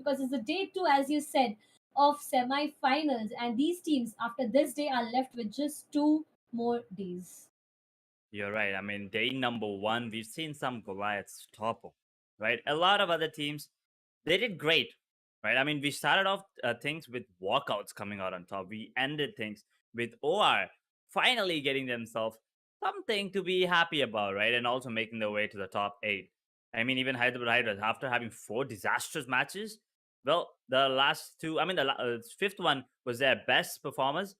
because it's the day two, as you said, of semi-finals, and these teams after this day are left with just 2 more days. You're right. I mean, day number one, we've seen some Goliaths topple, right? A lot of other teams, they did great, right? I mean, we started off things with walkouts coming out on top. We ended things with OR finally getting themselves something to be happy about, right? And also making their way to the top eight. I mean, even HYDRAS, after having 4 disastrous matches, well, the last two, I mean, the fifth one was their best performance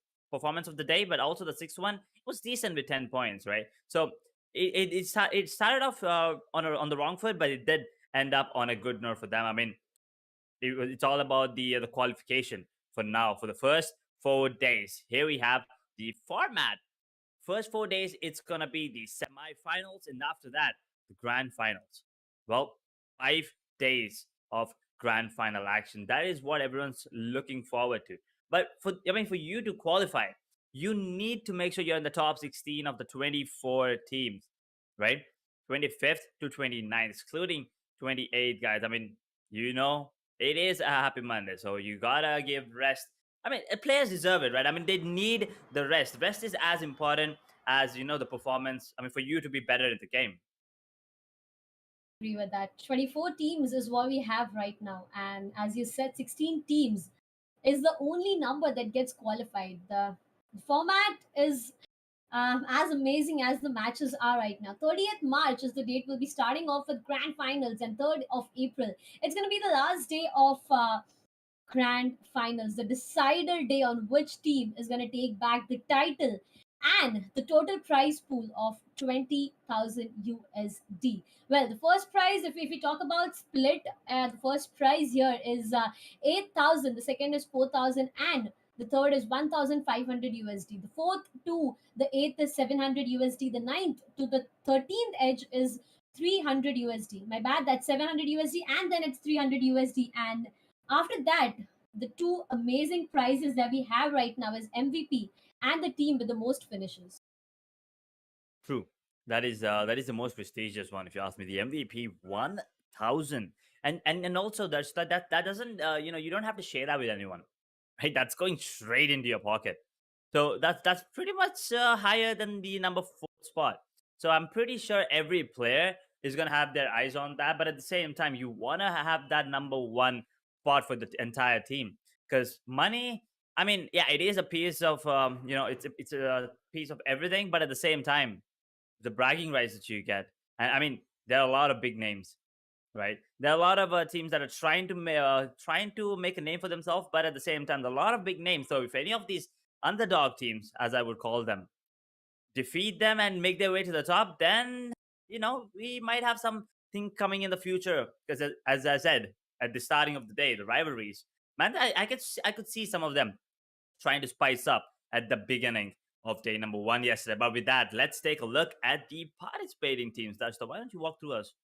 of the day, but also the sixth one was decent with 10 points, right? So it started off on the wrong foot, but it did end up on a good note for them. I mean, it's all about the qualification for now for the first 4 days. Here we have the format. First 4 days, it's gonna be the semifinals, and after that, the grand finals. Well, 5 days of grand final action. That is what everyone's looking forward to. But for you to qualify, you need to make sure you're in the top 16 of the 24 teams, right? 25th to 29th, excluding 28 guys. I mean, it is a happy Monday, so you gotta give rest. I mean, players deserve it, right? I mean, they need the rest. Rest is as important as the performance. I mean, for you to be better in the game. Agree with that. 24 teams is what we have right now, and as you said, 16 teams is the only number that gets qualified. The format is as amazing as the matches are right now. 30th March is the date. We'll be starting off with grand finals, and 3rd of April. It's going to be the last day of grand finals, the decider day on which team is going to take back the title and the total prize pool of 20,000 USD. Well, the first prize, if we talk about split, the first prize here is 8,000, the second is 4,000, and the third is 1,500 USD. The fourth to the eighth is 700 USD. The ninth to the 13th edge is 300 USD. My bad, that's 700 USD, and then it's 300 USD. And after that, the two amazing prizes that we have right now is MVP and the team with the most finishes. True. That is the most prestigious one, if you ask me. The MVP 1,000, and also that doesn't you don't have to share that with anyone, right? That's going straight into your pocket. So that's pretty much higher than the number 4 spot. So I'm pretty sure every player is gonna have their eyes on that. But at the same time, you wanna have that number 1 spot for the entire team, because money. I mean, yeah, it is a piece of it's a piece of everything. But at the same time, the bragging rights that you get, and I mean, there are a lot of big names, right? There are a lot of teams that are trying to make a name for themselves, but at the same time, there are a lot of big names. So if any of these underdog teams, as I would call them, defeat them and make their way to the top, then we might have something coming in the future. Because as I said at the starting of the day, the rivalries, man, I could see some of them trying to spice up at the beginning of day number one yesterday. But with that, let's take a look at the participating teams. Dashta, why don't you walk through us?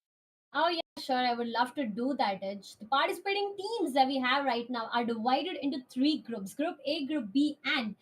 Oh, yeah, sure. I would love to do that, Edge. The participating teams that we have right now are divided into three groups: Group A, Group B, and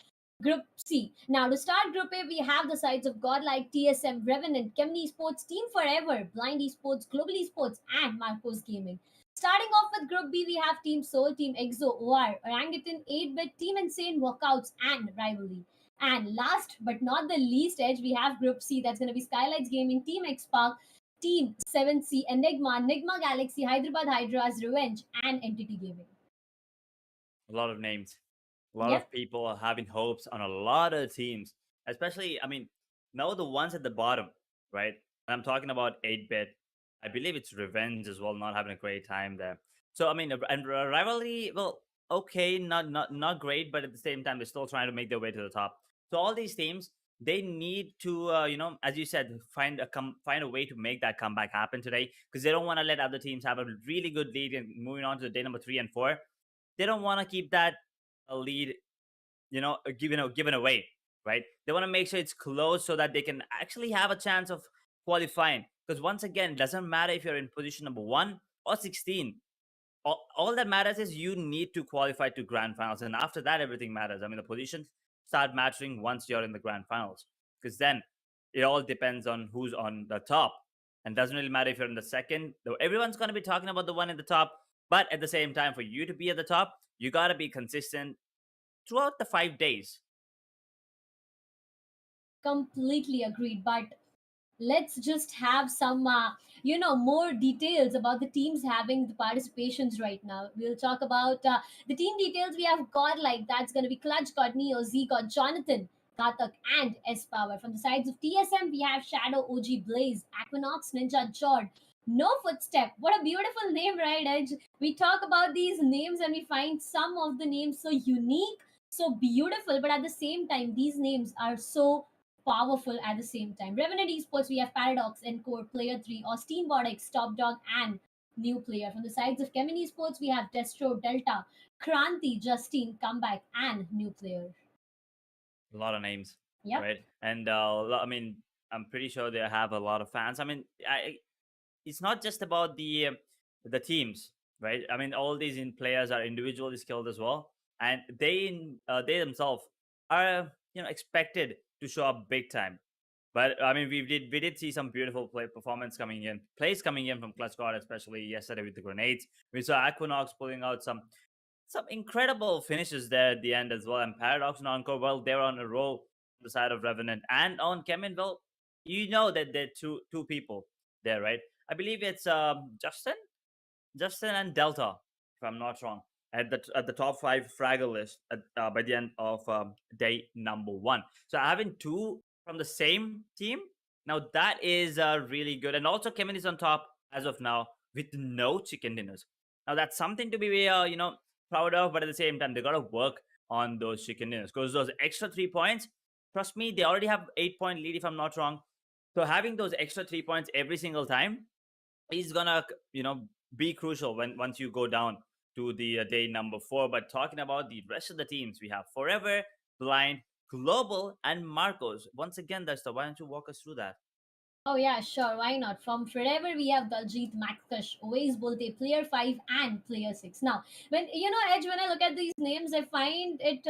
Group C. Now, to start Group A, we have the sides of Godlike, TSM, Revenant, CHEMIN Esports, Team Forever, Blind Esports, Global Esports, and Marcos Gaming. Starting off with Group B, we have Team Soul, Team EXO, OR, Orangutan, 8-Bit, Team Insane, Walkouts, and Rivalry. And last but not the least, Edge, we have Group C. That's going to be SKYLIGHTZ Gaming, Team XSPARK, Team 7Sea Enigma, Enigma Galaxy, Hyderabad Hydras, Revenge, and Entity Gaming. A lot of names, a lot Yep. of people are having hopes on a lot of teams, especially, I mean, now the ones at the bottom, right? I'm talking about 8-bit. I believe it's Revenge as well, not having a great time there. So, I mean, and Rivalry, well, okay, not great, but at the same time, they're still trying to make their way to the top. So, all these teams, they need to, as you said, find a way to make that comeback happen today, because they don't want to let other teams have a really good lead and moving on to the day number 3 and 4. They don't want to keep that lead, given away, right? They want to make sure it's close so that they can actually have a chance of qualifying. Because once again, it doesn't matter if you're in position number 1 or 16. All that matters is you need to qualify to grand finals, and after that, everything matters. I mean, the positions start mattering once you're in the grand finals, because then it all depends on who's on the top, and doesn't really matter if you're in the second. Though everyone's going to be talking about the one in the top. But at the same time, for you to be at the top, you got to be consistent throughout the 5 days. Completely agreed. But let's just have some more details about the teams having the participations right now. We'll talk about the team details. We have Godlike, that's going to be Clutch, got Neo, Z, got Jonathan, Katak, and S Power. From the sides of TSM, we have Shadow, OG, Blaze, Equinox, Ninja, Jord. No Footstep. What a beautiful name, right, Edge? We talk about these names and we find some of the names so unique, so beautiful, but at the same time these names are so powerful at the same time. Revenant Esports, we have Paradox, Encore, Player 3, Austin Bodix, Top Dog, and new player. From the sides of Chemin Esports, we have Destro, Delta, Kranti, Justine, Comeback, and new player. A lot of names, Yep. right? And I mean, I'm pretty sure they have a lot of fans. I mean, it's not just about the teams, right? I mean, all these players are individually skilled as well, and they themselves are expected to show up big time. But I mean, we did see some beautiful performance coming in, plays coming in from Clutch God, especially yesterday with the grenades. We saw Equinox pulling out some incredible finishes there at the end as well. And Paradox and Encore, well, they're on a roll on the side of Revenant. And on Chemin, well, you know that there are two people there, right? I believe it's Justin and Delta, if I'm not wrong, at the top five fraggle list by the end of day number one. So having two from the same team, now that is really good. And also, Kevin is on top as of now with no chicken dinners. Now that's something to be proud of, but at the same time, they gotta work on those chicken dinners because those extra 3 points. Trust me, they already have 8 point lead if I'm not wrong. So having those extra 3 points every single time is gonna be crucial when once you go down to the day number four. But talking about the rest of the teams, we have Forever, Blind, Global, and Marcos. Once again, that's the why don't you walk us through that? Oh yeah, sure, why not? From Forever, we have Daljit, Maxkush, Always Bolte, Player 5, and Player 6. Now, when Edge, when I look at these names, I find it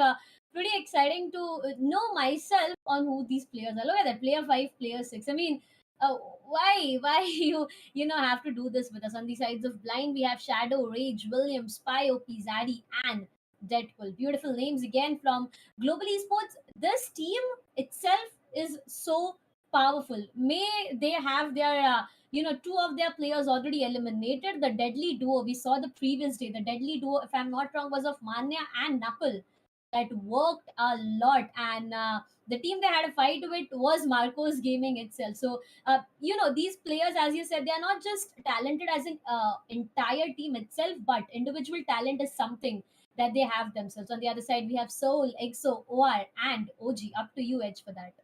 pretty exciting to know myself on who these players are. Look at that, Player 5, Player 6. I mean, uh, why you have to do this with us? On the sides of Blind, we have Shadow, Rage, William, Spy, OP, Zaddy, and Deadpool. Beautiful names again from Global Esports. This team itself is so powerful. May they have their two of their players already eliminated. The deadly duo we saw the previous day, the deadly duo, if I'm not wrong, was of Manya and Knuckle. That worked a lot, and the team they had a fight with was Marcos Gaming itself. So these players, as you said, they are not just talented as an entire team itself, but individual talent is something that they have themselves. On the other side, we have Soul, EXO, OR, and OG. Up to you, Edge, for that.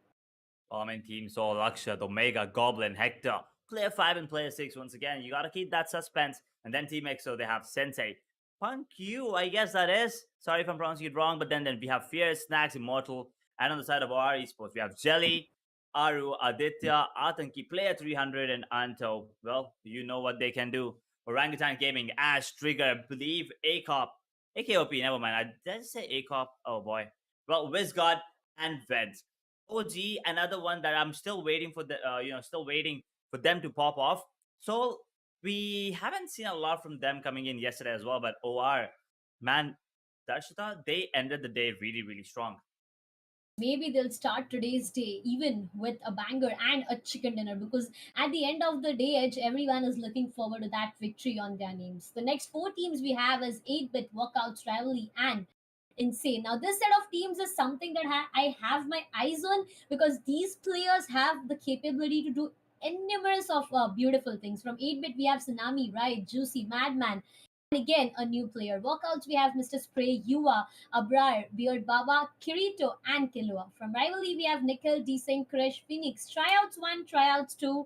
Bombing Team Soul, Akshat, Omega, Goblin, Hector, Player 5 and Player 6. Once again, you gotta keep that suspense. And then Team EXO, they have Sensei. Punk U, I guess that is. Sorry if I'm pronouncing it wrong, but then we have Fierce, Snacks, Immortal. And on the side of our esports, we have Jelly, Aru, Aditya, Atanki, Player 300, and Anto. Well, you know what they can do. Orangutan Gaming, Ash, Trigger, Believe, ACOP, AKOP, never mind. Did I say ACOP? Oh boy. Well, WizGod and Veds. OG, another one that I'm still waiting for still waiting for them to pop off. So we haven't seen a lot from them coming in yesterday as well. But OR, man, Darshita, they ended the day really, really strong. Maybe they'll start today's day even with a banger and a chicken dinner, because at the end of the day, Edge, everyone is looking forward to that victory on their names. The next four teams we have is 8-bit, Walkouts, Rivalry, and Insane. Now this set of teams is something that I have my eyes on, because these players have the capability to do numerous of beautiful things. From 8-bit, we have Tsunami, Ride, Juicy, Madman, and again a new player. Walkouts, we have Mr. Spray, Yuva, Abrar, Beard Baba, Kirito, and Killua. From Rivalry, we have Nickel, Desync, Krish, Phoenix, Tryouts 1, Tryouts 2,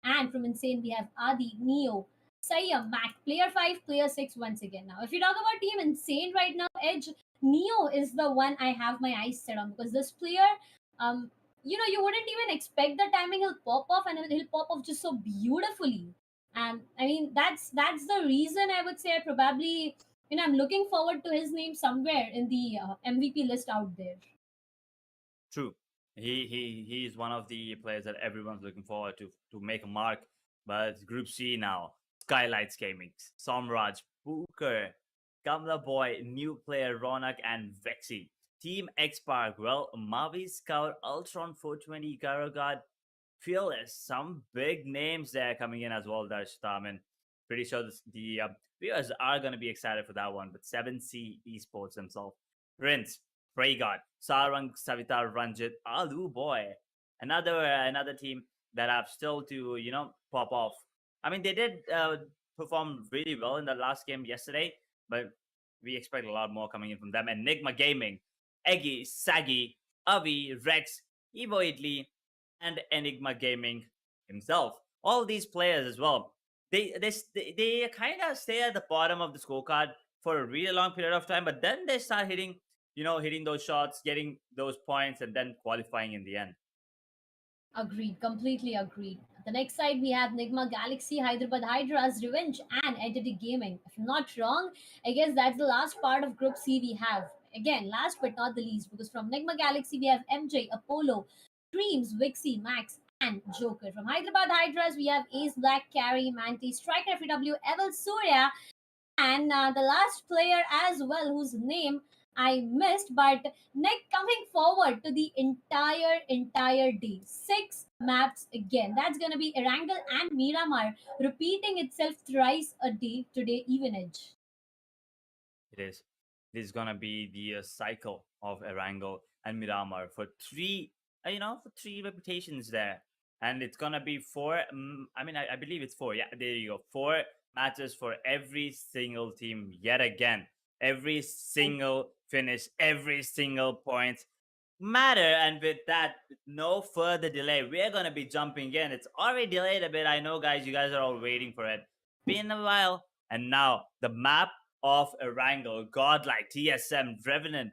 and from Insane, we have Adi, Neo, Saya, Mac, Player 5, Player 6 once again. Now, if you talk about Team Insane right now, Edge, Neo is the one I have my eyes set on, because this player, um, you wouldn't even expect the timing he'll pop off, and he'll pop off just so beautifully. And I mean, that's the reason I would say I probably, I'm looking forward to his name somewhere in the MVP list out there. True. He's one of the players that everyone's looking forward to make a mark. But it's Group C now. SKYLIGHTZ Gaming, Somraj, Booker, Kamla Boy, new player Ronak, and Vexy. Team XSPARK, well, Mavi Scout, Ultron 420, Garagad, Fearless. Some big names there coming in as well, Darshita. I mean, pretty sure the viewers are going to be excited for that one. But 7C Esports themselves. Prince, Praygod, Sarang, Savita, Ranjit, Alu Boy. Another team that have still to, pop off. I mean, they did perform really well in the last game yesterday, but we expect a lot more coming in from them. And Enigma Gaming, Eggy, Sagi, Avi, Rex, Evo Italy, and Enigma Gaming himself. All these players as well. They kind of stay at the bottom of the scorecard for a really long period of time, but then they start hitting those shots, getting those points, and then qualifying in the end. Agreed, completely agreed. The next side we have Nigma Galaxy, Hyderabad Hydras, Revenge, and Entity Gaming. If I'm not wrong, I guess that's the last part of Group C we have. Again, last but not the least, because from Nigma Galaxy we have MJ, Apollo, Dreams, Vixie, Max, and Joker. From Hyderabad Hydras we have Ace Black, Carry, Manti, Striker FW, Evil Surya, and the last player as well, whose name I missed, but Nick coming forward to the entire day. 6 maps again. That's gonna be Erangel and Miramar repeating itself thrice a day today, even edge. It is. This is gonna be the cycle of Erangel and Miramar for for three reputations there, and it's gonna be four. I believe it's four. Yeah, there you go. Four matches for every single team yet again. Every single finish, every single point matter. And with that, no further delay, we're gonna be jumping in. It's already delayed a bit. I know, guys. You guys are all waiting for it. Been a while, and now the map of Erangel, Godlike, TSM, Revenant,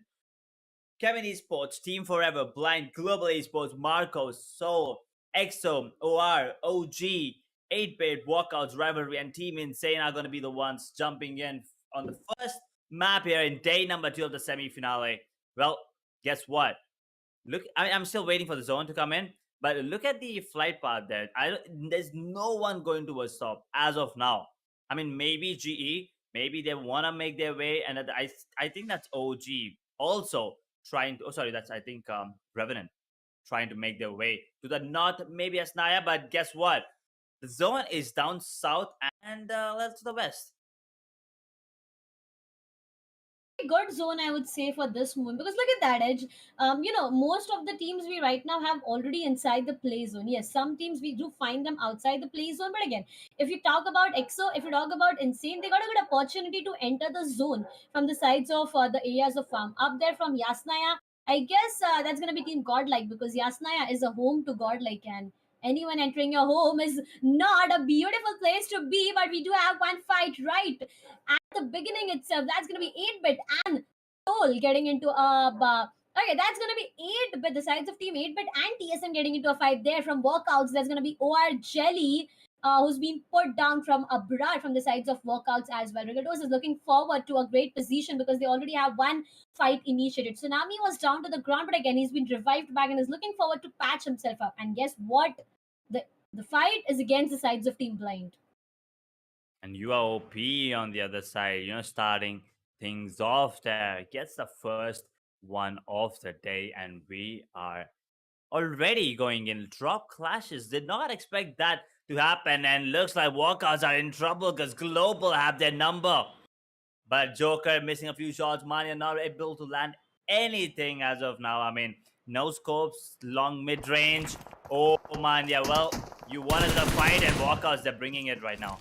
Kevin Esports, Team Forever, Blind, Global Esports, Marco, Soul, EXO, OR, OG, 8-Bit, Walkouts, Rivalry, and Team Insane are going to be the ones jumping in on the first map here in day number 2 of the semi-finale. Well, guess what? I'm still waiting for the zone to come in, but look at the flight path there. There's no one going to a stop as of now. I mean, maybe GE, maybe they want to make their way, and I think that's OG also trying to. Oh, sorry, that's I think Revenant trying to make their way to the north, maybe Asnaya, but guess what? The zone is down south and let's to the west. Good zone, I would say, for this moment, because look at that edge. Most of the teams we right now have already inside the play zone. Yes, some teams we do find them outside the play zone, but again, if you talk about EXO, if you talk about Insane, they got a good opportunity to enter the zone from the sides of the areas of farm up there from Yasnaya. I guess that's gonna be Team Godlike, because Yasnaya is a home to Godlike, and anyone entering your home is not a beautiful place to be. But we do have one fight right at the beginning itself. That's going to be 8-Bit and Soul getting into a okay, that's going to be 8-Bit, the sides of Team 8-Bit and TSM getting into a fight there. From Walkouts, there's going to be OR Jelly, who's been put down from Abrar from the sides of Walkouts as well. Rigatos is looking forward to a great position because they already have one fight initiated. Tsunami was down to the ground, but again, he's been revived back and is looking forward to patch himself up. And guess what? The, the fight is against the sides of Team Blind. And UOP on the other side, starting things off there, gets the first one of the day, and we are already going in. Drop clashes. Did not expect that to happen, and looks like Walkouts are in trouble because Global have their number. But Joker missing a few shots. Mania not able to land anything as of now. I mean, no scopes, long mid range. Oh, Mania, well, you wanted the fight, and Walkouts, they're bringing it right now.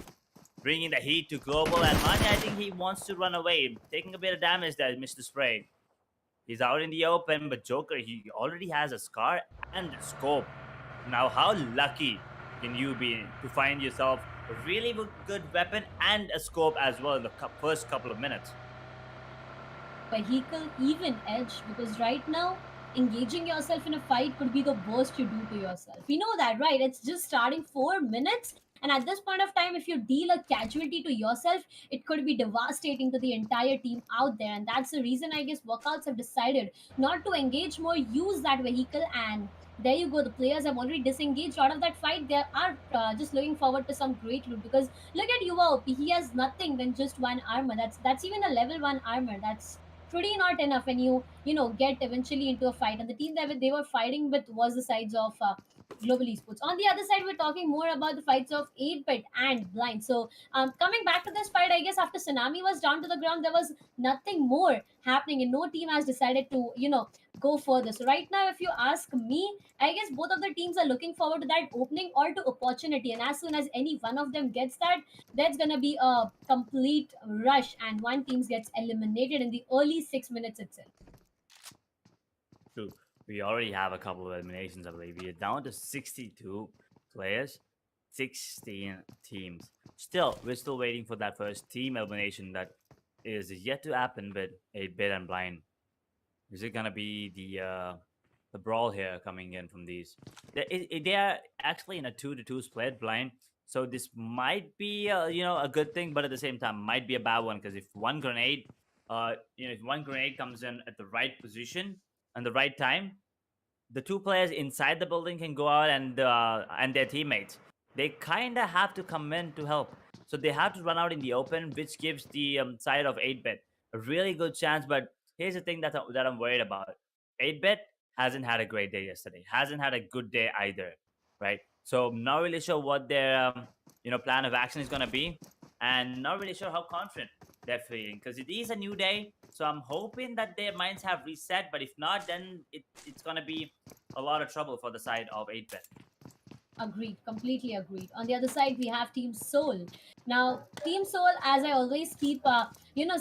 Bringing the heat to Global, and Mania, I think he wants to run away. Taking a bit of damage there, Mr. Spray. He's out in the open, but Joker, he already has a scar and a scope. Now, how lucky can you be to find yourself a really good weapon and a scope as well in the first couple of minutes? Vehicle even edge, because right now engaging yourself in a fight could be the worst you do to yourself. We know that, right? It's just starting 4 minutes, and at this point of time, if you deal a casualty to yourself, it could be devastating to the entire team out there. And that's the reason I guess Walkouts have decided not to engage more, use that vehicle, and there you go. The players have already disengaged out of that fight. They are just looking forward to some great loot, because look at Yuva OP. He has nothing than just one armor. That's even a level one armor. That's pretty not enough when you get eventually into a fight. And the team that they were fighting with was the sides of Global Esports. On the other side, we're talking more about the fights of 8-bit and Blind. So coming back to this fight, I guess after Tsunami was down to the ground, there was nothing more happening, and no team has decided to go further. So right now, if you ask me, I guess both of the teams are looking forward to that opening or to opportunity. And as soon as any one of them gets that, that's going to be a complete rush, and one team gets eliminated in the early 6 minutes itself. True. We already have a couple of eliminations, I believe. We're down to 62 players, 16 teams. Still, we're still waiting for that first team elimination that is yet to happen with 8-bit and Blind. Is it gonna be the brawl here coming in from these? They are actually in a 2-2 split, Blind. So this might be a good thing, but at the same time might be a bad one, because if one grenade, if one grenade comes in at the right position and the right time, the two players inside the building can go out and their teammates. They kind of have to come in to help. So they have to run out in the open, which gives the side of 8-bit a really good chance. But here's the thing that I'm worried about. 8-bit hasn't had a great day yesterday. Hasn't had a good day either, right? So I'm not really sure what their plan of action is gonna be, and not really sure how confident they're feeling, because it is a new day. So I'm hoping that their minds have reset. But if not, then it's gonna be a lot of trouble for the side of 8-bit. Agreed, completely agreed. On the other side, we have Team Soul. Now, Team Soul, as I always keep,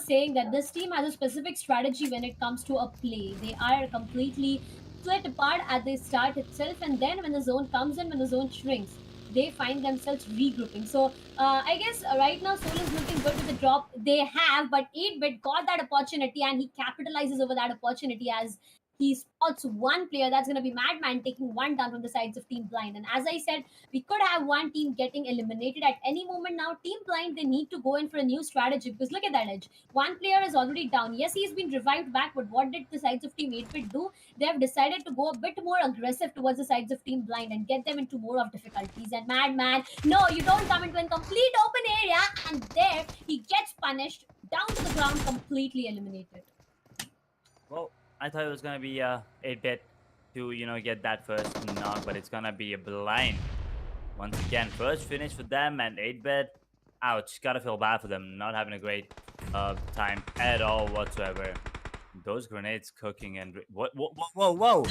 saying that this team has a specific strategy when it comes to a play. They are completely split apart at the start itself, and then when the zone comes in, when the zone shrinks, they find themselves regrouping. So, I guess right now Soul is looking good with the drop they have, but 8-bit got that opportunity and he capitalizes over that opportunity as he spots one player. That's going to be Madman taking one down from the sides of Team Blind. And as I said, we could have one team getting eliminated at any moment now. Team Blind, they need to go in for a new strategy, because look at that edge. One player is already down. Yes, he's been revived back, but what did the sides of Team 8-bit do? They have decided to go a bit more aggressive towards the sides of Team Blind and get them into more of difficulties. And Madman, no, you don't come into a complete open area, and there he gets punished, down to the ground, completely eliminated. Well, I thought it was gonna be 8-bit to get that first knock, but it's gonna be a Blind. Once again, first finish for them, and 8-bit. Ouch, gotta feel bad for them, not having a great time at all whatsoever. Those grenades cooking and what? Whoa!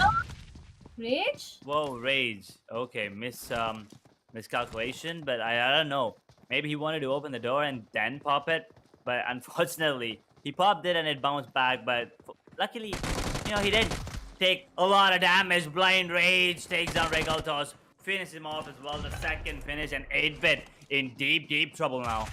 Rage? Whoa, rage. Okay, miscalculation, but I don't know. Maybe he wanted to open the door and then pop it, but unfortunately he popped it and it bounced back. But luckily, he didn't take a lot of damage. Blind Rage takes down Regaltos, finishes him off as well. The second finish, and 8-bit in deep trouble now.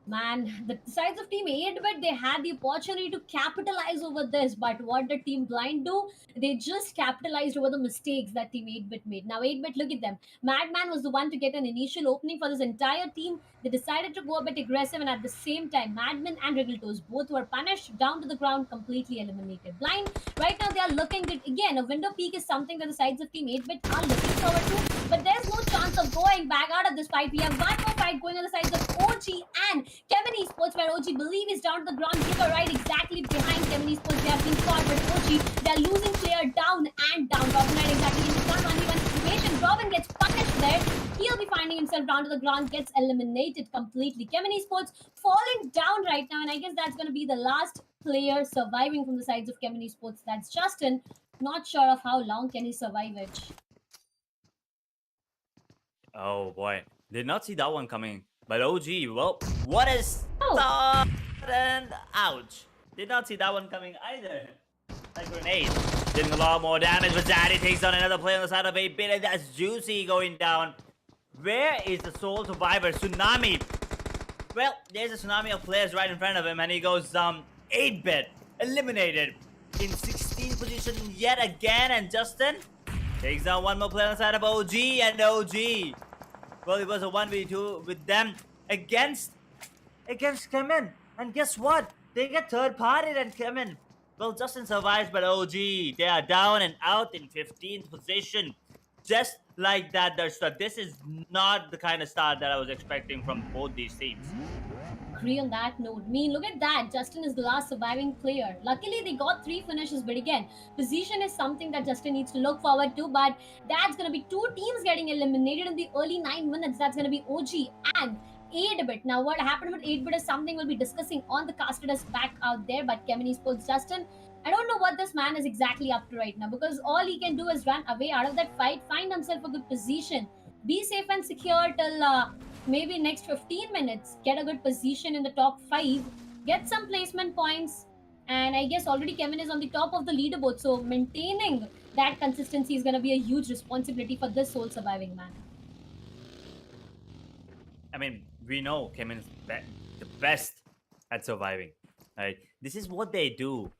Man, the sides of Team 8-bit, they had the opportunity to capitalize over this, but what did Team Blind do? They just capitalized over the mistakes that Team 8-bit made. Now 8-bit, look at them. Madman was the one to get an initial opening for this entire team. They decided to go a bit aggressive, and at the same time, Madman and Riggletos both were punished, down to the ground, completely eliminated. Blind, right now they are looking good. Again, a window peak is something that the sides of Team 8-bit are looking forward to, but there's no chance of going back out of this fight. We have one more fight going on the sides of OG and CHEMIN Esports, where OG believe is down to the ground. You are right, exactly behind CHEMIN Esports. They have been caught, but OG, they're losing player down and down. Robin right exactly in the front 1v1 situation. Robin gets punished there. He'll be finding himself down to the ground, gets eliminated completely. CHEMIN Esports falling down right now, and I guess that's going to be the last player surviving from the sides of CHEMIN Esports. That's Justin. Not sure of how long can he survive it. Oh boy, did not see that one coming. But OG, well, what a Oh. start, and ouch. Did not see that one coming either. That grenade doing a lot more damage, but Zaddy takes down another player on the side of 8-bit, and that's Juicy going down. Where is the sole survivor? Tsunami. Well, there's a tsunami of players right in front of him, and he goes 8-bit eliminated in 16th position yet again, and Justin takes down one more player on the side of OG, and OG. Well, it was a 1v2 with them against CHEMIN. And guess what? They get third-partied and CHEMIN. Well, Justin survives, but OG, they are down and out in 15th position. Just like that, their start. This is not the kind of start that I was expecting from both these teams. Agree on that note. I mean, look at that. Justin is the last surviving player. Luckily, they got 3 finishes, but again, position is something that Justin needs to look forward to. But that's going to be 2 teams getting eliminated in the early 9 minutes. That's going to be OG and 8-bit. Now, what happened with 8-bit is something we'll be discussing on the casted us back out there. But CHEMIN Esports Justin, I don't know what this man is exactly up to right now, because all he can do is run away out of that fight, find himself a good position, be safe and secure till maybe next 15 minutes, get a good position in the top 5, get some placement points, and I guess already Kevin is on the top of the leaderboard, so maintaining that consistency is going to be a huge responsibility for this sole surviving man. I mean, we know Kemin is the best at surviving. Right? This is what they do.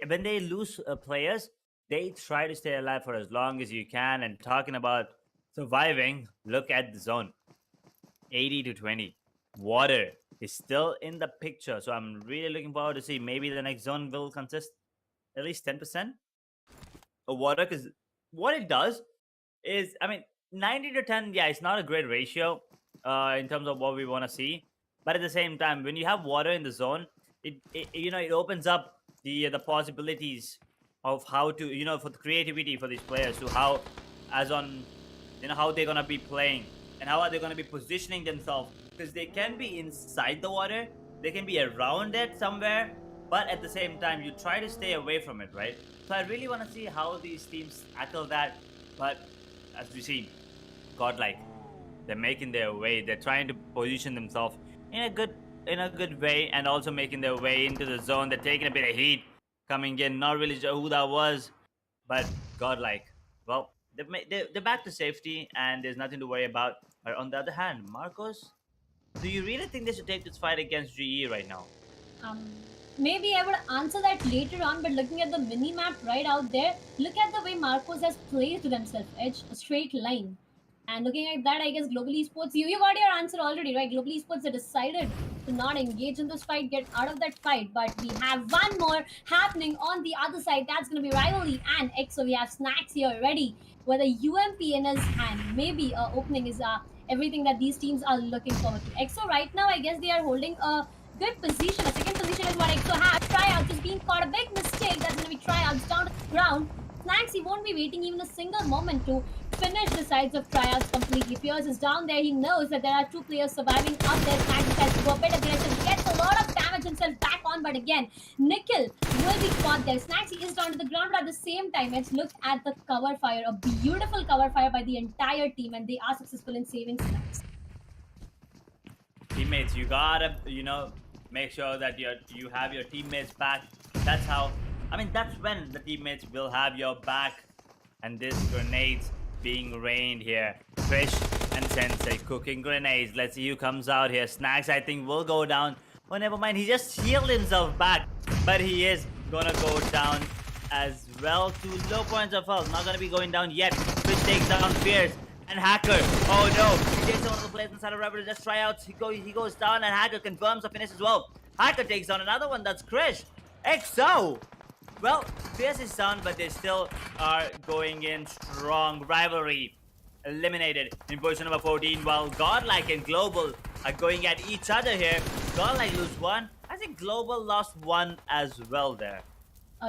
When they lose players, they try to stay alive for as long as you can. And talking about surviving, look at the zone. 80 to 20. Water is still in the picture. So I'm really looking forward to see maybe the next zone will consist at least 10% of water. Because what it does is, I mean, 90 to 10, yeah, it's not a great ratio in terms of what we want to see. But at the same time, when you have water in the zone, it opens up the possibilities of how to, for the creativity for these players, to how, as on, how they're gonna be playing and how are they gonna be positioning themselves, because they can be inside the water, they can be around it somewhere, but at the same time you try to stay away from it, right? So I really want to see how these teams tackle that. But as we see, GODLIKE, they're making their way. They're trying to position themselves in a good way, and also making their way into the zone. They're taking a bit of heat coming in. Not really sure who that was, but GODLIKE, well, they're back to safety, and there's nothing to worry about. But on the other hand, Marcos, do you really think they should take this fight against GE right now? Um, Maybe I would answer that later on, but looking at the mini map right out there, look at the way Marcos has placed themselves, edge a straight line. And looking at that, I guess Global Esports, you got your answer already, right? Global Esports have decided to not engage in this fight, get out of that fight. But we have one more happening on the other side. That's going to be Rivalry and EXO. We have Snacks here ready with a UMP in his hand. Maybe opening is everything that these teams are looking forward to. EXO right now, I guess they are holding a good position. A second position is what EXO has. Tryouts is being caught. A big mistake. That's going to be tryouts down to the ground. Snacks, he won't be waiting even a single moment to finish the sides of tryouts completely. Pierce is down there. He knows that there are 2 players surviving up there. Snacks decides to go a bit aggressive. Gets a lot of damage himself back on. But again, Nickel will be caught there. Snacks, he is down to the ground. But at the same time, let's look at the cover fire. A beautiful cover fire by the entire team. And they are successful in saving Snacks. Teammates, you gotta, make sure that you have your teammates back. That's how, I mean, that's when the teammates will have your back. And this grenades being rained here. Fish and Sensei cooking grenades. Let's see who comes out here. Snacks, I think, will go down. Oh, never mind. He just healed himself back. But he is gonna go down as well. 2 low points of health. Not gonna be going down yet. Fish takes down Fierce. And Hacker, oh no, he takes one of the players inside of Rebel to just try out. He goes down, and Hacker confirms the finish as well. Hacker takes down another one, that's Krish. EXO, well, Fierce is down, but they still are going in strong. Rivalry eliminated in position number 14, while GODLIKE and Global are going at each other here. GODLIKE lose 1. I think Global lost 1 as well there.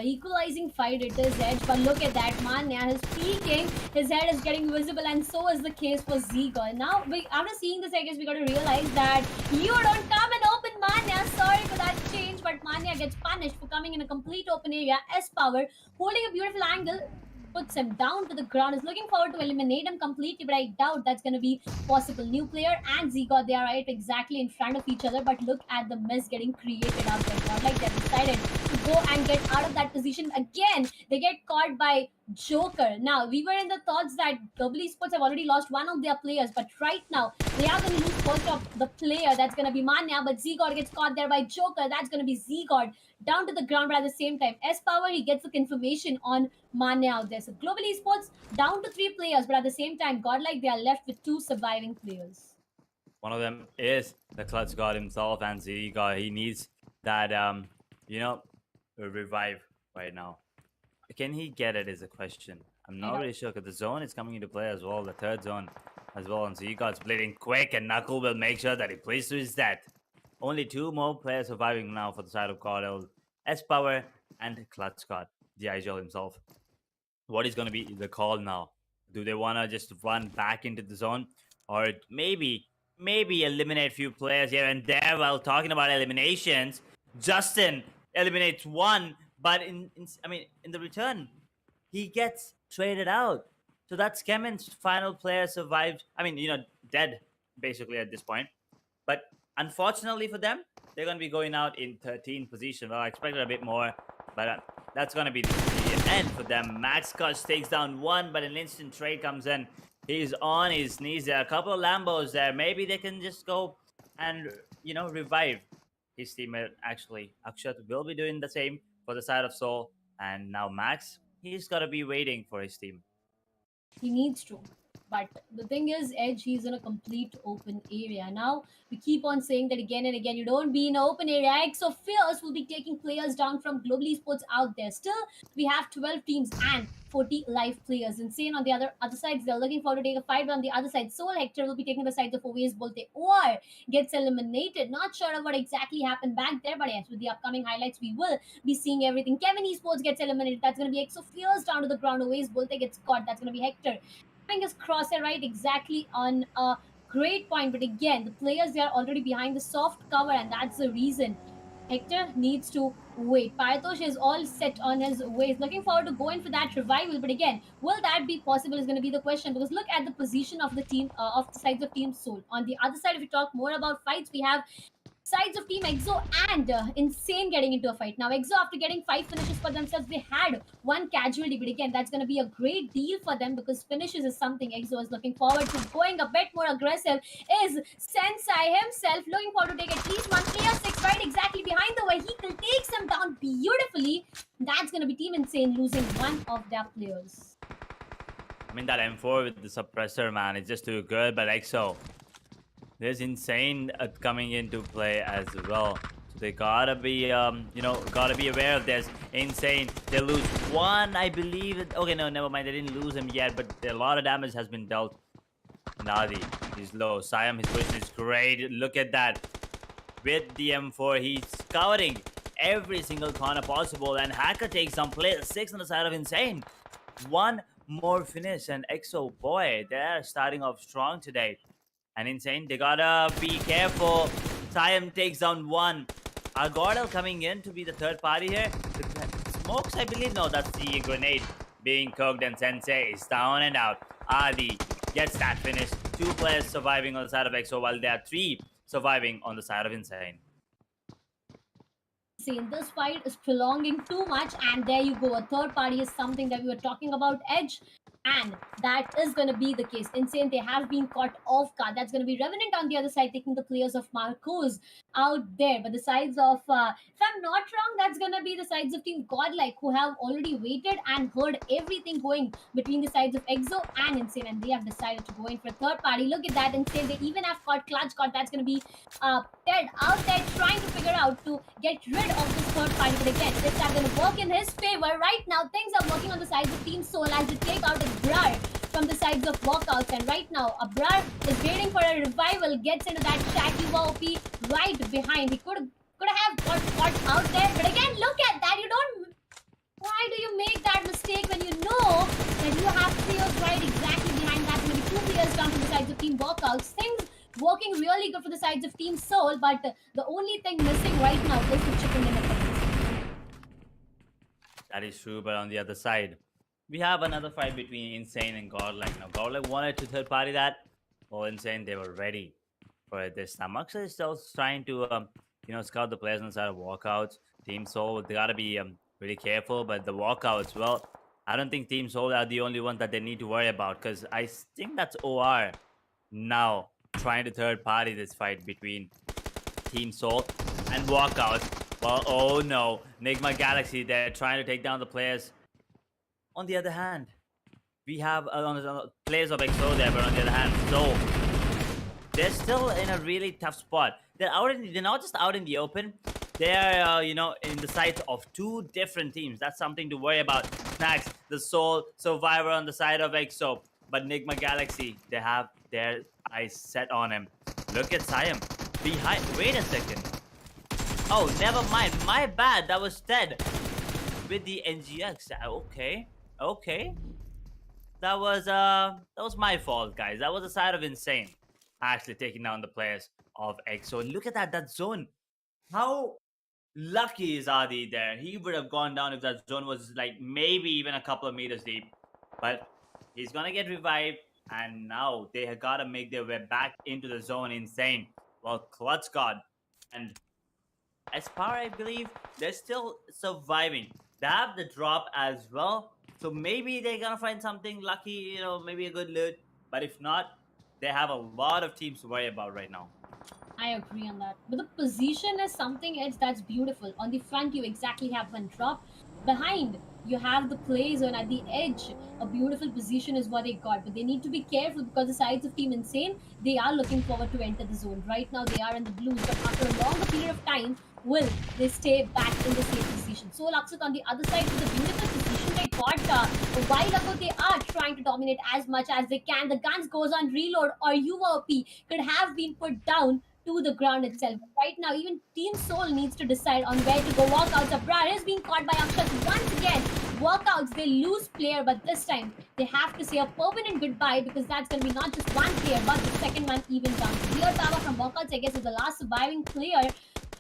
Equalizing fight it is Edge, but look at that, Manya is peeking, his head is getting visible, and so is the case for Zigo. Now, after seeing this, I guess we got to realize that you don't come and open Manya. Sorry for that change, but Manya gets punished for coming in a complete open area. S-Power holding a beautiful angle, puts him down to the ground, is looking forward to eliminate him completely, but I doubt that's going to be possible. New player and Zigot, they are right exactly in front of each other, but look at the mess getting created out there. GODLIKE, they've decided to go and get out of that position. Again, they get caught by Joker. Now, we were in the thoughts that Esports have already lost one of their players, but right now, they are going to lose first of the player. That's going to be Manya, but Zigod gets caught there by Joker. That's going to be Zigod down to the ground, but at the same time, S-Power, he gets the confirmation on Manya out there. So, Global Esports down to 3 players, but at the same time, GODLIKE, they are left with 2 surviving players. One of them is the Clutch God himself, and Zigod. He needs that, revive, right now. Can he get it is a question. I'm I not know. really sure because the zone is coming into play as well, the third zone as well. And so you got splitting quick, and Knuckle will make sure that he plays to his death. Only 2 more players surviving now for the side of GODL. S-Power and Clutch Scott, the Erangel himself. What is going to be the call now? Do they want to just run back into the zone, or maybe eliminate a few players here and there? While talking about eliminations, Justin eliminates one, but in the return, he gets traded out. So that's CHEMIN's final player survived. Dead basically at this point. But unfortunately for them, they're going to be going out in 13th position. Well, I expected a bit more, but that's going to be the end for them. Max Koch takes down one, but an instant trade comes in. He's on his knees. There are a couple of Lambos there. Maybe they can just go and, revive his teammate. Actually, Akshat will be doing the same for the side of Seoul. And now Max, he's got to be waiting for his team. He needs to. But the thing is, Edge, he's in a complete open area. Now, we keep on saying that again and again. You don't be in an open area. Exo Fierce will be taking players down from Global Esports out there. Still, we have 12 teams and 40 live players. Insane on the other sides. They're looking forward to take a fight. But on the other side, Soul Hector will be taking the sides of Oasis Bolte or gets eliminated. Not sure of what exactly happened back there. But yes, with the upcoming highlights, we will be seeing everything. Kevin Esports gets eliminated. That's going to be Exo Fierce down to the ground. Oasis Bolte gets caught. That's going to be Hector. His crosshair right exactly on a great point, but again, the players, they are already behind the soft cover, and that's the reason Hector needs to wait. Paratosh is all set on his ways, looking forward to going for that revival, but again, will that be possible is going to be the question, because look at the position of the team, of the sides of Team Soul. On the other side, if we talk more about fights, we have sides of Team EXO and Insane getting into a fight. Now, EXO, after getting 5 finishes for themselves, they had 1 casualty. But again, that's going to be a great deal for them, because finishes is something EXO is looking forward to. Going a bit more aggressive is Sensei himself, looking forward to take at least 1 clear 6 right exactly behind the vehicle. Takes him down beautifully. That's going to be Team Insane losing one of their players. That M4 with the suppressor, man, is just too good. But EXO, there's Insane coming into play as well. So they gotta be, gotta be aware of this. Insane, they lose one, I believe. Okay, no, never mind. They didn't lose him yet, but a lot of damage has been dealt. Nadi, he's low. Siam, his position is great. Look at that. With the M4, he's scouting every single corner possible. And Hacker takes some play. 6 on the side of Insane. One more finish. And EXO, boy, they're starting off strong today. And Insane, they gotta be careful. Siam takes down one. Are GODL coming in to be the third party here? The smokes, I believe. No, that's the grenade being cooked, and Sensei is down and out. Adi gets that finish. 2 players surviving on the side of EXO, while there are 3 surviving on the side of Insane. This fight is prolonging too much, and there you go. A third party is something that we were talking about, Edge. And that is going to be the case. Insane, they have been caught off guard. That's going to be Revenant on the other side, taking the players of Marcos out there. But the sides of, if I'm not wrong, that's going to be the sides of Team GODLIKE, who have already waited and heard everything going between the sides of EXO and Insane. And they have decided to go in for a third party. Look at that, Insane. They even have caught Clutch. That's going to be Ted out there trying to figure out to get rid of this third party. But again, is that going to work in his favor? Right now, things are working on the sides of Team Soul as they take out Abrar from the sides of WALKOUTS, and right now Abrar is waiting for a revival, gets into that Shakiwa OP right behind. He could have got caught out there, but again, look at that. Why do you make that mistake when you know that you have players right exactly behind that? Maybe 2 players down from the sides of Team WALKOUTS. Things working really good for the sides of Team Soul, but the only thing missing right now is the chicken dinner. That is true, but on the other side, we have another fight between Insane and GODLIKE. Now, GODLIKE wanted to third party that. Well, Insane, they were ready for it this time. Akshay is still trying to, scout the players on the side of WALKOUTS. Team Soul, they gotta be really careful. But the WALKOUTS, well, I don't think Team Soul are the only ones that they need to worry about, because I think that's OR now trying to third party this fight between Team Soul and WALKOUTS. Well, oh no, NIGMA Galaxy, they're trying to take down the players. On the other hand, we have players of EXO there, but on the other hand, so they're still in a really tough spot. They're not just out in the open, they're in the sights of two different teams. That's something to worry about. Snacks, the sole survivor on the side of EXO, but Enigma Galaxy, they have their eyes set on him. Look at Siam behind. Wait a second. Oh, never mind. My bad. That was Ted with the NGX. Okay. That was my fault, guys. That was a side of insane. Actually taking down the players of EXO. And look at that zone. How lucky is Adi there? He would have gone down if that zone was like maybe even a couple of meters deep. But he's gonna get revived, and now they have gotta make their way back into the zone. Insane. Well, Clutch God and Aspar, I believe, they're still surviving. They have the drop as well. So maybe they're gonna find something lucky, maybe a good loot. But if not, they have a lot of teams to worry about right now. I agree on that. But the position is something else that's beautiful. On the front, you exactly have one drop. Behind, you have the play zone at the edge. A beautiful position is what they got. But they need to be careful because the sides of Team Insane, they are looking forward to enter the zone. Right now, they are in the blues. But after a longer period of time, will they stay back in the same position? So Lakshat on the other side with a beautiful position they got. A while ago, they are trying to dominate as much as they can. The guns goes on reload or UOP could have been put down to the ground itself. Right now, even Team Soul needs to decide on where to go. Walkouts. Abrar is being caught by Akshat once again. Walkouts, they lose player, but this time they have to say a permanent goodbye because that's going to be not just one player, but the second one even down. Weird Power from Walkouts, I guess, is the last surviving player.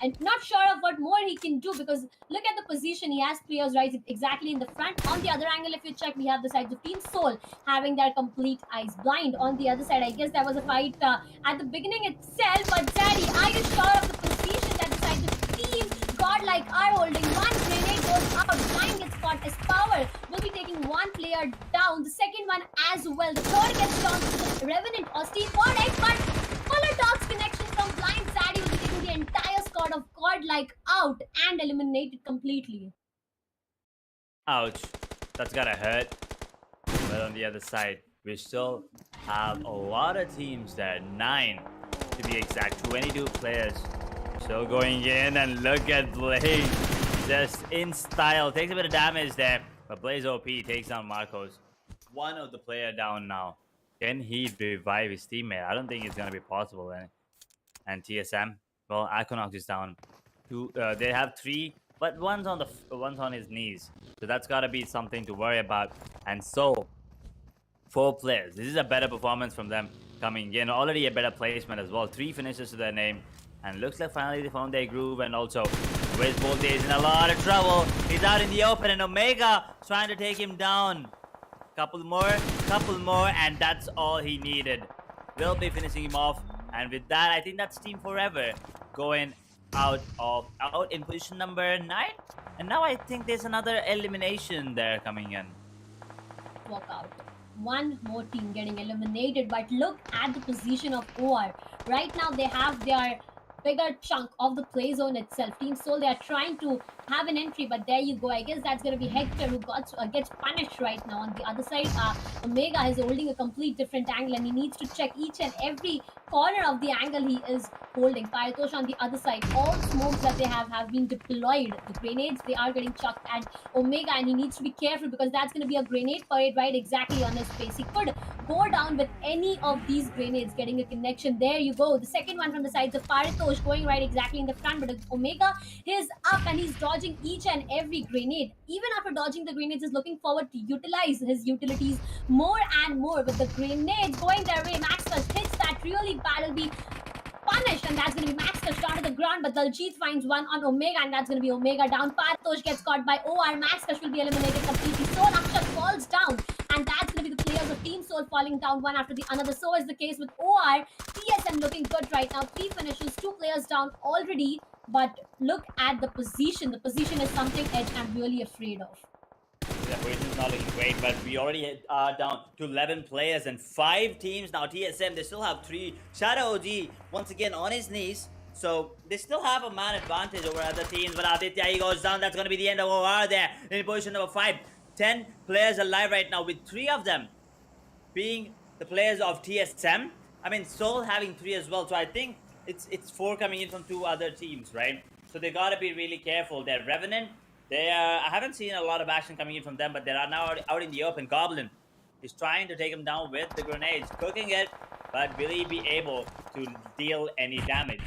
And not sure of what more he can do because look at the position. He has players right exactly in the front. On the other angle, if you check, we have the sides of Team Soul having their complete eyes blind. On the other side, I guess there was a fight at the beginning itself. But Daddy, are you sure of the position that the sides of Team Godlike are holding? One grenade goes out. Blind gets caught as power. Will be taking one player down. The second one as well. The third gets down to the Revenant or Steve Godlike. But Color Talks connection from Blind Zaddy will be taking the entire squad of Godlike out and eliminated completely. Ouch. That's gotta hurt. But on the other side, we still have a lot of teams there. 9 to be exact. 22 players still going in. And look at Blaze. Just in style. Takes a bit of damage there. But Blaze OP takes down Marcos. One of the player down now. Can he revive his teammate? I don't think it's gonna be possible. And TSM, well, Equinox is down. They have 3, but one's on his knees. So that's gotta be something to worry about. And so, 4 players. This is a better performance from them coming in. Already a better placement as well. 3 finishes to their name. And looks like finally they found their groove. And also, Wizbolt is in a lot of trouble. He's out in the open, and Omega trying to take him down. Couple more, and that's all he needed. Will be finishing him off. And with that, I think that's Team Forever going out in position number 9. And now I think there's another elimination there coming in. Walkout. One more team getting eliminated, but look at the position of OR. Right now, they have their bigger chunk of the play zone itself. Team Soul, they are trying to have an entry, but there you go. I guess that's going to be Hector who gets punished right now. On the other side, Omega is holding a complete different angle, and he needs to check each and every corner of the angle he is holding. Paritosh on the other side, all smokes that they have been deployed. The grenades, they are getting chucked at Omega, and he needs to be careful because that's going to be a grenade parade right exactly on his face. He could go down with any of these grenades, getting a connection. There you go. The second one from the sides of Paritosh going right exactly in the front, but Omega is up and he's dodging each and every grenade. Even after dodging the grenades, he's looking forward to utilize his utilities more and more. With the grenades going their way, Maxcus hits that really bad. Will be punished, and that's going to be Maxcus down to the ground, but Daljeet finds one on Omega, and that's going to be Omega down. Paritosh gets caught by OR. Maxcus will be eliminated completely. Soul Akshat falls down, and that's going to be the players of Team Soul falling down one after the another. So is the case with OR. TSM looking good right now. 3 finishes, 2 players down already. But look at the position. The position is something Edge I'm really afraid of. The position is not looking great, but we already are down to 11 players and 5 teams now. TSM, they still have 3. Shadow OG, once again, on his knees. So, they still have a man advantage over other teams, but Aditya, he goes down. That's going to be the end of OR there in position number 5. 10 players alive right now, with 3 of them being the players of TSM. I mean, Soul having 3 as well, so I think it's 4 coming in from 2 other teams, right? So they gotta be really careful. They're Revenant. I haven't seen a lot of action coming in from them, but they are now out in the open. Goblin is trying to take him down with the grenades, cooking it, but will he be able to deal any damage?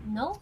No.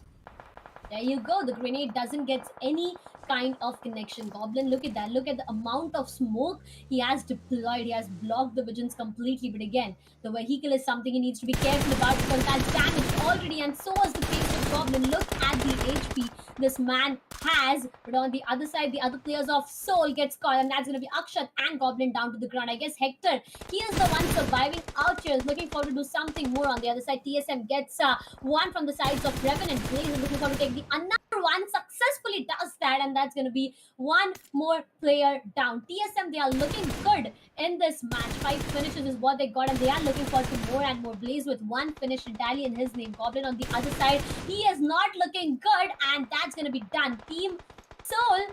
There you go. The grenade doesn't get any kind of connection. Goblin, look at that. Look at the amount of smoke he has deployed. He has blocked the visions completely. But again, the vehicle is something he needs to be careful about because that's damaged already. And so is the pace of Goblin. Look at the HP this man has. But on the other side, the other players of Soul gets caught. And that's going to be Akshat and Goblin down to the ground. I guess Hector, he is the one surviving out here. Is looking forward to do something more on the other side. TSM gets one from the sides of Revenant. Blaze is looking forward to take the another one. Successfully does that, and that's going to be one more player down. TSM, they are looking good in this match. 5 finishes is what they got, and they are looking forward to more and more. Blaze with 1 finish entirely in his name. Goblin on the other side, he is not looking good, and that's going to be done. Team Soul,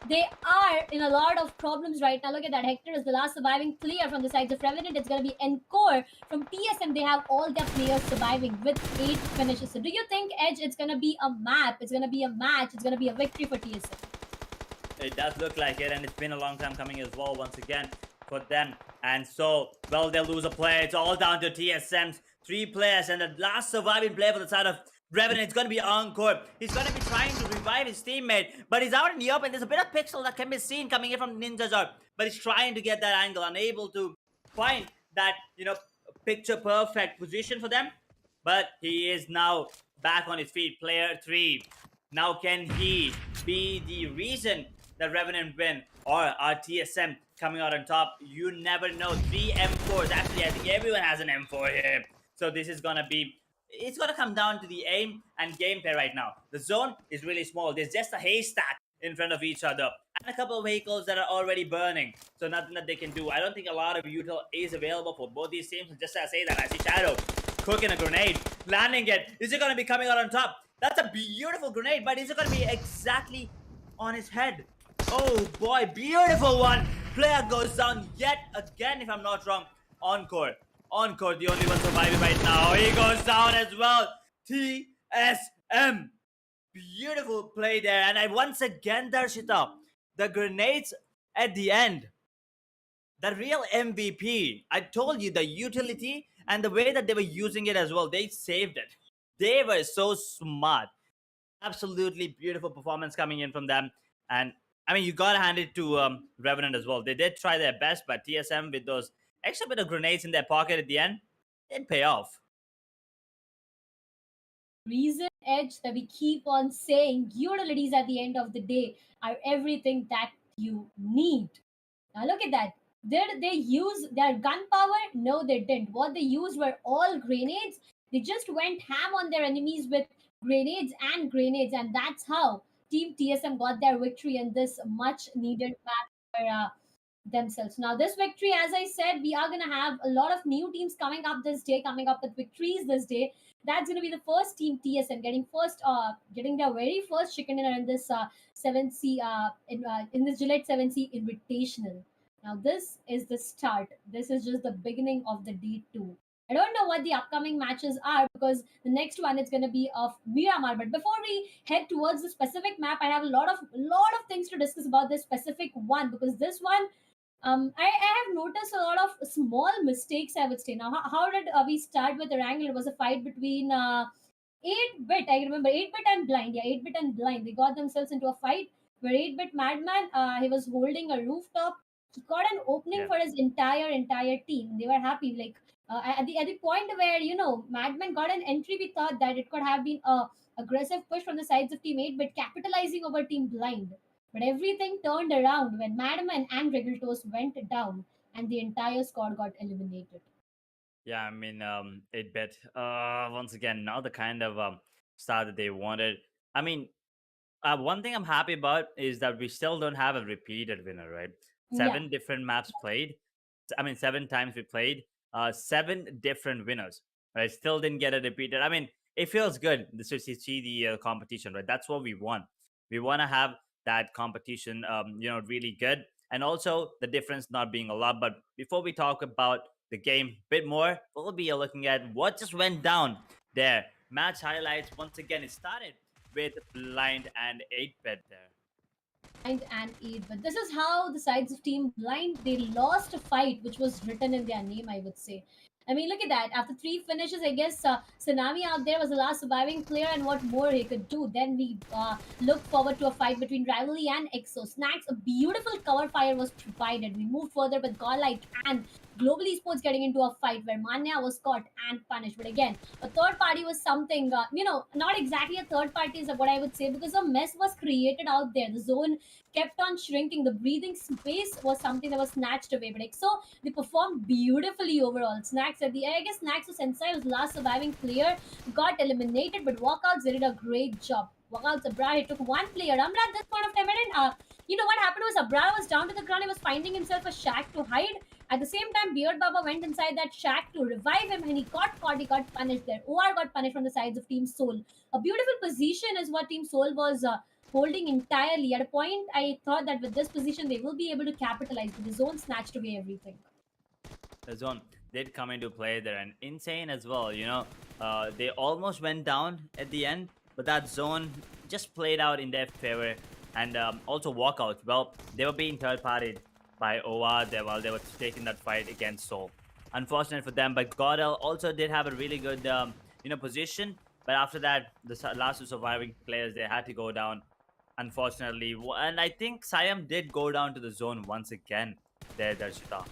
they are in a lot of problems right now. Look at that. Hector is the last surviving player from the sides of Revenant. It's going to be Encore from TSM. They have all their players surviving with 8 finishes. So do you think, Edge, it's going to be a map? It's going to be a match? It's going to be a victory for TSM? It does look like it, and it's been a long time coming as well, once again, for them. And so, well, they'll lose a player. It's all down to TSM's 3 players, and the last surviving player for the side of Revenant, it's going to be Encore. He's going to be trying to revive his teammate, but he's out in the open. There's a bit of pixel that can be seen coming in from Ninja's art, but he's trying to get that angle, unable to find that, picture perfect position for them. But he is now back on his feet. Player 3. Now, can he be the reason that Revenant win, or are TSM coming out on top? You never know. 3 M4s. Actually, I think everyone has an M4 here. So this is gonna be. It's gonna come down to the aim and gameplay right now. The zone is really small. There's just a haystack in front of each other, and a couple of vehicles that are already burning. So nothing that they can do. I don't think a lot of util is available for both these teams. And just as I say that, I see Shadow cooking a grenade, landing it. Is it gonna be coming out on top? That's a beautiful grenade, but is it gonna be exactly on his head? Oh boy, beautiful one. Player goes down yet again, if I'm not wrong. Encore. Encore, the only one surviving right now. He goes down as well. TSM. Beautiful play there. And I once again, Darshita, the grenades at the end. The real MVP. I told you the utility and the way that they were using it as well. They saved it. They were so smart. Absolutely beautiful performance coming in from them. And I mean, you gotta hand it to Revenant as well. They did try their best, but TSM with those extra bit of grenades in their pocket at the end didn't pay off. Reason, Edge, that we keep on saying utilities at the end of the day are everything that you need. Now look at that. Did they use their gunpowder? No, they didn't. What they used were all grenades. They just went ham on their enemies with grenades, and that's how Team TSM got their victory in this much needed match for themselves. Now, this victory, as I said, we are going to have a lot of new teams coming up this day, coming up with victories this day. That's going to be the first team TSM getting their very first chicken dinner in this 7C in this Gillette 7C Invitational. Now, this is the start. This is just the beginning of the day two. I don't know what the upcoming matches are because the next one is going to be of Miramar. But before we head towards the specific map, I have a lot of things to discuss about this specific one because this one I have noticed a lot of small mistakes, I would say. Now, how did we start with Erangel? It was a fight between 8-bit, I remember, 8-bit and Blind. Yeah, 8-bit and Blind. They got themselves into a fight where 8-bit Madman, he was holding a rooftop. He got an opening Yeah. for his entire team. They were happy. Like, at the point where, Madman got an entry, we thought that it could have been a aggressive push from the sides of Team 8, but capitalizing over Team Blind. But everything turned around when Madman and Regaltos went down and the entire squad got eliminated. Yeah, I mean, it bet once again not the kind of start that they wanted. I mean, one thing I'm happy about is that we still don't have a repeated winner, right? Yeah. 7 different maps played. I mean, 7 times we played. 7 different winners, right? Still didn't get a repeated. I mean, it feels good to see the competition, right? That's what we want. We want to have that competition, really good, and also the difference not being a lot. But before we talk about the game a bit more, we'll be looking at what just went down there. Match highlights once again. It started with Blind and 8-bit there. Blind and 8. But this is how the sides of Team Blind, they lost a fight which was written in their name, I would say. I mean, look at that. After three finishes, I guess Tsunami out there was the last surviving player, and what more he could do. Then we look forward to a fight between Rivalry and EXO. Snacks, a beautiful cover fire was provided. We moved further with Godlike and Global Esports getting into a fight where Manya was caught and punished. But again, a third party was something, not exactly a third party is what I would say, because a mess was created out there. The zone kept on shrinking. The breathing space was something that was snatched away. But EXO, they performed beautifully overall. Snacks at the I guess Snacks was Sensei was last surviving player, got eliminated, but Walkouts they did a great job. Walkouts Abra, he took one player. Amra at this point of time, what happened was Abra was down to the ground. He was finding himself a shack to hide. At the same time, Beard Baba went inside that shack to revive him, and he got caught. He got punished there. OR got punished from the sides of Team Soul. A beautiful position is what Team Soul was holding entirely. At a point, I thought that with this position, they will be able to capitalize, but the zone snatched away everything. The zone did come into play there, and insane as well. They almost went down at the end, but that zone just played out in their favor. And also walkouts. Well, they were being third partied by OR there while they were taking that fight against Soul. Unfortunate for them, but GODL also did have a really good position. But after that, the last two surviving players, they had to go down, unfortunately. And I think Siam did go down to the zone once again there, Darshita.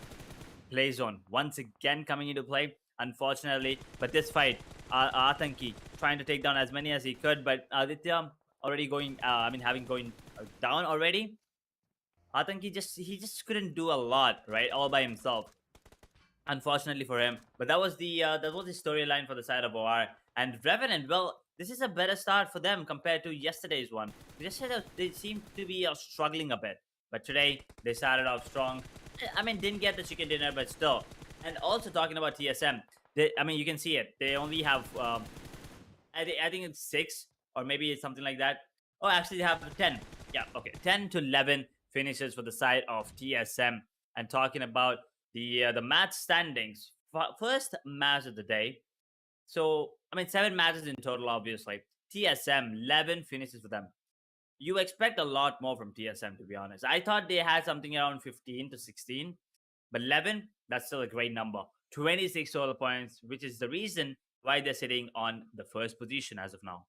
Play zone once again coming into play, unfortunately. But this fight, Atanki trying to take down as many as he could, but Aditya already going, having going down already. Atanki just couldn't do a lot, right, all by himself. Unfortunately for him, but that was the storyline for the side of OR and Revenant. Well, this is a better start for them compared to yesterday's one. They seemed to be struggling a bit, but today they started off strong. I mean, didn't get the chicken dinner, but still. And also talking about TSM, you can see it. They only have, I think it's 6 or maybe it's something like that. Oh, actually, they have 10. Yeah, okay, 10 to 11 finishes for the side of TSM. And talking about the match standings, first match of the day. So, 7 matches in total, obviously. TSM, 11 finishes for them. You expect a lot more from TSM, to be honest. I thought they had something around 15 to 16, but 11, that's still a great number. 26 total points, which is the reason why they're sitting on the first position as of now.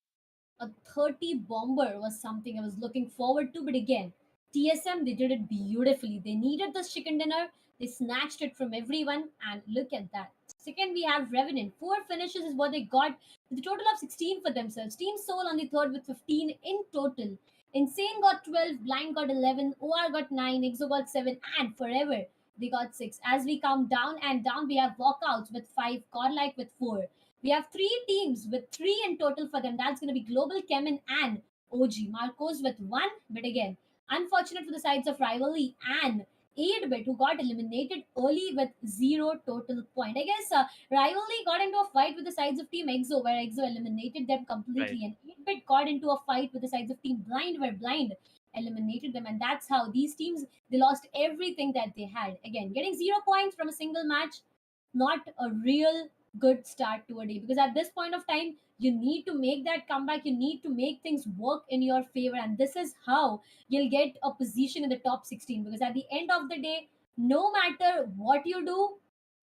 A 30 bomber was something I was looking forward to, but again, TSM, they did it beautifully. They needed this chicken dinner, they snatched it from everyone, and look at that. Second, we have Revenant. 4 finishes is what they got, with a total of 16 for themselves. Team Soul on the third with 15 in total. Insane got 12, Blind got 11, OR got 9, EXO got 7, and Forever they got 6. As we come down and down, we have Walkouts with 5, Godlike with 4. We have 3 teams with 3 in total for them. That's going to be Global, CHEMIN, and OG. Marcos with 1, but again, unfortunate for the sides of Rivalry and 8-bit, who got eliminated early with 0 total point. I guess Rivalry got into a fight with the sides of Team EXO, where EXO eliminated them Right. completely, and 8-bit got into a fight with the sides of Team Blind, where Blind eliminated them, and that's how these teams, they lost everything that they had. Again, getting 0 points from a single match, not a real good start to a day, because at this point of time you need to make that comeback, you need to make things work in your favor, and this is how you'll get a position in the top 16, because at the end of the day, no matter what you do,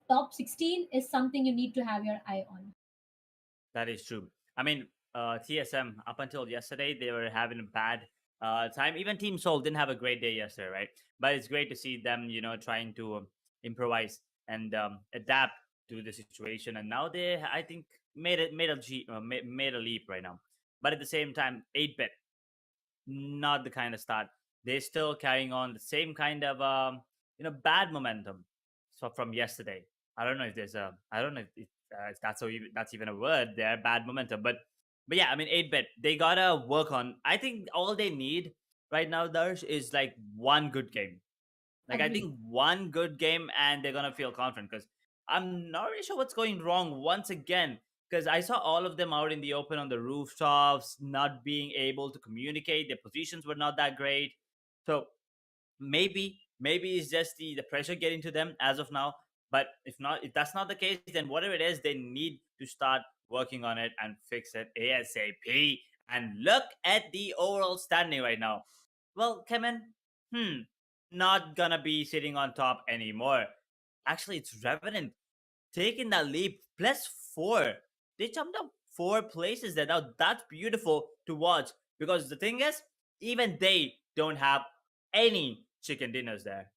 top 16 is something you need to have your eye on. That is true. TSM, up until yesterday, they were having a bad time. Even Team Soul didn't have a great day yesterday, right? But it's great to see them, trying to improvise and adapt to the situation. And now they, I think, made a leap right now. But at the same time, 8-bit, not the kind of start. They're still carrying on the same kind of bad momentum. So from yesterday, I don't know if that's even a word there, bad momentum. But yeah, 8-bit, they gotta work on. I think all they need right now, Darsh, is like one good game. Like I Agree. think one good game, and they're gonna feel confident, because I'm not really sure what's going wrong once again. Because I saw all of them out in the open on the rooftops, not being able to communicate. Their positions were not that great. So maybe it's just the pressure getting to them as of now. But if that's not the case, then whatever it is, they need to start working on it and fix it ASAP. And look at the overall standing right now. Well, Kemen, not gonna be sitting on top anymore. Actually, it's Revenant taking that leap +4. They jumped up 4 places there. Now that's beautiful to watch because the thing is, even they don't have any chicken dinners there.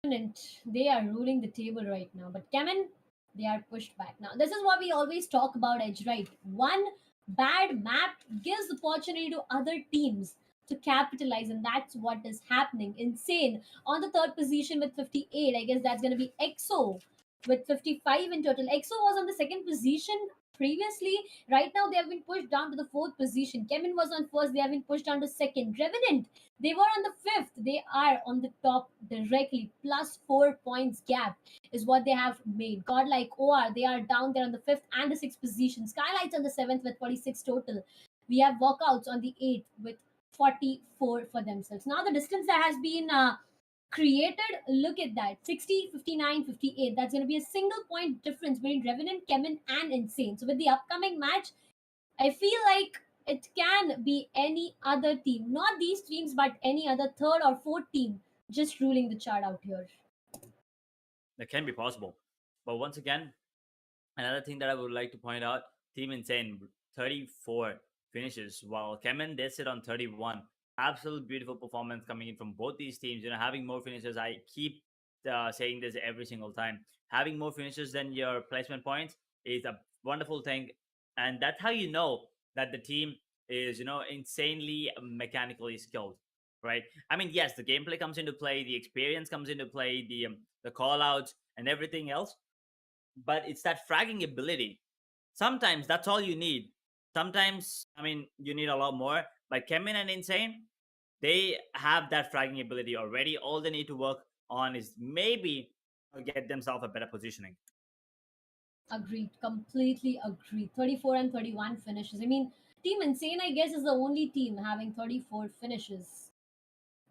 They are ruling the table right now. But Kemen, they are pushed back. Now, this is what we always talk about Edge, right? One bad map gives opportunity to other teams to capitalize, and that's what is happening. Insane on the third position with 58. I guess that's going to be EXO with 55 in total. EXO was on the second position previously. Right now, they have been pushed down to the fourth position. Kemen was on first. They have been pushed down to second. Revenant, they were on the fifth. They are on the top directly. +4 points gap is what they have made. Godlike OR, they are down there on the fifth and the sixth position. SKYLIGHTZ on the seventh with 46 total. We have Walkouts on the eighth with 44 for themselves. Now the distance that has been created, look at that, 60, 59, 58. That's going to be a single point difference between Revenant, Kemen, and Insane. So with the upcoming match, I feel like it can be any other team, not these teams, but any other third or fourth team just ruling the chart out here. That can be possible. But once again, another thing that I would like to point out, Team Insane 34 finishes, while Kemen they sit on 31. Absolute beautiful performance coming in from both these teams. Having more finishes, I keep saying this every single time. Having more finishes than your placement points is a wonderful thing, and that's how you know that the team is insanely mechanically skilled, right? I mean, yes, the gameplay comes into play, the experience comes into play, the call outs and everything else, but it's that fragging ability. Sometimes that's all you need. Sometimes, I mean, you need a lot more. But Kemin and Insane, they have that fragging ability already. All they need to work on is maybe get themselves a better positioning. Agreed, completely agreed. 34 and 31 finishes. I mean, Team Insane, I guess, is the only team having 34 finishes.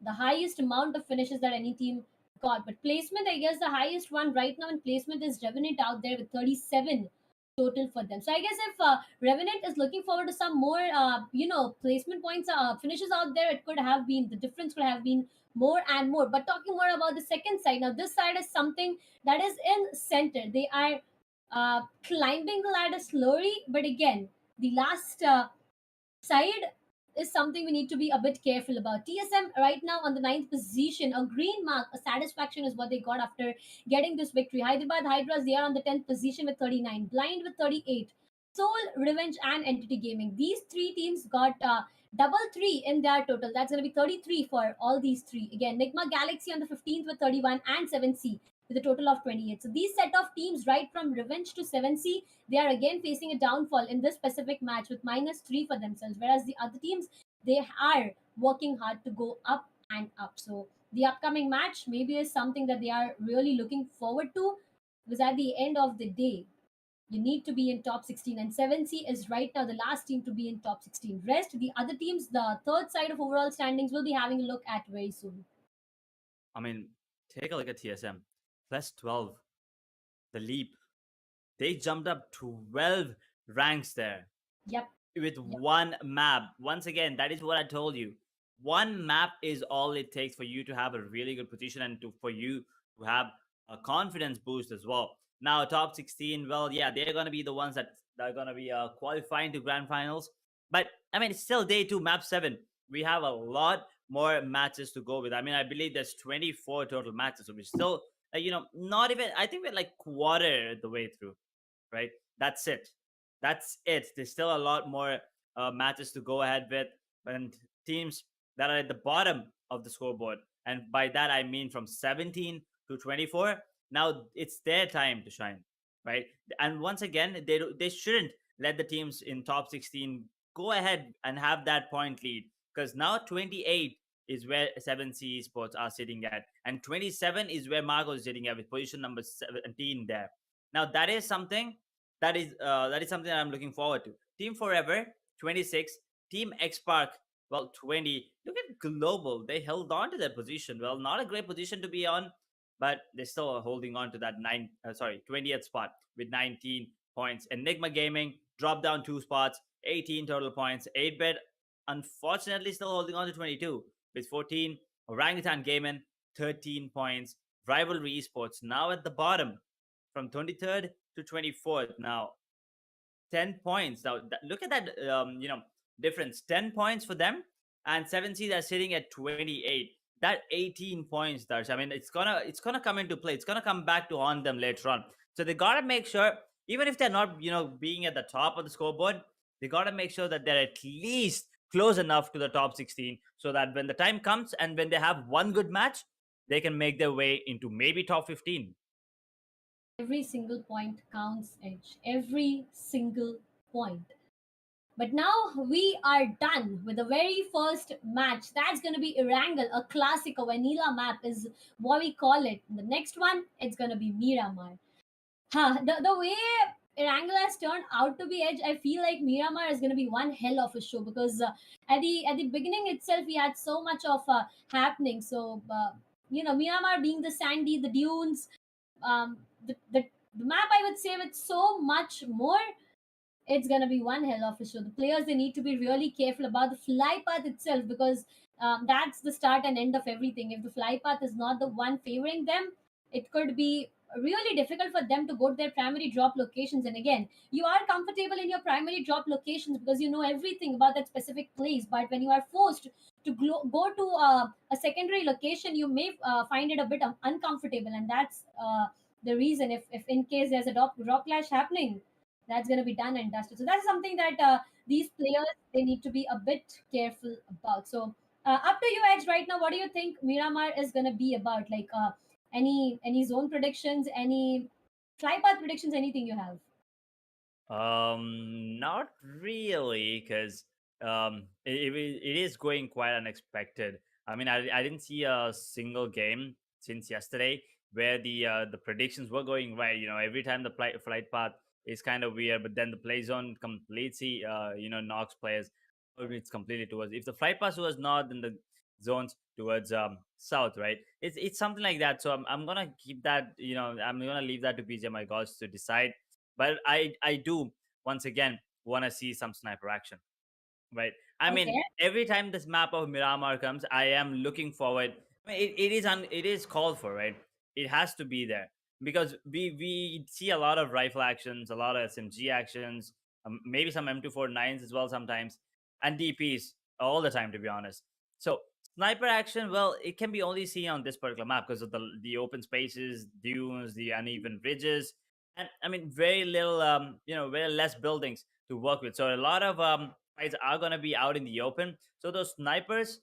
The highest amount of finishes that any team got. But placement, I guess the highest one right now in placement is Revenant out there with 37 total for them. So I guess if Revenant is looking forward to some more, placement points, finishes out there, it could have been, the difference could have been more and more. But talking more about the second side, now this side is something that is in center. They are climbing the ladder slowly, but again, the last side is something we need to be a bit careful about. TSM right now on the ninth position, a green mark, a satisfaction is what they got after getting this victory. Hyderabad Hydras, they are on the 10th position with 39, Blind with 38, Soul, Revenge, and Entity Gaming. These three teams got double three in their total. That's going to be 33 for all these three. Again, Nigma Galaxy on the 15th with 31 and 7C with a total of 28. So these set of teams, right from Revenge to 7C, they are again facing a downfall in this specific match with -3 for themselves, whereas the other teams, they are working hard to go up and up. So the upcoming match maybe is something that they are really looking forward to, because at the end of the day, you need to be in top 16, and 7C is right now the last team to be in top 16. Rest, the other teams, the third side of overall standings, will be having a look at very soon. I mean, take a look at TSM. +12. The leap. They jumped up 12 ranks there Yep. with Yep. one map. Once again, that is what I told you. One map is all it takes for you to have a really good position and for you to have a confidence boost as well. Now, top 16, well, yeah, they're going to be the ones that are going to be qualifying to grand finals. But, I mean, it's still day two, map 7. We have a lot more matches to go with. I mean, I believe there's 24 total matches. So we're still, not even, I think we're like quarter the way through, right? That's it. That's it. There's still a lot more matches to go ahead with, and teams that are at the bottom of the scoreboard. And by that I mean from 17 to 24. Now it's their time to shine, right? And once again, they shouldn't let the teams in top 16 go ahead and have that point lead, because now 28 is where 7C Esports are sitting at, and 27 is where Marco is sitting at with position number 17 there. Now that is something that I'm looking forward to. Team Forever 26, Team XSPARK, well, 20. Look at Global, they held on to their position. Well, not a great position to be on, but they're still holding on to that 20th spot with 19 points. Enigma Gaming dropped down 2 spots. 18 total points. 8-bit, unfortunately, still holding on to 22 with 14. Orangutan Gaming, 13 points. Rivalry Esports now at the bottom from 23rd to 24th. Now 10 points. Now, look at that, difference. 10 points for them, and 7C they're sitting at 28. That 18 points, Darsh. I mean, it's gonna come into play. It's gonna come back to haunt them later on. So they gotta make sure, even if they're not, being at the top of the scoreboard, they gotta make sure that they're at least close enough to the top 16, so that when the time comes and when they have one good match, they can make their way into maybe top 15. Every single point counts, Edge. Every single point. But now we are done with the very first match. That's going to be Erangel, a classic, a vanilla map is what we call it. The next one, it's going to be Miramar. Huh, the way Erangel has turned out to be, Edge, I feel like Miramar is going to be one hell of a show because at the beginning itself, we had so much of happening. So, Miramar being the sandy, the dunes, um, the map, I would say, with so much more, it's gonna be one hell of a show. The players, they need to be really careful about the fly path itself because that's the start and end of everything. If the fly path is not the one favoring them, it could be really difficult for them to go to their primary drop locations. And again, you are comfortable in your primary drop locations because you know everything about that specific place. But when you are forced to go to a secondary location, you may find it a bit uncomfortable, and that's the reason. If in case there's a drop clash happening, that's going to be done and dusted. So that's something that these players, they need to be a bit careful about. So up to you, Edge. Right now, what do you think Miramar is going to be about? Like any zone predictions, any flypath predictions, anything you have? Not really, because it is going quite unexpected. I mean, I didn't see a single game since yesterday where the predictions were going right. Every time the flight path is kind of weird, but then the play zone completely knocks players. It's completely towards, if the flight path was north, then the zones towards south, right? It's something like that. So I'm gonna keep that. I'm gonna leave that to BGMI gods to decide, but I do once again want to see some sniper action, right? I mean, Okay. every time this map of Miramar comes, I am looking forward. I mean, it is called for, right? It has to be there because we see a lot of rifle actions, a lot of SMG actions, maybe some M249s as well sometimes, and DPs all the time, to be honest. So sniper action, well, it can be only seen on this particular map because of the open spaces, dunes, the uneven ridges, and I mean very little, very less buildings to work with. So a lot of fights are gonna be out in the open. So those snipers,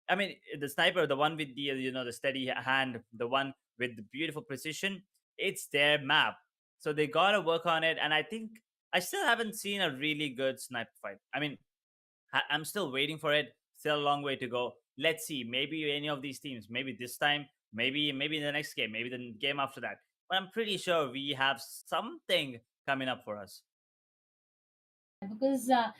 I mean, the sniper, the one with the the steady hand, the one with the beautiful precision, it's their map. So they gotta work on it. And I think I still haven't seen a really good sniper fight. I mean, I'm still waiting for it. Still a long way to go. Let's see. Maybe any of these teams. Maybe this time. Maybe in the next game. Maybe the game after that. But I'm pretty sure we have something coming up for us. Because that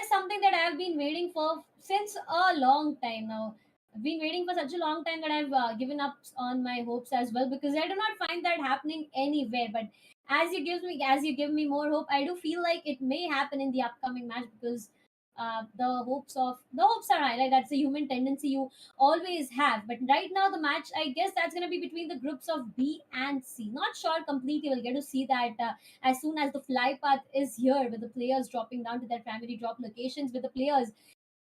is something that I've been waiting for since a long time now. I've been waiting for such a long time that I've given up on my hopes as well because I do not find that happening anywhere. But as you give me more hope, I do feel like it may happen in the upcoming match because the hopes are high. Right? That's a human tendency you always have. But right now, the match, I guess that's going to be between the groups of B and C. Not sure completely. We'll get to see that as soon as the fly path is here with the players dropping down to their primary drop locations. With the players,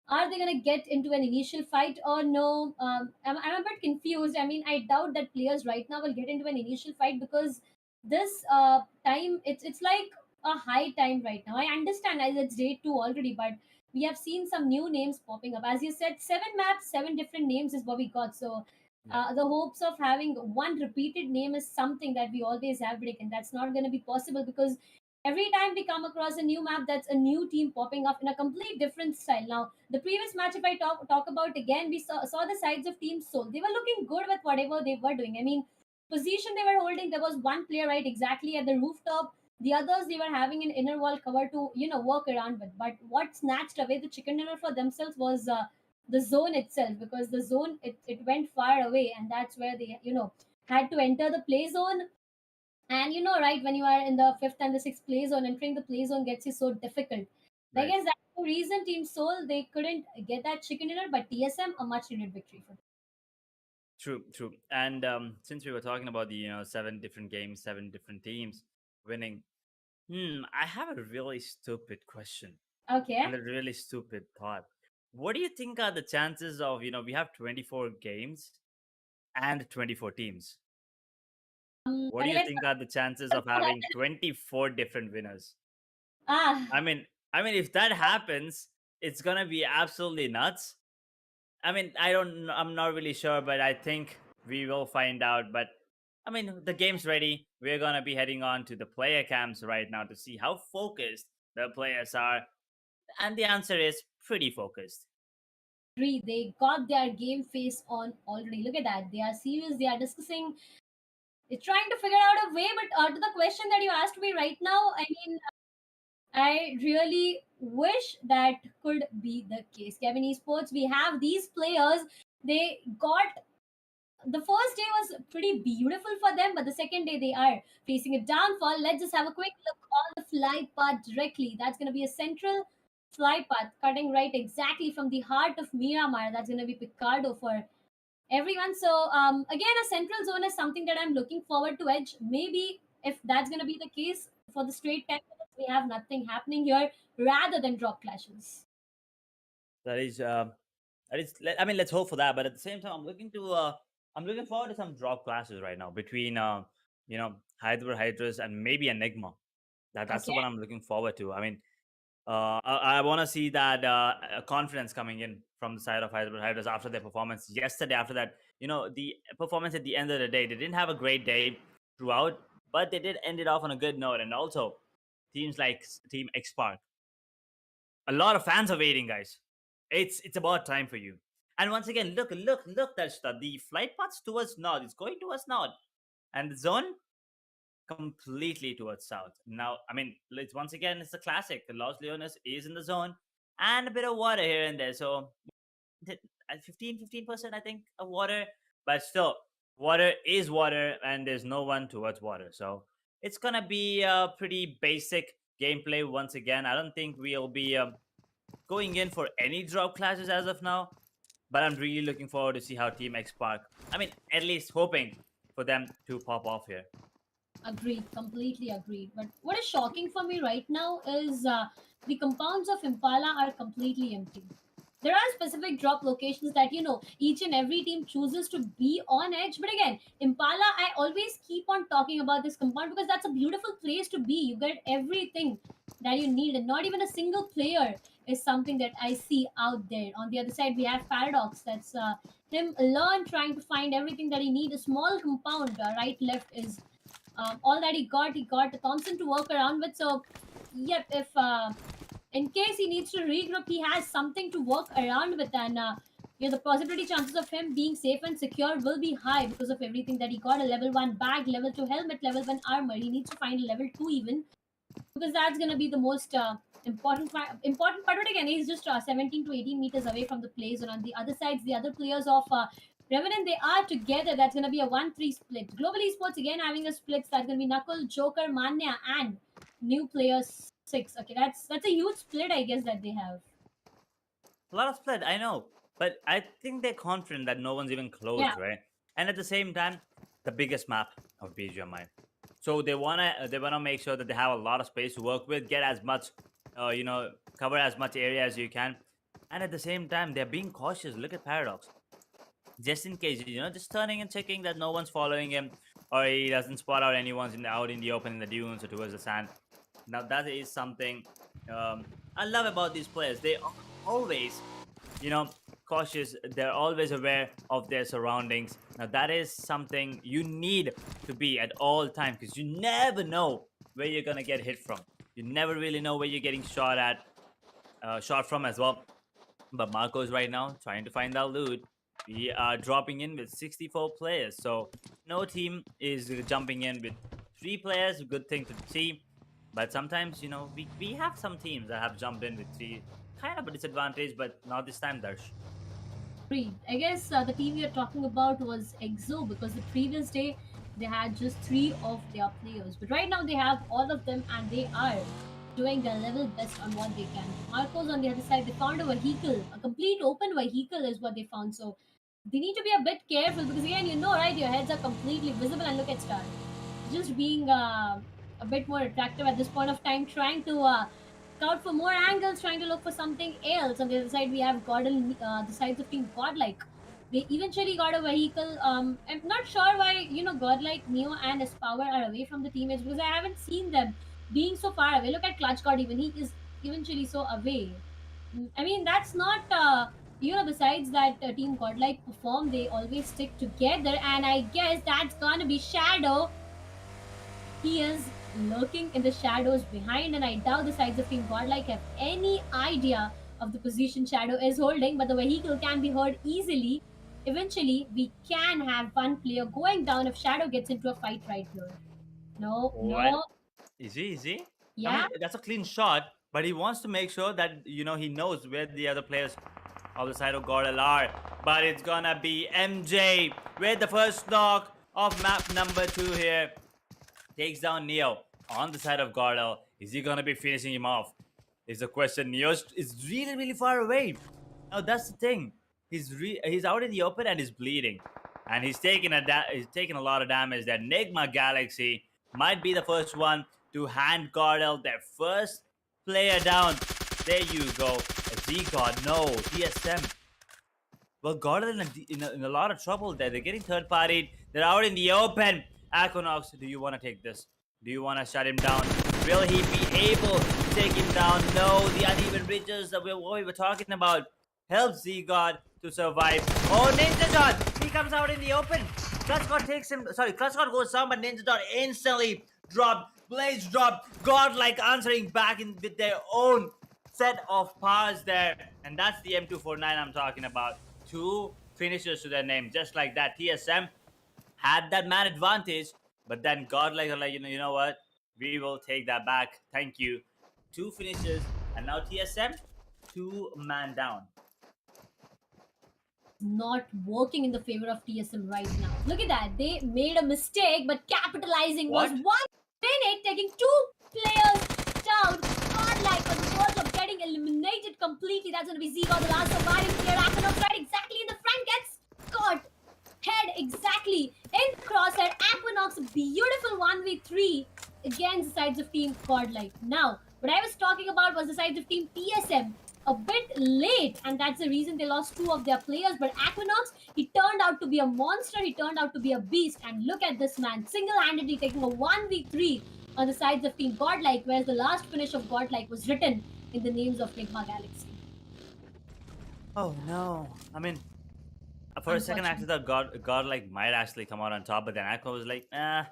are they going to get into an initial fight or no? I'm a bit confused. I mean, I doubt that players right now will get into an initial fight because this time, it's like a high time right now. I understand as it's day 2 already, but we have seen some new names popping up. As you said, 7 maps, 7 different names is what we got. So Yeah. the hopes of having one repeated name is something that we always have, and that's not going to be possible because every time we come across a new map, that's a new team popping up in a complete different style. Now, the previous match, if I talk about again, we saw the sides of Team Soul. They were looking good with whatever they were doing. I mean, position they were holding, there was one player right exactly at the rooftop. The others, they were having an inner wall cover to work around with. But what snatched away the chicken dinner for themselves was the zone itself, because the zone, it went far away, and that's where they had to enter the play zone. And right, when you are in the fifth and the sixth play zone, entering the play zone gets you so difficult. I Right. guess that's the reason Team Seoul they couldn't get that chicken dinner, but TSM a much needed victory for them. True, true. And since we were talking about the seven different games, seven different teams winning, I have a really stupid question Okay. and a really stupid thought. What do you think are the chances of we have 24 games and 24 teams? What do Okay, you let's think are the chances talk of about having that. 24 different winners? Ah, I mean, if that happens, it's gonna be absolutely nuts. I mean, I'm not really sure, but I think we will find out. But I mean, the game's ready. We're gonna be heading on to the player camps right now to see how focused the players are, and the answer is pretty focused. agree. They got their game face on already. Look at that. They are serious. They are discussing. They're trying to figure out a way. But to the question that you asked me right now, I mean, I really wish that could be the case. Kevin Esports, we have these players. They got the first day was pretty beautiful for them, but the second day they are facing a downfall. Let's just have a quick look on the flight path directly. That's going to be a central flight path cutting right exactly from the heart of Miramar. That's going to be Picardo for everyone. So again, a central zone is something that I'm looking forward to edge. Maybe if that's going to be the case for the straight 10 minutes, we have nothing happening here rather than drop clashes. That is, I mean, let's hope for that. But at the same time, I'm looking forward to some drop classes right now between, HYDRAS and maybe Enigma. That's the Okay. one I'm looking forward to. I mean, I want to see that confidence coming in from the side of HYDRAS after their performance yesterday. After that, the performance at the end of the day, they didn't have a great day throughout, but they did end it off on a good note. And also, teams like Team XSPARK, a lot of fans are waiting, guys. It's about time for you. And once again, look, that's the flight paths towards north. It's going towards north, and the zone completely towards south. Now, I mean, it's once again, it's a classic. The Los Leones is in the zone, and a bit of water here and there. So, at 15%, I think, of water, but still, water is water, and there's no one towards water. So, it's gonna be a pretty basic gameplay once again. I don't think we'll be going in for any drop classes as of now, but I'm really looking forward to see how Team X Park. I mean, at least hoping for them to pop off here. Agreed, completely agreed. But what is shocking for me right now is the compounds of Impala are completely empty. There are specific drop locations that each and every team chooses to be on edge. But again, Impala, I always keep on talking about this compound because that's a beautiful place to be. You get everything that you need, and not even a single player is something that I see out there. On the other side, we have Paradox. That's him alone trying to find everything that he needs. A small compound, right, left is all that he got Thompson to work around with. So, yep, if in case he needs to regroup, he has something to work around with, and the possibility chances of him being safe and secure will be high because of everything that he got. A level 1 bag, level 2 helmet, level 1 armor. He needs to find a level 2 even because that's going to be the most important part. But again, he's just 17 to 18 meters away from the play zone. On the other side, the other players of Revenant, they are together. That's going to be a 1-3 split. Global Esports again having a split. That's going to be Knuckle, Joker, Manya, and new players 6. Okay, that's a huge split, I guess, that they have. A lot of split, I know, but I think they're confident that no one's even Yeah, close, right? And at the same time, the biggest map of BGMI. So they wanna make sure that they have a lot of space to work with, get as much, cover as much area as you can, and at the same time, they're being cautious. Look at Paradox, just in case, just turning and checking that no one's following him, or he doesn't spot out anyone's out in the open in the dunes or towards the sand. Now that is something I love about these players. They are always, you know, cautious. They're always aware of their surroundings. Now that is something you need to be at all times because you never know where you're gonna get hit from. You never really know where you're getting shot from as well. But Marco's right now trying to find that loot. We are dropping in with 64 players, so no team is jumping in with 3 players. Good thing to see. But sometimes, we have some teams that have jumped in with 3. Kind of a disadvantage, but not this time, Darsh. three. I guess the team we are talking about was EXO because the previous day they had just 3 of their players. But right now they have all of them and they are doing their level best on what they can. Marcos on the other side, they found a vehicle, a complete open vehicle is what they found. So they need to be a bit careful because again, right, your heads are completely visible and look at Star, just being a bit more attractive at this point of time, trying to scout for more angles, trying to look for something else. On the other side, we have Gordon, the sides of Team Godlike. They eventually got a vehicle. I'm not sure why, Godlike, Neo, and Espower are away from the teammates because I haven't seen them being so far away. Look at Clutch God, even he is eventually so away. I mean, that's not, besides that Team Godlike perform, they always stick together, and I guess that's gonna be Shadow. He is lurking in the shadows behind, and I doubt the sides of Team Godlike have any idea of the position Shadow is holding, but the vehicle can be heard easily. Eventually, we can have one player going down if Shadow gets into a fight right here. No, Oh, and no, is he? I yeah. mean, that's a clean shot, but he wants to make sure that he knows where the other players of the side of GODL are. But it's gonna be MJ with the first knock of map number 2 here. Takes down Neo on the side of GODL. Is he gonna be finishing him off? Is the question. Neo is really, really far away. Now that's the thing. He's out in the open and he's bleeding, and he's taking a lot of damage. That NIGMA Galaxy might be the first one to hand GODL their first player down. There you go. Z-God, no. TSM. Well, GODL in a lot of trouble there. They're getting third partied. They're out in the open. Aquanox, do you want to take this? Do you want to shut him down? Will he be able to take him down? No, the uneven bridges that we were talking about help Z-God to survive. Oh, Ninja Dot! He comes out in the open. Clutch God takes him. Sorry, Clutch God goes down, but Ninja Dot instantly dropped. Blaze dropped. Godlike answering back in with their own set of powers there. And that's the M249 I'm talking about. 2 finishers to their name, just like that. TSM had that man advantage, but then Godlike are like, you know what? We will take that back. Thank you. 2 finishes, and now TSM 2-man down. Not working in the favor of TSM right now. Look at that. They made a mistake, but capitalizing was What? 1 minute, taking 2 players down. Godlike on the verge of getting eliminated completely. That's going to be Ziva, the last surviving player. Aquanox right exactly in the front, gets caught. Head exactly in the crosshair. Aquanox, a beautiful 1v3 against the sides of Team Godlike. Now, what I was talking about was the sides of Team TSM. A bit late, and that's the reason they lost 2 of their players. But Aquanox, he turned out to be a monster, he turned out to be a beast. And look at this man, single-handedly taking a 1v3 on the sides of Team Godlike, whereas the last finish of Godlike was written in the names of Enigma Galaxy. Oh no. I mean, for a second, I actually thought Godlike might actually come out on top, but then Aqua was like, I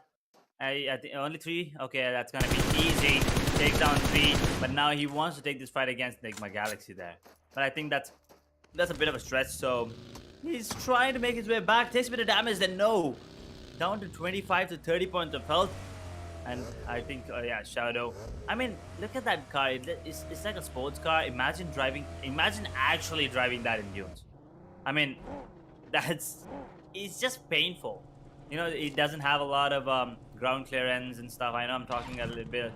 think only 3. Okay, that's gonna be easy. Takes down 3, but now he wants to take this fight against Enigma Galaxy there. But I think that's a bit of a stretch. So he's trying to make his way back. Takes a bit of damage, then no, down to 25 to 30 points of health. And I think, yeah, Shadow. I mean, look at that car. It's like a sports car. Imagine actually driving that in dunes. I mean, it's just painful. It doesn't have a lot of ground clearance and stuff. I know I'm talking a little bit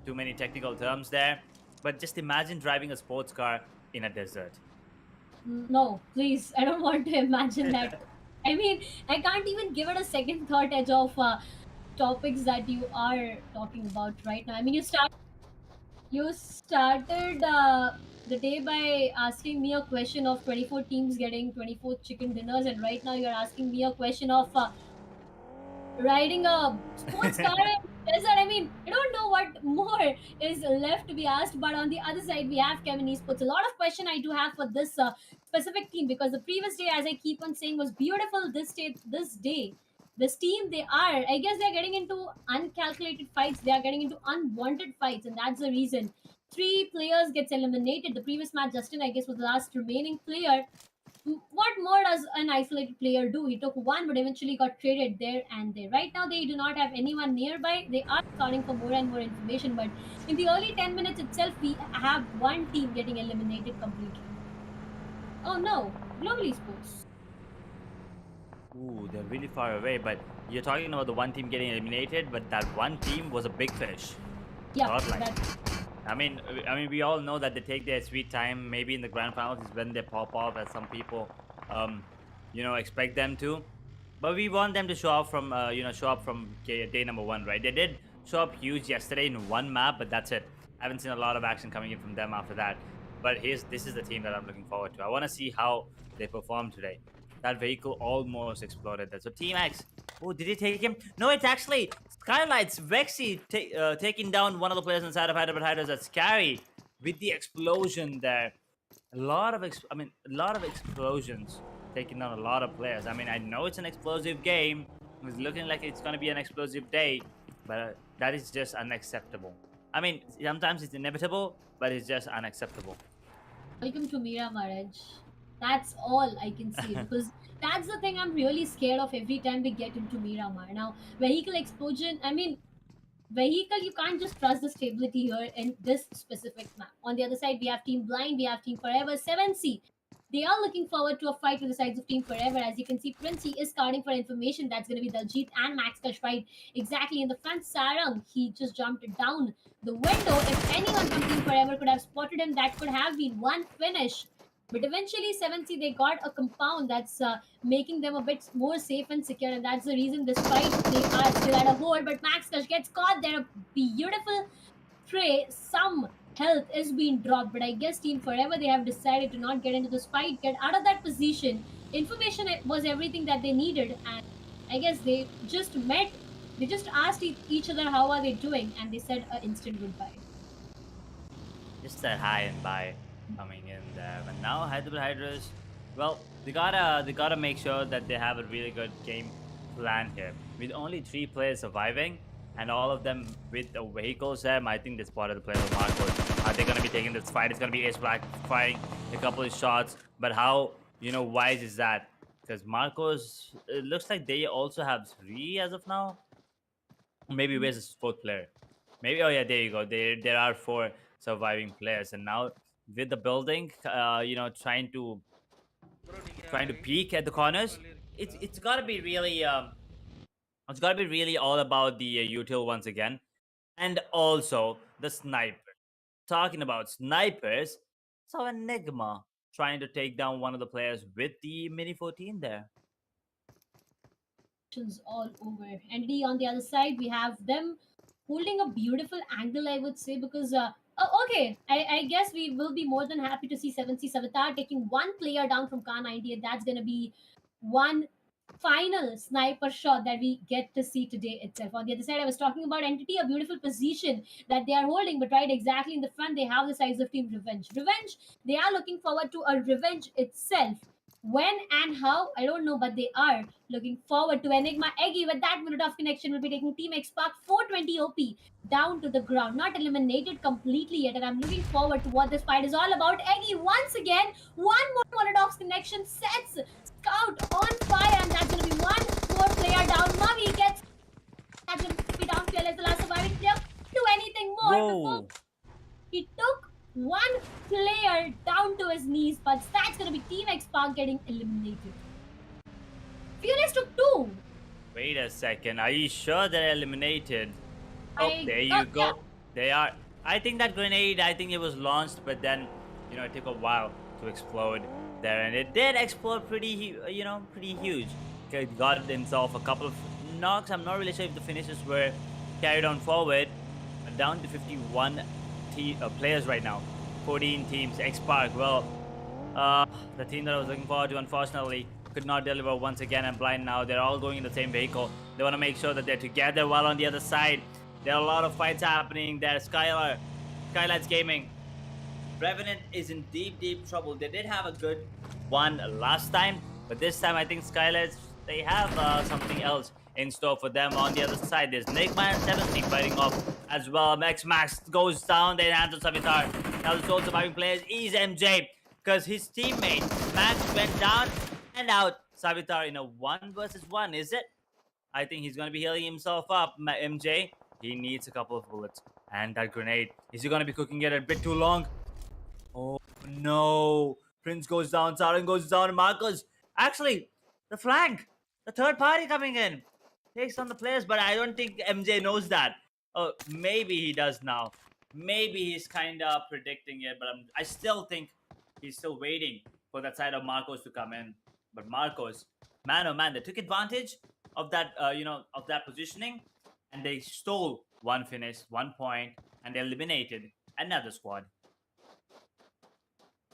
too many technical terms there, but just imagine driving a sports car in a desert. No, please, I don't want to imagine that. I mean, I can't even give it a second thought edge of topics that you are talking about right now. I mean, you started the day by asking me a question of 24 teams getting 24 chicken dinners, and right now you're asking me a question of riding a sports car in desert. I mean, I don't know what more is left to be asked. But on the other side, we have Kevin Esports. A lot of question I do have for this specific team, because the previous day, as I keep on saying, was beautiful. This day, this team, they are. I guess they're getting into uncalculated fights. They are getting into unwanted fights, and that's the reason. 3 players gets eliminated. The previous match, Justin, I guess, was the last remaining player. What more does an isolated player do? He took 1, but eventually got traded there and there. Right now, they do not have anyone nearby. They are scouting for more and more information, but in the early 10 minutes itself, we have one team getting eliminated completely. Oh no, Global Esports. Ooh, they're really far away, but you're talking about the one team getting eliminated, but that one team was a big fish. Yeah, godlike. that I mean, we all know that they take their sweet time. Maybe in the grand finals is when they pop off, as some people, um, expect them to. But we want them to show up from, show up from day number one, right? They did show up huge yesterday in one map, but that's it. I haven't seen a lot of action coming in from them after that. But this is the team that I'm looking forward to. I want to see how they perform today. That vehicle almost exploded. There. So Team X. Oh, did he take him? No, it's actually SKYLIGHTZ Vexy taking down one of the players inside of Hyderabad Hydras. That's scary with the explosion there. A lot of explosions taking down a lot of players. I mean, I know it's an explosive game. It's looking like it's going to be an explosive day, but that is just unacceptable. I mean, sometimes it's inevitable, but it's just unacceptable. welcome to Miramar Edge. That's all I can say because that's the thing I'm really scared of every time we get into Miramar. Now, vehicle explosion, I mean, vehicle, you can't just trust the stability here in this specific map. On the other side, we have Team Blind, we have Team Forever, 7C. They are looking forward to a fight with the sides of Team Forever. As you can see, Princey is scouting for information. That's going to be Daljit and Max Kush fight exactly in the front. Sarang, he just jumped down the window. If anyone from Team Forever could have spotted him, that could have been one finish. But eventually, 7C, they got a compound that's making them a bit more safe and secure. And that's the reason, despite they are still at a hold, but Max Kush gets caught there. A beautiful tray, some health is being dropped, but I guess Team Forever, they have decided to not get into this fight, get out of that position. Information was everything that they needed, and I guess they just met. They just asked each other how are they doing, and they said an instant goodbye. Just that high and by coming in there. But now Hyderabad Hydras, well, they gotta make sure that they have a really good game plan here. With only 3 players surviving and all of them with the vehicles there, I think this part of the player of Marcos. Are they gonna be taking this fight? It's gonna be XSPARK firing a couple of shots. But how wise is that? Because Marcos, it looks like they also have 3 as of now. Maybe where's the 4th player? Maybe, oh yeah, there you go. There are 4 surviving players, and now with the building, trying to peek at the corners. It's gotta be really all about the util once again, and also the sniper. Talking about snipers, saw Enigma trying to take down one of the players with the Mini 14 there. All over. And on the other side, we have them holding a beautiful angle, I would say, because oh, okay, I guess we will be more than happy to see 7C Savitar taking one player down from Khan 98. That's gonna be one final sniper shot that we get to see today itself. On the other side, I was talking about Entity, a beautiful position that they are holding, but right exactly in the front, they have the size of Team Revenge. Revenge, they are looking forward to a revenge itself. When and how, I don't know, but they are looking forward to Enigma. Eggy, with that minute of connection, will be taking Team XSPARK 420 OP down to the ground. Not eliminated completely yet, and I'm looking forward to what this fight is all about. Eggy, once again, one more Monodox connection sets Scout on fire, and that's going to be one more player down. Mavi gets, that's going to be down. Fearless, the last surviving player. Do anything more before Whoa! he took one player down to his knees, but that's going to be Team XSPARK getting eliminated. Fearless took 2. Wait a second. Are you sure they're eliminated? Oh, I there you got, yeah, go. They are. I think that grenade, I think it was launched, but then, it took a while to explode there. And it did explode pretty huge. Okay, got himself a couple of knocks. I'm not really sure if the finishes were carried on forward. Down to 51 players right now. 14 teams. XSPARK, well, the team that I was looking forward to, unfortunately, could not deliver once again. And blind now. They're all going in the same vehicle. They want to make sure that they're together, while on the other side, there are a lot of fights happening. There's SKYLIGHTZ Gaming. Revenant is in deep trouble. They did have a good one last time, but this time I think SKYLIGHTZ, they have something else in store for them. On the other side, there's NIGMA and 7C fighting off as well. Max goes down. They handle Savitar. Now the sole surviving players is MJ, because his teammate Max went down and out. Savitar in a 1v1, is it? I think he's going to be healing himself up. MJ, he needs a couple of bullets. And that grenade, is he going to be cooking it a bit too long? Oh no. Prince goes down, Sarang goes down, Marcos. Actually, the flank, the third party coming in, takes on the players, but I don't think MJ knows that. Oh, maybe he does now. Maybe he's kind of predicting it, but I still think he's still waiting for that side of Marcos to come in. But Marcos, man, oh man, they took advantage of that, of that positioning, and they stole one finish, 1 point, and they eliminated another squad.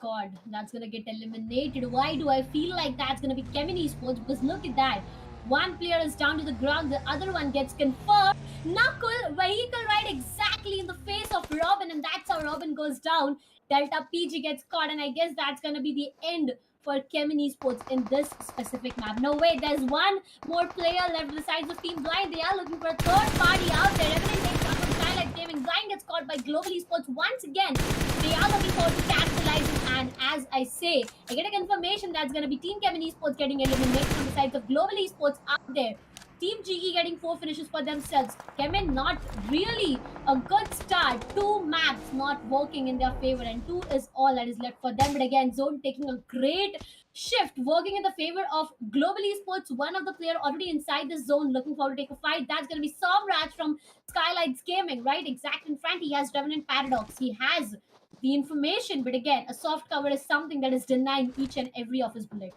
God, that's gonna get eliminated. Why do I feel like that's gonna be CHEMIN Esports? Because look at that. One player is down to the ground, the other one gets confirmed. Knuckle, vehicle right exactly in the face of Robin, and that's how Robin goes down. Delta PG gets caught, and I guess that's gonna be the end for CHEMIN Esports in this specific map. No, wait, there's one more player left besides of Team Blind. They are looking for a third party out there. Revenant takes down from SKYLIGHTZ Gaming. Blind gets caught by Global Esports once again. They are looking forward to capitalizing, and as I say, I get a confirmation that's going to be Team CHEMIN Esports getting eliminated from the sides of Global Esports out there. Team GE getting 4 finishes for themselves. CHEMIN not really a good start. 2 maps not working in their favor, and 2 is all that is left for them. But again, Zone taking a great shift, working in the favor of Global Esports. One of the player already inside the zone, looking forward to take a fight. That's going to be Somraj from SKYLIGHTZ Gaming, right? Exact in front. He has Revenant Paradox. He has the information, but again, a soft cover is something that is denying each and every of his bullet.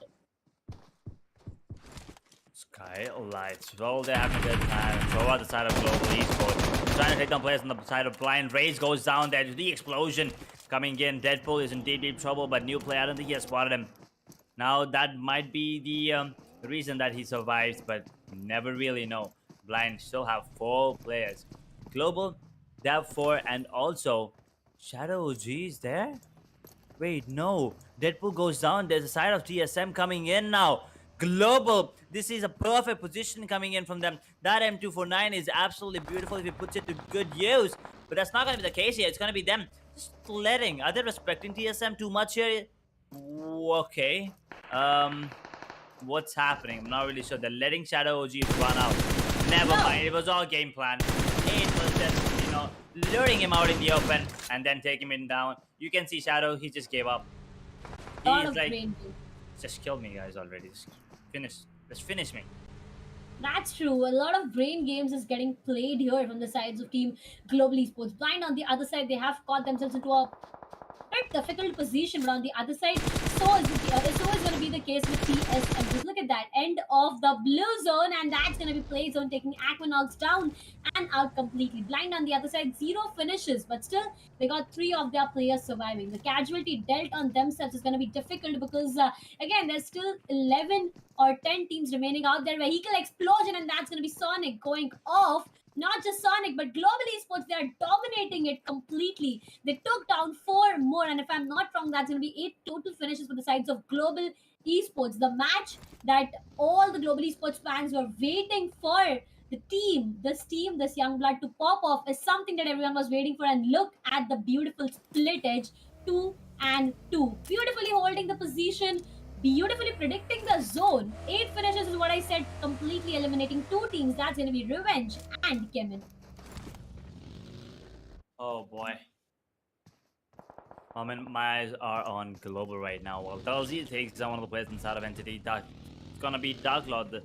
SKYLIGHTZ. Well, they're having a good time. Throw out the side of Global Esports. Trying to take down players on the side of Blind. Raze goes down there to the explosion. Coming in. Deadpool is in deep trouble, but new player, I don't think he has spotted him. Now, that might be the reason that he survives, but never really know. Blind still have 4 players. Global, they have 4, and also Shadow OG is there? Wait, no. Deadpool goes down. There's a side of TSM coming in now. Global. This is a perfect position coming in from them. That M249 is absolutely beautiful if he puts it to good use. But that's not going to be the case here. It's going to be them just letting. Are they respecting TSM too much here? Okay. What's happening? I'm not really sure. They're letting Shadow OG run out. Never mind. It was all game plan. It was just, luring him out in the open and then taking him down. You can see Shadow, he just gave up. He's like, just kill me, guys, already. Just finish me. That's true. A lot of brain games is getting played here from the sides of Team Global Esports. Blind on the other side, they have caught themselves into a quite difficult position, but on the other side, so is going to be the case with TSM. Just look at that end of the blue zone, and that's going to be play zone taking Aquanox down and out completely. Blind on the other side, 0 finishes, but still they got 3 of their players surviving. The casualty dealt on themselves is going to be difficult because again, there's still 11 or 10 teams remaining out there. Vehicle explosion, and that's going to be Sonic going off. Not just Sonic, but Global Esports, they are dominating it completely. They took down 4 more, and if I'm not wrong, that's going to be 8 total finishes for the sides of Global Esports. The match that all the Global Esports fans were waiting for, this young blood to pop off, is something that everyone was waiting for. And look at the beautiful split edge, 2 and 2. Beautifully holding the position, beautifully predicting the zone. 8 finishes is what I said, completely eliminating 2 teams. That's going to be Revenge and CHEMIN. Oh boy. My eyes are on Global right now. Well, Dalzi takes down one of the players inside of Entity. It's gonna be Dark Lord.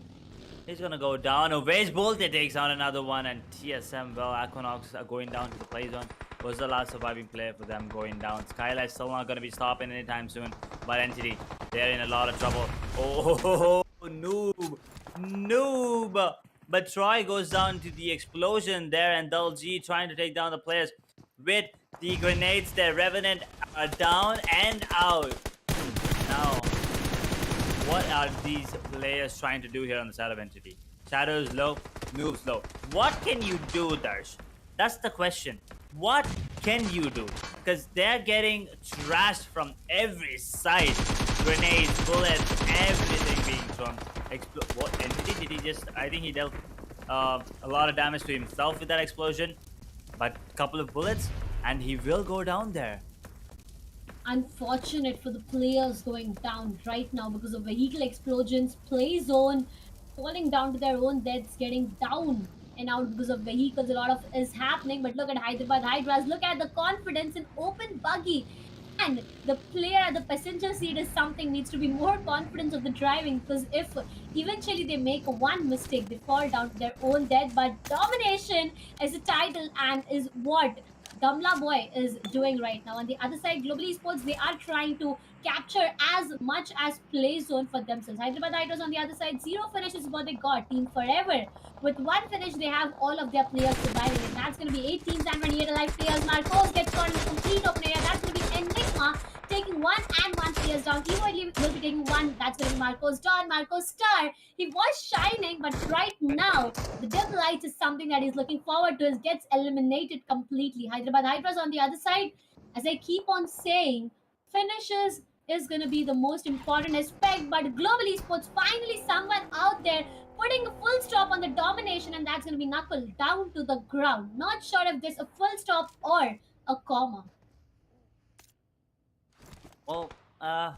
He's gonna go down. Ovage Bolt takes down another one, and TSM, well, Aquanox are going down to the play zone. Was the last surviving player for them going down. SKYLIGHTZ still not gonna be stopping anytime soon. But Entity, they're in a lot of trouble. Oh, noob. But Troy goes down to the explosion there, and Dulg trying to take down the players with the grenades there. Revenant are down and out. Now, what are these players trying to do here on the side of Entity? Shadow's low, Noob's low. What can you do, Darsh? That's the question. What can you do? Because they're getting trashed from every side. Grenades, bullets, everything being thrown. What Entity did he just... I think he dealt a lot of damage to himself with that explosion. But a couple of bullets, and he will go down there. Unfortunate for the players going down right now because of vehicle explosions, play zone falling down to their own deaths, getting down and out because of vehicles. A lot of is happening, but look at Hyderabad HYDRAS. Look at the confidence in open buggy. And the player at the passenger seat is something needs to be more confident of the driving, because if eventually they make one mistake, they fall down to their own death. But domination is a title and is what Gamla Boy is doing right now. On the other side, Global Esports, they are trying to capture as much as play zone for themselves. Hyderabad Hydras on the other side, zero finishes is what they got. Team Forever, with one finish, they have all of their players surviving, and that's going to be 8 teams and 28 alive players. Marcos gets caught in the complete open area. That's going to be Enigma taking one players down. Team will be taking one. That's going to be Marcos Dawn. Marcos Star. He was shining, but right now, the GODLIKE is something that he's looking forward to. Is gets eliminated completely. Hyderabad Hydras on the other side, as I keep on saying, finishes is going to be the most important aspect. But Global Esports, finally someone out there putting a full stop on the domination, and that's going to be Knuckle down to the ground. Not sure if this a full stop or a comma. Well,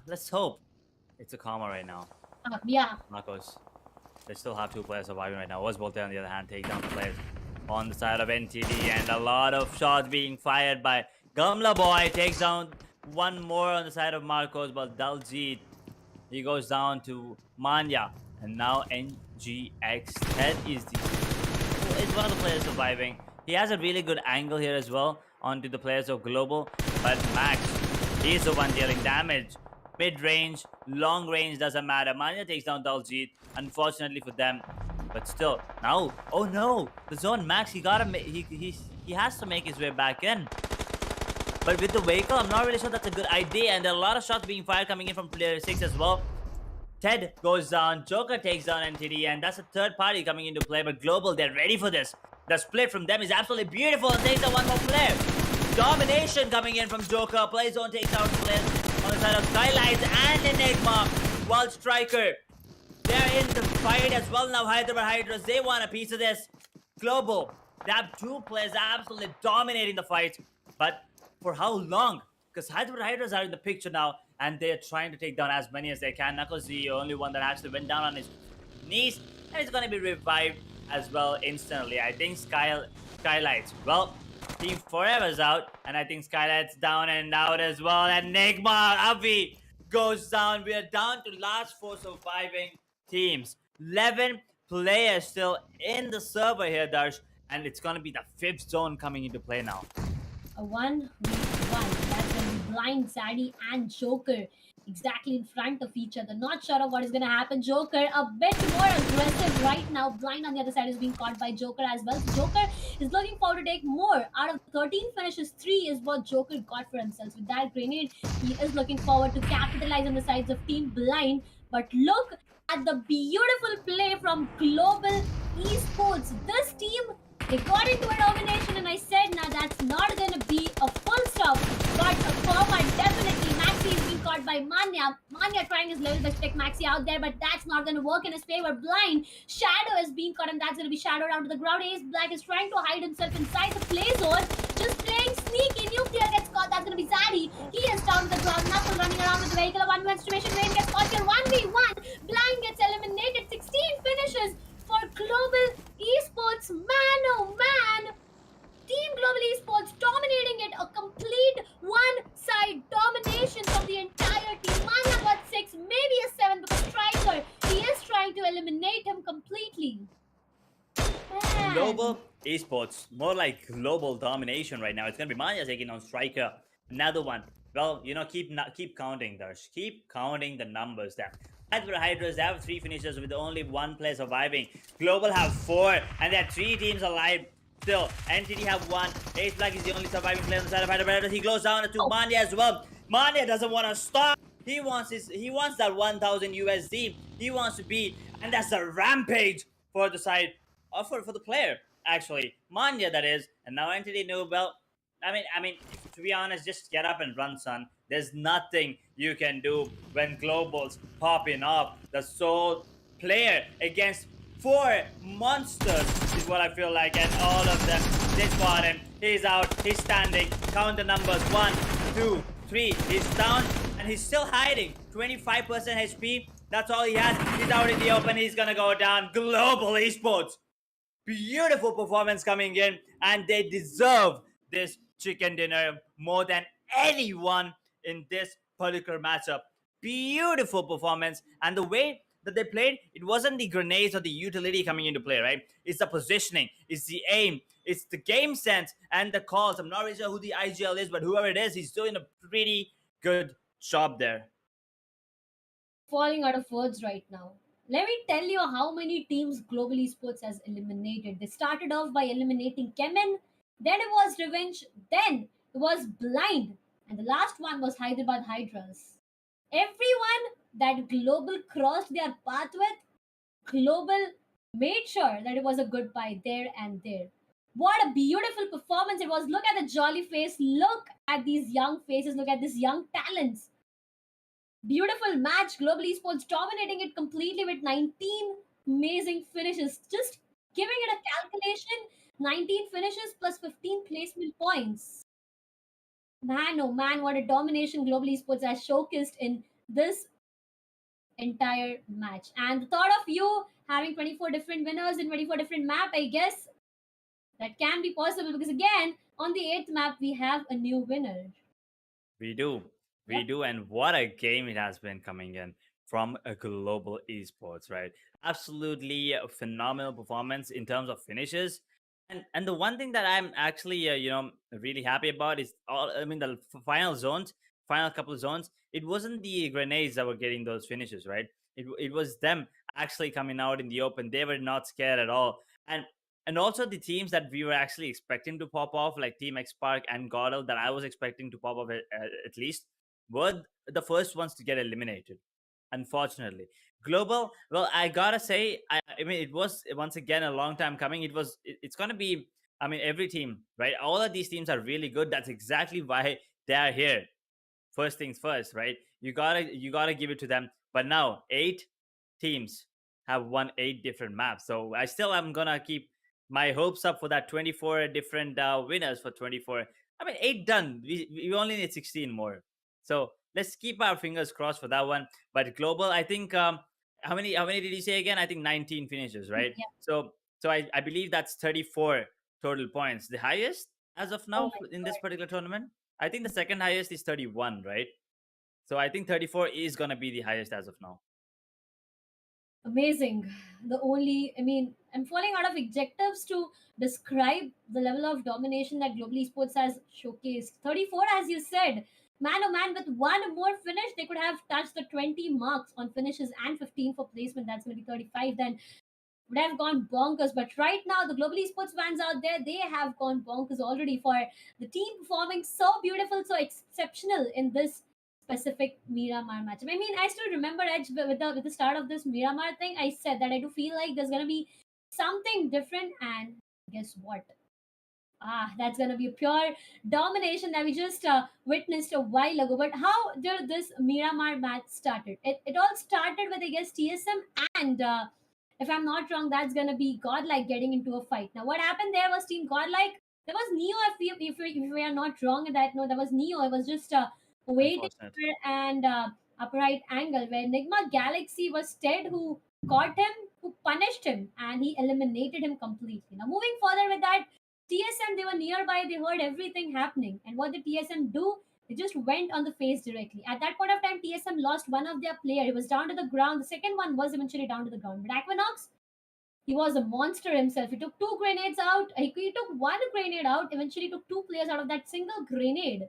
let's hope it's a comma right now. Yeah. Marcos. They still have 2 players surviving right now. Osbolte, on the other hand, take down the players on the side of NTD, and a lot of shots being fired by Gamla Boy. Takes down one more on the side of Marcos, but Daljit, he goes down to Manya, and now NGX. Ted is one of the players surviving. He has a really good angle here as well onto the players of Global, but Max, he's the one dealing damage. Mid-range, long range, doesn't matter. Manya takes down Daljit, unfortunately for them. But still, now, oh no, the zone. Max, he has to make his way back in. But with the vehicle, I'm not really sure that's a good idea. And there are a lot of shots being fired coming in from player 6 as well. Ted goes down, Joker takes down NTD, and that's a third party coming into play. But Global, they're ready for this. The split from them is absolutely beautiful, and takes down one more player. Domination coming in from Joker. Playzone takes out players on the side of SKYLIGHTZ and Enigma. While Striker, they're in the fight as well now. Hyderabad Hydras, they want a piece of this. Global, they have 2 players absolutely dominating the fight. But for how long? Because Hyderabad Hydras are in the picture now, and they're trying to take down as many as they can. Knuckles, the only one that actually went down on his knees, and he's going to be revived as well instantly. I think SKYLIGHTZ, well, Team Forever's out, and I think SKYLIGHTZ down and out as well. And Enigma, Avi goes down. We are down to last 4 surviving teams. 11 players still in the server here, Darsh, and it's going to be the 5th zone coming into play now. A 1v1. That's going to be Blind, Zaddy, and Joker exactly in front of each other. Not sure of what is going to happen. Joker a bit more aggressive right now. Blind on the other side is being caught by Joker as well. So Joker is looking forward to take more. Out of 13 finishes, 3 is what Joker got for himself. With that grenade, he is looking forward to capitalize on the sides of Team Blind. But look at the beautiful play from Global Esports. This team, they got into a domination, and I said, now that's not going to be a full stop, but a comma definitely. Maxi is being caught by Manya. Manya trying his level best to take Maxi out there, but that's not going to work in his favor. Blind, Shadow is being caught, and that's going to be Shadow down to the ground. Ace Black is trying to hide himself inside the play zone, just playing sneaky. Nuclear gets caught, that's going to be Zaddy. He is down to the ground. Knuckle running around with the vehicle. A 1v1 situation. Rain gets caught here. 1v1. Blind gets eliminated. 16 finishes for Global Esports. Man, oh man! Team Global Esports dominating it. A complete one-side domination from the entire team. Manya got 6, maybe a 7, because Striker, he is trying to eliminate him completely. Man. Global Esports, more like global domination right now. It's going to be Manya taking on Striker. Another one. Well, you know, keep counting, Darsh. Keep counting the numbers there. Hyderabad Hydras, they have 3 finishers with only 1 player surviving. Global have 4, and there are 3 teams alive still. NTD have 1. Ace Black is the only surviving player on the side of Hyderabad. He goes down to Manya as well. Manya doesn't want to stop. He wants that 1,000 USD. He wants to be, and that's a rampage for the side, for the player actually. Manya, that is. And now NTD knew, well, I mean, to be honest, just get up and run, son. There's nothing you can do when Global's popping up. The sole player against 4 monsters is what I feel like, and all of them, they spot him. He's out, he's standing. Count the numbers, 1, 2, 3. He's down, and he's still hiding. 25% HP, that's all he has. He's out in the open, he's gonna go down. Global Esports. Beautiful performance coming in, and they deserve this chicken dinner more than anyone in this particular matchup. Beautiful performance, and the way that they played, it wasn't the grenades or the utility coming into play, right? It's the positioning, it's the aim, it's the game sense, and the calls. I'm not really sure who the IGL is, but whoever it is, he's doing a pretty good job there. Falling out of words right now. Let me tell you how many teams Global Esports has eliminated. They started off by eliminating CHEMIN, then it was Revenge, then it was Blind, and the last one was Hyderabad HYDRAS. Everyone that Global crossed their path with, Global made sure that it was a goodbye there and there. What a beautiful performance it was. Look at the jolly face. Look at these young faces. Look at these young talents. Beautiful match. Global Esports dominating it completely with 19 amazing finishes. Just giving it a calculation, 19 finishes plus 15 placement points. Man, oh man, what a domination Global Esports has showcased in this entire match. And the thought of you having 24 different winners in 24 different map, I guess that can be possible because again, on the 8th map, we have a new winner. We do. We Yep. do. And what a game it has been coming in from a global esports, right? Absolutely phenomenal performance in terms of finishes. And the one thing that I'm actually, really happy about is all, I mean, the final zones, final couple of zones, it wasn't the grenades that were getting those finishes, right? It was them actually coming out in the open. They were not scared at all. And also the teams that we were actually expecting to pop off, like Team XSPARK and GODL, that I was expecting to pop off at least, were the first ones to get eliminated. Unfortunately, global. Well, I gotta say, I mean, it was once again a long time coming. It's gonna be. I mean, every team, right? All of these teams are really good. That's exactly why they are here. First things first, right? You gotta give it to them. But now 8 teams have won 8 different maps, so I still am gonna keep my hopes up for that 24 different winners for 24. I mean, 8 done. We only need 16 more, so let's keep our fingers crossed for that one. But global, I think, how many did you say again? I think 19 finishes, right? Yeah. So I believe that's 34 total points, the highest as of Oh now my in this god. particular tournament. I think the second highest is 31, right? So I think 34 is going to be the highest as of now. Amazing. I mean, I'm falling out of adjectives to describe the level of domination that Global Esports has showcased. 34, as you said. Man, oh man, with one more finish, they could have touched the 20 marks on finishes and 15 for placement. That's maybe 35. Then would have gone bonkers. But right now, the Global Esports fans out there, they have gone bonkers already for the team performing so beautiful, so exceptional in this specific Miramar match. I mean, I still remember Edge with the start of this Miramar thing. I said that I do feel like there's gonna be something different, and guess what? That's gonna be a pure domination that we just witnessed a while ago. But how did this Miramar match started? It all started with, I guess, TSM and if I'm not wrong, that's gonna be Godlike getting into a fight. Now, what happened there was Team Godlike. There was Neo. If we are not wrong in that, no, there was Neo. It was just waiting Unfortunate. for and upper right angle where Enigma Galaxy was Ted who caught him, who punished him, and he eliminated him completely. Now, moving further with that. TSM, they were nearby, they heard everything happening. And what did TSM do? They just went on the face directly. At that point of time, TSM lost one of their player. He was down to the ground. The second one was eventually down to the ground. But Aquanox, he was a monster himself. He took two grenades out. He took one grenade out, eventually took two players out of that single grenade.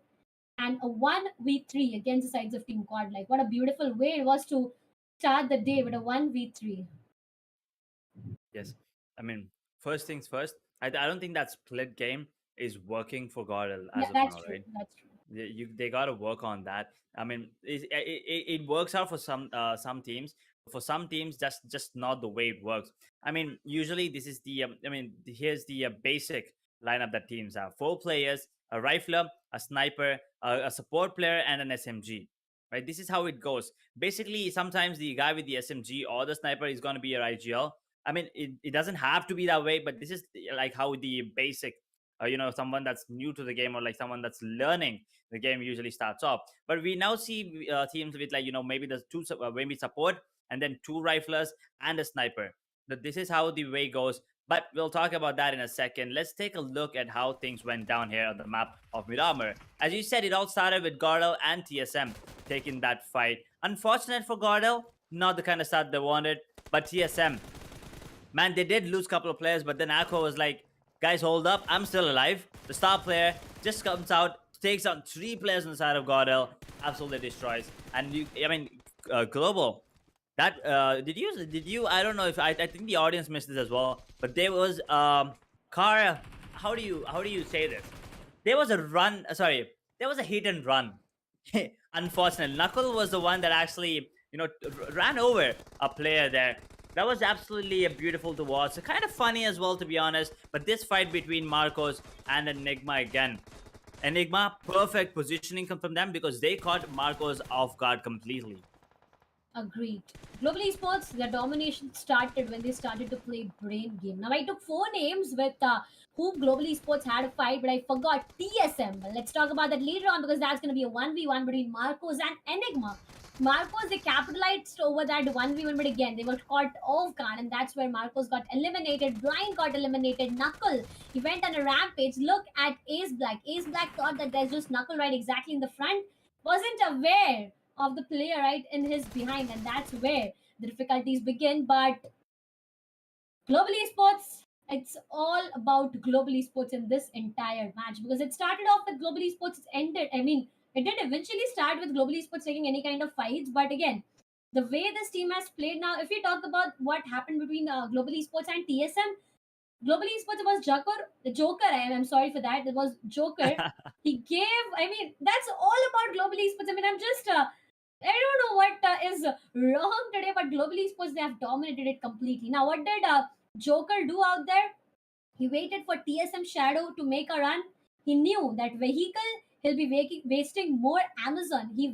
And a 1v3 against the sides of Team Quad. Like, what a beautiful way it was to start the day with a 1v3. Yes. I mean, first things first, I don't think that split game is working for GODL Yeah, as of that's now, true. right? That's true. They got to work on that. I mean, it works out for some teams. For some teams, that's just not the way it works. I mean, usually this is the here's the basic lineup that teams have: 4 players, a rifler, a sniper, a support player, and an SMG. Right, this is how it goes. Basically, sometimes the guy with the SMG or the sniper is going to be your IGL. I mean, it doesn't have to be that way, but this is like how the basic, someone that's new to the game or like someone that's learning the game usually starts off. But we now see teams with like maybe the maybe support and then 2 riflers and a sniper. That this is how the way goes. But we'll talk about that in a second. Let's take a look at how things went down here on the map of Miramar. As you said, it all started with GODL and TSM taking that fight. Unfortunate for GODL, not the kind of start they wanted, but TSM, man, they did lose a couple of players, but then Aqua was like, guys, hold up, I'm still alive. The star player just comes out, takes out 3 players on the side of GODL, absolutely destroys. And Global, that did you I don't know if I think the audience missed this as well, but there was car, how do you say this, there was a run, sorry, there was a hit and run. Unfortunately, Knuckle was the one that actually ran over a player there. That was absolutely beautiful to watch. So kind of funny as well, to be honest. But this fight between Marcos and Enigma again, Enigma, perfect positioning from them because they caught Marcos off guard completely. Agreed. Global Esports, their domination started when they started to play Brain Game. Now, I took 4 names with whom Global Esports had a fight, but I forgot TSM. But let's talk about that later on because that's going to be a 1v1 between Marcos and Enigma. Marcos, they capitalized over that 1v1, but again, they were caught off guard, and that's where Marcos got eliminated. Blind got eliminated. Knuckle, he went on a rampage. Look at Ace Black. Ace Black thought that there's just Knuckle right exactly in the front, wasn't aware of the player right in his behind, and that's where the difficulties begin. But Global Esports, it's all about Global Esports in this entire match because it started off with Global Esports, it's ended. I mean, it did eventually start with Global Esports taking any kind of fights, but again, the way this team has played now, if we talk about what happened between Global Esports and TSM, Global Esports was Joker. I'm sorry for that. It was Joker. He gave. I mean, that's all about Global Esports. I mean, I'm just. I don't know what is wrong today, but Global Esports, they have dominated it completely. Now, what did Joker do out there? He waited for TSM Shadow to make a run. He knew that vehicle he'll be wasting more Amazon. He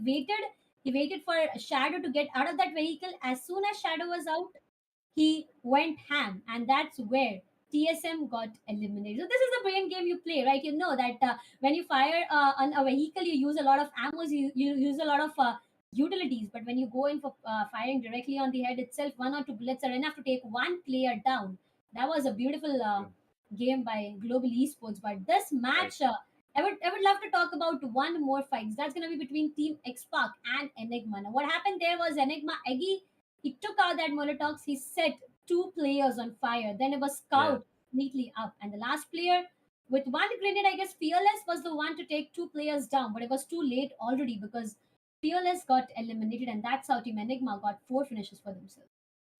waited for Shadow to get out of that vehicle. As soon as Shadow was out, he went ham, and that's where TSM got eliminated. So this is the brain game you play, right? You know that when you fire on a vehicle, you use a lot of ammo, you use a lot of utilities. But when you go in for firing directly on the head itself, 1 or 2 bullets are enough to take one player down. That was a beautiful True. game by Global Esports. But this Right. match, I would love to talk about one more fight. That's going to be between Team XSPARK and Enigma. Now, what happened there was Enigma Eggy, he took out that Molotovs, he set 2 players on fire. Then it was Yeah. Scout completely up. And the last player, with one grenade, I guess Fearless was the one to take 2 players down. But it was too late already because Fearless got eliminated. And that's how Team Enigma got 4 finishes for themselves.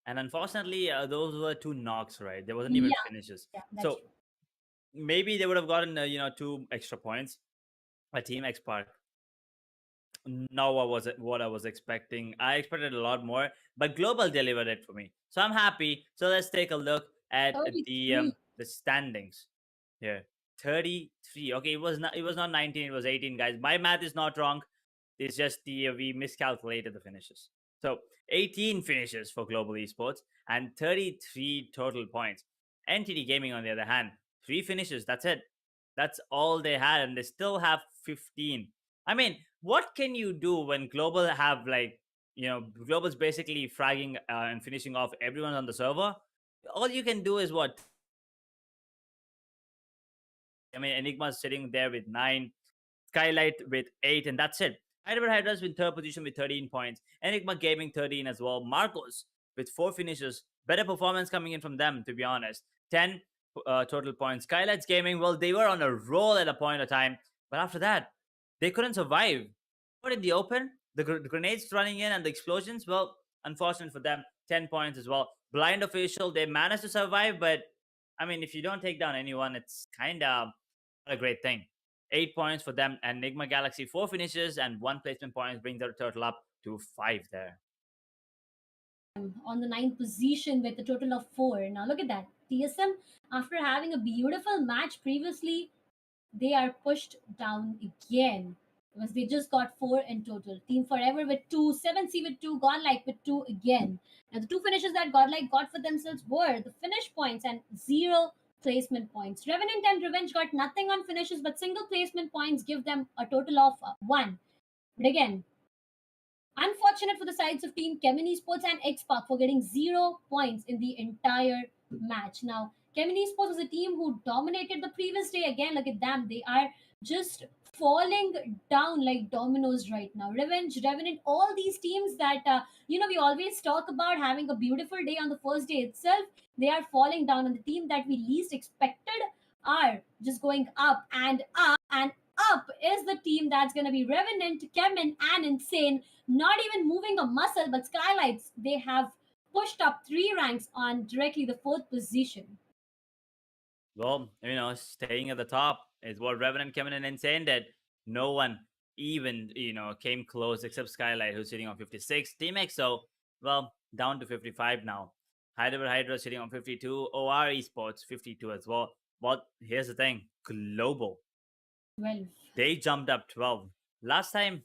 And unfortunately, those were 2 knocks, right? There wasn't even Yeah, finishes. yeah, that's So true. maybe they would have gotten 2 extra points. A team XSPARK, not what I was expecting. I expected a lot more, but Global delivered it for me, so I'm happy. So let's take a look at the 33. um, the standings here. 33. Okay, it was not 19. It was 18, guys. My math is not wrong. It's just we miscalculated the finishes. So 18 finishes for Global Esports and 33 total points. NTD Gaming, on the other hand, 3 finishes. That's it. That's all they had, and they still have 15. I mean, what can you do when Global have Global's basically fragging and finishing off everyone on the server? All you can do is what? I mean, Enigma's sitting there with 9, SKYLIGHTZ with 8, and that's it. HYDRAS in third position with 13 points. Enigma Gaming 13 as well. Marcos with 4 finishes. Better performance coming in from them, to be honest. 10 total points. SKYLIGHTZ Gaming, well, they were on a roll at a point of time, but after that, they couldn't survive. But in the open, the grenades running in and the explosions, well, unfortunate for them. 10 points as well. Blind Official, they managed to survive, but I mean, if you don't take down anyone, it's kind of not a great thing. 8 points for them. And Enigma Galaxy, 4 finishes and 1 placement points, bring their total up to 5 there. On the ninth position with a total of 4. Now look at that. TSM, after having a beautiful match previously, they are pushed down again because they just got 4 in total. Team Forever with 2, 7C with 2, Godlike with 2 again. Now the 2 finishes that Godlike got for themselves were the finish points and 0 placement points. Revenant and Revenge got nothing on finishes, but single placement points give them a total of 1. But again, unfortunate for the sides of Team CHEMIN Esports and XSPARK for getting 0 points in the entire match. Now, CHEMIN Esports was a team who dominated the previous day. Again, look at them. They are just falling down like dominoes right now. Revenge, Revenant, all these teams that, we always talk about having a beautiful day on the first day itself, they are falling down. And the team that we least expected are just going up and up and up is the team that's going to be Revenant, CHEMIN, and Insane. Not even moving a muscle, but SKYLIGHTZ, they have pushed up 3 ranks on directly the 4th position. Well, staying at the top is what Revenant came in and Insane did. No one even, came close except Skylight, who's sitting on 56. Team EXO, well, down to 55 now. Hyderabad Hydra sitting on 52. OR Esports 52 as well. But here's the thing, global. 12. They jumped up 12. Last time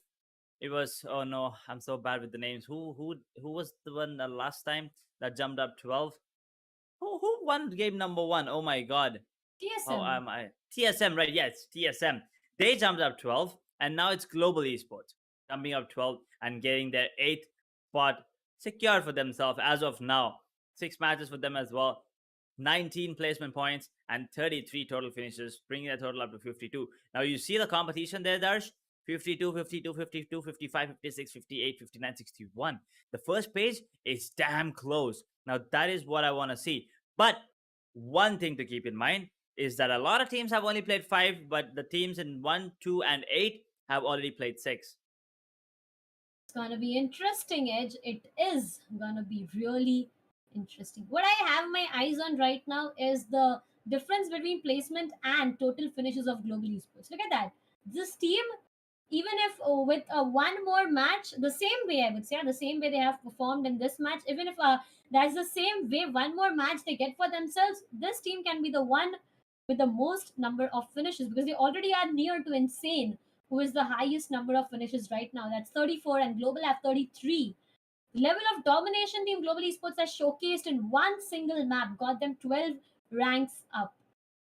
it was, oh no, I'm so bad with the names. Who was the one last time that jumped up 12? Who won game number 1? Oh my god. Oh, TSM. TSM, right? Yes, TSM. They jumped up 12, and now it's Global Esports jumping up 12 and getting their 8th spot secured for themselves as of now. 6 matches for them as well. 19 placement points and 33 total finishes, bringing the total up to 52. Now you see the competition there, Darsh. 52, 52, 52, 55, 56, 58, 59, 61. The first page is damn close. Now that is what I want to see. But one thing to keep in mind is that a lot of teams have only played 5, but the teams in 1, 2, and 8 have already played 6. It's gonna be interesting, Edge. It is gonna be really interesting. What I have my eyes on right now is the difference between placement and total finishes of global esports. Look at that. This team, even if with one more match, the same way I would say, the same way they have performed in this match, even if that's the same way, one more match they get for themselves, this team can be the one with the most number of finishes because they already are near to Insane, who is the highest number of finishes right now. That's 34, and Global have 33. The level of domination Team Global Esports has showcased in one single map got them 12 ranks up.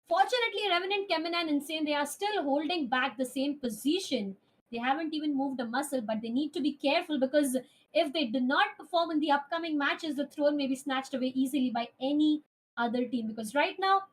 Fortunately, Revenant, CHEMIN, and Insane, they are still holding back the same position. They haven't even moved a muscle, but they need to be careful because if they do not perform in the upcoming matches, the throne may be snatched away easily by any other team. Because right now,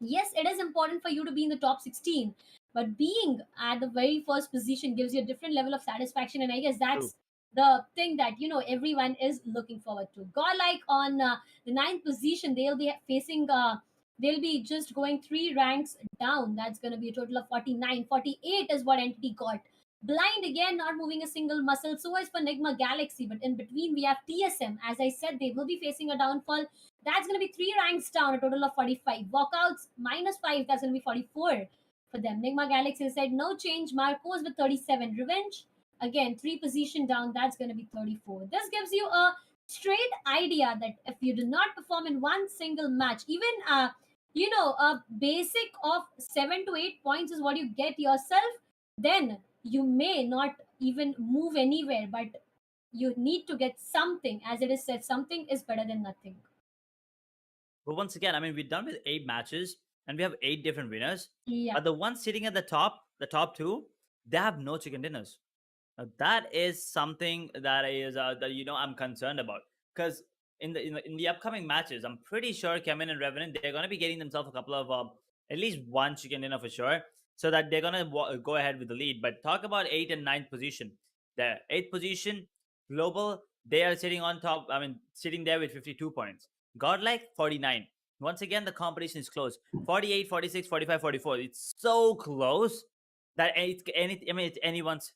yes, it is important for you to be in the top 16, but being at the very first position gives you a different level of satisfaction. And I guess True. that's the thing that, everyone is looking forward to. Godlike on the ninth position, they'll be facing, they'll be just going 3 ranks down. That's going to be a total of 49. 48 is what Entity got. Blind again, not moving a single muscle. So is for Enigma Galaxy, but in between we have TSM. As I said, they will be facing a downfall. That's going to be 3 ranks down, a total of 45. Walkouts, -5, that's going to be 44 for them. Enigma Galaxy said no change. Marcos with 37. Revenge, again, 3 position down, that's going to be 34. This gives you a straight idea that if you do not perform in one single match, even a basic of 7 to 8 points is what you get yourself, then you may not even move anywhere, but you need to get something. As it is said, something is better than nothing. But once again, I mean, we're done with 8 matches and we have 8 different winners. Yeah. But the ones sitting at the top 2, they have no chicken dinners. Now, that is something that is that I'm concerned about because in the upcoming matches, I'm pretty sure CHEMIN and Revenant, they're going to be getting themselves a couple of at least one chicken dinner for sure, so that they're going to go ahead with the lead. But talk about 8th and 9th position. The 8th position, Global, they are sitting on top. I mean, sitting there with 52 points. Godlike 49. Once again, the competition is close. 48, 46, 45, 44. It's so close that it's anyone's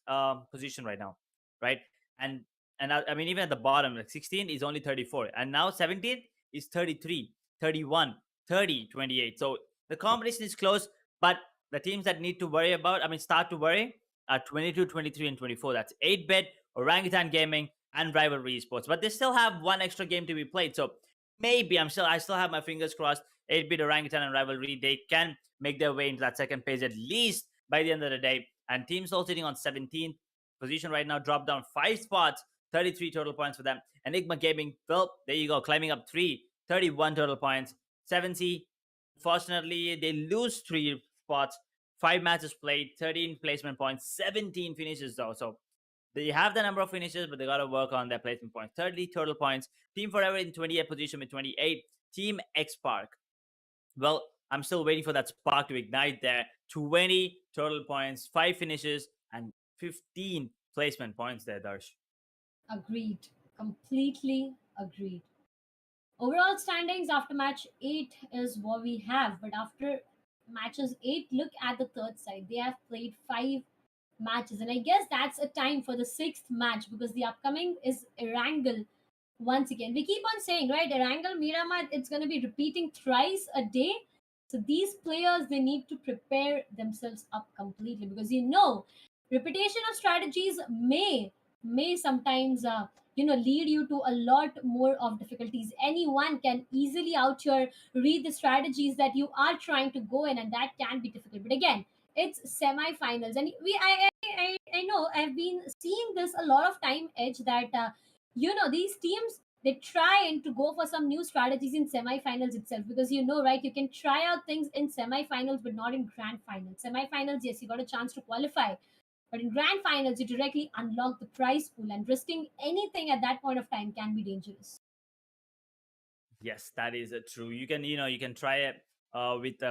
position right now, right? And I mean, even at the bottom, like 16 is only 34, and now 17 is 33, 31, 30, 28. So the competition is close, but the teams that need to worry about, I mean, start to worry are 22, 23, and 24. That's 8-bit, Orangutan Gaming, and Rivalry Esports. But they still have one extra game to be played, so maybe I still have my fingers crossed. 8-bit, Orangutan, and Rivalry, they can make their way into that second page at least by the end of the day. And Team Soul sitting on 17th position right now, dropped down 5 spots, 33 total points for them. Enigma Gaming, well, there you go, climbing up 3, 31 total points. 7C, unfortunately, they lose 3 spots, 5 matches played, 13 placement points, 17 finishes though. So they have the number of finishes, but they got to work on their placement points. 30 total points. Team Forever in 28th position with 28. Team XSPARK, Well, I'm still waiting for that spark to ignite there. 20 total points, 5 finishes, and 15 placement points there, Darsh. Agreed. Completely agreed. Overall standings after match 8 is what we have, but after matches 8, look at the third side. They have played 5 matches, and I guess that's a time for the 6th match because the upcoming is Erangel once again. We keep on saying, right, Erangel, Miramar, it's going to be repeating thrice a day. So these players, they need to prepare themselves up completely because repetition of strategies may sometimes lead you to a lot more of difficulties. Anyone can easily out here read the strategies that you are trying to go in, and that can be difficult. But again, it's semi-finals, and I know I've been seeing this a lot of time, Edge, that these teams, they try and to go for some new strategies in semi-finals itself, because right, you can try out things in semi-finals but not in grand finals. Semi-finals, yes, you got a chance to qualify, but in grand finals, you directly unlock the prize pool, and risking anything at that point of time can be dangerous. Yes, that is true. You can, you can try it with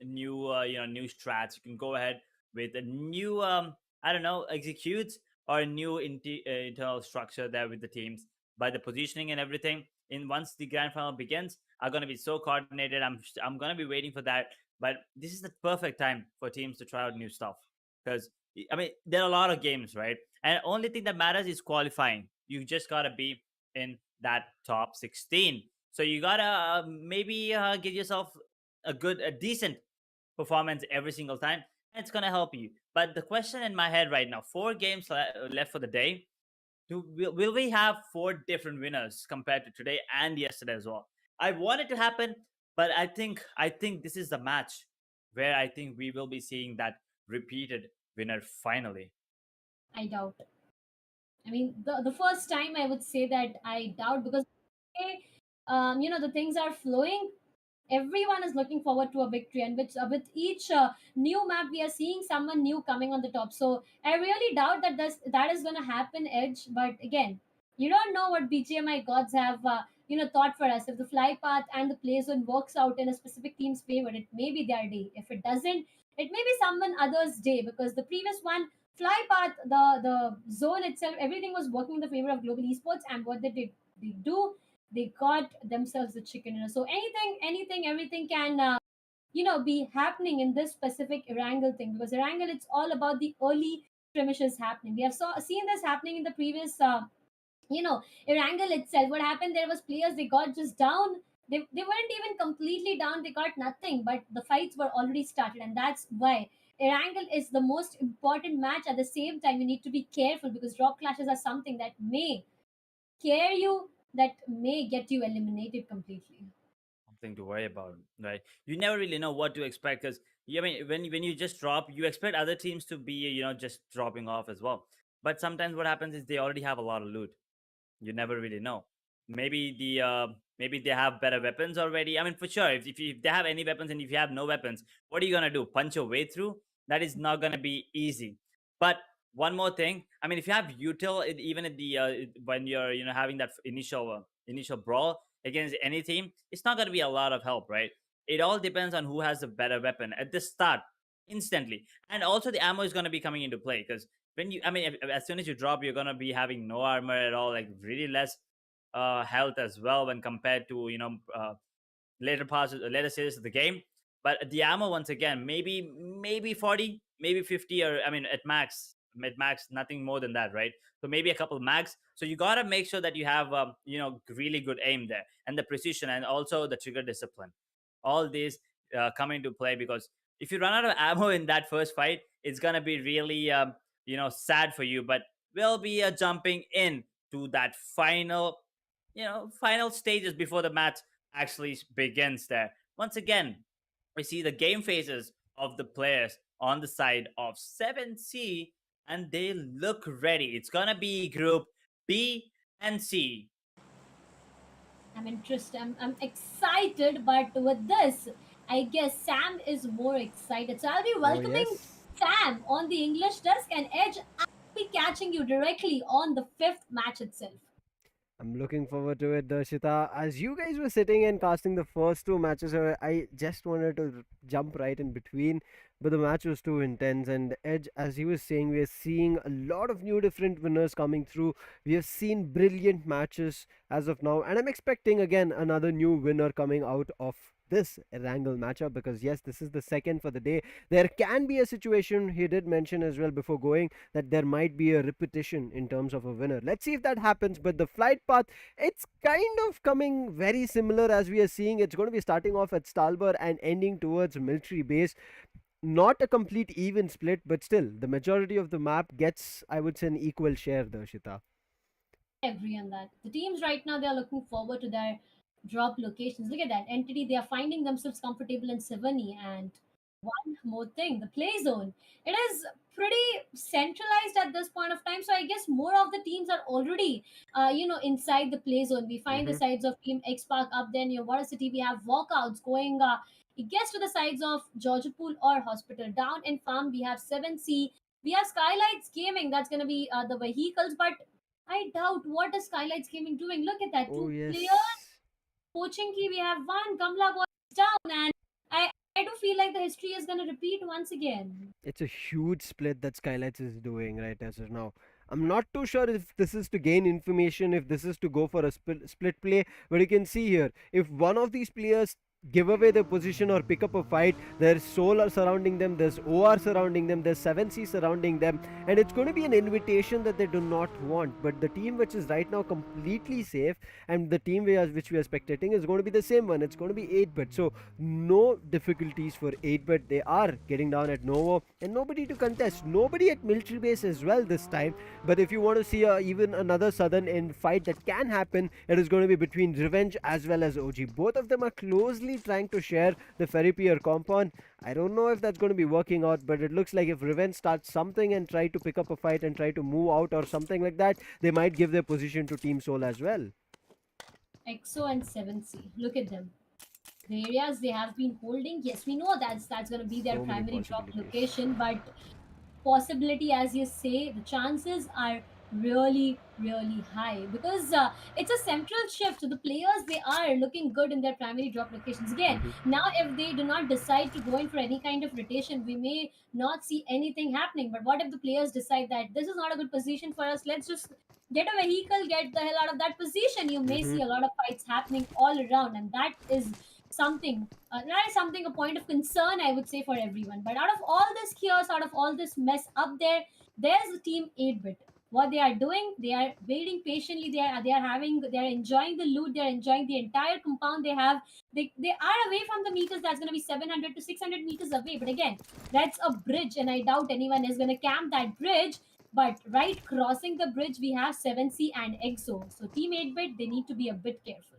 new, new strats. You can go ahead with a new, I don't know, executes or a new internal structure there with the teams. By the positioning and everything, in once the grand final begins, are going to be so coordinated. I'm going to be waiting for that. But this is the perfect time for teams to try out new stuff because I mean there are a lot of games, right? And only thing that matters is qualifying. You just gotta be in that top 16, so you gotta maybe give yourself a decent performance every single time. And it's gonna help you. But the question in my head right now: 4 games left for the day. Will we have 4 different winners compared to today and yesterday as well? I want it to happen, but I think this is the match where I think we will be seeing that repeated winner finally. I doubt. I mean, the first time I would say that I doubt, because the things are flowing. Everyone is looking forward to a victory, and with each new map, we are seeing someone new coming on the top. So I really doubt that that is going to happen, Edge. But again, you don't know what BGMI gods have thought for us. If the fly path and the play zone works out in a specific team's favor, it may be their day. If it doesn't, it may be someone other's day, because the previous one, fly path, the zone itself, everything was working in the favor of global esports. And what they do, they got themselves the chicken dinner. So anything, everything can be happening in this specific Erangel thing, because Erangel, it's all about the early skirmishes happening. We have seen this happening in the previous Erangel itself. What happened, there was players, they got just down. They weren't even completely down, they got nothing, but the fights were already started. And that's why Erangel is the most important match. At the same time, you need to be careful, because drop clashes are something that may scare you, that may get you eliminated completely. Something to worry about, right? You never really know what to expect because I mean, when you just drop, you expect other teams to be just dropping off as well. But sometimes what happens is they already have a lot of loot. You never really know. Maybe they have better weapons already. I mean, for sure, if they have any weapons and if you have no weapons, what are you gonna do? Punch your way through? That is not gonna be easy. But one more thing, I mean, if you have util, even at the when you're having that initial brawl against any team, it's not gonna be a lot of help, right? It all depends on who has the better weapon at the start, instantly, and also the ammo is gonna be coming into play because when you, I mean, as soon as you drop, you're gonna be having no armor at all, like really less health as well when compared to later stages of the game. But the ammo, once again, maybe 40, maybe 50, or I mean at max nothing more than that, right? So maybe a couple mags. So you gotta make sure that you have really good aim there, and the precision, and also the trigger discipline. All these come into play because if you run out of ammo in that first fight, it's gonna be really sad for you. But we'll be jumping in to that final stages before the match actually begins there. Once again, we see the game phases of the players on the side of 7C, and they look ready. It's gonna be group B and C. I'm interested. I'm excited, but with this, I guess Sam is more excited. So I'll be Oh, welcoming yes. Sam on the English desk, and Edge, I'll be catching you directly on the 5th match itself. I'm looking forward to it, Darshita. As you guys were sitting and casting the first two matches, I just wanted to jump right in between, but the match was too intense. And Edge, as he was saying, we are seeing a lot of new different winners coming through. We have seen brilliant matches as of now, and I'm expecting again another new winner coming out of this Erangel matchup because yes, this is the second for the day. There can be a situation he did mention as well before going that there might be a repetition in terms of a winner. Let's see if that happens. But the flight path, it's kind of coming very similar as we are seeing. It's going to be starting off at Stalber and ending towards military base. Not a complete even split, but still, the majority of the map gets, I would say, an equal share, Darshita. Agree on that. The teams right now, they are looking forward to their drop locations. Look at that entity; they are finding themselves comfortable in Savani. And one more thing, the play zone. It is pretty centralized at this point of time. So I guess more of the teams are already, inside the play zone. We find the Mm-hmm. sides of Team X Park up there near Water City. We have walkouts going. It gets to the sides of Georgiapool or Hospital. Down in Farm, we have 7C. We have SKYLIGHTZ Gaming. That's going to be the vehicles, but I doubt what is SKYLIGHTZ Gaming doing. Look at that. Oh, Two yes. players. Pochinki, we have one. Kamla Boy is down. And I do feel like the history is going to repeat once again. It's a huge split that SKYLIGHTZ is doing right as of now. I'm not too sure if this is to gain information, if this is to go for a split play, but you can see here if one of these players give away their position or pick up a fight, there's Soul are surrounding them, there's OR surrounding them, there's 7C surrounding them, and it's going to be an invitation that they do not want. But the team which is right now completely safe and the team which we are spectating is going to be the same one. It's going to be 8-bit. So no difficulties for 8-bit. They are getting down at Novo and nobody to contest. Nobody at military base as well this time. But if you want to see even another southern end fight that can happen, it is going to be between Revenge as well as OG. Both of them are closely trying to share the Ferry Pier compound. I don't know if that's going to be working out, but it looks like if Revenge starts something and try to pick up a fight and try to move out or something like that, they might give their position to Team Soul as well. EXO and 7C. Look at them. The areas they have been holding, yes, we know that's going to be their So many primary drop possibilities. location, but possibility, as you say, the chances are really, really high because it's a central shift. The players, they are looking good in their primary drop locations. Again, Mhm. now if they do not decide to go in for any kind of rotation, we may not see anything happening. But what if the players decide that this is not a good position for us? Let's just get a vehicle, get the hell out of that position. You may Mhm. see a lot of fights happening all around, and that is something, a point of concern, I would say, for everyone. But out of all this chaos, out of all this mess up there, there's the team 8-bit. What they are doing, they are waiting patiently. They are enjoying the loot. They are enjoying the entire compound they have. They are away from the meters. That's going to be 700 to 600 meters away. But again, that's a bridge, and I doubt anyone is going to camp that bridge. But right crossing the bridge, we have 7C and EXO. So team 8-bit, they need to be a bit careful.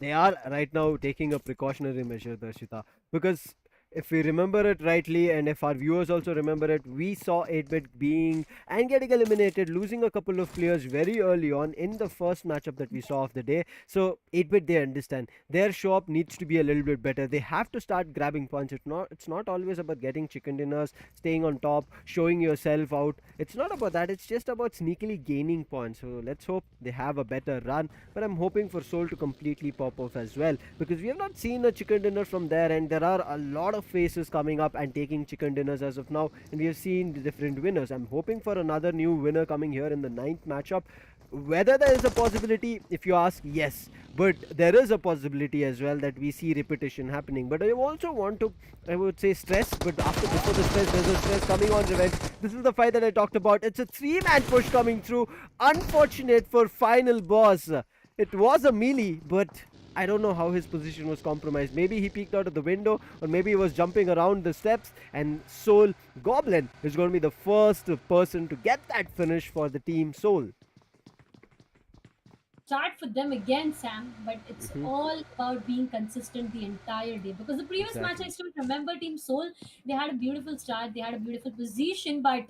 They are right now taking a precautionary measure, Darshita, because if we remember it rightly, and if our viewers also remember it, we saw 8-bit being and getting eliminated, losing a couple of players very early on in the first matchup that we saw of the day. So 8-bit, they understand their shop needs to be a little bit better. They have to start grabbing points. It's not always about getting chicken dinners, staying on top, showing yourself out. It's not about that. It's just about sneakily gaining points. So let's hope they have a better run. But I'm hoping for Soul to completely pop off as well because we have not seen a chicken dinner from there, and there are a lot of faces coming up and taking chicken dinners as of now, and we have seen the different winners. I'm hoping for another new winner coming here in the ninth matchup. Whether there is a possibility, if you ask, yes, but there is a possibility as well that we see repetition happening. But I also want to, I would say, stress, but after before the stress, there's a stress coming on Revenge. This is the fight that I talked about. It's a three-man push coming through. Unfortunate for final boss. It was a melee, but I don't know how his position was compromised. Maybe he peeked out of the window, or maybe he was jumping around the steps. And Soul Goblin is going to be the first person to get that finish for the team Soul. Start for them again, Sam, but it's Hmm. all about being consistent the entire day. Because the previous match, I Exactly. still remember Team Soul, they had a beautiful start, they had a beautiful position, but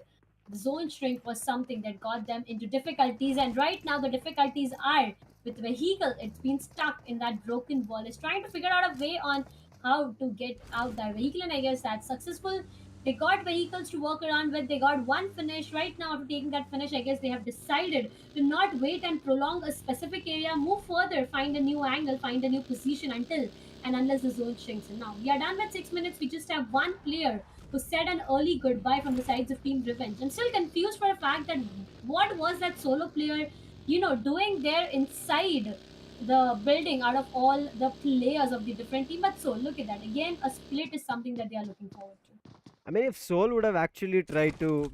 the zone shrink was something that got them into difficulties. And right now, the difficulties are with the vehicle. It's been stuck in that broken wall. It's trying to figure out a way on how to get out that vehicle, and I guess that's successful. They got vehicles to work around with. They got one finish. Right now, after taking that finish, I guess they have decided to not wait and prolong a specific area, move further, find a new angle, find a new position until and unless the zone shrinks. And now we are done with 6 minutes. We just have one player who said an early goodbye from the sides of Team Revenge. I'm still confused for a fact that what was that solo player, doing there inside the building out of all the players of the different team. But so look at that. Again, a split is something that they are looking forward to. I mean, if Seoul would have actually tried to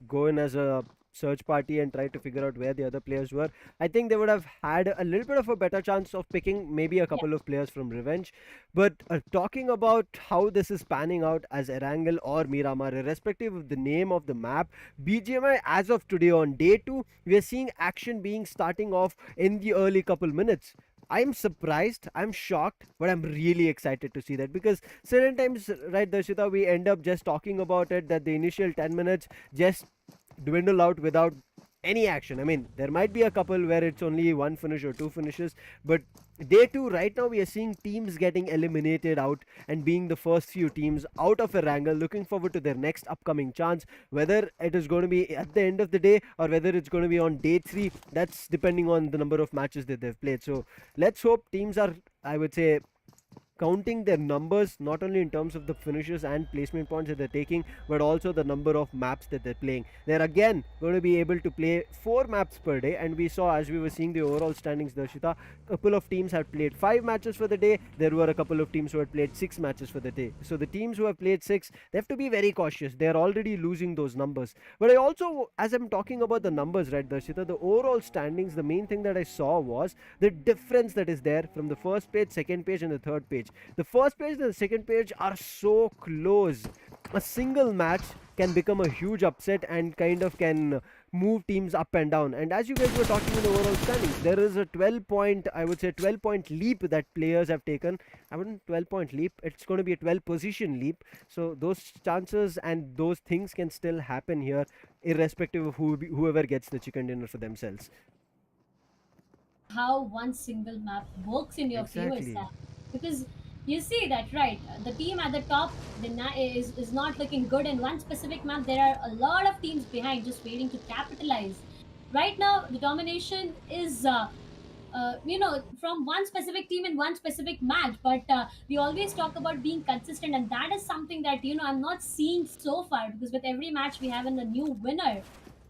go in as a search party and try to figure out where the other players were, I think they would have had a little bit of a better chance of picking maybe a Yeah. couple of players from Revenge. But talking about how this is panning out as Erangel or Miramar, irrespective of the name of the map, BGMI as of today on day 2, we are seeing action being starting off in the early couple minutes. I'm surprised, I'm shocked, but I'm really excited to see that because certain times, right, Darshita, we end up just talking about it that the initial 10 minutes just dwindle out without any action. I mean, there might be a couple where it's only one finish or two finishes, but day 2, right now, we are seeing teams getting eliminated out and being the first few teams out of a wrangle, looking forward to their next upcoming chance. Whether it is going to be at the end of the day or whether it's going to be on day 3, that's depending on the number of matches that they've played. So let's hope teams are, I would say, counting their numbers not only in terms of the finishes and placement points that they're taking, but also the number of maps that they're playing. They're again going to be able to play 4 maps per day, and we saw as we were seeing the overall standings, Darshita, a couple of teams had played 5 matches for the day. There were a couple of teams who had played 6 matches for the day. So the teams who have played 6, they have to be very cautious. They're already losing those numbers. But I also, as I'm talking about the numbers, right, Darshita, the overall standings, the main thing that I saw was the difference that is there from the first page, second page, and the third page. The first page and the second page are so close. A single match can become a huge upset and kind of can move teams up and down. And as you guys were talking in the overall standings, there is a 12 point, I would say 12-point leap that players have taken. I wouldn't 12-point leap, it's going to be a 12 position leap. So those chances and those things can still happen here, irrespective of whoever gets the chicken dinner for themselves. How one single map works in your favor, Exactly. Sam. Because you see that, right? The team at the top is not looking good in one specific map. There are a lot of teams behind just waiting to capitalize. Right now, the domination is. From one specific team in one specific match, but we always talk about being consistent, and that is something that I'm not seeing so far, because with every match we have a new winner,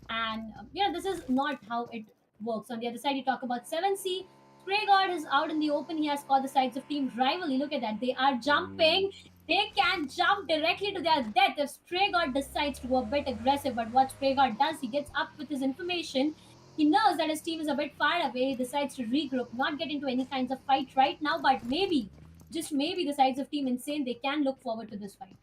and this is not how it works. On the other side, you talk about 7C. Stray God is out in the open. He has caught the sides of Team Rivalry. Look at that. They are Mm. jumping. They can jump directly to their death if Stray God decides to go a bit aggressive. But what Stray God does, he gets up with his information. He knows that his team is a bit far away. He decides to regroup, not get into any kinds of fight right now, but maybe, just maybe, the sides of Team Insane, they can look forward to this fight.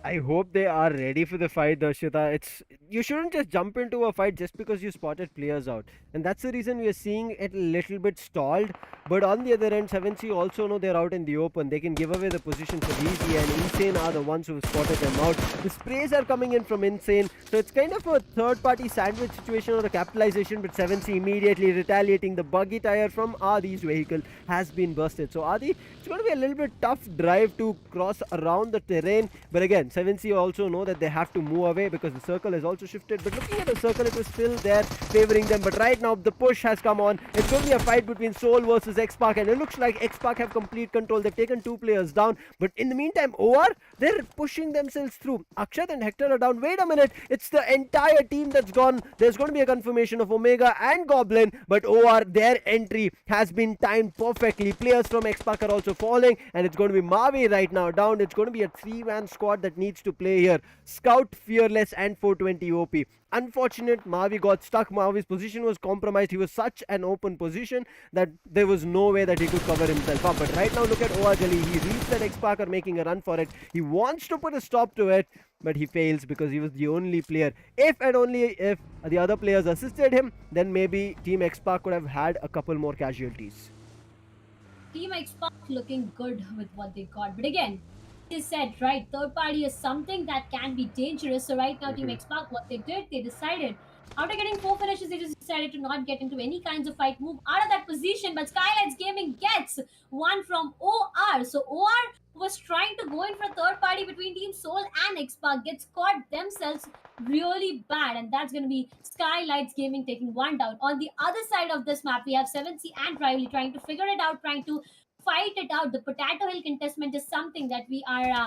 I hope they are ready for the fight, Darshita. It's you shouldn't just jump into a fight just because you spotted players out, and that's the reason we are seeing it a little bit stalled. But on the other end, 7C also know they're out in the open. They can give away the position for easy, and Insane are the ones who spotted them out. The sprays are coming in from Insane, so it's kind of a third-party sandwich situation or a capitalization. But 7C immediately retaliating. The buggy tire from Adi's vehicle has been busted. So Adi, it's going to be a little bit tough drive to cross around the terrain. But again, 7C also know that they have to move away because the circle has also shifted. But looking at the circle, it was still there favoring them. But right now, the push has come on. It's going to be a fight between Soul versus XSPARK. And it looks like XSPARK have complete control. They've taken 2 players down. But in the meantime, OR, they're pushing themselves through. Akshat and Hector are down. Wait a minute. It's the entire team that's gone. There's going to be a confirmation of Omega and Goblin. But OR, their entry has been timed perfectly. Players from XSPARK are also falling. And it's going to be Mavi right now down. It's going to be a 3-man squad that needs to play here. Scout, Fearless, and 420 OP. Unfortunate, Mavi got stuck. Mavi's position was compromised. He was such an open position that there was no way that he could cover himself up. But right now, look at Oajali. He reads that XSPARK making a run for it. He wants to put a stop to it, but he fails because he was the only player. If and only if the other players assisted him, then maybe Team XSPARK could have had a couple more casualties. Team XSPARK looking good with what they got. But again, they said, right, third party is something that can be dangerous. So right now, Team Mhm. XSPARK, what they did, they decided, after getting 4 finishes, they just decided to not get into any kinds of fight, move out of that position. But SKYLIGHTZ Gaming gets one from OR. So OR was trying to go in for a third party between Team Soul and XSPARK, gets caught themselves really bad, and that's going to be SKYLIGHTZ Gaming taking one down. On the other side of this map, we have 7C and Rivalry trying to figure it out, trying to fight it out. The Potato Hill contestment is something that we are,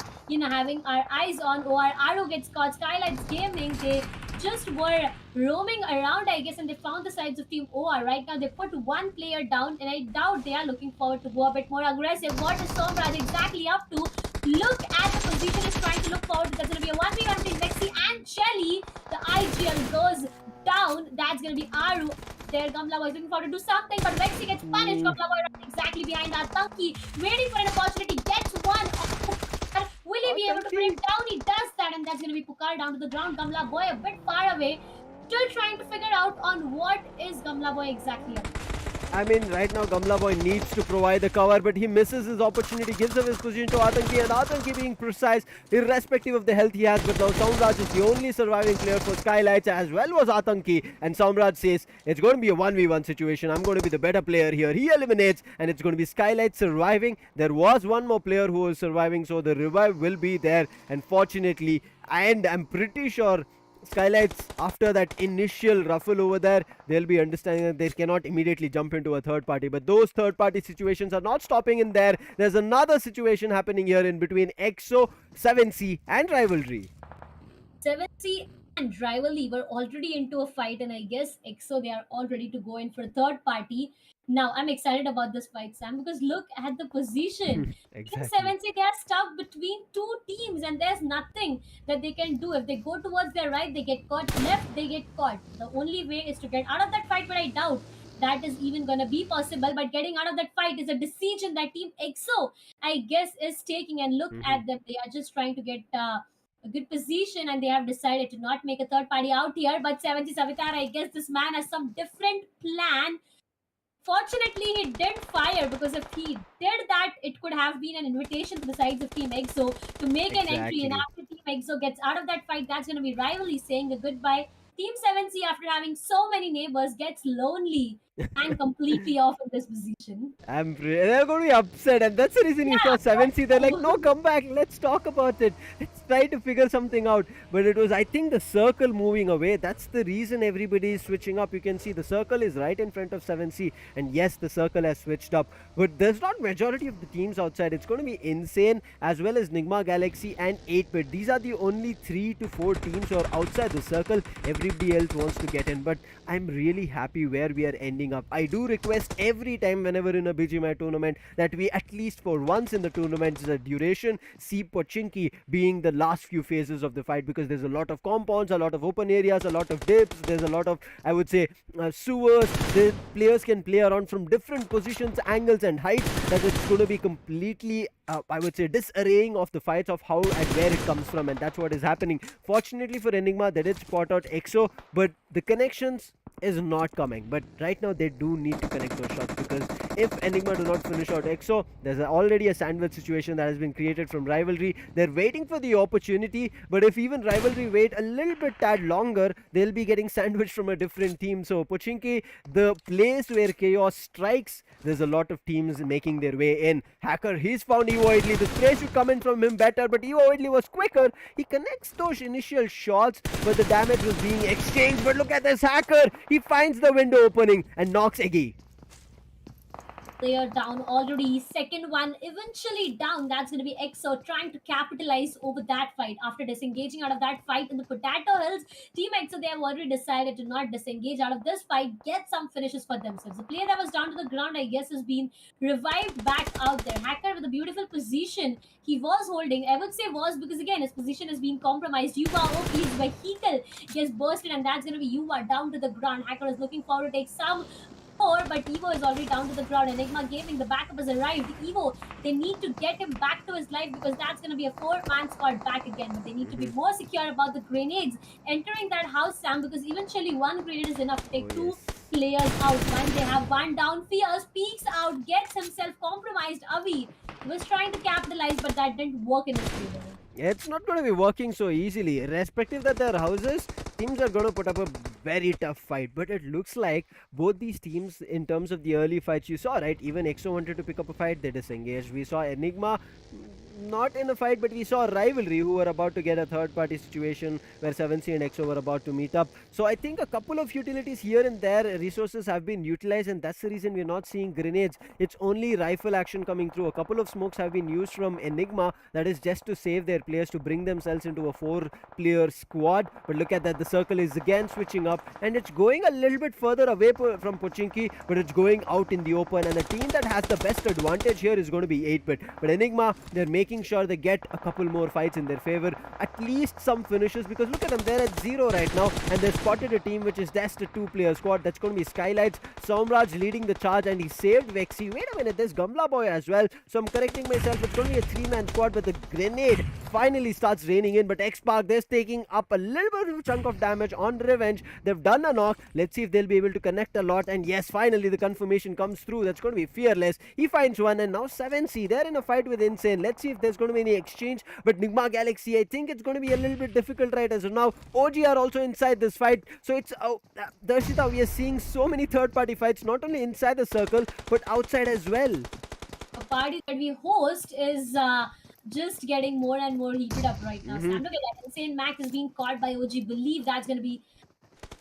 having our eyes on. Or Aru gets caught. SKYLIGHTZ Gaming, they just were roaming around, I guess, and they found the sides of Team OR. Right now, they put one player down, and I doubt they are looking forward to go a bit more aggressive. What is Somraj exactly up to? Look at the position, is trying to look forward. That's going to be a 1v1 between Vexy and Shelly. The IGL goes down. That's going to be Aru. There, Gamla Boy is looking forward to do something, but Vexy gets punished. Gamla Boy running exactly behind Atanki, waiting for an opportunity, gets one. Will he be able to put him down? He does that, and that's going to be Pukar down to the ground. Gamla Boy a bit far away, still trying to figure out on what is Gamla Boy exactly up. I mean, right now Gamla Boy needs to provide the cover, but he misses his opportunity, gives up his position to Atanki, and Atanki being precise, irrespective of the health he has. But now Samraj is the only surviving player for SKYLIGHTZ, as well was Atanki, and Samraj says, it's going to be a 1v1 situation, I'm going to be the better player here. He eliminates, and it's going to be SKYLIGHTZ surviving. There was one more player who was surviving, so the revive will be there, unfortunately, and I'm pretty sure SKYLIGHTZ, after that initial ruffle over there, they'll be understanding that they cannot immediately jump into a third party. But those third party situations are not stopping in there. There's another situation happening here in between EXO, 7C and Rivalry. 7C and Rivalry were already into a fight, and I guess EXO, they are all ready to go in for a third party. Now, I'm excited about this fight, Sam, because look at the position. Exactly. Team 7C, they are stuck between two teams, and there's nothing that they can do. If they go towards their right, they get caught. Left, they get caught. The only way is to get out of that fight, but I doubt that is even going to be possible. But getting out of that fight is a decision that Team EXO, I guess, is taking. And look at them. They are just trying to get a good position, and they have decided to not make a third party out here. But 7C Savitar, I guess this man has some different plan. Fortunately, he didn't fire, because if he did that, it could have been an invitation to the sides of Team EXO to make an entry. And after Team EXO gets out of that fight, that's going to be Rivalry saying a goodbye. Team 7C, after having so many neighbors, gets lonely and completely off in this position. They're going to be upset, and that's the reason you saw 7C. They're like, no, come back, let's talk about it. Let's try to figure something out. But it was, I think, the circle moving away. That's the reason everybody is switching up. You can see the circle is right in front of 7C, and yes, the circle has switched up. But there's not majority of the teams outside. It's going to be Insane, as well as NIGMA Galaxy and 8-Bit. These are the only 3 to 4 teams who are outside the circle. Everybody else wants to get in, but I'm really happy where we are ending up. I do request every time whenever in a BGMI tournament that we, at least for once in the tournament's duration, see Pochinki being the last few phases of the fight, because there's a lot of compounds, a lot of open areas, a lot of dips, there's a lot of, I would say, sewers. The players can play around from different positions, angles and heights, that it's going to be completely I would say disarraying of the fights of how and where it comes from, and that's what is happening. Fortunately for Enigma, they did spot out EXO, but the connections is not coming. But right now they do need to connect those shots, because if Enigma do not finish out EXO, there's already a sandwich situation that has been created from Rivalry. They're waiting for the opportunity, but if even Rivalry wait a little bit tad longer, they'll be getting sandwiched from a different team. So Pochinki, the place where chaos strikes, there's a lot of teams making their way in. Hacker, he's found Evo Idley. The spray should come in from him better, but Evo Idley was quicker. He connects those initial shots, but the damage was being exchanged. But look at this Hacker. He finds the window opening and knocks Eggy. Player down already. Second one eventually down. That's going to be EXO trying to capitalize over that fight. After disengaging out of that fight in the Potato Hills, Team EXO, they have already decided to not disengage out of this fight, get some finishes for themselves. The player that was down to the ground, I guess, has been revived back out there. Hacker with a beautiful position he was holding. I would say was, because again, his position has been compromised. Yuva OP, his vehicle gets bursted, and that's going to be Yuva down to the ground. Hacker is looking forward to take some more, but Evo is already down to the ground. Enigma Gaming, the backup has arrived. Evo, they need to get him back to his life, because that's going to be a 4-man squad back again. But they need to be more secure about the grenades entering that house, Sam, because eventually one grenade is enough to take two players out. When they have one down, Fierce peeks out, gets himself compromised. Avi was trying to capitalize, but that didn't work in his favor. It's not going to be working so easily. Irrespective that their houses, teams are going to put up a very tough fight. But it looks like both these teams, in terms of the early fights, you saw, right? Even EXO wanted to pick up a fight, they disengaged. We saw Enigma not in a fight, but we saw Rivalry who were about to get a third party situation where 7C and EXO were about to meet up. So I think a couple of utilities here and there, resources have been utilized, and that's the reason we're not seeing grenades. It's only rifle action coming through. A couple of smokes have been used from Enigma, that is just to save their players, to bring themselves into a 4-player squad. But look at that, the circle is again switching up, and it's going a little bit further away from Pochinki, but it's going out in the open, and the team that has the best advantage here is going to be 8-bit. But Enigma, they're making sure they get a couple more fights in their favor, at least some finishes, because look at them, they're at 0 right now, and they spotted a team which is just a 2-player squad. That's going to be SKYLIGHTZ. Somraj leading the charge, and he saved Vexy. Wait a minute, there's Gamla Boy as well, so I'm correcting myself. It's going to be a 3-man squad, but the grenade finally starts raining in. But XSPARK, they're taking up a little bit of a chunk of damage on Revenge. They've done a knock. Let's see if they'll be able to connect a lot. And yes, finally the confirmation comes through. That's going to be Fearless. He finds one, and now 7C, they're in a fight with Insane. Let's see if there's going to be any exchange. But Nigma Galaxy, I think it's going to be a little bit difficult right as of now. OG are also inside this fight. So it's Darshita, we are seeing so many third-party fights, not only inside the circle, but outside as well. A party that we host is just getting more and more heated up right now. Sam, look at that. Insane Mac is being caught by OG. Believe that's going to be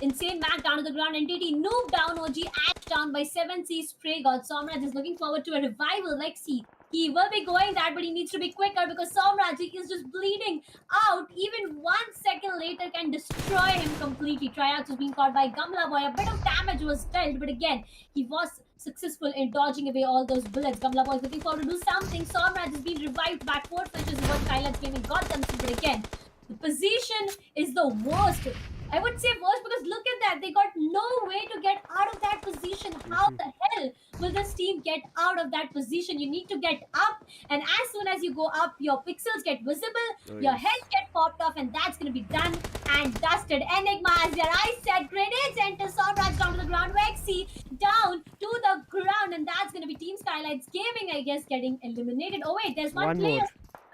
Insane Mac down to the ground. NTT Noob down. OG Ash down by 7C Spray God. Somraj is looking forward to a revival. Like, see, he will be going that, but he needs to be quicker because Somraj is just bleeding out. Even 1 second later can destroy him completely. Tryouts was being caught by Gamla Boy. A bit of damage was dealt, but again, he was successful in dodging away all those bullets. Gamla Boy is looking forward to do something. Somraj is being revived back. 4 finishes is what SKYLIGHTZ Gaming got them to, but again, the position is the worst. I would say worst because look at that. They got no way to get out of that position. How the hell will this team get out of that position? You need to get up, and as soon as you go up, your pixels get visible, your heads get popped off, and that's going to be done and dusted. Enigma, as your eyes said, grenades enter. Somraj down to the ground. Vexy down to the ground, and that's going to be Team SKYLIGHTZ Gaming, I guess, getting eliminated. Oh wait, there's one player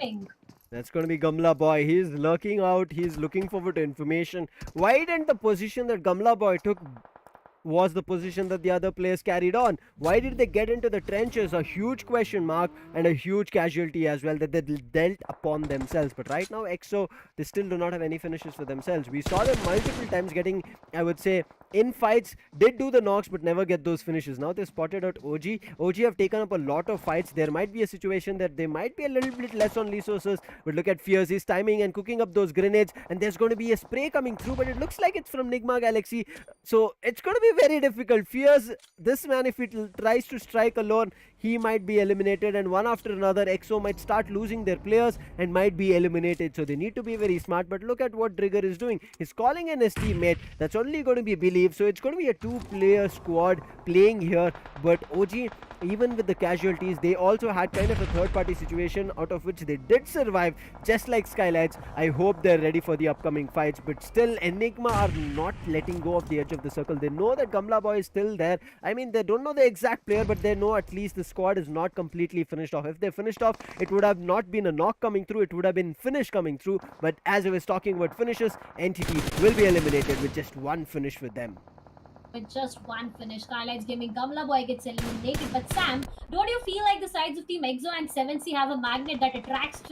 moving. That's going to be Gamla Boy. He's lurking out. He's looking forward to information. Why didn't the position that Gamla Boy took was the position that the other players carried on? Why did they get into the trenches? A huge question mark and a huge casualty as well that they dealt upon themselves. But right now, EXO, they still do not have any finishes for themselves. We saw them multiple times getting, I would say, in fights, did do the knocks but never get those finishes. Now they spotted out OG. OG have taken up a lot of fights. There might be a situation that they might be a little bit less on resources, but look at Fears. He's timing and cooking up those grenades, and there's going to be a spray coming through, but it looks like it's from Nigma Galaxy, so it's going to be very difficult. Fears, this man, if he tries to strike alone, he might be eliminated, and one after another, EXO might start losing their players and might be eliminated. So they need to be very smart. But look at what Trigger is doing. He's calling in his teammate. That's only going to be Believe. So it's going to be a 2-player squad playing here. But OG, even with the casualties, they also had kind of a third-party situation out of which they did survive, just like SKYLIGHTZ. I hope they're ready for the upcoming fights. But still, Enigma are not letting go of the edge of the circle. They know that Gamla Boy is still there. I mean, they don't know the exact player, but they know at least the squad is not completely finished off. If they finished off, it would have not been a knock coming through, it would have been finish coming through. But as I was talking about finishes, Entity will be eliminated with just 1 finish for them. With just 1 finish, SKYLIGHTZ Gaming, Gamla Boy gets eliminated. But Sam, don't you feel like the sides of Team EXO and 7C have a magnet that attracts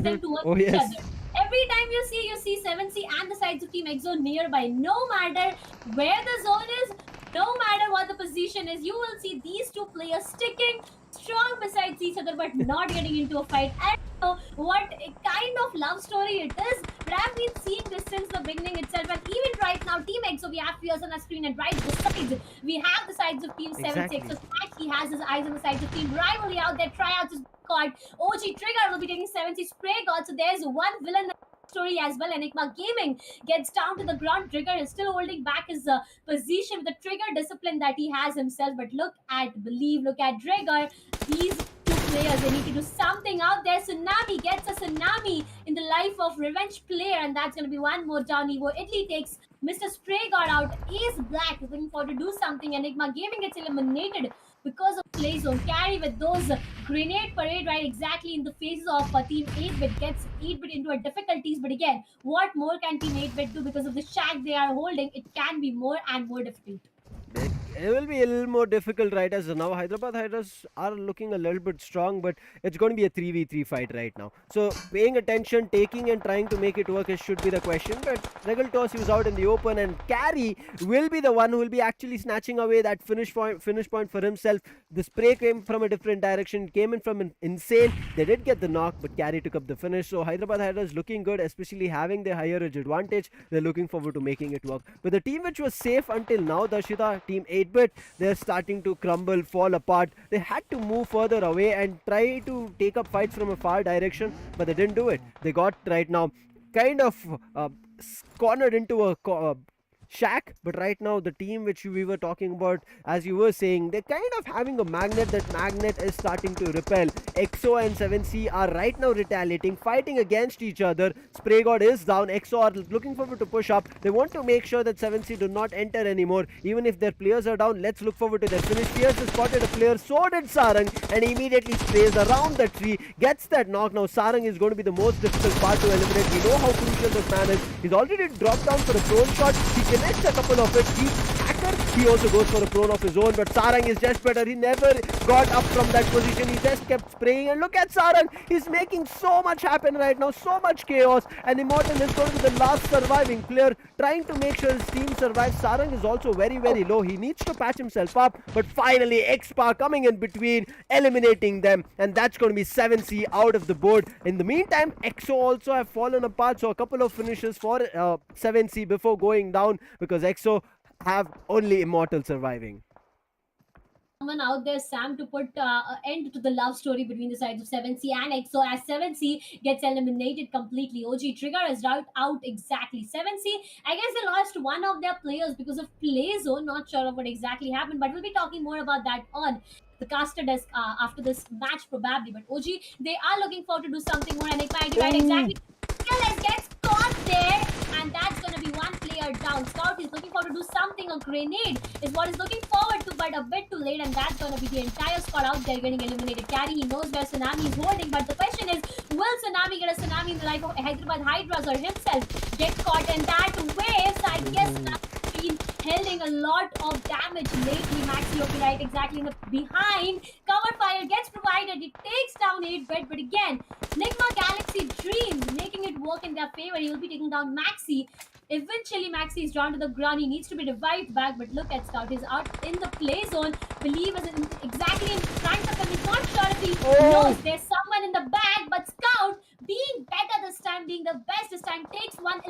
them towards each other? Every time you see 7C and the sides of Team EXO nearby, no matter where the zone is, no matter what the position is, you will see these 2 players sticking strong besides each other but not getting into a fight. I don't know what kind of love story it is, but I've been seeing this since the beginning itself. And even right now, Team EXO, we have Fears on our screen, and right beside we have the sides of Team 7-6. So he has his eyes on the sides of Team Rivalry out there. Tryouts is called. OG Trigger will be taking 7C Spray God. So there's one villain story as well. Enigma Gaming gets down to the ground. Trigger is still holding back his position with the Trigger discipline that he has himself. But look at Believe, look at Trigger. These 2 players, they need to do something out there. Tsunami gets a tsunami in the life of Revenge player, and that's going to be 1 more down. Evo Italy takes Mr. Stray God out. Ace Black is looking forward to do something. Enigma Gaming gets eliminated because of play zone carry with those grenade parade right exactly in the faces of Team 8-bit, gets 8-bit into a difficulties. But again, what more can Team 8-bit do? Because of the shack they are holding, it can be more and more difficult. it will be a little more difficult, right? As now Hyderabad Hydras are looking a little bit strong, but it's going to be a 3v3 fight right now. So paying attention, taking and trying to make it work should be the question. But Regal Toss was out in the open, and Carry will be the one who will be actually snatching away that finish point for himself. The spray came from a different direction, came in from an insane. They did get the knock, but Carry took up the finish. So Hyderabad Hydras looking good, especially having the higher edge advantage. They're looking forward to making it work. But the team which was safe until now, Darshita, Team 8-bit, they're starting to crumble, fall apart. They had to move further away and try to take up fights from a far direction, but they didn't do it. They got right now kind of cornered into a shack, but right now the team which we were talking about, as you were saying, they're kind of having a magnet. That magnet is starting to repel. EXO and 7C are right now retaliating, fighting against each other. Spray God is down. EXO are looking forward to push up. They want to make sure that 7C do not enter anymore, even if their players are down. Let's look forward to their finish. Pierce has spotted a player, so did Sarang, and immediately sprays around the tree, gets that knock. Now Sarang is going to be the most difficult part to eliminate. We know how crucial this man is. He's already dropped down for a prone shot. He connects a couple of it. He also goes for a prone of his own, but Sarang is just better. He never got up from that position. He just kept spraying, and look at Sarang. He's making so much happen right now, so much chaos, and Immortal is going to be the last surviving player, trying to make sure his team survives. Sarang is also very, very low. He needs to patch himself up, but finally XSPARK coming in between, eliminating them, and that's going to be 7C out of the board. In the meantime, EXO also have fallen apart, so a couple of finishes for 7C before going down, because EXO have only Immortal surviving. Someone out there, Sam, to put an end to the love story between the sides of 7C and EXO, as 7C gets eliminated completely. OG Trigger is out exactly. 7C, I guess they lost one of their players because of play zone. Not sure of what exactly happened, but we'll be talking more about that on the caster desk after this match probably. But OG, they are looking forward to do something more. Enigma identified exactly. Skyelightz gets caught there, and that's going to be one player down. Scout is looking forward to do something. A grenade is what he's looking forward to, but a bit too late, and that's going to be the entire squad out there getting eliminated. Carry, he knows where Tsunami is holding, but the question is, will Tsunami get a Tsunami in the life of Hyderabad Hydras, or himself get caught in that wave? So I guess Tsunami's been holding a lot of damage lately. Maxi OP right exactly in the behind. Cover fire gets provided. It takes down 8-bit, but again, NIGMA Galaxy Dreams making it work in their favor. He will be taking down Maxi. Eventually, Maxi is drawn to the ground. He needs to be revived back, but look at Scout. He's out in the play zone. Believe is exactly in front of him. He's not sure if he knows there's someone in the back, but Scout, being better this time, being the best this time, takes 11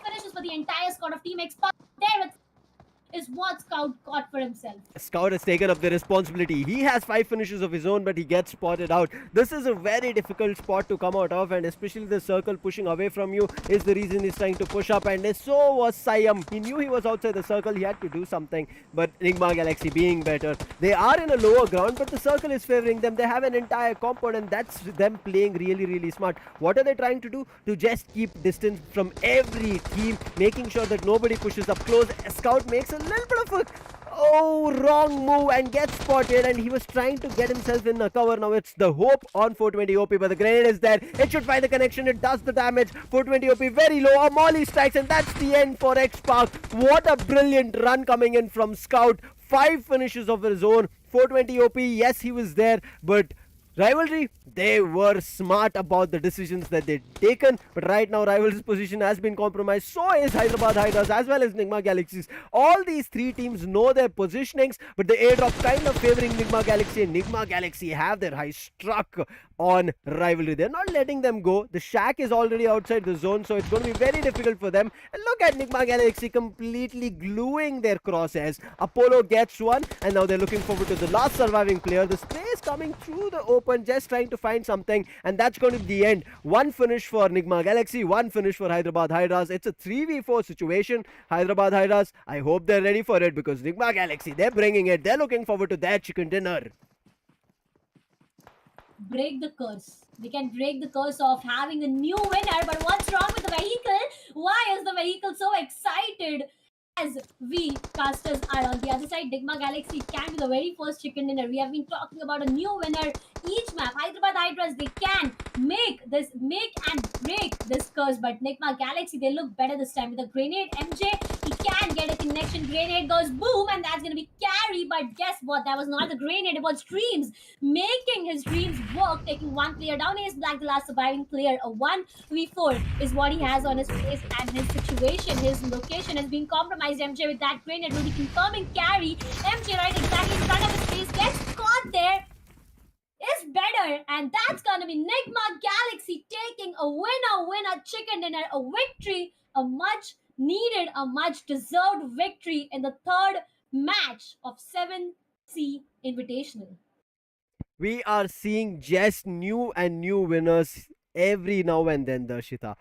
finishes for the entire squad of Team XSPARK. There with is what Scout got for himself. Scout has taken up the responsibility. He has 5 finishes of his own, but he gets spotted out. This is a very difficult spot to come out of, and especially the circle pushing away from you is the reason he's trying to push up, and so was Siam. He knew he was outside the circle. He had to do something, but Enigma Galaxy being better. They are in a lower ground, but the circle is favoring them. They have an entire compound, and that's them playing really, really smart. What are they trying to do? To just keep distance from every team, making sure that nobody pushes up close. Scout makes a little bit of a wrong move and gets spotted, and he was trying to get himself in a cover. Now it's the hope on 420 OP, but the grenade is there. It should find the connection. It does the damage. 420 OP very low. A Molly strikes, and that's the end for XSPARK. What a brilliant run coming in from Scout. 5 finishes of his own. 420 OP, yes, he was there, but Rivalry, they were smart about the decisions that they'd taken, but right now Rivalry's position has been compromised. So is Hyderabad Hydras as well as NIGMA Galaxies. All these 3 teams know their positionings, but the airdrop kind of favoring NIGMA Galaxy, and NIGMA Galaxy have their high struck on Rivalry. They're not letting them go. The shack is already outside the zone, so it's going to be very difficult for them. And look at NIGMA Galaxy completely gluing their crosshairs. Apollo gets one, and now they're looking forward to the last surviving player. The spray is coming through the open, just trying to find something, and that's going to be the end. 1 finish for NIGMA Galaxy, 1 finish for Hyderabad Hydras. It's a 3v4 situation. Hyderabad Hydras, I hope they're ready for it, because NIGMA Galaxy, they're bringing it. They're looking forward to their chicken dinner. Break the curse. We can break the curse of having a new winner, but what's wrong with the vehicle? Why is the vehicle so excited? as we casters are on the other side, Nigma Galaxy can be the very first chicken dinner. We have been talking about a new winner each map. Hyderabad Hydras, they can make and break this curse, but Nigma Galaxy, they look better this time with a grenade. MJ, he can get a connection. Grenade goes boom, and that's gonna be carry. But guess what? That was not the grenade, it was Dreams making his dreams work, taking one player down. He is Black, the last surviving player. A 1v4 is what he has on his face, and his situation, his location has been compromised. MJ with that grenade will be confirming carry. MJ right exactly in front of his face, gets caught there. Is better, and that's gonna be Nigma Galaxy taking a winner chicken dinner, a victory, a much needed, a much deserved victory in the third match of 7C Invitational. We are seeing just new and new winners every now and then, Darshita.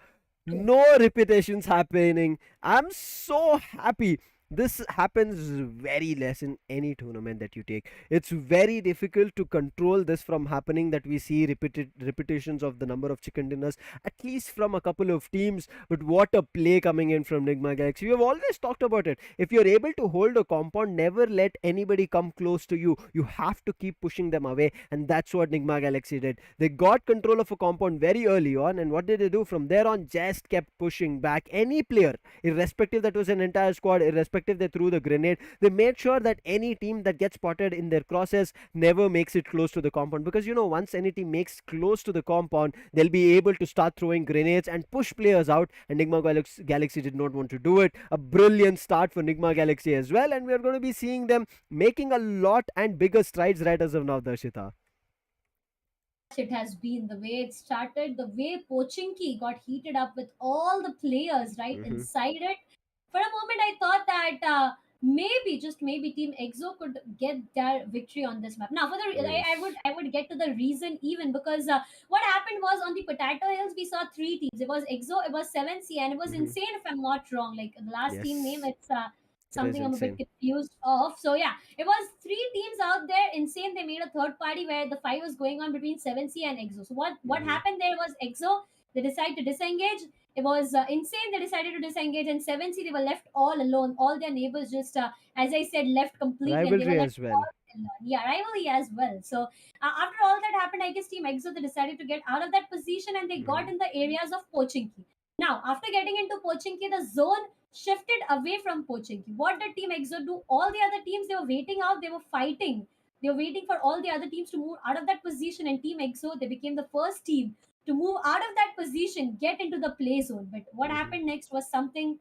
No repetitions happening. I'm so happy. This happens very less in any tournament that you take. It's very difficult to control this from happening, that we see repeated repetitions of the number of chicken dinners, at least from a couple of teams. But what a play coming in from Nigma Galaxy. We have always talked about it. If you're able to hold a compound, never let anybody come close to you. You have to keep pushing them away, and that's what Nigma Galaxy did. They got control of a compound very early on, and what did they do from there on? Just kept pushing back any player, irrespective that was an entire squad, irrespective they threw the grenade. They made sure that any team that gets spotted in their crosses never makes it close to the compound, because once any team makes close to the compound, they'll be able to start throwing grenades and push players out, and Nigma Galaxy did not want to do it. A brilliant start for Nigma Galaxy as well, and we are going to be seeing them making a lot and bigger strides right as of now, Darshita. It has been the way it started, the way Pochinki got heated up with all the players right Hmm. inside it. For a moment, I thought that maybe, just maybe, Team EXO could get their victory on this map. Now, for the Yes. I would get to the reason even, because what happened was on the Potato Hills we saw three teams. It was EXO, it was 7C, and it was Hmm. insane if I'm not wrong. Like the last team name, Yes, it's it is something I'm a bit insane. confused of. So yeah, it was three teams out there. Insane. They made a third party where the fight was going on between 7C and EXO. So what Hmm. happened there was EXO, they decided to disengage. It was insane. They decided to disengage, and 7C, they were left all alone. All their neighbors just, as I said, left completely, and they were Rivalry left as well. all alone. Yeah, rivalry as well. So after all that happened, I guess Team EXO, they decided to get out of that position, and they got Hmm. in the areas of Pochinki. Now, after getting into Pochinki, the zone shifted away from Pochinki. What did Team EXO do? All the other teams, they were waiting out. They were fighting. They were waiting for all the other teams to move out of that position, and Team EXO, they became the first team to move out of that position, get into the play zone. But what Hmm. happened next was something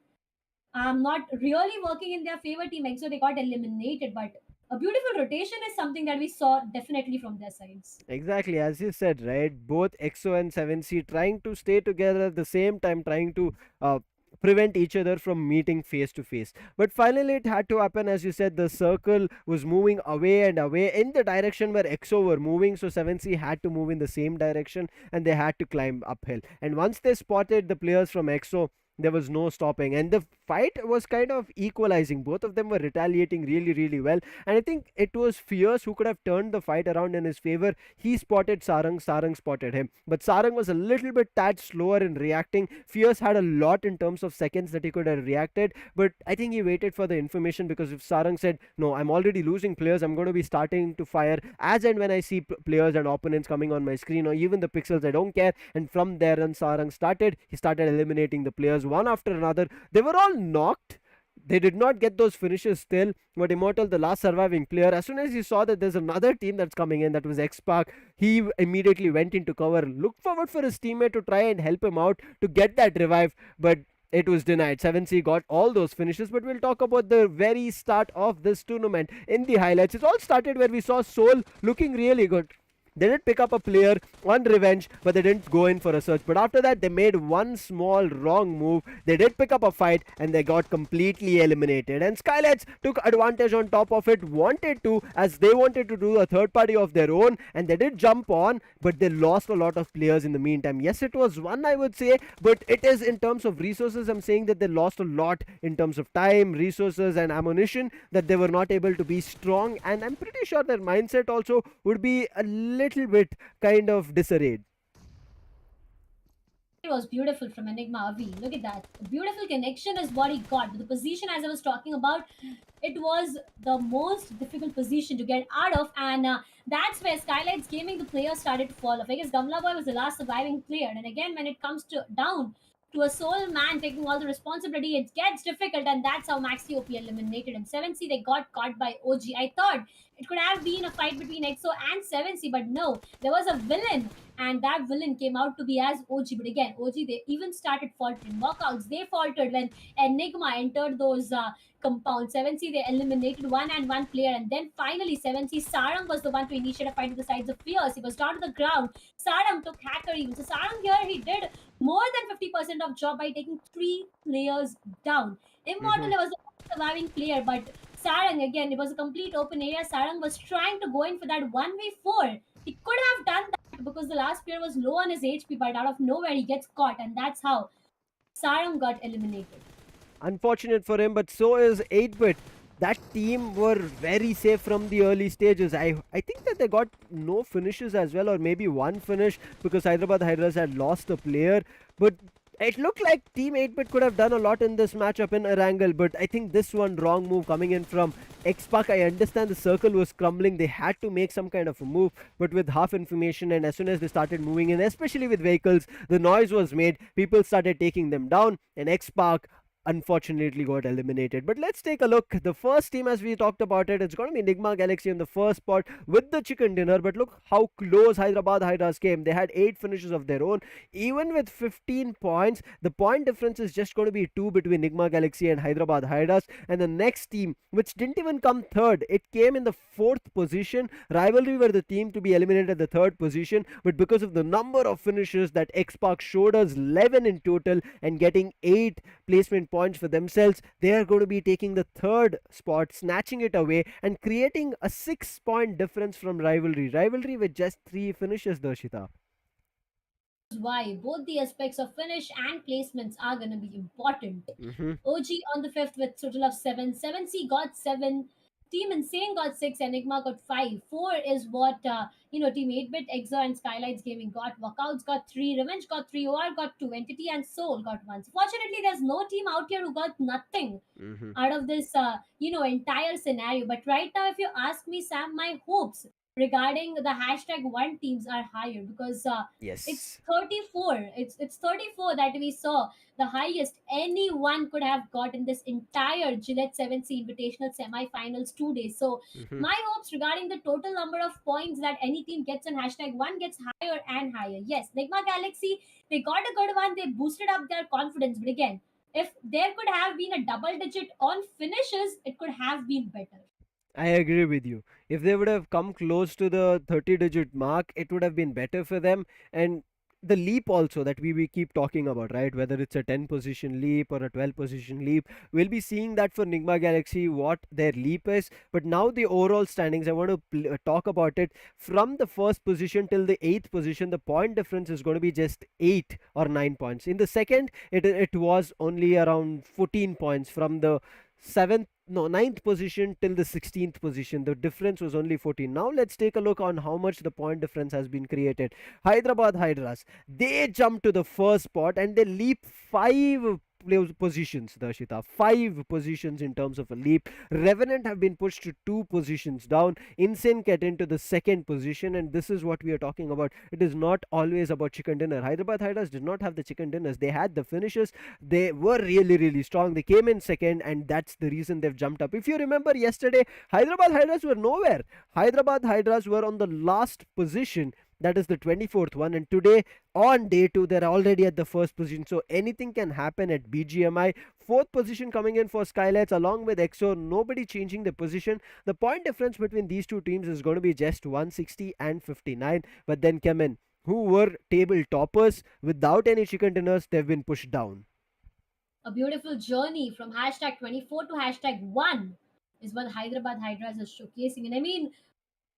not really working in their favor. Team EXO, they got eliminated, but a beautiful rotation is something that we saw definitely from their sides. Exactly, as you said, right? Both EXO and 7C trying to stay together at the same time, trying to uh, prevent each other from meeting face to face. But finally, it had to happen. As you said, the circle was moving away and away in the direction where EXO were moving, so 7C had to move in the same direction, and they had to climb uphill. And once they spotted the players from EXO, there was no stopping, and the fight was kind of equalizing. Both of them were retaliating really, really well, and I think it was Fierce who could have turned the fight around in his favor. He spotted Sarang, Sarang spotted him, but Sarang was a little bit tad slower in reacting. Fierce had a lot in terms of seconds that he could have reacted, but I think he waited for the information, because if Sarang said, no, I'm already losing players, I'm going to be starting to fire as and when I see players and opponents coming on my screen, or even the pixels, I don't care. And from there on, Sarang started, he started eliminating the players one after another. They were all knocked. They did not get those finishes still, but Immortal, the last surviving player, as soon as he saw that there's another team that's coming in, that was XSPARK, he immediately went into cover, looked forward for his teammate to try and help him out to get that revive, but it was denied. 7C got all those finishes, but we'll talk about the very start of this tournament in the highlights. It all started where we saw Soul looking really good. They did pick up a player on revenge, but they didn't go in for a search. But after that, they made one small wrong move. They did pick up a fight, and they got completely eliminated. And SKYLIGHTZ took advantage on top of it, wanted to, as they wanted to do a third party of their own, and they did jump on, but they lost a lot of players in the meantime. Yes, it was one, I would say, but it is in terms of resources. I'm saying that they lost a lot in terms of time, resources, and ammunition, that they were not able to be strong. And I'm pretty sure their mindset also would be a little bit kind of disarrayed. It was beautiful from Enigma Avi. Look at that. The beautiful connection is what he got. But the position, as I was talking about, it was the most difficult position to get out of, and that's where Skylight's Gaming, the players started to fall off. I guess Gamla Boy was the last surviving player, and again, when it comes to down to a sole man taking all the responsibility, it gets difficult, and that's how Maxi OP eliminated him. 7C, they got caught by OG. I thought it could have been a fight between EXO and 7C, but no, there was a villain, and that villain came out to be as OG. But again, OG, they even started faltering. Walkouts, they faltered when Enigma entered those compounds. 7C, they eliminated one and one player, and then finally 7C, Sarang was the one to initiate a fight to the sides of Fierce. He was down to the ground. Sarang took hacker even. So Sarang here, he did more than 50% of job by taking three players down. Immortal was the surviving player, but Sarang, again, it was a complete open area. Sarang was trying to go in for that 1v4. He could have done that because the last player was low on his HP, but out of nowhere he gets caught, and that's how Sarang got eliminated. Unfortunate for him, but so is 8-bit. That team were very safe from the early stages. I think that they got no finishes as well, or maybe one finish because Hyderabad Hydras had lost a player. But it looked like Team 8-bit could have done a lot in this matchup in Erangel, but I think this one wrong move coming in from XSPARK. I understand the circle was crumbling. They had to make some kind of a move, but with half information, and as soon as they started moving in, especially with vehicles, the noise was made. People started taking them down, and XSPARK unfortunately got eliminated. But let's take a look. The first team, as we talked about it, it's going to be Enigma Galaxy in the first spot with the chicken dinner. But look how close Hyderabad Hydras came. They had 8 finishes of their own. Even with 15 points, the point difference is just going to be 2 between Enigma Galaxy and Hyderabad Hydras. And the next team, which didn't even come third, it came in the 4th position. Rivalry were the team to be eliminated at the 3rd position. But because of the number of finishes that XSPARK showed us, 11 in total, and getting 8 placement points for themselves, they are going to be taking the 3rd spot, snatching it away and creating a 6-point difference from rivalry with just 3 finishes. Darshita, Why both the aspects of finish and placements are going to be important. mm-hmm. OG on the 5th with total of 7. 7C got 7. Team Insane got 6. Enigma got 5. 4 is what, Team 8-Bit, Exa, and Skylights Gaming got. Walkouts got 3. Revenge got 3. OR got 2. Entity and Soul got 1. So fortunately, there's no team out here who got nothing Mm-hmm. out of this, entire scenario. But right now, if you ask me, Sam, my hopes regarding the hashtag one teams are higher because it's Yes. 34. It's 34 that we saw the highest anyone could have got in this entire Gillette 7C Invitational semi-finals 2 days. So Mm-hmm. my hopes regarding the total number of points that any team gets on hashtag one gets higher and higher. Yes, Nigma Galaxy, they got a good one. They boosted up their confidence. But again, if there could have been a double digit on finishes, it could have been better. I agree with you. If they would have come close to the 30-digit mark, it would have been better for them. And the leap also that we keep talking about, right? Whether it's a 10 position leap or a 12 position leap, we'll be seeing that for Nigma Galaxy, what their leap is. But now the overall standings, I want to talk about it. From the first position till the 8th position, the point difference is going to be just 8 or 9 points. In the second, it was only around 14 points from the 7th, no, 9th position till the 16th position. The difference was only 14. Now let's take a look on how much the point difference has been created. Hyderabad Hydras, they jump to the first spot and they leap 5 positions. Darshita, 5 positions in terms of a leap. Revenant have been pushed to 2 positions down. Insane get into the 2nd position, and this is what we are talking about. It is not always about chicken dinner. Hyderabad Hydras did not have the chicken dinners. They had the finishes. They were really strong. They came in 2nd, and that's the reason they've jumped up. If you remember yesterday, Hyderabad Hydras were nowhere. Hyderabad Hydras were on the last position, that is the 24th one, and today on day 2 they're already at the 1st position. So anything can happen at BGMI. 4th position coming in for SKYLIGHTZ along with EXO. Nobody changing the position. The point difference between these two teams is going to be just 160 and 59. But then CHEMIN, who were table toppers, without any chicken dinners, they've been pushed down. A beautiful journey from hashtag 24 to hashtag 1 is what Hyderabad Hydras is showcasing. And I mean,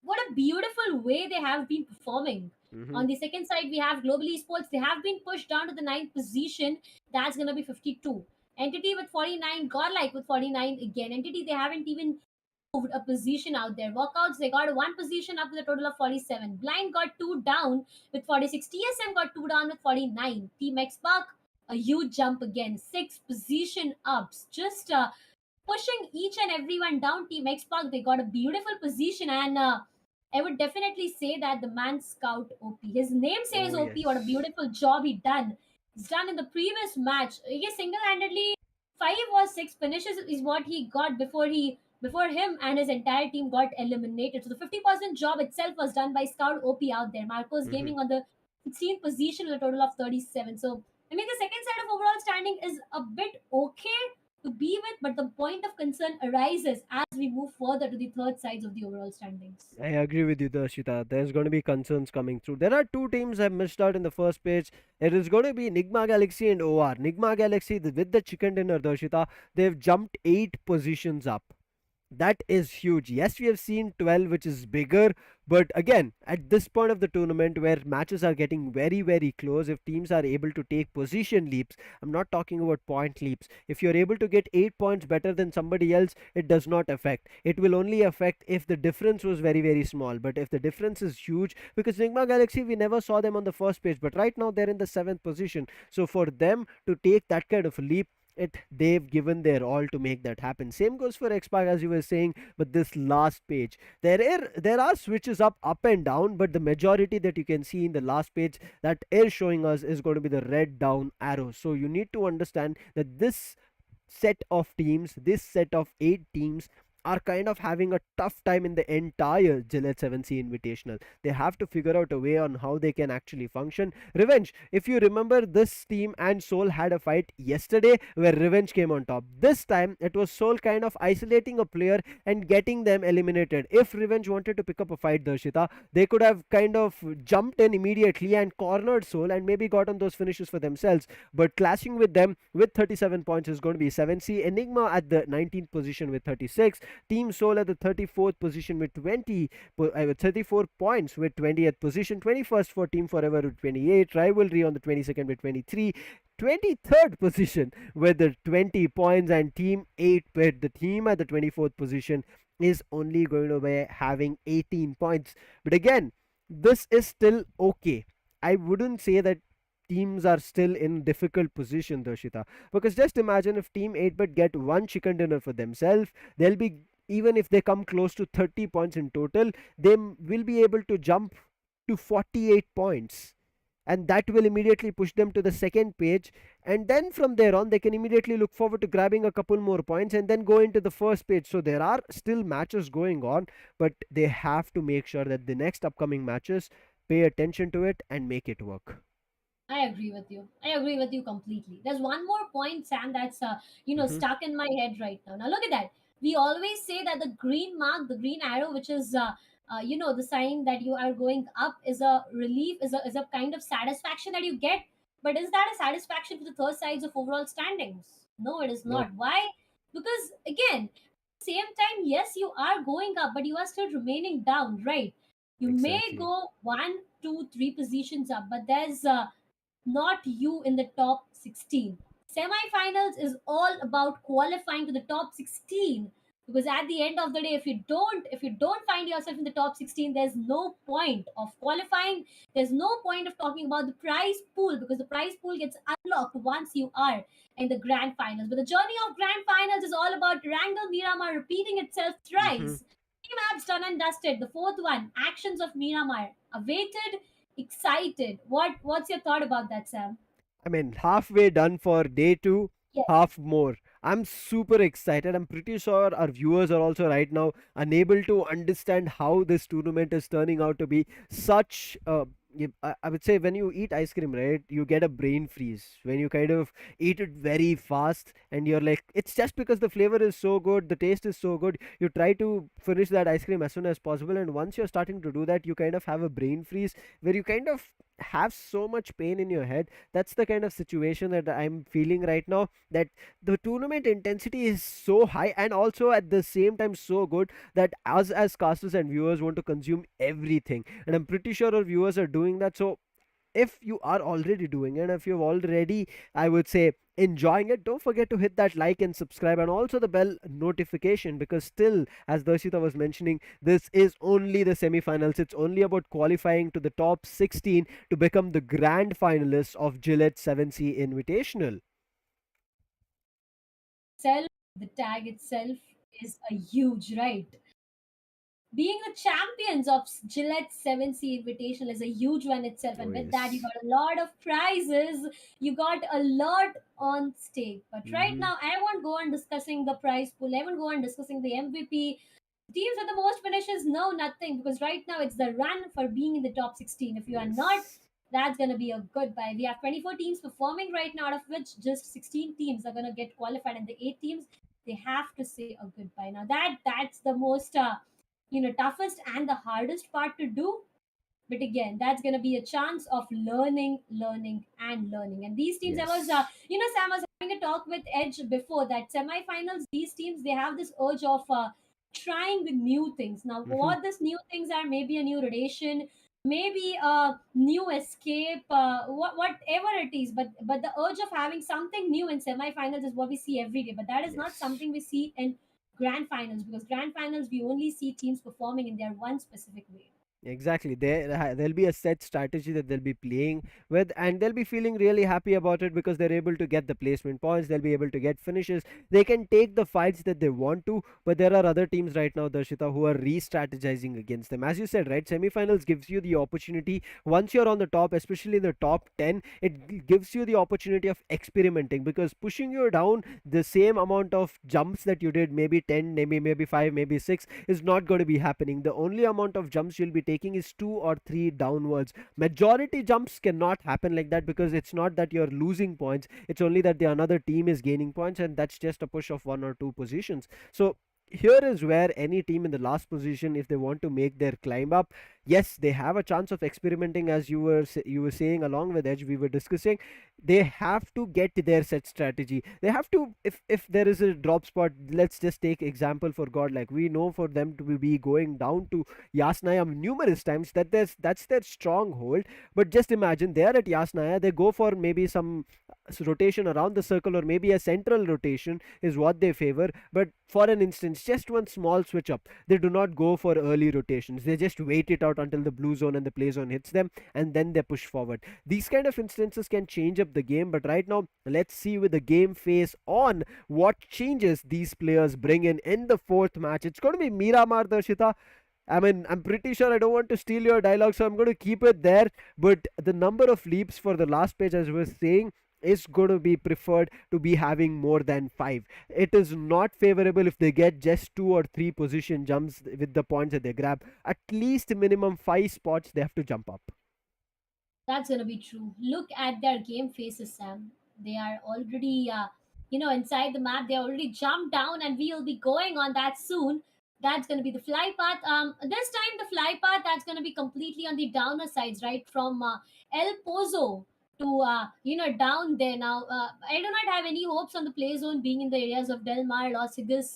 what a beautiful way they have been performing. Mm-hmm. On the second side, we have Global Esports. They have been pushed down to the 9th position. That's going to be 52. Entity with 49, Godlike with 49 again. Entity, they haven't even moved a position out there. Walkouts, they got one position up with a total of 47. Blind got two down with 46. TSM got two down with 49. Team XSPARK, a huge jump again. Six position ups. Just pushing each and everyone down. Team XSPARK, they got a beautiful position, and I would definitely say that the man Scout OP. His name says Oh, OP. What a yes. beautiful job he done. He's done in the previous match. He single-handedly 5 or 6 finishes is what he got before him and his entire team got eliminated. So the 50% job itself was done by Scout OP out there. Marcos Mhm. Gaming on the 16th position with a total of 37. So I mean the second side of overall standing is a bit okay to be with, but the point of concern arises as we move further to the third sides of the overall standings. I agree with you, Darshita. There's going to be concerns coming through. There are two teams that missed out in the first page. It is going to be Nigma Galaxy and OR. Nigma Galaxy, with the chicken dinner, Darshita, they've jumped 8 positions up. That is huge. Yes, we have seen 12, which is bigger, but again, at this point of the tournament where matches are getting very, very close, if teams are able to take position leaps, I'm not talking about point leaps. If you're able to get 8 points better than somebody else, it does not affect. It will only affect if the difference was very, very small. But if the difference is huge, because Nigma Galaxy, we never saw them on the first page, but right now they're in the 7th position. So for them to take that kind of a leap, they've given their all to make that happen. Same goes for XSPARK, as you were saying, but this last page, there are switches up and down, but the majority that you can see in the last page that is showing us is going to be the red down arrow. So you need to understand that this set of 8 teams are kind of having a tough time in the entire Gillette 7Sea Invitational. They have to figure out a way on how they can actually function. Revenge, if you remember, this team and Soul had a fight yesterday where Revenge came on top. This time, it was Soul kind of isolating a player and getting them eliminated. If Revenge wanted to pick up a fight, Darshita, they could have kind of jumped in immediately and cornered Soul and maybe gotten those finishes for themselves. But clashing with them with 37 points is going to be 7C. Enigma at the 19th position with 36. Team Soul at the 34th position with 34 points with 20th position. 21st for Team Forever with 28. Rivalry on the 22nd with 23. 23rd position with the 20 points, and Team 8-Bit, the team at the 24th position, is only going to be having 18 points. But again, this is still okay. I wouldn't say that teams are still in difficult position, Darshita, because just imagine if Team 8-Bit get one chicken dinner for themselves, they'll be, even if they come close to 30 points in total, they will be able to jump to 48 points, and that will immediately push them to the second page, and then from there on they can immediately look forward to grabbing a couple more points and then go into the first page. So there are still matches going on, but they have to make sure that the next upcoming matches pay attention to it and make it work. I agree with you. I agree with you completely. There's one more point, Sam, that's Hmm. stuck in my head right now. Now look at that. We always say that the green mark, the green arrow, which is the sign that you are going up, is a relief, is a kind of satisfaction that you get. But is that a satisfaction for the third sides of overall standings? No, it is Nope. not. Why? Because again, same time, yes, you are going up, but you are still remaining down, right? You may Exactly. go 1, 2, 3 positions up, but there's not you in the top 16. Semifinals is all about qualifying to the top 16, because at the end of the day, if you don't find yourself in the top 16, there's no point of qualifying. There's no point of talking about the prize pool, because the prize pool gets unlocked once you are in the grand finals. But the journey of grand finals is all about Erangel Miramar repeating itself Hmm. thrice. Three maps done and dusted. The fourth one, actions of Miramar, awaited, excited. What's your thought about that, Sam? I mean, halfway done for day two, Yes, half more. I'm super excited. I'm pretty sure our viewers are also right now unable to understand how this tournament is turning out to be such. I would say when you eat ice cream, right, you get a brain freeze when you kind of eat it very fast, and you're like, it's just because the flavor is so good, the taste is so good. You try to finish that ice cream as soon as possible, and once you're starting to do that, you kind of have a brain freeze where you kind of have so much pain in your head. That's the kind of situation that I'm feeling right now, that the tournament intensity is so high and also at the same time so good that us as casters and viewers want to consume everything, and I'm pretty sure our viewers are doing that. So if you are already doing it, if you've already, I would say, enjoying it, don't forget to hit that like and subscribe and also the bell notification, because still, as Darshita was mentioning, this is only the semi-finals. It's only about qualifying to the top 16 to become the grand finalists of Gillette 7Sea Invitational. Self, the tag itself is a huge, right? Being the champions of Gillette 7C Invitational is a huge one itself, Oh, and with that, you yes. got a lot of prizes. You got a lot on stake. But right Hmm. now, I won't go on discussing the prize pool. I won't go on discussing the MVP. Teams with the most finishes, no, nothing, because right now it's the run for being in the top 16. If you are not, Yes. that's going to be a goodbye. We have 24 teams performing right now, out of which just 16 teams are going to get qualified, and the 8 teams, they have to say a goodbye. Now, that's the most. Toughest and the hardest part to do, but again, that's going to be a chance of learning and learning. And these teams, I was Yes. Sam was having a talk with Edge before that semifinals. These teams, they have this urge of trying the new things. Now Hmm. what these new things are, maybe a new rotation, maybe a new escape, whatever it is, but the urge of having something new in semifinals is what we see every day, but that is not Yes. something we see in grand finals, because grand finals we only see teams performing in their one specific way. Exactly. There'll be a set strategy that they'll be playing with, and they'll be feeling really happy about it because they're able to get the placement points. They'll be able to get finishes. They can take the fights that they want to, but there are other teams right now, Darshita, who are re-strategizing against them. As you said, right? Semifinals gives you the opportunity once you're on the top, especially in the top 10. It gives you the opportunity of experimenting, because pushing you down the same amount of jumps that you did, maybe 10, maybe 5, maybe 6, is not going to be happening. The only amount of jumps you'll be taking is 2 or 3 downwards. Majority jumps cannot happen like that, because it's not that you're losing points, it's only that the another team is gaining points, and that's just a push of 1 or 2 positions. So here is where any team in the last position, if they want to make their climb up, yes, they have a chance of experimenting. As you were saying along with Edge, we were discussing, they have to get their set strategy. They have to, if there is a drop spot, let's just take example for God, like we know for them to be going down to Yasnaya numerous times, that's their stronghold. But just imagine they are at Yasnaya, they go for maybe some rotation around the circle, or maybe a central rotation is what they favor. But for an instance, just one small switch up, they do not go for early rotations, they just wait it out until the blue zone and the play zone hits them, and then they push forward. These kind of instances can change up the game, but right now let's see, with the game face on, what changes these players bring in the fourth match. It's going to be Miramar, Darshita. I mean, I'm pretty sure I don't want to steal your dialogue, so I'm going to keep it there. But the number of leaps for the last page, as I was saying, is going to be preferred to be having more than 5. It is not favorable if they get just 2 or 3 position jumps with the points that they grab. At least minimum 5 spots they have to jump up. That's gonna be true. Look at their game faces, Sam. They are already, inside the map. They already jumped down, and we will be going on that soon. That's gonna be the fly path. This time the fly path, that's gonna be completely on the downer sides, right from El Pozo to down there. Now, I do not have any hopes on the play zone being in the areas of Del Mar, Los Angeles,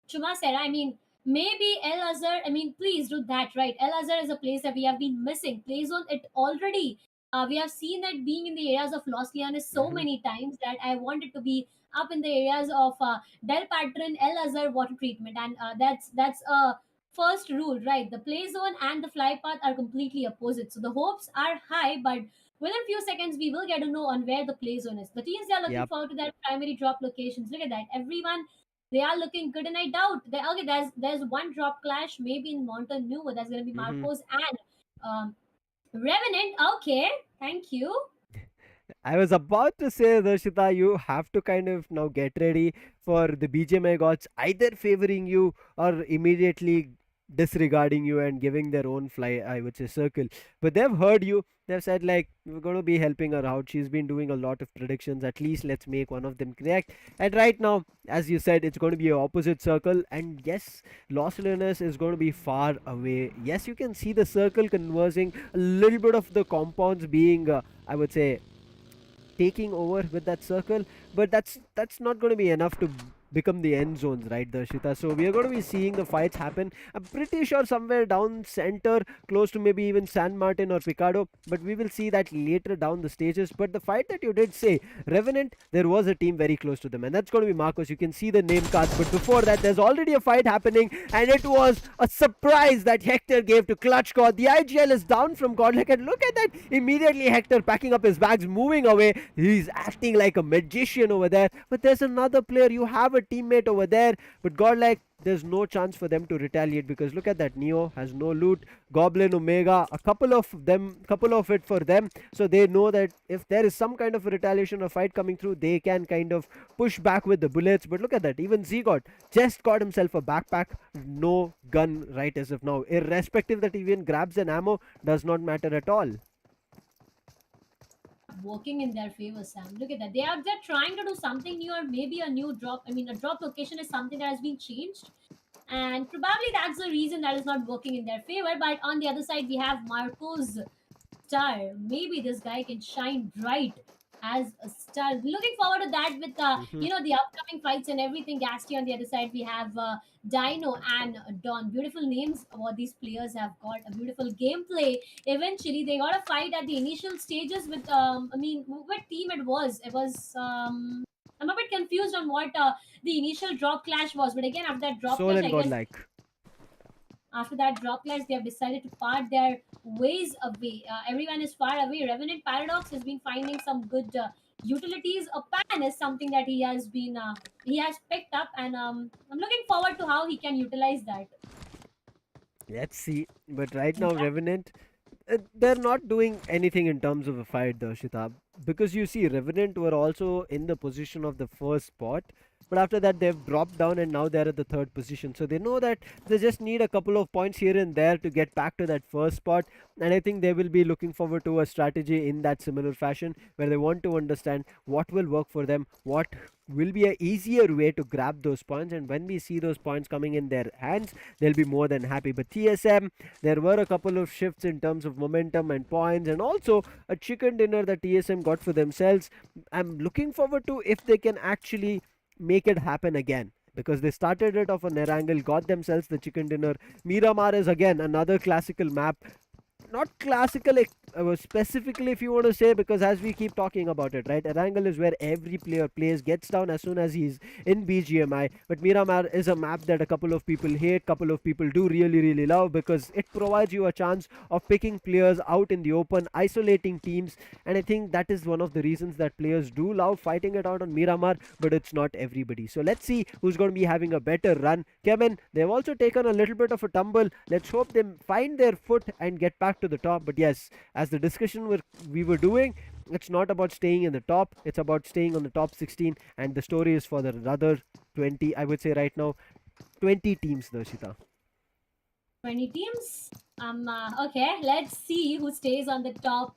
Chumacera. I mean, maybe El Azhar. I mean, please do that, right? El Azhar is a place that we have been missing. Play zone, it already we have seen that being in the areas of Los Leones so Hmm. many times that I wanted to be up in the areas of Del Patron, El Azhar water treatment, and that's a first rule, right? The play zone and the fly path are completely opposite, so the hopes are high, but within few seconds we will get to know on where the play zone is. The teams, they are looking Yep. forward to that primary drop locations. Look at that, everyone. They are looking good, and I doubt that. Okay, there's one drop clash maybe in Mountain New. That's going to be Hmm. Marcos and Revenant. Okay, thank you. I was about to say, Darshita, you have to kind of now get ready for the BGMI gods either favoring you or immediately disregarding you and giving their own fly, I would say, circle. But they've heard you. They've said, like, we're going to be helping her out. She's been doing a lot of predictions. At least let's make one of them correct. And right now, as you said, it's going to be an opposite circle. And yes, Los Leones is going to be far away. Yes, you can see the circle conversing, a little bit of the compounds being, I would say, taking over with that circle, but that's not going to be enough to become the end zones, right, Darshita? So we are going to be seeing the fights happen. I'm pretty sure somewhere down center, close to maybe even San Martin or Picado, but we will see that later down the stages. But the fight that you did say, Revenant, there was a team very close to them, and that's going to be Marcos. You can see the name cards, but before that, there's already a fight happening, and it was a surprise that Hector gave to Clutch God. The IGL is down from Godlike, and look at that. Immediately, Hector packing up his bags, moving away. He's acting like a magician over there. But there's another player. You have a teammate over there, but Godlike, there's no chance for them to retaliate because look at that. Neo has no loot. Goblin, Omega, a couple of it for them. So they know that if there is some kind of a retaliation or fight coming through, they can kind of push back with the bullets. But look at that. Even Zegot just got himself a backpack. No gun right as of now. Irrespective that he even grabs an ammo, does not matter at all. Working in their favor, Sam. Look at that. They're trying to do something new or maybe a new drop. I mean, a drop location is something that has been changed, and probably that's the reason that is not working in their favor. But on the other side, we have Marco's star. Maybe this guy can shine bright as a star. Looking forward to that with Mhm. the upcoming fights and everything. Gasti on the other side, we have Dino and Don. Beautiful names. What these players have got a beautiful gameplay. Eventually, they got a fight at the initial stages with I mean, what team it was? It was I'm a bit confused on what the initial drop clash was, but again after that drop Soul clash, and I guess Godlike. after that drop clash, they have decided to part their ways away. Everyone is far away. Revenant Paradox has been finding some good utilities. A pan is something that he has picked up, and I'm looking forward to how he can utilize that. Let's see. But right now, Revenant, they're not doing anything in terms of a fight, Darshita. Because you see, Revenant were also in the position of the first spot. But after that, they've dropped down and now they're at the third position. So they know that they just need a couple of points here and there to get back to that first spot. And I think they will be looking forward to a strategy in that similar fashion where they want to understand what will work for them, what will be a easier way to grab those points. And when we see those points coming in their hands, they'll be more than happy. But TSM, there were a couple of shifts in terms of momentum and points, and also a chicken dinner that TSM got for themselves. I'm looking forward to if they can actually make it happen again. Because they started it off on Erangel, got themselves the chicken dinner. Miramar is again another classical map, not classical specifically if you want to say, because as we keep talking about it, right, Erangel is where every player plays, gets down as soon as he's in BGMI. But Miramar is a map that a couple of people hate, couple of people do really love, because it provides you a chance of picking players out in the open, isolating teams. And I think that is one of the reasons that players do love fighting it out on Miramar, but it's not everybody. So let's see who's going to be having a better run. CHEMIN, they've also taken a little bit of a tumble. Let's hope they find their foot and get back to the top. But yes, as the discussion we were doing, it's not about staying in the top, it's about staying on the top 16, and the story is for the other 20, I would say right now, 20 teams, Darshita. 20 teams. Okay, let's see who stays on the top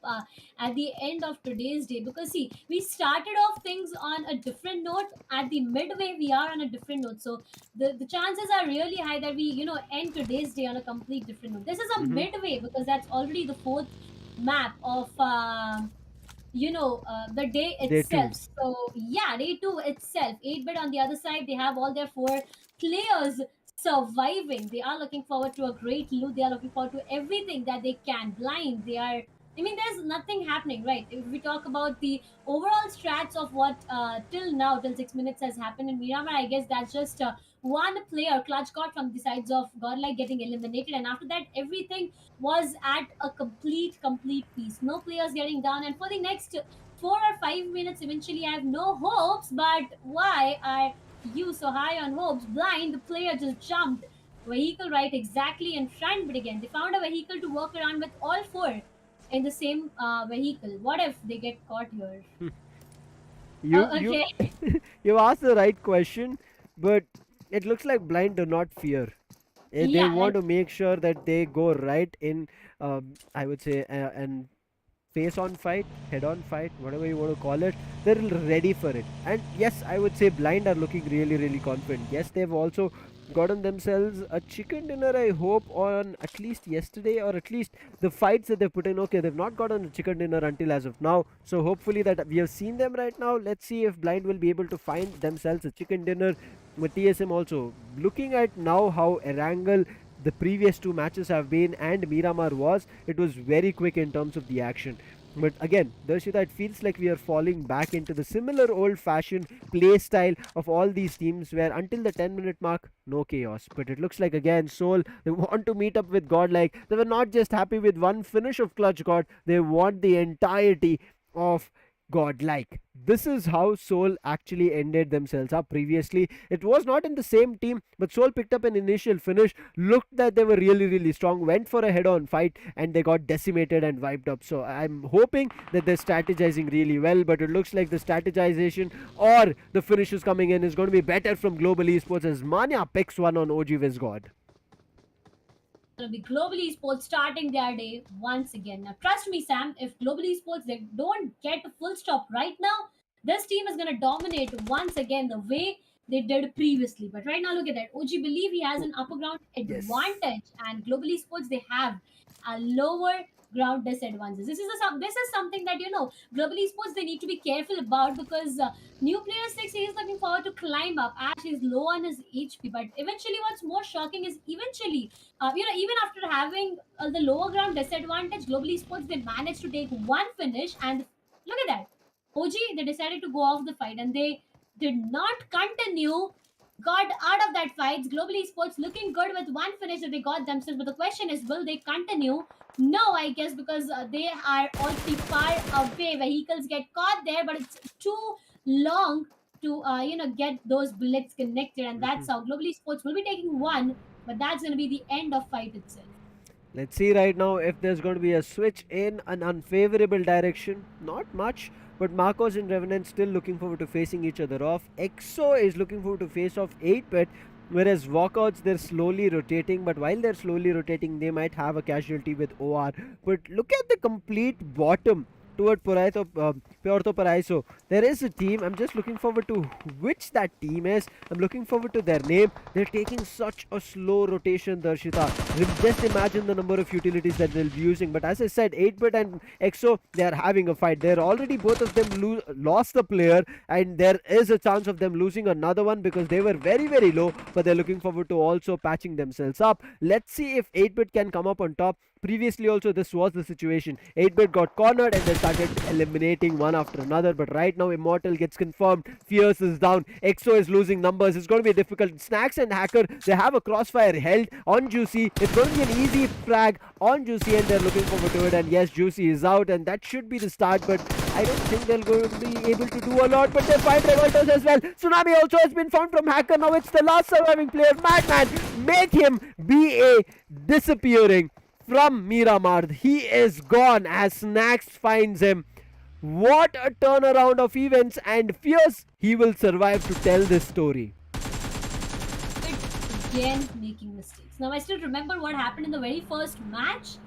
at the end of today's day. Because see, we started off things on a different note. At the midway, we are on a different note. So the chances are really high that we, end today's day on a complete different note. This is a Mm-hmm. midway because that's already the fourth map of the day Day 2. itself. So yeah, day two itself. 8-bit on the other side, they have all their four players surviving. They are looking forward to a great loot. They are looking forward to everything that they can. Blind, they are. I mean, there's nothing happening, right? If we talk about the overall strats of what till now, till 6 minutes has happened in Miramar, I guess that's just one player, Clutch got from the sides of Godlike getting eliminated, and after that, everything was at a complete piece. No players getting down, and for the next 4 or 5 minutes, eventually, I have no hopes. But why are you so high on hopes? Blind, the player just jumped vehicle right exactly in front, but again, they found a vehicle to work around with all four in the same vehicle. What if they get caught here? you you Okay. you asked the right question, but it looks like Blind do not fear. They Yeah, want to make sure that they go right in, I would say, and face on fight, head on fight, whatever you want to call it. They're ready for it. And yes, I would say Blind are looking really confident. Yes, they've also gotten themselves a chicken dinner, I hope, on at least yesterday, or at least the fights that they've put in. Okay, they've not gotten a chicken dinner until as of now, so hopefully that we have seen them right now. Let's see if Blind will be able to find themselves a chicken dinner with TSM also. Looking at now how Erangel the previous two matches have been and Miramar was, it was very quick in terms of the action. But again, Darshita, it feels like we are falling back into the similar old-fashioned play style of all these teams where until the 10-minute mark, no chaos. But it looks like again, Seoul, they want to meet up with Godlike. They were not just happy with one finish of Clutch God, they want the entirety of godlike. This is how Seoul actually ended themselves up previously. It was not in the same team, but Seoul picked up an initial finish, looked that they were really strong, went for a head-on fight, and they got decimated and wiped up. So I'm hoping that they're strategizing really well, but it looks like the strategization or the finishes coming in is going to be better from Global Esports as Manya picks one on OG Vizgod. Going to be Global Esports starting their day once again. Now, trust me, Sam, if Global Esports they don't get a full stop right now, this team is going to dominate once again the way they did previously. But right now, look at that. OG believe he has an upper ground Yes. advantage, and Global Esports they have a lower ground disadvantages. This is something that Global Esports they need to be careful about because new player 6 he is looking forward to climb up. Ash is low on his HP, but eventually, what's more shocking is eventually even after having the lower ground disadvantage, Global Esports they managed to take one finish, and look at that. OG they decided to go off the fight, and they did not continue. Got out of that fight. Global Esports looking good with one finish that they got themselves, but the question is, will they continue? No, I guess because they are already far away. Vehicles get caught there, but it's too long to get those bullets connected, and that's how Global Esports will be taking one, but that's going to be the end of fight itself. Let's see right now if there's going to be a switch in an unfavorable direction. Not much, but Marcos and Revenant still looking forward to facing each other off. EXO is looking forward to face off 8-bit, whereas Walkouts they're slowly rotating, but while they're slowly rotating, they might have a casualty with OR. But look at the complete bottom toward Puerto Paraiso. There is a team. I'm just looking forward to which that team is. I'm looking forward to their name. They're taking such a slow rotation, Darshita. Just imagine the number of utilities that they'll be using. But as I said, 8-bit and EXO, they are having a fight. They're already both of them lost the player, and there is a chance of them losing another one because they were very low, but they're looking forward to also patching themselves up. Let's see if 8-bit can come up on top. Previously also this was the situation. 8-bit got cornered and they started eliminating one after another, but right now Immortal gets confirmed. Fierce is down. EXO is losing numbers. It's going to be difficult. Snacks and Hacker, they have a crossfire held on Juicy. It's going to be an easy frag on Juicy and they're looking forward to it, and yes, Juicy is out and that should be the start, but I don't think they're going to be able to do a lot, but they find Revolters as well. Tsunami also has been found from Hacker. Now it's the last surviving player. Madman, make him BA disappearing from Miramar. He is gone as Snacks finds him. What a turnaround of events, and Fierce, he will survive to tell this story. Again making mistakes. Now I still remember what happened in the very first match.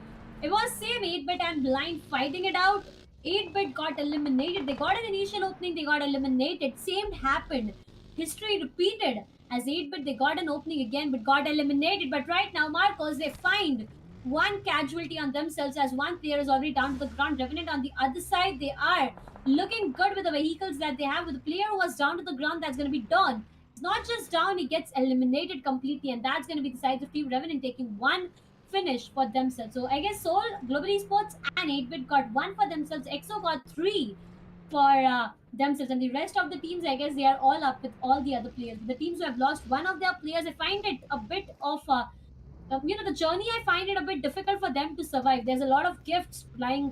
It was same 8-bit and Blind fighting it out. 8-bit got eliminated. They got an initial opening, they got eliminated. Same happened. History repeated. As 8-bit they got an opening again but got eliminated. But right now Marcos they find one casualty on themselves as one player is already down to the ground. Revenant on the other side, they are looking good with the vehicles that they have. With the player who was down to the ground, that's going to be done. It's not just down, he gets eliminated completely, and that's going to be the sides of Team Revenant taking one finish for themselves. So I guess Seoul, Global Esports, and 8-bit got one for themselves. EXO got 3 for themselves, and the rest of the teams, I guess, they are all up with all the other players. The teams who have lost one of their players, I find it a bit of the journey, I find it a bit difficult for them to survive. There's a lot of gifts flying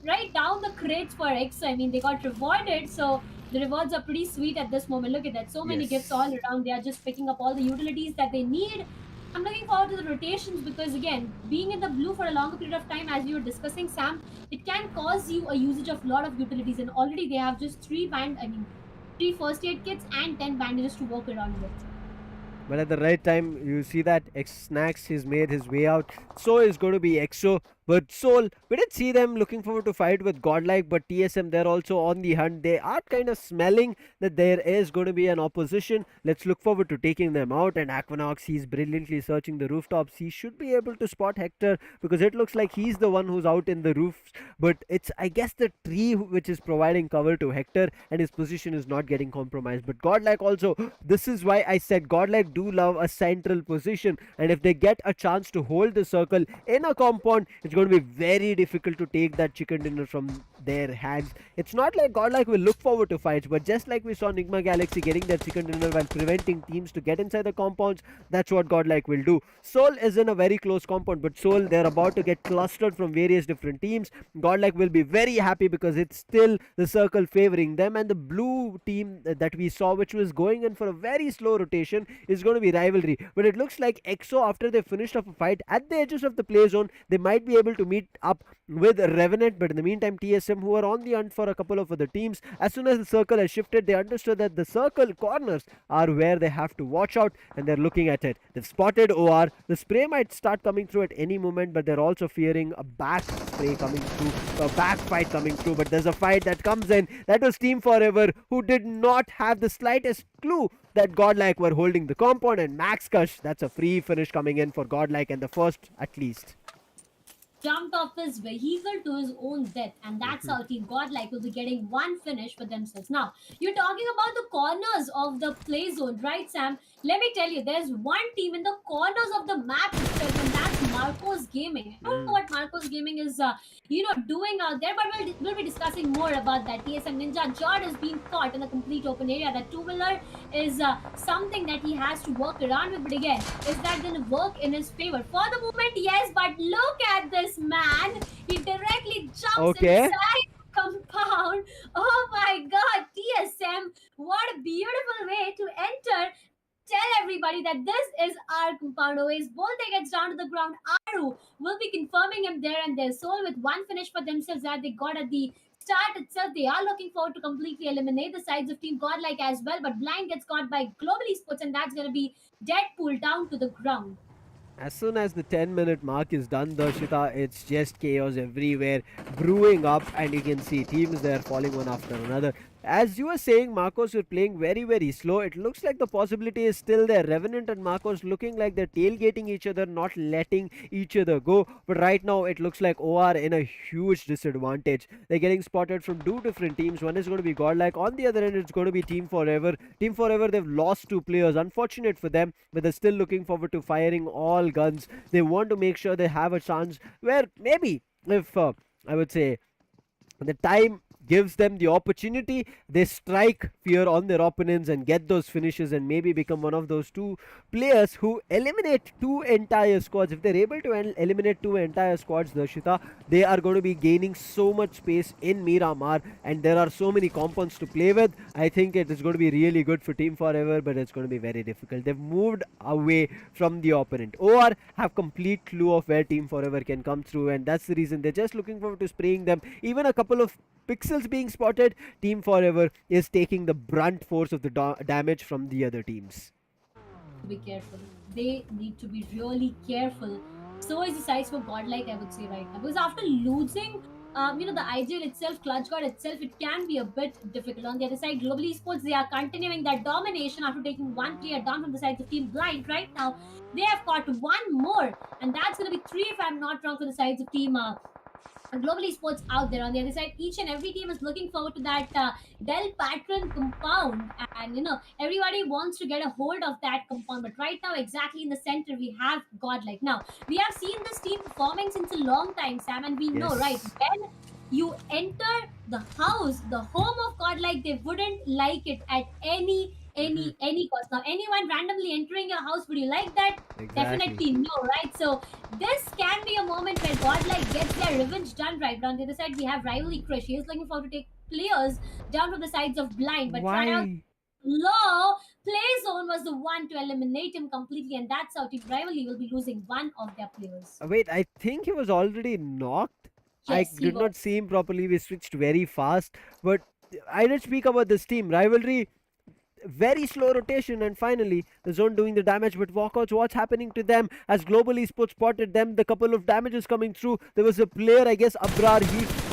right down the crates for EXO. I mean, they got rewarded, so the rewards are pretty sweet at this moment. Look at that. So many gifts all around. They are just picking up all the utilities that they need. I'm looking forward to the rotations because, again, being in the blue for a longer period of time, as you were discussing, Sam, it can cause you a usage of a lot of utilities. And already they have just 3 first aid kits and 10 bandages to work around with. But at the right time, you see that Snacks has made his way out. So is going to be EXO. But Soul, we did see them looking forward to fight with Godlike, but TSM, they're also on the hunt. They are kind of smelling that there is going to be an opposition. Let's look forward to taking them out. And Aquanox, he's brilliantly searching the rooftops. He should be able to spot Hector because it looks like he's the one who's out in the roofs. But it's, I guess, the tree which is providing cover to Hector, and his position is not getting compromised. But Godlike also, this is why I said Godlike do love a central position. And if they get a chance to hold the circle in a compound, it's going to be very difficult to take that chicken dinner from their hands. It's not like Godlike will look forward to fights, but just like we saw Nigma Galaxy getting their chicken dinner while preventing teams to get inside the compounds, that's what Godlike will do. Soul is in a very close compound, but Soul, they're about to get clustered from various different teams. Godlike will be very happy because it's still the circle favoring them, and the blue team that we saw, which was going in for a very slow rotation, is going to be Rivalry. But it looks like EXO, after they finished off a fight at the edges of the play zone, they might be able to meet up with Revenant. But in the meantime, TSM, who are on the hunt for a couple of other teams, as soon as the circle has shifted, they understood that the circle corners are where they have to watch out, and they're looking at it. They've spotted OR. The spray might start coming through at any moment, but they're also fearing a back spray coming through, a back fight coming through. But there's a fight that comes in. That was Team Forever, who did not have the slightest clue that Godlike were holding the compound, and Max Kush, that's a free finish coming in for Godlike, and the first at least. Jumped off his vehicle to his own death, and that's how Team Godlike will be getting one finish for themselves. Now, you're talking about the corners of the play zone, right, Sam? Let me tell you, there's one team in the corners of the map itself, and that's Marcos Gaming. I don't know what Marcos Gaming is, doing out there, but we'll be discussing more about that. TSM Ninja Jord is being caught in a complete open area. That two-wheeler is something that he has to work around with, but again, is that going to work in his favor? For the moment, yes, but look at this man. He directly jumps inside the compound. Oh my god, TSM, what a beautiful way to enter. Tell everybody that this is our compound. Always Bolte gets down to the ground. Aru will be confirming him there and there. Soul with one finish for themselves that they got at the start itself. They are looking forward to completely eliminate the sides of Team Godlike as well. But Blind gets caught by Global Esports, and that's going to be Deadpool down to the ground. As soon as the 10-minute mark is done, Darshita, it's just chaos everywhere, brewing up, and you can see teams there falling one after another. As you were saying, Marcos, you're playing very, very slow. It looks like the possibility is still there. Revenant and Marcos looking like they're tailgating each other, not letting each other go. But right now, it looks like OR in a huge disadvantage. They're getting spotted from two different teams. One is going to be Godlike. On the other end, it's going to be Team Forever. Team Forever, they've lost two players. Unfortunate for them, but they're still looking forward to firing all guns. They want to make sure they have a chance where maybe, if I would say, the time gives them the opportunity, they strike fear on their opponents and get those finishes, and maybe become one of those two players who eliminate two entire squads. If they're able to eliminate two entire squads, Darshita, they are going to be gaining so much space in Miramar, and there are so many compounds to play with. I think it is going to be really good for Team Forever, but it's going to be very difficult. They've moved away from the opponent. OR have complete clue of where Team Forever can come through, and that's the reason they're just looking forward to spraying them. Even a couple of pixels being spotted, Team Forever is taking the brunt force of the damage from the other teams. Be careful. They need to be really careful. So is the size for Godlike, I would say, right now. Because after losing, the IGL itself, Clutch God itself, it can be a bit difficult. On the other side, Global Esports, they are continuing that domination after taking one player down from the sides of Team Blind. Right now, they have caught one more, and that's going to be three, if I'm not wrong, for the sides of Team Global Esports out there. On the other side, each and every team is looking forward to that Del Patron compound, and everybody wants to get a hold of that compound. But right now, exactly in the center, we have Godlike. Now, we have seen this team performing since a long time, Sam, and we know, right, when you enter the house, the home of Godlike, they wouldn't like it at any cost. Now, anyone randomly entering your house, would you like that? Exactly. Definitely no, right? So this can be a moment where Godlike gets their revenge done, right? But on the other side, we have Rivalry Krish. He is looking forward to take players down from the sides of Blind, but Why? Tryout Low Play Zone was the one to eliminate him completely, and that's how Team Rivalry will be losing one of their players. Wait, I think he was already knocked. Yes, I did not see him properly. We switched very fast. But I did speak about this team. Rivalry, very slow rotation, and finally the zone doing the damage. But walkouts, what's happening to them? As Global Esports spotted them, the couple of damages coming through. There was a player, I guess Abrar,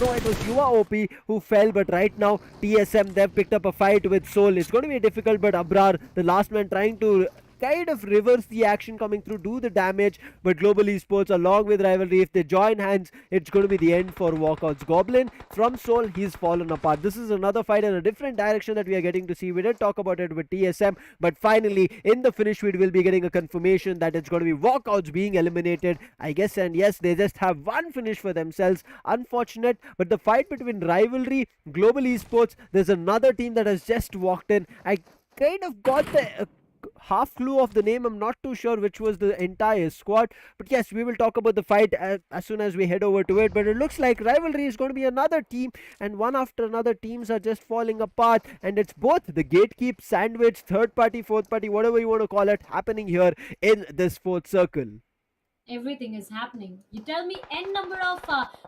no, it was Yuva OP who fell. But right now TSM, they've picked up a fight with Soul. It's going to be difficult, but Abrar, the last man, trying to kind of reverse the action coming through, do the damage. But Global Esports along with Rivalry, if they join hands, it's going to be the end for walkouts. Goblin from Soul, he's fallen apart. This is another fight in a different direction that we are getting to see. We did talk about it with TSM, but finally in the finish we will be getting a confirmation that it's going to be walkouts being eliminated, I guess. And yes, they just have one finish for themselves. Unfortunate. But the fight between Rivalry, Global Esports, there's another team that has just walked in. I kind of got the half clue of the name. I'm not too sure which was the entire squad, but yes, we will talk about the fight as soon as we head over to it. But it looks like Rivalry is going to be another team, and one after another teams are just falling apart, and it's both the gatekeep, sandwich, third party, fourth party, whatever you want to call it, happening here in this fourth circle. Everything is happening. You tell me n number of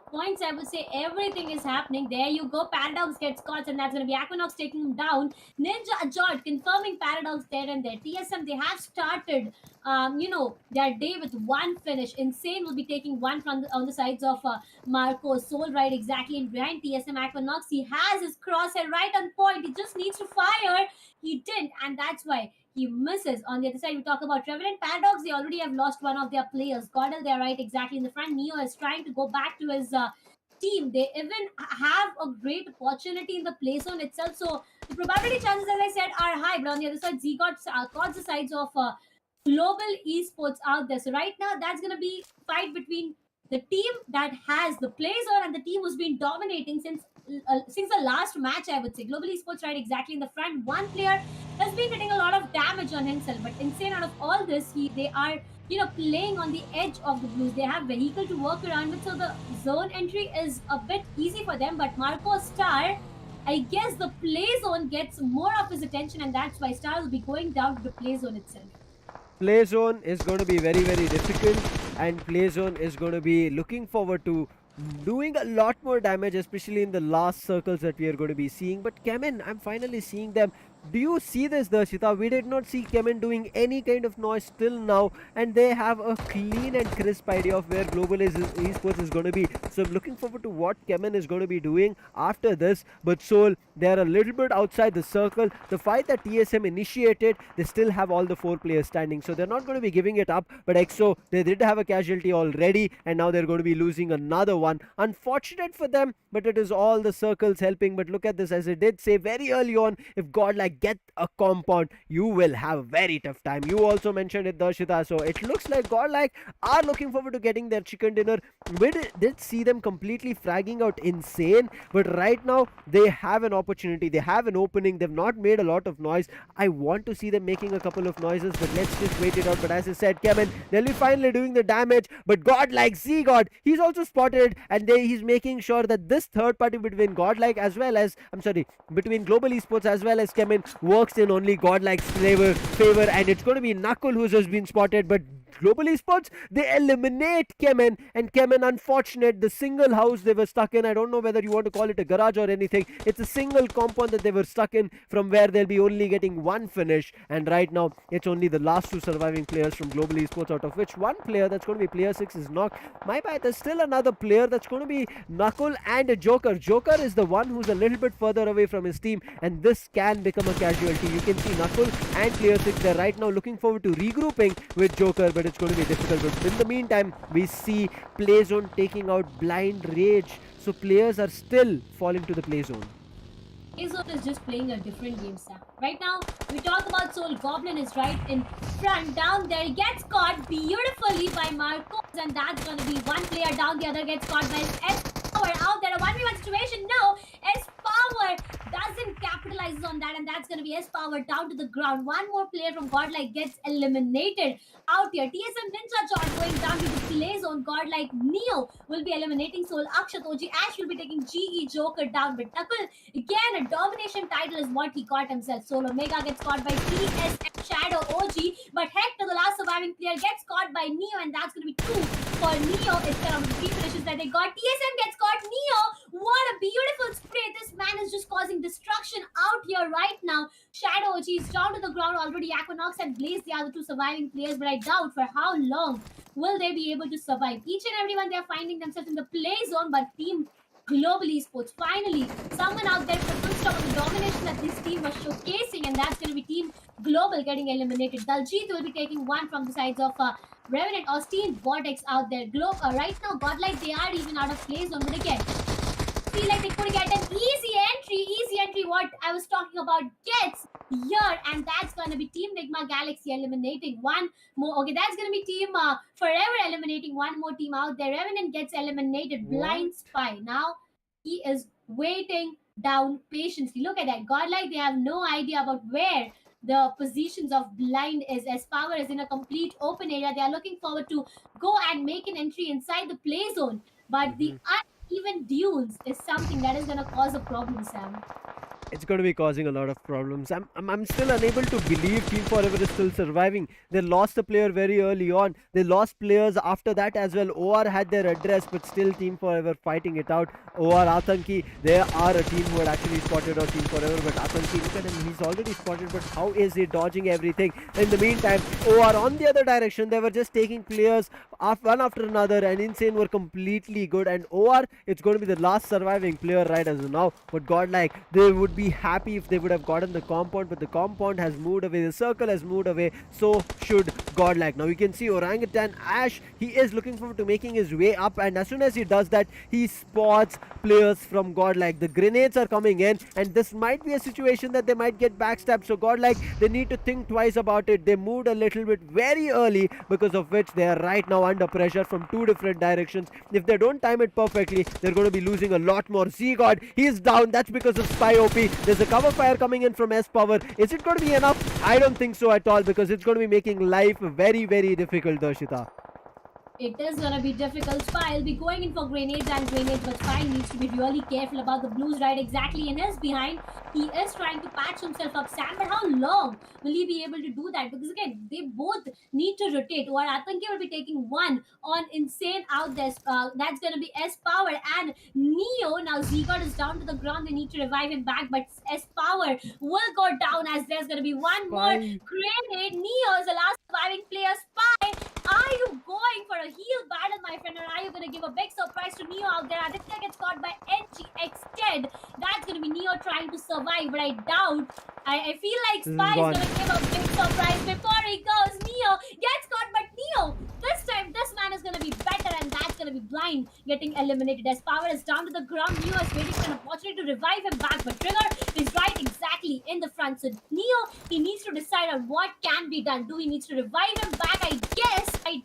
points, I would say everything is happening. There you go. Paradox gets caught, and that's going to be Aquanox taking him down. Ninja Ajot confirming Paradox there and there. TSM, they have started, their day with one finish. Insane will be taking one from on the sides of Marco. Soul right exactly in behind TSM. Aquanox, he has his crosshair right on point. He just needs to fire. He didn't, and that's why he misses. On the other side, we talk about Revenant. Paradox, they already have lost one of their players. GODL, they're right exactly in the front. Neo is trying to go back to his team. They even have a great opportunity in the play zone itself. So the probability chances, as I said, are high. But on the other side, Z got caught the sides of Global Esports out there. So right now, that's going to be fight between the team that has the play zone and the team who's been dominating since the last match, I would say. Global Esports right exactly in the front. One player has been getting a lot of damage on himself, but insane out of all this, they are playing on the edge of the blues. They have vehicle to work around with, so the zone entry is a bit easy for them. But Marco Star, I guess the play zone gets more of his attention, and that's why Star will be going down to the play zone itself. Play zone is going to be very, very difficult, and play zone is going to be looking forward to doing a lot more damage, especially in the last circles that we are going to be seeing. But CHEMIN, I'm finally seeing them. Do you see this, Darshita? We did not see CHEMIN doing any kind of noise till now, and they have a clean and crisp idea of where Global Esports is going to be. So I'm looking forward to what CHEMIN is going to be doing after this. But Soul, they're a little bit outside the circle. The fight that TSM initiated, they still have all the 4 players standing, so they're not going to be giving it up. But EXO, they did have a casualty already, and now they're going to be losing another one. Unfortunate for them, but it is all the circles helping. But look at this, as I did say very early on, if GODLIKE get a compound, you will have a very tough time. You also mentioned it, Darshita. So it looks like GODLIKE are looking forward to getting their chicken dinner. We did see them completely fragging out Insane, but right now they have an opportunity, they have an opening. They've not made a lot of noise. I want to see them making a couple of noises, but let's just wait it out. But as I said, CHEMIN, they'll be finally doing the damage. But GODLIKE, Z-God, he's also spotted, and he's making sure that this third party between GODLIKE as well as, between Global Esports as well as CHEMIN works in only GODLIKE's favor, and it's going to be Knuckle who's just been spotted. But Global Esports, they eliminate CHEMIN, and CHEMIN, unfortunate, the single house they were stuck in. I don't know whether you want to call it a garage or anything. It's a single compound that they were stuck in, from where they'll be only getting one finish. And right now, it's only the last 2 surviving players from Global Esports, out of which one player, that's going to be player 6, is knocked. My bad, there's still another player that's going to be Knuckle and Joker. Joker is the one who's a little bit further away from his team, and this can become a casualty. You can see Knuckle and player 6, they're right now looking forward to regrouping with Joker, but it's going to be difficult. But in the meantime, we see play zone taking out Blind Rage, so players are still falling to the play zone. Zone is just playing a different game, Sam. Right now, we talk about Soul. Goblin is right in front. Down there, he gets caught beautifully by Marcos, and that's going to be one player down. The other gets caught by S-Power out there. A 1v1 situation. No, S-Power doesn't capitalize on that, and that's going to be S-Power down to the ground. One more player from GODLIKE gets eliminated out here. TSM Ninja Chart going down to the play zone. GODLIKE Neo will be eliminating Soul. Akshat OG Ash will be taking GE Joker down. But Knuckle, again, a domination title is what he caught himself. Soul Omega gets caught by TSM Shadow OG, but Hector, the last surviving player, gets caught by Neo, and that's going to be 2 for Neo. It's around the 3 finishes that they got. TSM gets caught. Neo, what a beautiful spray. This man is just causing destruction out here right now. Shadow OG is down to the ground already. Aquanox and Blaze, the other two surviving players, but I doubt for how long will they be able to survive. Each and everyone, they are finding themselves in the play zone, but Team Global Esports, finally, someone out there for full stop on the domination that this team was showcasing, and that's going to be Team Global getting eliminated. Daljeet will be taking one from the sides of Revenant, Austin, Vortex out there. Right now, Godlike, they are even out of play zone, but again, feel like they could get an easy entry, what I was talking about gets here, and that's gonna be Team Nigma Galaxy eliminating one more. Okay, that's gonna be Team Forever eliminating one more team out there. Revenant gets eliminated. What? Blind Spy. Now he is waiting down patiently. Look at that. Godlike, they have no idea about where the positions of Blind is, as Power is in a complete open area. They are looking forward to go and make an entry inside the play zone, but the even dunes is something that is going to cause a problem, Sam. It's going to be causing a lot of problems. I'm still unable to believe Team Forever is still surviving. They lost a player very early on. They lost players after that as well. OR had their address, but still Team Forever fighting it out. OR, Atanki, they are a team who had actually spotted out Team Forever, but Atanki, look at him, he's already spotted, but how is he dodging everything? In the meantime, OR on the other direction, they were just taking players one after another, and Insane were completely good, and OR, it's going to be the last surviving player right as of now. But Godlike, they would be happy if they would have gotten the compound, but the compound has moved away, the circle has moved away, so should Godlike. Now you can see Orangutan Ash, he is looking forward to making his way up, and as soon as he does that, he spots players from Godlike. The grenades are coming in, and this might be a situation that they might get backstabbed, so Godlike, they need to think twice about it. They moved a little bit very early, because of which they are right now under pressure from two different directions. If they don't time it perfectly, they're going to be losing a lot more. Z-God, he's down, that's because of Spy OP. There's a cover fire coming in from S-Power. Is it going to be enough? I don't think so at all, because it's going to be making life very, very difficult, Darshita. It is gonna be difficult. Spy will be going in for grenades, but Spy needs to be really careful about the blues right exactly in his behind. He is trying to patch himself up, Sam, but how long will he be able to do that? Because again, they both need to rotate. Or Atanki will be taking one on Insane out there. That's gonna be S-Power and Neo. Now Z-God is down to the ground. They need to revive him back, but S-Power will go down as there's gonna be one more grenade. Neo is the last surviving player. Spy, are you going for a heal battle, my friend, or are you going to give a big surprise to Neo out there? Aditya gets caught by NGX Ted. That's going to be Neo trying to survive, but I doubt. I feel like Spy is going to give a big surprise before he goes. Neo gets caught, but Neo, this time, this man is going to be better, and that's going to be Blind getting eliminated. As Power is down to the ground, Neo is waiting for an opportunity to revive him back, but Trigger is right exactly in the front. So Neo, he needs to decide on what can be done. Do he needs to revive him back? I guess. I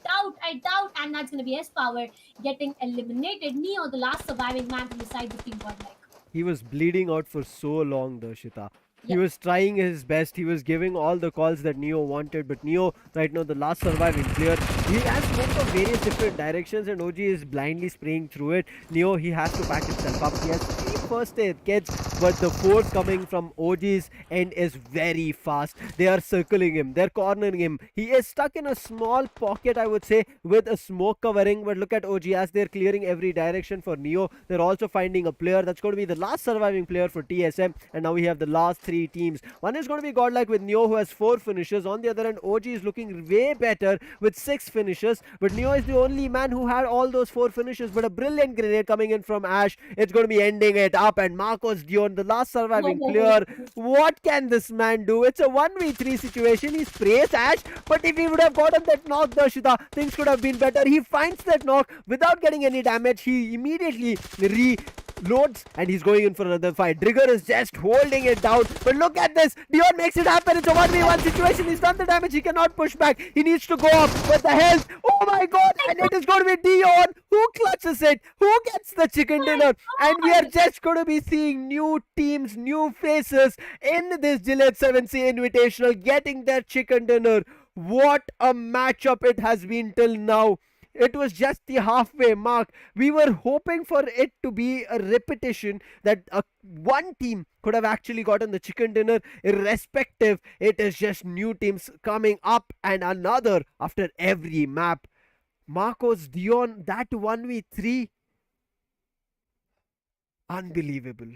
doubt, and that's going to be S-Power getting eliminated. Neo, the last surviving man from the side of Team Godlike. He was bleeding out for so long, Darshita. He Yep. was trying his best. He was giving all the calls that Neo wanted, but Neo, right now, the last surviving player, he has moved from various different directions, and OG is blindly spraying through it. Neo, he has to pack himself up. He has 3 first aid kits, but the force coming from OG's end is very fast. They are circling him. They're cornering him. He is stuck in a small pocket, I would say, with a smoke covering, but look at OG as they're clearing every direction for Neo. They're also finding a player that's going to be the last surviving player for TSM, and now we have the last 3 teams. One is going to be Godlike with Neo, who has 4 finishes. On the other hand, OG is looking way better with 6 finishes, but Neo is the only man who had all those 4 finishes. But a brilliant grenade coming in from Ash, it's going to be ending it up, and Marcos Dion, the last surviving player, what can this man do? It's a 1v3 situation. He sprays Ash, but if he would have gotten that knock, Darshita, things could have been better. He finds that knock without getting any damage. He immediately loads, and he's going in for another fight. Trigger is just holding it down, but look at this. Dion makes it happen. It's a 1v1 situation. He's done the damage. He cannot push back. He needs to go up with the health. Oh my god, and it is going to be Dion who clutches it, who gets the chicken dinner, and we are just going to be seeing new teams, new faces in this Gillette 7Sea Invitational getting their chicken dinner. What a matchup it has been till now. It was just the halfway mark. We were hoping for it to be a repetition, that one team could have actually gotten the chicken dinner. Irrespective, it is just new teams coming up and another after every map. Marcos Dion, that 1v3, unbelievable.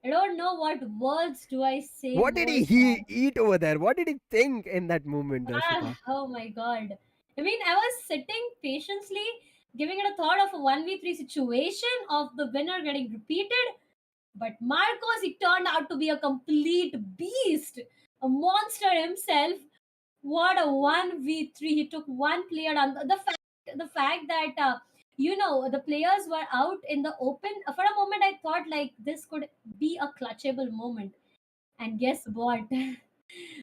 I don't know what words do I say What did more he than. eat over there? What did he think in that moment, Ah, Darshita? oh my god. I mean, I was sitting patiently, giving it a thought of a 1v3 situation of the winner getting repeated. But Marcos, he turned out to be a complete beast, a monster himself. What a 1v3. He took one player down. The fact that, the players were out in the open. For a moment, I thought like this could be a clutchable moment. And guess what?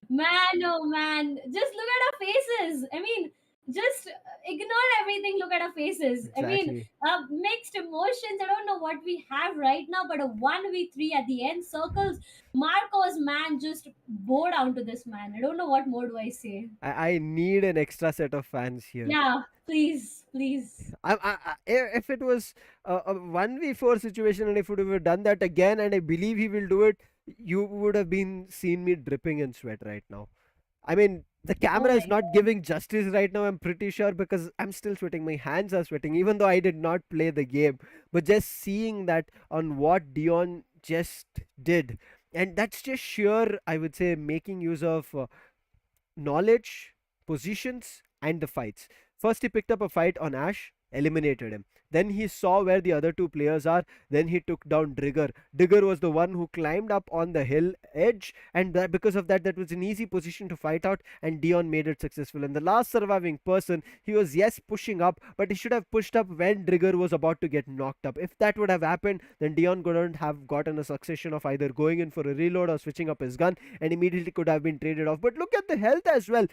Man, oh man, just look at our faces. I mean, just ignore everything, look at our faces. I mean, Exactly. mixed emotions. I don't know what we have right now, but a 1v3 at the end circles. Marcos, man, just bow down to this man. I don't know what more do I say. I need an extra set of fans here. Yeah, please, please. If it was a 1v4 situation and if he would have done that again, and I believe he will do it, you would have been seen me dripping in sweat right now. I mean, the Oh camera my is not god. giving justice right now, I'm pretty sure, because I'm still sweating. My hands are sweating, even though I did not play the game. But just seeing that on what Dion just did, and that's just sheer, I would say, making use of knowledge, positions, and the fights. First, he picked up a fight on Ash, eliminated him. Then he saw where the other two players are. Then he took down Digger. Digger was the one who climbed up on the hill edge, and because of that, that was an easy position to fight out. And Dion made it successful. And the last surviving person, he was yes pushing up, but he should have pushed up when Digger was about to get knocked up. If that would have happened, then Dion couldn't have gotten a succession of either going in for a reload or switching up his gun, and immediately could have been traded off. But look at the health as well.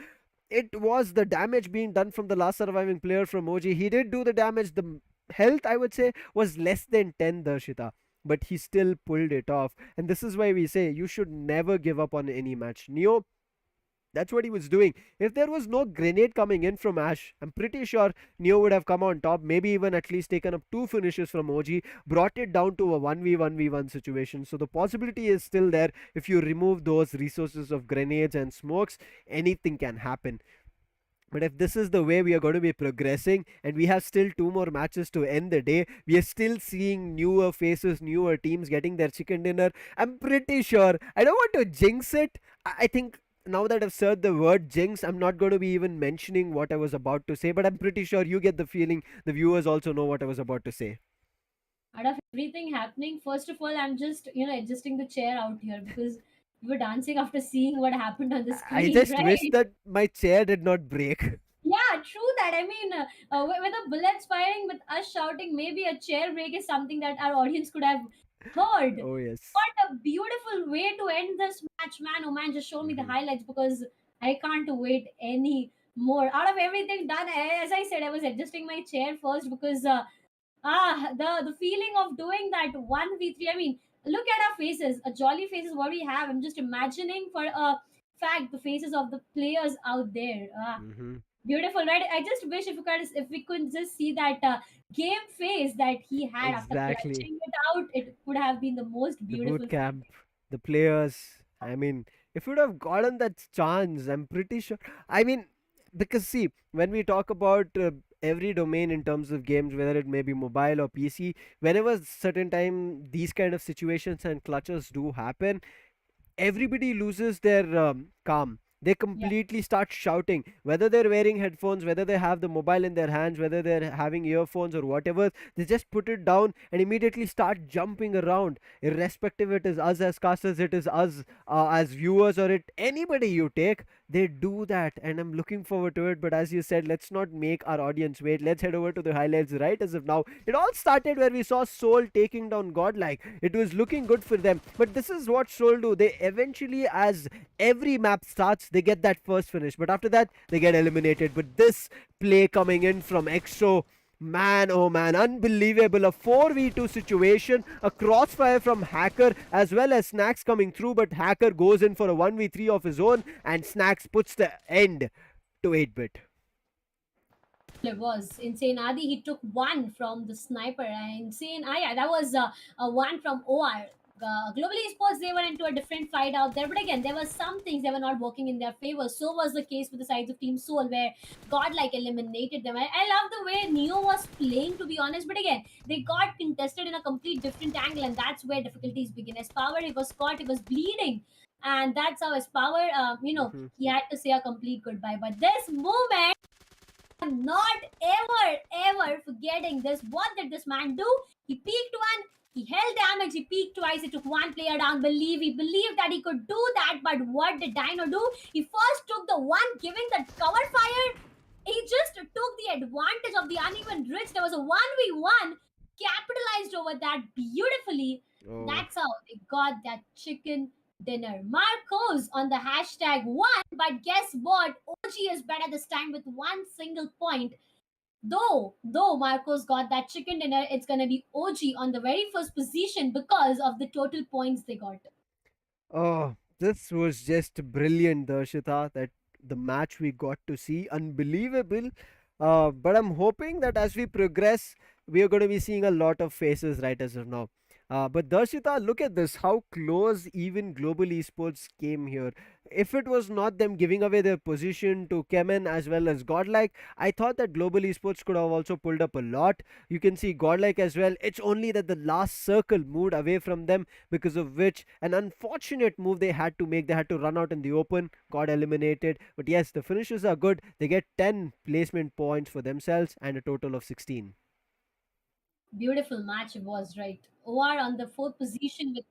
It was the damage being done from the last surviving player from OG. He did do the damage. The health, I would say, was less than 10, Darshita. But he still pulled it off. And this is why we say you should never give up on any match. Neo, that's what he was doing. If there was no grenade coming in from Ash, I'm pretty sure Neo would have come on top, maybe even at least taken up two finishes from OG, brought it down to a 1v1v1 situation. So the possibility is still there. If you remove those resources of grenades and smokes, anything can happen. But if this is the way we are going to be progressing, and we have still two more matches to end the day, we are still seeing newer faces, newer teams getting their chicken dinner. I'm pretty sure. I don't want to jinx it. I think now that I've said the word jinx, I'm not going to be even mentioning what I was about to say, but I'm pretty sure you get the feeling the viewers also know what I was about to say. Out of everything happening, first of all, I'm just, adjusting the chair out here because we were dancing after seeing what happened on the I screen, just wish right? that my chair did not break. Yeah, true that. I mean, with the bullets firing, with us shouting, maybe a chair break is something that our audience could have heard. Oh, yes. What a beautiful way to end this match, man. Oh man, just show me the Hmm. highlights because I can't wait any more. Out of everything done, as I said, I was adjusting my chair first because the feeling of doing that 1v3. I mean, look at our faces, a jolly faces what we have. I'm just imagining for a fact the faces of the players out there. Hmm. Beautiful, right? I just wish if we could just see that game face that he had after Exactly. clutching it out. It would have been the most The boot beautiful thing. camp, the players. I mean, if you'd have gotten that chance, I'm pretty sure. I mean, because see, when we talk about every domain in terms of games, whether it may be mobile or PC, whenever certain time these kind of situations and clutches do happen, everybody loses their calm. They Yeah. completely start shouting, whether they're wearing headphones, whether they have the mobile in their hands, whether they're having earphones or whatever. They just put it down and immediately start jumping around, irrespective it is us as casters, it is us as viewers, or it anybody you take. They do that, and I'm looking forward to it. But as you said, let's not make our audience wait. Let's head over to the highlights right as of now. It all started where we saw Soul taking down Godlike. It was looking good for them, but this is what Soul do. They eventually, as every map starts, they get that first finish, but after that they get eliminated. But this play coming in from EXO, man, oh man, unbelievable. A 4v2 situation, a crossfire from Hacker as well as Snacks coming through, but Hacker goes in for a 1v3 of his own, and Snacks puts the end to 8-bit. It was insane. Adi, he took one from the sniper. And insane. Ah, yeah, that was a one from OR. Global Esports, they were into a different fight out there, but again, there were some things that were not working in their favor. So was the case with the sides of Team Soul, where Godlike eliminated them. I love the way Neo was playing, to be honest, but again, they got contested in a complete different angle, and that's where difficulties begin. As Power, he was caught, he was bleeding, and that's how as Power, Hmm. he had to say a complete goodbye. But this moment, I'm not ever forgetting this. What did this man do? He peaked one, he held damage, he peaked twice, he took one player down. He believed that he could do that, but what did Dino do? He first took the one giving the cover fire. He just took the advantage of the uneven ridge. There was a 1v1, capitalized over that beautifully. Oh. That's how they got that chicken dinner. Marcos on the hashtag one, but guess what? OG is better this time with one single point. Though Marcos got that chicken dinner, it's gonna be OG on the very first position because of the total points they got. Oh, this was just brilliant, Darshita. That the match we got to see, unbelievable. But I'm hoping that as we progress, we are going to be seeing a lot of faces right as of now. But Darshita, look at this, how close even Global Esports came here. If it was not them giving away their position to Kemen as well as Godlike, I thought that Global Esports could have also pulled up a lot. You can see Godlike as well. It's only that the last circle moved away from them, because of which an unfortunate move they had to make. They had to run out in the open, got eliminated. But yes, the finishes are good. They get 10 placement points for themselves and a total of 16. Beautiful match it was, right? OR on the fourth position with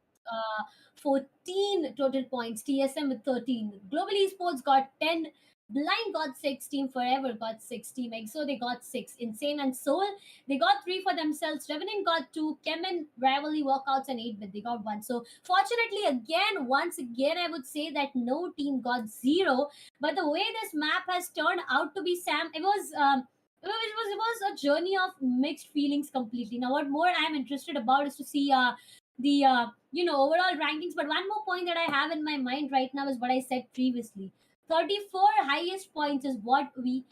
14 total points, TSM with 13. Global Esports got 10, Blind got 6, Team Forever got 6, Team EXO they got 6, Insane and Soul they got 3 for themselves, Revenant got 2, Chemin, Rivalry, Walkouts, and 8 but they got 1. So fortunately, once again, I would say that no team got 0. But the way this map has turned out to be, Sam, it was a journey of mixed feelings completely. Now, what more I'm interested about is to see the overall rankings. But one more point that I have in my mind right now is what I said previously. 34 highest points is what we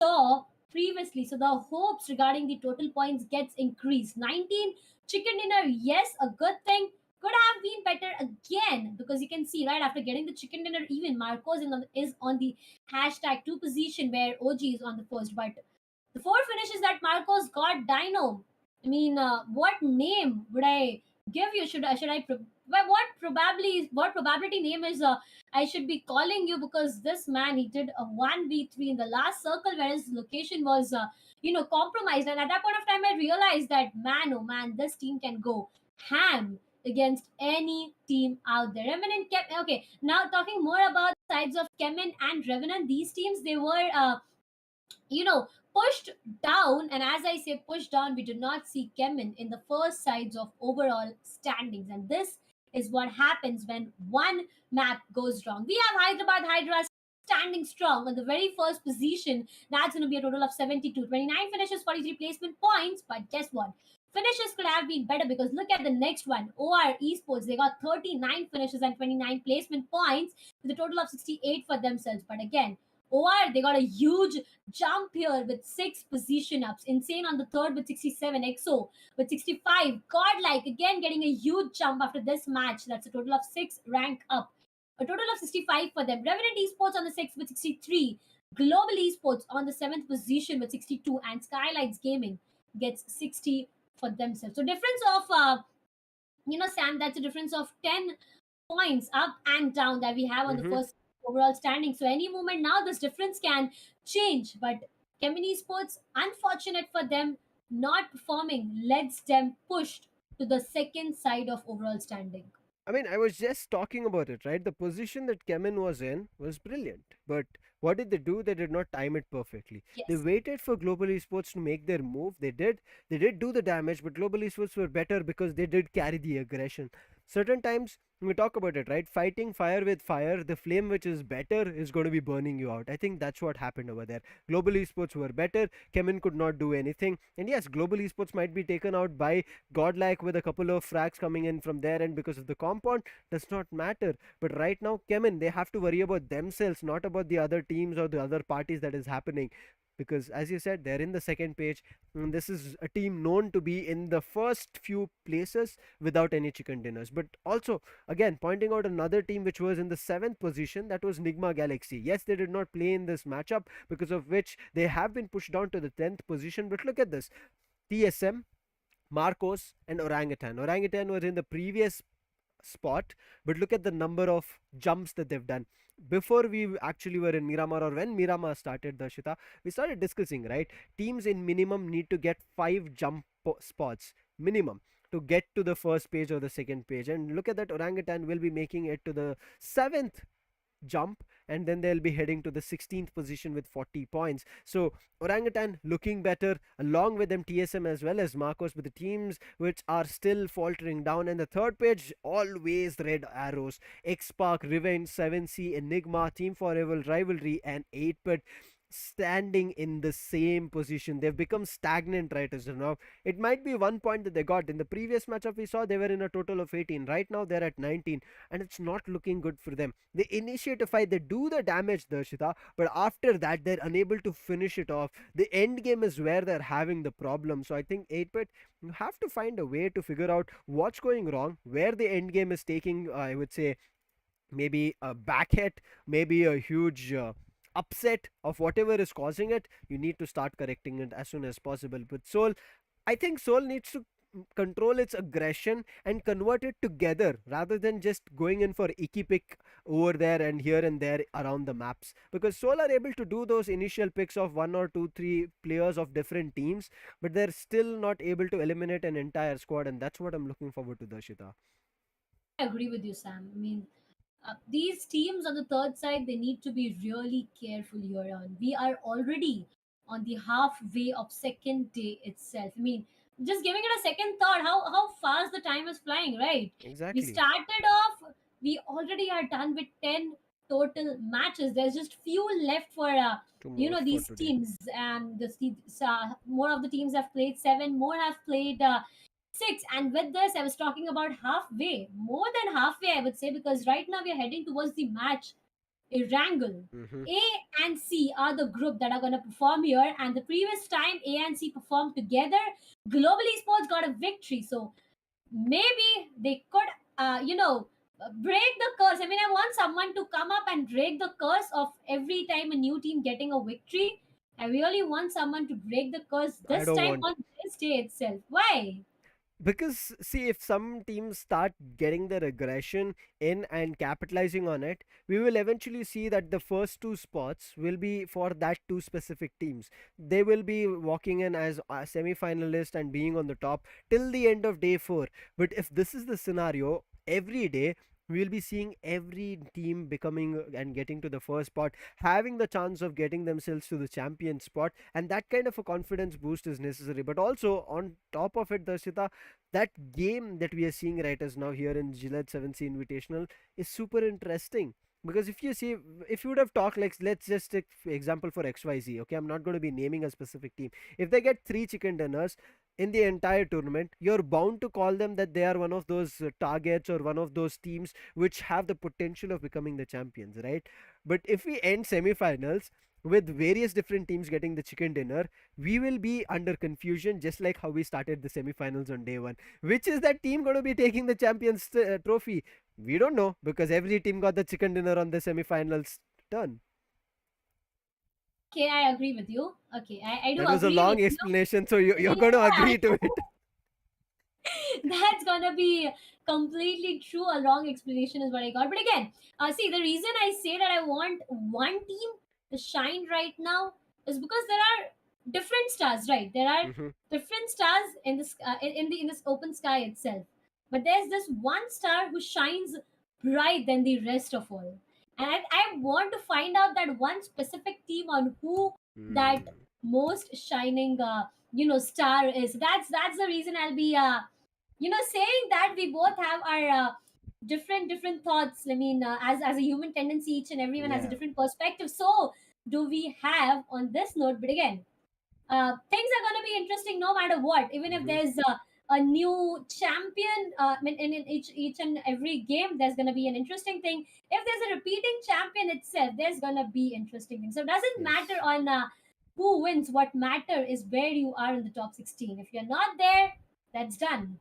saw previously. So the hopes regarding the total points gets increased. 19 chicken dinner, yes, a good thing. Could have been better again, because you can see right after getting the chicken dinner, even Marcos is on the hashtag 2 position where OG is on the first. But the four finishes that Marcos got, Dino. I mean, what name would I give you? What probability name is I should be calling you, because this man, he did a 1v3 in the last circle where his location was compromised, and at that point of time I realized that, man, oh man, this team can go ham against any team out there. Revenant kept okay. Now talking more about the sides of Kemin and Revenant, these teams, they were you know, pushed down. And as I say, pushed down, we did not see Kemin in the first sides of overall standings. And this is what happens when one map goes wrong. We have Hyderabad HYDRAS standing strong on the very first position. That's going to be a total of 72. 29 finishes, 43 placement points. But guess what? Finishes could have been better, because look at the next one. OR Esports, they got 39 finishes and 29 placement points with a total of 68 for themselves. But again, OR, they got a huge jump here with 6 position ups. Insane on the third with 67. EXO with 65. Godlike again getting a huge jump after this match. That's a total of 6 rank up. A total of 65 for them. Revenant Esports on the 6th with 63. Global Esports on the 7th position with 62. And SKYLIGHTZ Gaming gets 60 for themselves. So difference of, Sam, that's a difference of 10 points up and down that we have on the Mm-hmm. first overall standing. So any moment now, this difference can change. But Gemini Sports, unfortunate for them, not performing lets them pushed to the second side of overall standing. I mean, I was just talking about it, right? The position that Kemen was in was brilliant. But what did they do? They did not time it perfectly. They Yes. waited for Global Esports to make their move. They did. They did do the damage, but Global Esports were better because they did carry the aggression. Certain times, when we talk about it, right? Fighting fire with fire, the flame which is better is going to be burning you out. I think that's what happened over there. Global Esports were better. Kemen could not do anything. And yes, Global Esports might be taken out by Godlike with a couple of frags coming in from there, and because of the compound does not matter. But right now, Kemen, they have to worry about themselves, not about the other teams or the other parties that is happening. because, as you said, they're in the second page. And this is a team known to be in the first few places without any chicken dinners. But also, again, pointing out another team which was in the seventh position, that was Nigma Galaxy. Yes, they did not play in this matchup, because of which they have been pushed down to the 10th position. But look at this: TSM, Marcos, and Orangutan. Orangutan was in the previous spot, but look at the number of jumps that they've done. Before we actually were in Miramar, or when Miramar started, Darshita, we started discussing, right? Teams in minimum need to get 5 jump spots minimum to get to the first page or the second page. And look at that, Orangutan will be making it to the seventh jump, and then they'll be heading to the 16th position with 40 points. So Orangutan looking better, along with them TSM as well as Marcos, but the teams which are still faltering down. And the third page, always red arrows: XSPARK, Revenge, 7C, Enigma, Team Forever, Rivalry, and 8-bit standing in the same position. They've become stagnant right as of now. It might be 1 point that they got in the previous matchup. We saw they were in a total of 18. Right now they're at 19, and it's not looking good for them. They initiate a fight, they do the damage, Darshita, but after that they're unable to finish it off. The end game is where they're having the problem. So I think 8-bit, you have to find a way to figure out what's going wrong, where the end game is taking, I would say, maybe a back hit, maybe a huge upset of whatever is causing it. You need to start correcting it as soon as possible. But Soul, I think Soul needs to control its aggression and convert it together, rather than just going in for icky pick over there and here and there around the maps, because Soul are able to do those initial picks of one or two three players of different teams, but they're still not able to eliminate an entire squad, and that's what I'm looking forward to, Darshita. I agree with you, Sam. I mean, these teams on the third side, they need to be really careful here on. We are already on the halfway of second day itself. I mean, just giving it a second thought, how fast the time is flying, right? We Exactly. started off, we already are done with 10 total matches. There's just few left for Two more for these today. teams, and more of the teams have played, 7 more have played 6. And with this, I was talking about halfway, more than halfway, I would say, because right now we are heading towards the match. Erangel, Mm-hmm. A and C are the group that are going to perform here, and the previous time A and C performed together, Global Esports got a victory. So maybe they could break the curse. I mean, I want someone to come up and break the curse of every time a new team getting a victory. I really want someone to break the curse I this don't time want, on this day itself. Why? because see, if some teams start getting their aggression in and capitalizing on it, we will eventually see that the first two spots will be for that two specific teams. They will be walking in as a semi-finalist and being on the top till the end of day 4. But if this is the scenario every day, we will be seeing every team becoming and getting to the first spot, having the chance of getting themselves to the champion spot, and that kind of a confidence boost is necessary. But also on top of it, Darshita, that game that we are seeing right as now here in Gillette 7C Invitational is super interesting. Because if you see, if you would have talked, like, let's just take example for XYZ, okay, I'm not going to be naming a specific team. If they get 3 chicken dinners in the entire tournament, you're bound to call them that they are one of those targets or one of those teams which have the potential of becoming the champions, right? But if we end semifinals with various different teams getting the chicken dinner, we will be under confusion, just like how we started the semifinals on day 1. Which is that team going to be taking the champions trophy? We don't know, because every team got the chicken dinner on the semifinals turn. Okay, I agree with you. Okay, I do That was a agree with long you. explanation, so you're going to Yeah, agree to it. that's gonna be completely true. A long explanation is what I got. But again, see, the reason I say that I want one team to shine right now is because there are different stars, right? There are Hmm. different stars in this in this open sky itself. But there's this one star who shines bright than the rest of all. And I want to find out that one specific team on who that Hmm. most shining star is. That's the reason I'll be saying that we both have our different thoughts. I mean, as a human tendency, each and everyone has a Yeah. different perspective. So do we have on this note. But again, things are going to be interesting no matter what. Even if Hmm. there's a new champion, I mean, in each and every game, there's going to be an interesting thing. If there's a repeating champion itself, there's going to be interesting things. So it doesn't matter Yes. on who wins. What matter is where you are in the top 16. If you're not there, that's done.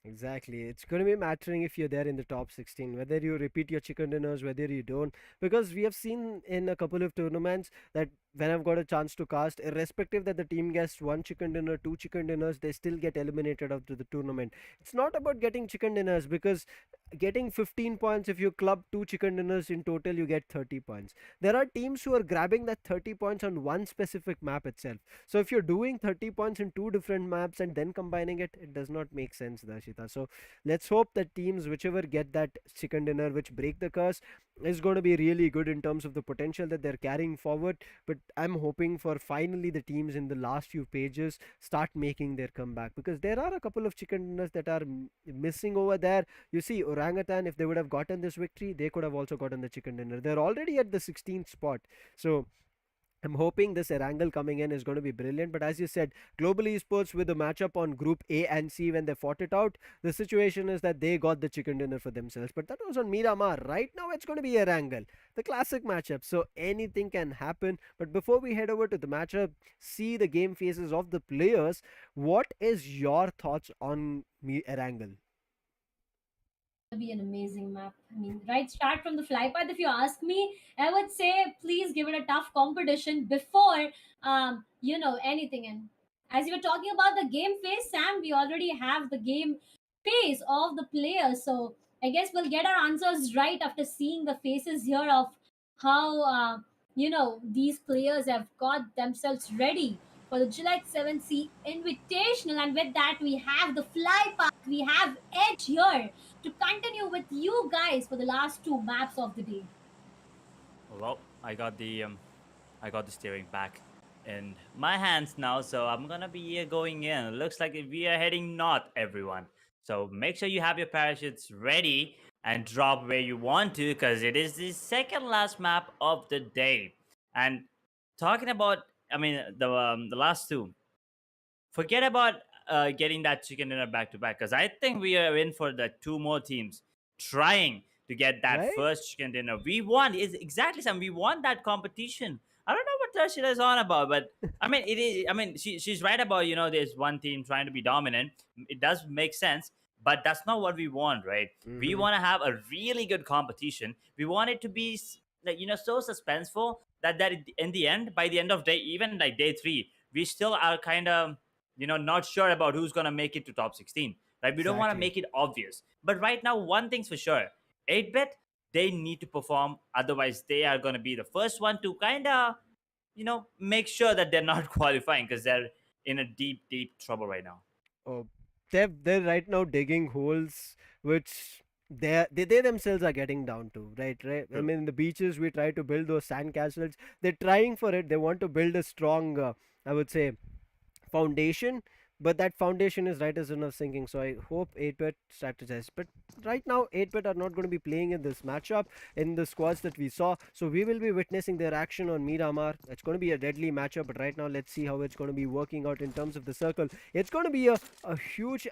Exactly. It's going to be mattering if you're there in the top 16, whether you repeat your chicken dinners, whether you don't. Because we have seen in a couple of tournaments that when I've got a chance to cast, irrespective that the team gets one chicken dinner, two chicken dinners, they still get eliminated out of the tournament. It's not about getting chicken dinners because getting 15 points, if you club two chicken dinners in total, you get 30 points. There are teams who are grabbing that 30 points on one specific map itself. So if you're doing 30 points in two different maps and then combining it, it does not make sense, Darshita. So let's hope that teams, whichever get that chicken dinner, which break the curse, is going to be really good in terms of the potential that they're carrying forward. But I'm hoping for finally the teams in the last few pages start making their comeback, because there are a couple of chicken dinners that are missing over there. You see, Orangutan, if they would have gotten this victory, they could have also gotten the chicken dinner. They're already at the 16th spot. So I'm hoping this Erangel coming in is going to be brilliant. But as you said, Global Esports with the matchup on Group A and C, when they fought it out, the situation is that they got the chicken dinner for themselves. But that was on Miramar. Right now, it's going to be Erangel, the classic matchup. So anything can happen. But before we head over to the matchup, see the game faces of the players, what is your thoughts on Erangel? Be an amazing map. I mean, right, start from the fly path. If you ask me, I would say please give it a tough competition before anything. And as you were talking about the game phase, Sam, we already have the game phase of the players. So I guess we'll get our answers right after seeing the faces here of how these players have got themselves ready for the Gillette 7Sea Invitational. And with that, we have the fly path. We have Edge here to continue with you guys for the last two maps of the day. Well, I got the steering back in my hands now, so I'm gonna be going in. It looks like we are heading north, everyone. So make sure you have your parachutes ready and drop where you want to, because it is the second last map of the day. And talking about, I mean, the last two, forget about getting that chicken dinner back to back, because I think we are in for the two more teams trying to get that Right? first chicken dinner. We won, is exactly Sam. We won that competition. I don't know what Tershita is on about, but I mean, it is. I mean, she's right about, there's one team trying to be dominant. It does make sense, but that's not what we want, right? We Mm-hmm. want to have a really good competition. We want it to be like, so suspenseful that in the end, by the end of day, even like day three, we still are kind of not sure about who's going to make it to top 16, right? We don't want to Exactly. make it obvious. But right now, one thing's for sure, 8-bit, they need to perform. Otherwise, they are going to be the first one to kind of, make sure that they're not qualifying, because they're in a deep, deep trouble right now. Oh, they're right now digging holes which they themselves are getting down to, right. I True. mean, in the beaches we try to build those sand castles. They're trying for it. They want to build a strong, I would say, foundation, but that foundation is right as enough sinking. So I hope 8-bit strategizes. But right now, 8-bit are not going to be playing in this matchup in the squads that we saw. So we will be witnessing their action on Miramar. It's going to be a deadly matchup, but right now, let's see how it's going to be working out in terms of the circle. It's going to be a huge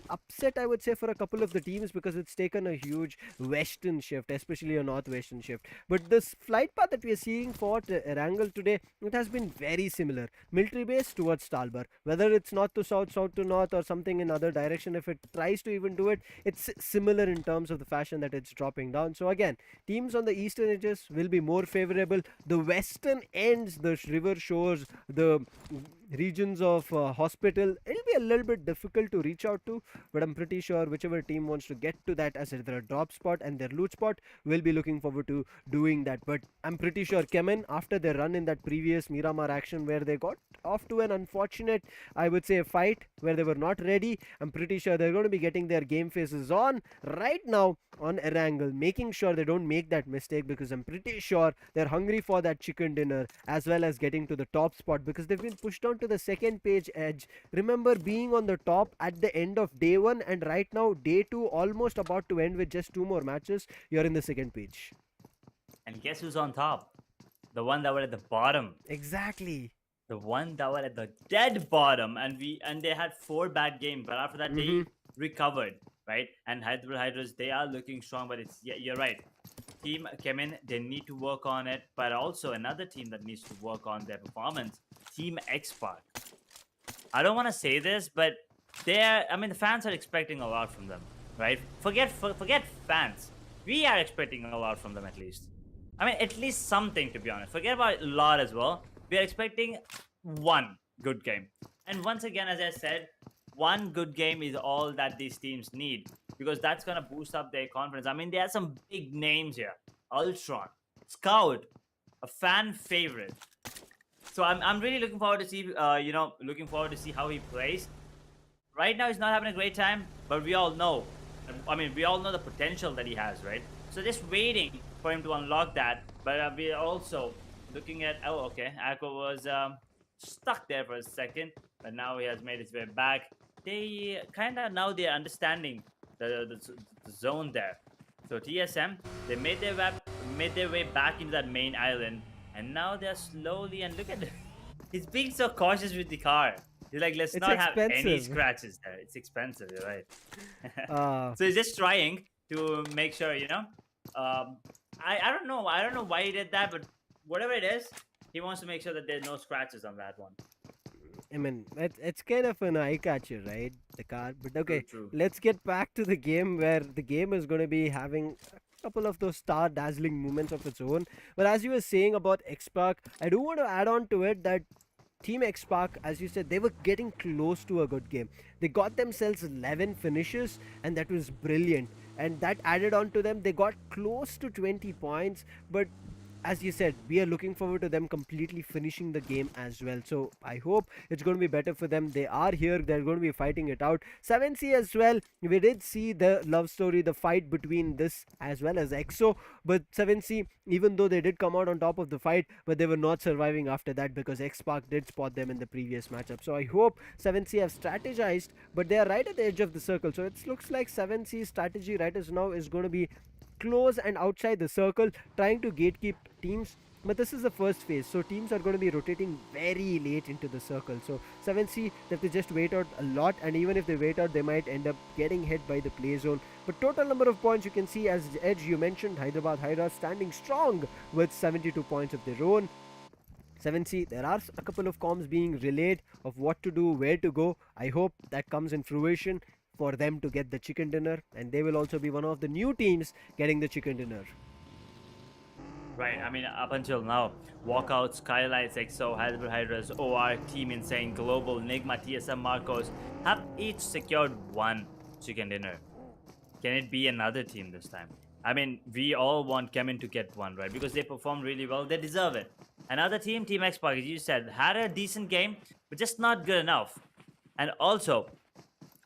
upset, I would say, for a couple of the teams, because it's taken a huge western shift, especially a northwestern shift. But this flight path that we are seeing for Erangel today, it has been very similar. Military base towards Stalbar. Whether it's north to south, south to north, or something in other direction, if it tries to even do it, it's similar in terms of the fashion that it's dropping down. So again, teams on the eastern edges will be more favorable. The western ends, the river shores, the regions of hospital, it'll be a little bit difficult to reach out to, but I'm pretty sure whichever team wants to get to that as their drop spot and their loot spot will be looking forward to doing that. But I'm pretty sure CHEMIN, after their run in that previous Miramar action where they got off to an unfortunate, I would say, fight where they were not ready, I'm pretty sure they're going to be getting their game faces on right now on Erangel, making sure they don't make that mistake, because I'm pretty sure they're hungry for that chicken dinner as well as getting to the top spot, because they've been pushed down to the second page edge. Remember being on the top at the end of day one, and right now day two almost about to end with just two more matches. You're in the second page. And guess who's on top? The one that were at the bottom. Exactly. The one that were at the dead bottom, and they had 4 bad games, but after that Mm-hmm. they recovered, right? And Hydras, they are looking strong, but it's, yeah, you're right. Team Kemin, they need to work on it, but also another team that needs to work on their performance Team XSPARK. I don't want to say this, but the fans are expecting a lot from them, right? Forget fans. We are expecting a lot from them at least. I mean, at least something, to be honest. Forget about a lot as well. We are expecting one good game. And once again, as I said, one good game is all that these teams need because that's going to boost up their confidence. I mean, there are some big names here. Ultron, Scout, a fan favorite. So I'm really looking forward to see how he plays. Right now, he's not having a great time, but we all know. We all know the potential that he has, right? So just waiting for him to unlock that. But we're also looking at. Oh, okay. Aqua was stuck there for a second, but now he has made his way back. They kind of now they're understanding the zone there. So TSM, they made their way back into that main island, and now they're slowly and look at it. He's being so cautious with the car. He's like, let's It's not have any expensive. scratches there. It's expensive, you're right. Uh, So he's just trying to make sure, I don't know. I don't know why he did that, but whatever it is, he wants to make sure that there's no scratches on that one. I mean, it's kind of an eye catcher, right? The car. But okay, True. let's get back to the game where the game is going to be having a couple of those star dazzling moments of its own. But as you were saying about XSPARK, I do want to add on to it that Team XSPARK, as you said, they were getting close to a good game. They got themselves 11 finishes, and that was brilliant. And that added on to them, they got close to 20 points, but as you said, we are looking forward to them completely finishing the game as well. So I hope it's going to be better for them. They are here, they're going to be fighting it out. 7C as well, we did see the love story, the fight between this as well as EXO. But 7C, even though they did come out on top of the fight, but they were not surviving after that because XSPARK did spot them in the previous matchup. So I hope 7C have strategized, but they are right at the edge of the circle. So it looks like 7C's strategy right as now is going to be close and outside the circle, trying to gatekeep teams. But this is the first phase, so teams are going to be rotating very late into the circle. So 7C, they have to just wait out a lot, and even if they wait out, they might end up getting hit by the play zone. But total number of points you can see, as Edge you mentioned, Hyderabad HYDRAS standing strong with 72 points of their own. 7C, there are a couple of comms being relayed of what to do, where to go. I hope that comes in fruition for them to get the chicken dinner, and they will also be one of the new teams getting the chicken dinner. Right, I mean, up until now, WALKOUTS, SKYLIGHTZ, EXO, HYDRAS, OR, Team Insane, Global, NIGMA, TSM, Marcos have each secured one chicken dinner. Can it be another team this time? I mean, we all want CHEMIN to get one, right? Because they performed really well. They deserve it. Another team, Team XSPARK, as you said, had a decent game, but just not good enough. And also,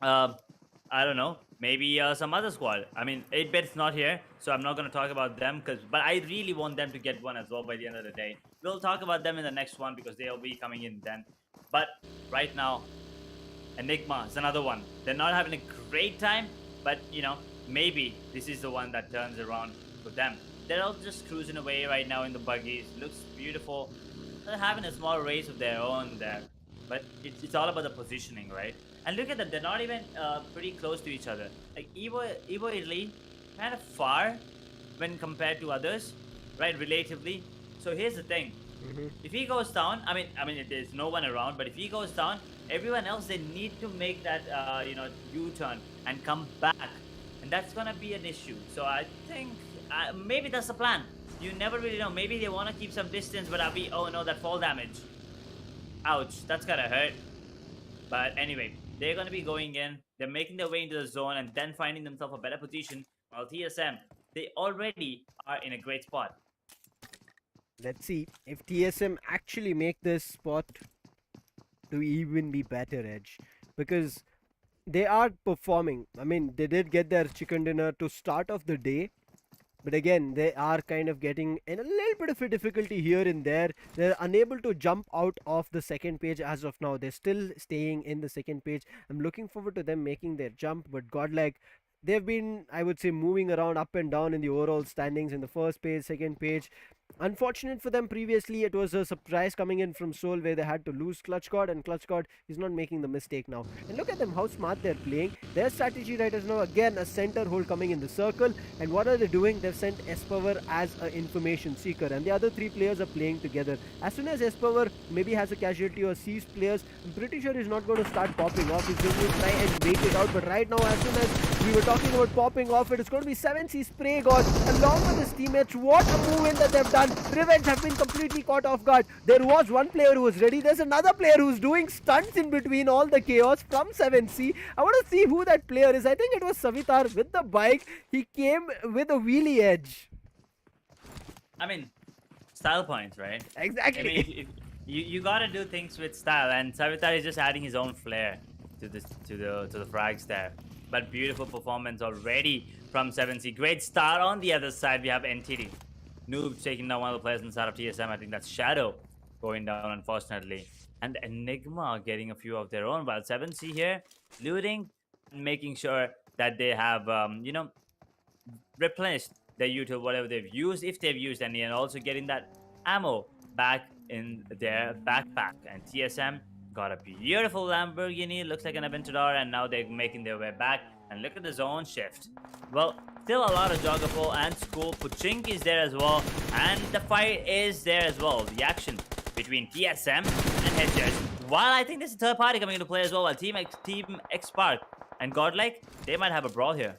I don't know, maybe some other squad. I mean, 8-Bit's not here, so I'm not going to talk about them. But I really want them to get one as well by the end of the day. We'll talk about them in the next one because they'll be coming in then. But right now, ENIGMA is another one. They're not having a great time, but maybe this is the one that turns around for them. They're all just cruising away right now in the buggies. Looks beautiful. They're having a small race of their own there. But it's all about the positioning, right? And look at them. They're not even pretty close to each other. Like Evo Italy, kind of far when compared to others, right? Relatively. So here's the thing. If he goes down, I mean, there's no one around. But if he goes down, everyone else, they need to make that U-turn and come back, and that's gonna be an issue. So I think maybe that's the plan. You never really know. Maybe they want to keep some distance, but oh no, that fall damage. Ouch, that's gotta hurt. But anyway, they're gonna be going in. They're making their way into the zone and then finding themselves a better position. While TSM, they already are in a great spot. Let's see if TSM actually make this spot to even be better, Edge, because they are performing. I mean, they did get their chicken dinner to start off the day, but again, they are kind of getting in a little bit of a difficulty here and there. They're unable to jump out of the second page as of now. They're still staying in the second page. I'm looking forward to them making their jump, but godlike, they've been, I would say, moving around up and down in the overall standings in the first page, second page. Unfortunate for them, previously it was a surprise coming in from Seoul where they had to lose Clutch God, and Clutch God is not making the mistake now. And look at them, how smart they're playing. Their strategy right is now again a center hold coming in the circle, and what are they doing? They've sent S-Power as an information seeker, and the other three players are playing together. As soon as S-Power maybe has a casualty or sees players, I'm pretty sure he's not going to start popping off. He's going to try and wait it out, but right now, as soon as we were talking about popping off, it's going to be 7C Spray God along with his teammates. What a move in that they've done. Revenge have been completely caught off guard. There was one player who was ready. There's another player who's doing stunts in between all the chaos from 7C. I want to see who that player is. I think it was Savitar with the bike. He came with a wheelie edge. I mean, style points, right? Exactly. I mean, if you gotta do things with style, and Savitar is just adding his own flair to this to the frags there. But beautiful performance already from 7C. Great start on the other side. We have NTD. Noob taking down one of the players inside of TSM. I think that's Shadow going down, unfortunately. And Enigma getting a few of their own. While 7C here looting and making sure that they have, replenished their util, whatever they've used, if they've used any, and also getting that ammo back in their backpack. And TSM got a beautiful Lamborghini, looks like an Aventador, and now they're making their way back. And look at the zone shift. Well, still a lot of Joggerful and School. Puchink is there as well, and the fight is there as well. The action between TSM and HYDRAS. While I think there's a third party coming into play as well, while Team XSPARK and GODLIKE, they might have a brawl here.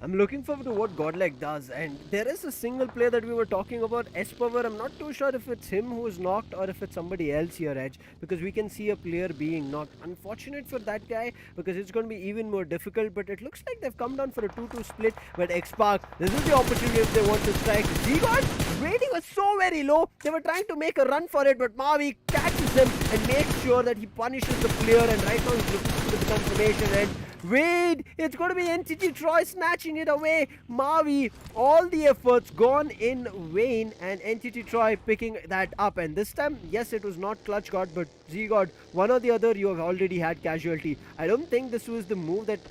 I'm looking forward to what GODLIKE does, and there is a single player that we were talking about, S-Power. I'm not too sure if it's him who is knocked or if it's somebody else here, Edge, because we can see a player being knocked. Unfortunate for that guy, because it's going to be even more difficult, but it looks like they've come down for a 2-2 split. But XSPARK, this is the opportunity if they want to strike. Z-God, rating was so very low, they were trying to make a run for it, but Mavi catches him and makes sure that he punishes the player, and right now he's looking for the confirmation, and wait, it's going to be NTT Troy snatching it away. Mavi, all the efforts gone in vain, and NTT Troy picking that up. And this time, yes, it was not Clutch God, but Z God, one or the other, you have already had casualty. I don't think this was the move that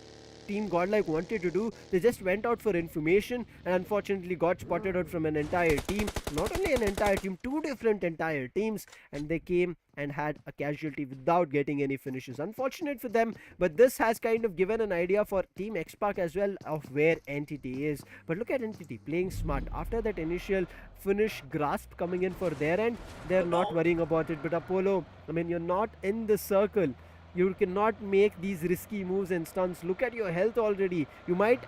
Team GODLIKE wanted to do. They just went out for information and unfortunately got spotted out from an entire team. Not only an entire team, two different entire teams, and they came and had a casualty without getting any finishes. Unfortunate for them, but this has kind of given an idea for Team XSPARK as well of where Entity is. But look at Entity playing smart. After that initial finish grasp coming in for their end, they're not worrying about it. But Apollo, I mean, you're not in the circle. You cannot make these risky moves and stunts. Look at your health already. You might,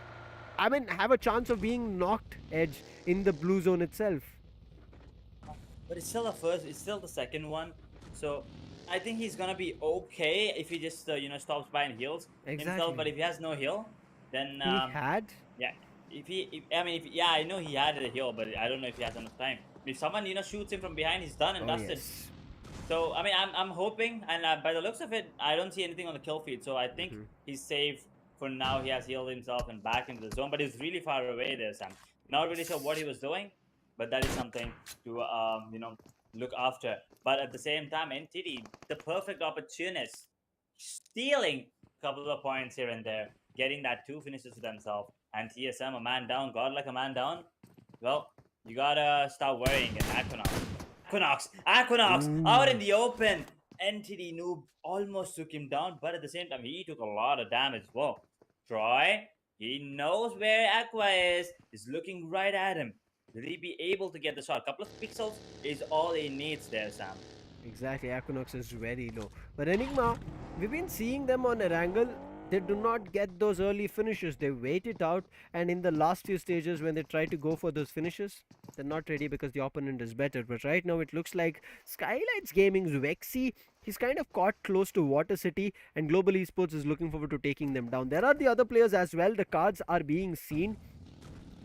I mean, have a chance of being knocked, Edge, in the blue zone itself. But it's still it's still the second one. So I think he's gonna be okay if he just stops by and heals himself. But if he has no heal, then he had. Yeah. Yeah, I know he had a heal, but I don't know if he has enough time. If someone shoots him from behind, he's done and dusted. Yes. So I mean, I'm hoping, and by the looks of it, I don't see anything on the kill feed. So I think he's safe for now. He has healed himself and back into the zone, but he's really far away there, Sam. Not really sure what he was doing, but that is something to look after. But at the same time, NTD, the perfect opportunist, stealing a couple of points here and there, getting that 2 finishes to themselves, and TSM a man down, GODLIKE a man down. Well, you gotta start worrying in Aquanox out in the open. NTD Noob almost took him down, but at the same time, he took a lot of damage. Whoa. Troy, he knows where Aqua is. He's looking right at him. Will he be able to get the shot? A couple of pixels is all he needs there, Sam. Exactly, Aquanox is very low. But Enigma, we've been seeing them on Erangel. They do not get those early finishes. They wait it out, and in the last few stages when they try to go for those finishes, they're not ready because the opponent is better. But right now it looks like SKYLIGHTZ Gaming's Vexy, he's kind of caught close to Water City, and Global Esports is looking forward to taking them down. There are the other players as well. The cards are being seen.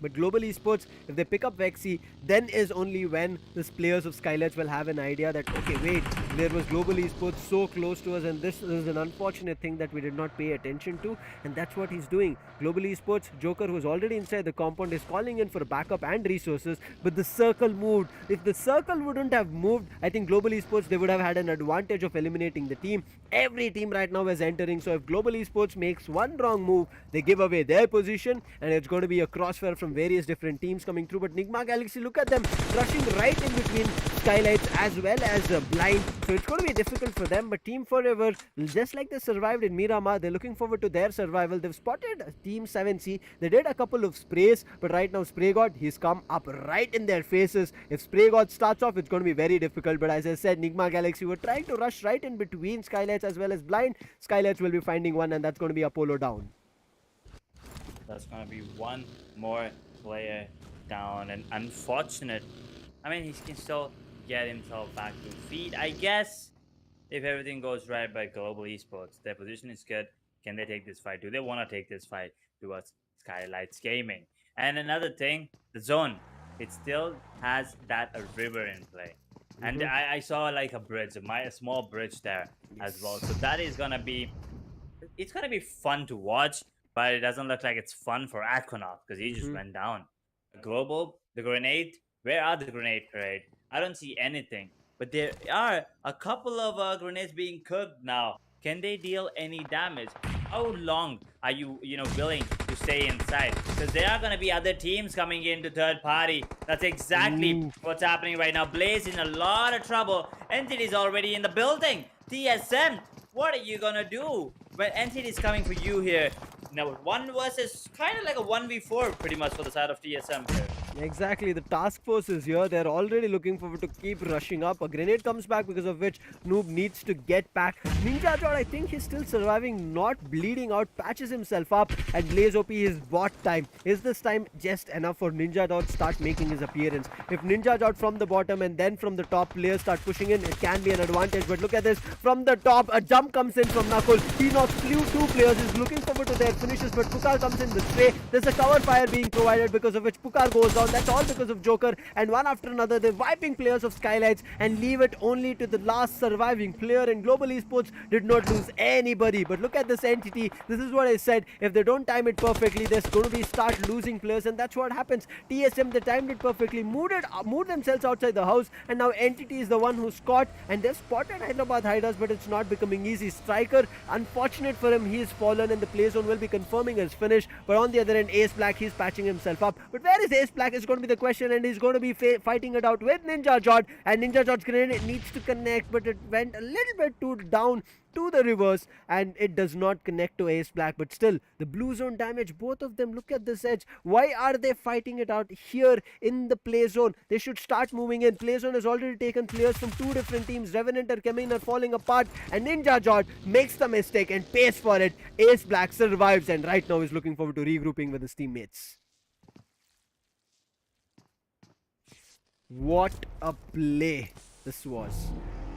But Global Esports, if they pick up Vexi, then is only when the players of SKYLIGHTZ will have an idea that, okay, wait, there was Global Esports so close to us, and this is an unfortunate thing that we did not pay attention to, and that's what he's doing. Global Esports, Joker, who's already inside the compound, is calling in for backup and resources, but the circle moved. If the circle wouldn't have moved, I think Global Esports, they would have had an advantage of eliminating the team. Every team right now is entering, so if Global Esports makes one wrong move, they give away their position, and it's going to be a crossfire from various different teams coming through. But Nigma Galaxy, look at them rushing right in between SKYLIGHTZ as well as Blind, so it's going to be difficult for them. But Team Forever, just like they survived in Miramar, they're looking forward to their survival. They've spotted Team 7C. They did a couple of sprays, but right now Spray God, he's come up right in their faces. If Spray God starts off, it's going to be very difficult. But as I said, Nigma Galaxy were trying to rush right in between SKYLIGHTZ as well as Blind. SKYLIGHTZ will be finding one, and that's going to be Apollo down. That's going to be one more player down, and unfortunate. I mean, he can still get himself back to feet, I guess, if everything goes right by Global Esports. Their position is good. Can they take this fight? Do they want to take this fight towards SKYLIGHTZ Gaming? And another thing, the zone, it still has that river in play. And I saw like a bridge, a small bridge there as well. So that is going to be, it's going to be fun to watch, but it doesn't look like it's fun for Aquanaut because he just went down. Global, the grenade, where are the grenade parade? I don't see anything, but there are a couple of grenades being cooked now. Can they deal any damage? How long are you willing to stay inside? Because there are going to be other teams coming into third party. That's exactly what's happening right now. Blaze in a lot of trouble. Entity is already in the building. TSM, what are you going to do when Entity is coming for you here? Now, one versus kind of like a 1v4 pretty much for the side of TSM here. Exactly, the task force is here. They're already looking forward to keep rushing up. A grenade comes back, because of which Noob needs to get back. Ninja Jod, I think he's still surviving, not bleeding out, patches himself up, and Blaze OP is bot time. Is this time just enough for Ninja Jod to start making his appearance? If Ninja Jod from the bottom and then from the top players start pushing in, it can be an advantage. But look at this, from the top, a jump comes in from Nakul. He knocks two players, is looking forward to their finishes, but Pukar comes in with spray. There's a cover fire being provided, because of which Pukar goes down. That's all because of Joker, and one after another they're wiping players of SKYLIGHTZ and leave it only to the last surviving player. And Global Esports did not lose anybody. But look at this Entity. This is what I said, if they don't time it perfectly, there's going to be start losing players, and that's what happens. TSM, they timed it perfectly, moved themselves outside the house, and now Entity is the one who's caught, and they've spotted Hyderabad HYDRAS, but it's not becoming easy. Striker, unfortunate for him, he's fallen, and the play zone will be confirming his finish. But on the other end, Ace Black, he's patching himself up. But where is Ace Black is going to be the question, and he's going to be fighting it out with Ninja Jod, and Ninja Jod's grenade needs to connect, but it went a little bit too down to the reverse, and it does not connect to Ace Black. But still, the blue zone damage, both of them. Look at this edge. Why are they fighting it out here in the play zone? They should start moving in. Play zone has already taken players from two different teams. REVENANT and CHEMIN are falling apart, and Ninja Jod makes the mistake and pays for it. Ace Black survives, and right now is looking forward to regrouping with his teammates. What a play this was.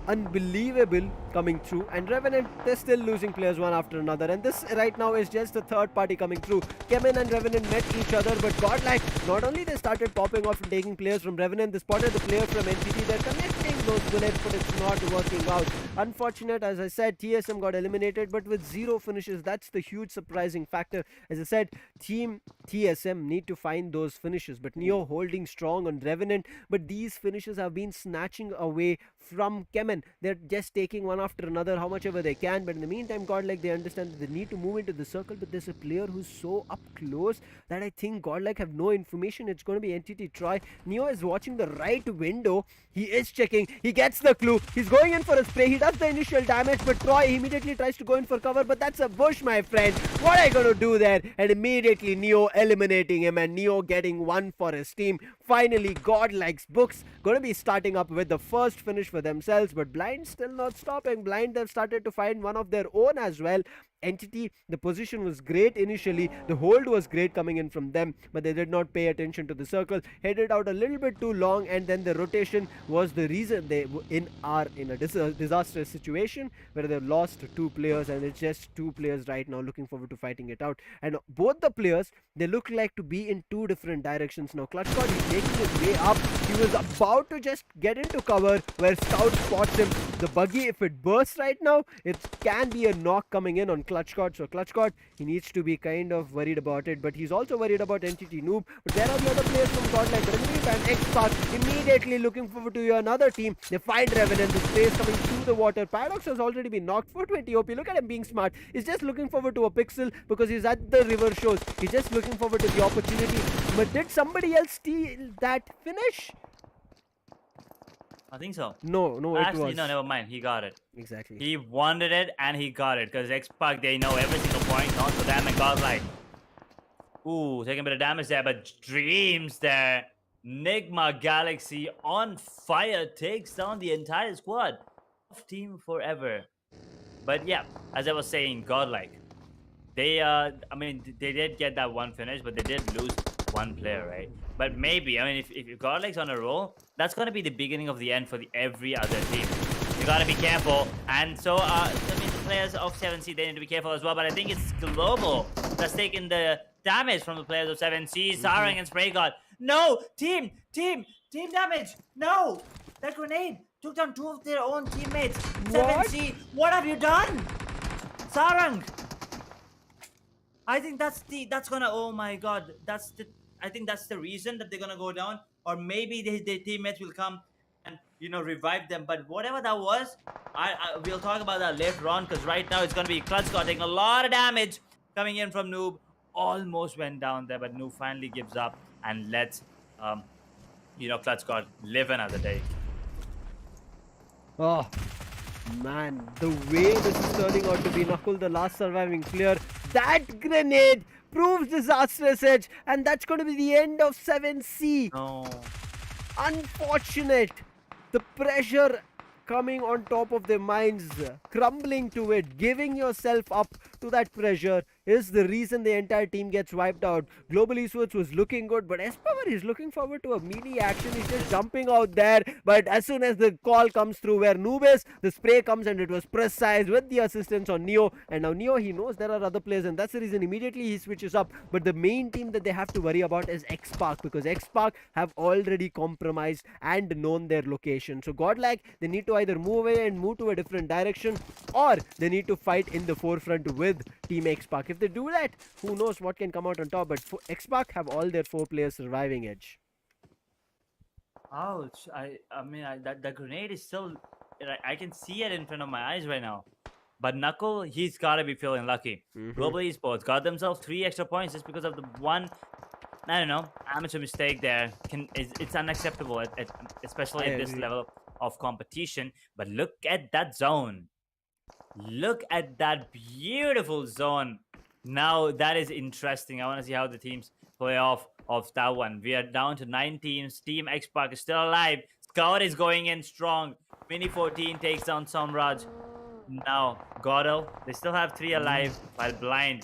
Unbelievable coming through, and REVENANT, they're still losing players one after another, and this right now is just the third party coming through. CHEMIN and REVENANT met each other, but GODLIKE, not only they started popping off and taking players from REVENANT, they spotted the player from NTT. They're connecting those bullets, but it's not working out. Unfortunate, as I said, TSM got eliminated, but with 0 finishes. That's the huge surprising factor. As I said, Team TSM need to find those finishes, but Neo holding strong on REVENANT, but these finishes have been snatching away from CHEMIN. They're just taking one after another, how much ever they can, but in the meantime, GODLIKE, they understand that they need to move into the circle, but there's a player who's so up close that I think GODLIKE have no information. It's going to be Entity Troy. Neo is watching the right window. He is checking. He gets the clue. He's going in for a spray. He does the initial damage, but Troy immediately tries to go in for cover, but that's a bush, my friend. What are you going to do there? And immediately Neo eliminating him, and Neo getting one for his team. finally, GODLIKE's books going to be starting up with the first finish for themselves, but Blind still not stopping. Blind, they've started to find one of their own as well. Entity, the position was great initially, the hold was great coming in from them, but they did not pay attention to the circle, headed out a little bit too long, and then the rotation was the reason they are in a disastrous situation where they've lost 2 players, and it's just 2 players right now looking forward to fighting it out. And both the players, they look like to be in 2 different directions now. CHUDSCORT, he's making his way up. He was about to just get into cover where Scout spots him. The buggy, if it bursts right now, it can be a knock coming in on CHUDSCORT. So CHUDSCORT, he needs to be kind of worried about it, but he's also worried about Entity Noob. But there are the other players from GODLIKE, REVENANT and XSPARK, immediately looking forward to another team. They find REVENANT, the space coming through the water. Paradox has already been knocked. 420 OP, look at him being smart. He's just looking forward to a pixel because he's at the river shows. He's just looking forward to the opportunity. But did somebody else steal that finish? I think so. No, it Actually, was. no, never mind. He got it. Exactly. He wanted it and he got it because XSPARK, they know every single point. Not for them and GODLIKE. Ooh, taking a bit of damage there, but Dreams there. NIGMA Galaxy on fire takes down the entire squad of Team Forever. But yeah, as I was saying, GODLIKE. They, I mean, they did get that one finish, but they did lose one player, right? But maybe, I mean, if GODLIKE's on a roll, that's going to be the beginning of the end for every other team. You got to be careful. And so, I mean, the players of 7Sea, they need to be careful as well. But I think it's Global that's taking the damage from the players of 7Sea. Sarang and Spray God. No! Team damage! No! That grenade took down 2 of their own teammates. 7Sea, what have you done? Sarang! I think that's gonna, oh my god, I think that's the reason that they're gonna go down, or maybe their teammates will come and, you know, revive them. But whatever that was, we'll talk about that later on, because right now it's gonna be CHUDSCORT taking a lot of damage coming in from Noob. Almost went down there, but Noob finally gives up and lets you know, CHUDSCORT live another day. Oh man, the way this is turning out to be, Nakul, the last surviving player, that grenade proves disastrous edge, and that's going to be the end of 7Sea. No. Unfortunate. The pressure coming on top of their minds, crumbling to it, giving yourself up to that pressure is the reason the entire team gets wiped out. Global Esports was looking good, but XSPARK is looking forward to a melee action. He's just jumping out there, but as soon as the call comes through where Noob is, the spray comes and it was precise with the assistance on Neo. And now Neo, he knows there are other players, and that's the reason immediately he switches up. But the main team that they have to worry about is XSPARK, because XSPARK have already compromised and known their location. So GODLIKE, they need to either move away and move to a different direction, or they need to fight in the forefront with Team XSPARK. If they do that, who knows what can come out on top. But XSPARK have all their 4 players surviving edge. Ouch. I mean, that grenade is still, I can see it in front of my eyes right now. But Knuckle, he's got to be feeling lucky. Global Esports got themselves 3 extra points just because of the one, I don't know, amateur mistake there. It's unacceptable, especially at this level of competition. But look at that zone. Look at that beautiful zone. Now that is interesting. I want to see how the teams play off of that one. We are down to 9 teams. Team XSPARK is still alive. Scout is going in strong. Mini 14 takes down Somraj. Now GODL, they still have 3 alive, while Blind,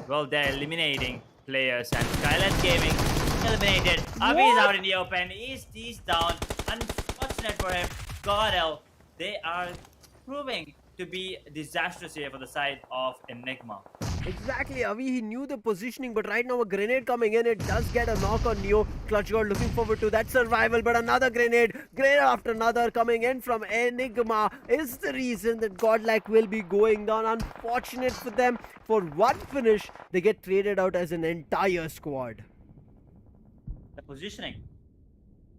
well, they're eliminating players. And SKYLIGHTZ Gaming eliminated. Avi is out in the open. He's down. Unfortunate for him. GODL, they are proving to be disastrous here for the side of Enigma. Exactly, Avi, he knew the positioning, but right now a grenade coming in, it does get a knock on Neo. CHUDSCORT looking forward to that survival, but another grenade after another coming in from Enigma is the reason that GODLIKE will be going down. Unfortunate for them, for one finish, they get traded out as an entire squad. The positioning,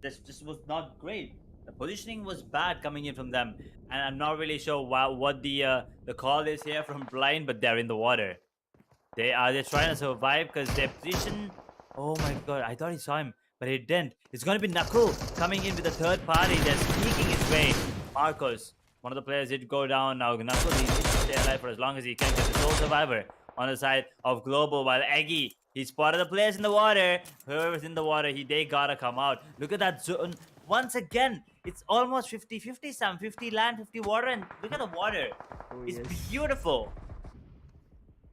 this was not great. The positioning was bad coming in from them, and I'm not really sure what the call is here from Blind, but they're in the water. They're trying to survive because their position. Oh my god! I thought he saw him, but he didn't. It's gonna be Knuckle coming in with the third party. They're sneaking his way. Marcos, one of the players, did go down. Now Knuckle needs to stay alive for as long as he can. Get the sole survivor on the side of Global, while Eggy He spotted the players in the water. Whoever's in the water, they gotta come out. Look at that zone. Once again, it's almost 50-50, Sam. 50 land, 50 water, and look at the water. Oh, It's yes. beautiful.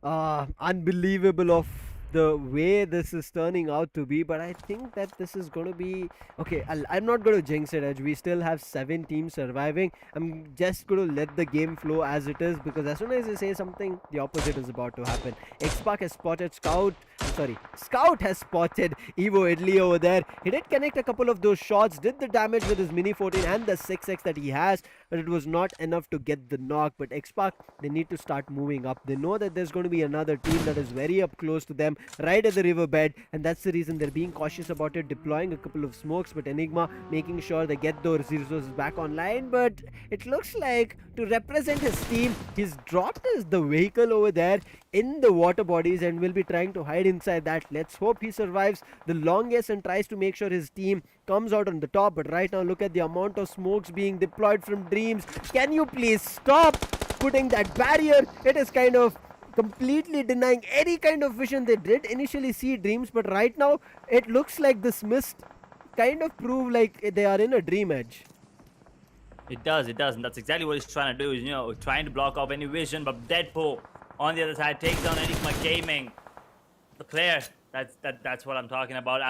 Unbelievable of the way this is turning out to be, but I think that this is going to be okay. I'm not going to jinx it, Edge. We still have 7 teams surviving. I'm just going to let the game flow as it is, because as soon as I say something, the opposite is about to happen. XSPARK has spotted Scout has spotted Evo Idli over there. He did connect a couple of those shots, did the damage with his Mini 14 and the 6x that he has, but it was not enough to get the knock. But XSPARK, they need to start moving up. They know that there's going to be another team that is very up close to them, right at the riverbed, and that's the reason they're being cautious about it, deploying a couple of smokes. But Enigma making sure they get those resources back online. But it looks like, to represent his team, he's dropped the vehicle over there in the water bodies and will be trying to hide inside that. Let's hope he survives the longest and tries to make sure his team comes out on the top. But right now, look at the amount of smokes being deployed from Dreams. Can you please stop putting that barrier? It is kind of completely denying any kind of vision. They did initially see Dreams, but right now it looks like this mist kind of prove like they are in a dream, Edge. It does, and that's exactly what he's trying to do. Is trying to block off any vision. But Deadpool on the other side takes down Enigma Gaming, the player. That's what I'm talking about.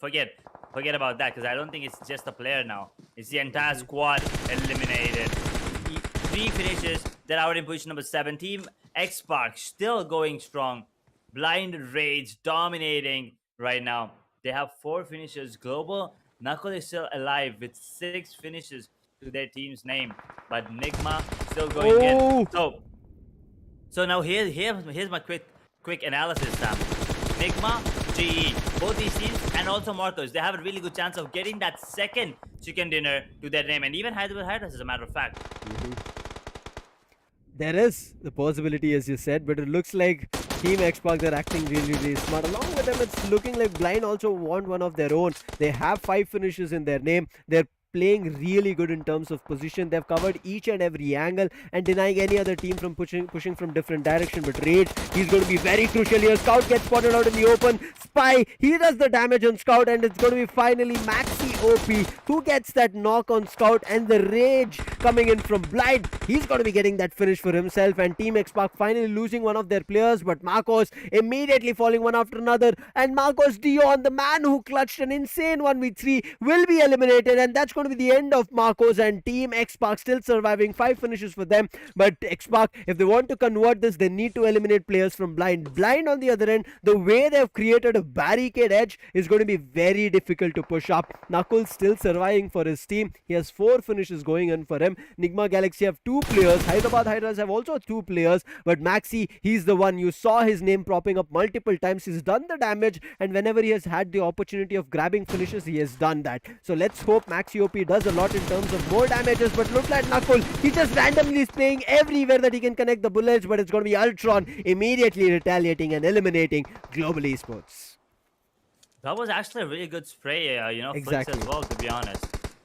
Forget about that, because I don't think it's just the player now. It's the entire squad eliminated. 3 finishes. They're out in position number 7. Team XSPARK still going strong. Blind Rage dominating right now. They have 4 finishes. Global Knuckle is still alive with 6 finishes to their team's name, but NIGMA still going in. So now here's my quick analysis, Sam. NIGMA, GE, both these teams, and also Marcos, they have a really good chance of getting that second chicken dinner to their name, and even HYDRAS, as a matter of fact. There is the possibility, as you said, but it looks like Team XSPARK, they're acting really, really smart. Along with them, it's looking like Blind also want one of their own. They have 5 finishes in their name. They're playing really good in terms of position. They've covered each and every angle and denying any other team from pushing from different direction. But Rage, he's going to be very crucial here. Scout gets spotted out in the open. Spy, he does the damage on Scout, and it's going to be finally Maxi OP who gets that knock on Scout, and the Rage coming in from Blind. He's going to be getting that finish for himself, and Team XSPARK finally losing one of their players. But Marcos immediately falling one after another, and Marcos Dion, the man who clutched an insane 1v3, will be eliminated, and that's going to be the end of Marcos. And Team XSPARK still surviving, 5 finishes for them. But XSPARK, if they want to convert this, they need to eliminate players from Blind. Blind, on the other end, the way they've created a barricade edge is going to be very difficult to push up. Knuckles still surviving for his team. He has 4 finishes going in for him. Nigma Galaxy have 2 players. Hyderabad Hydras have also 2 players. But Maxi, he's the one. You saw his name propping up multiple times. He's done the damage, and whenever he has had the opportunity of grabbing finishes, he has done that. So let's hope Maxi OP does a lot in terms of more damages. But look at Knuckle, he just randomly is playing everywhere that he can connect the bullets. But it's going to be Ultron immediately retaliating and eliminating Global Esports. That was actually a really good spray, Exactly. Flicks as well, to be honest.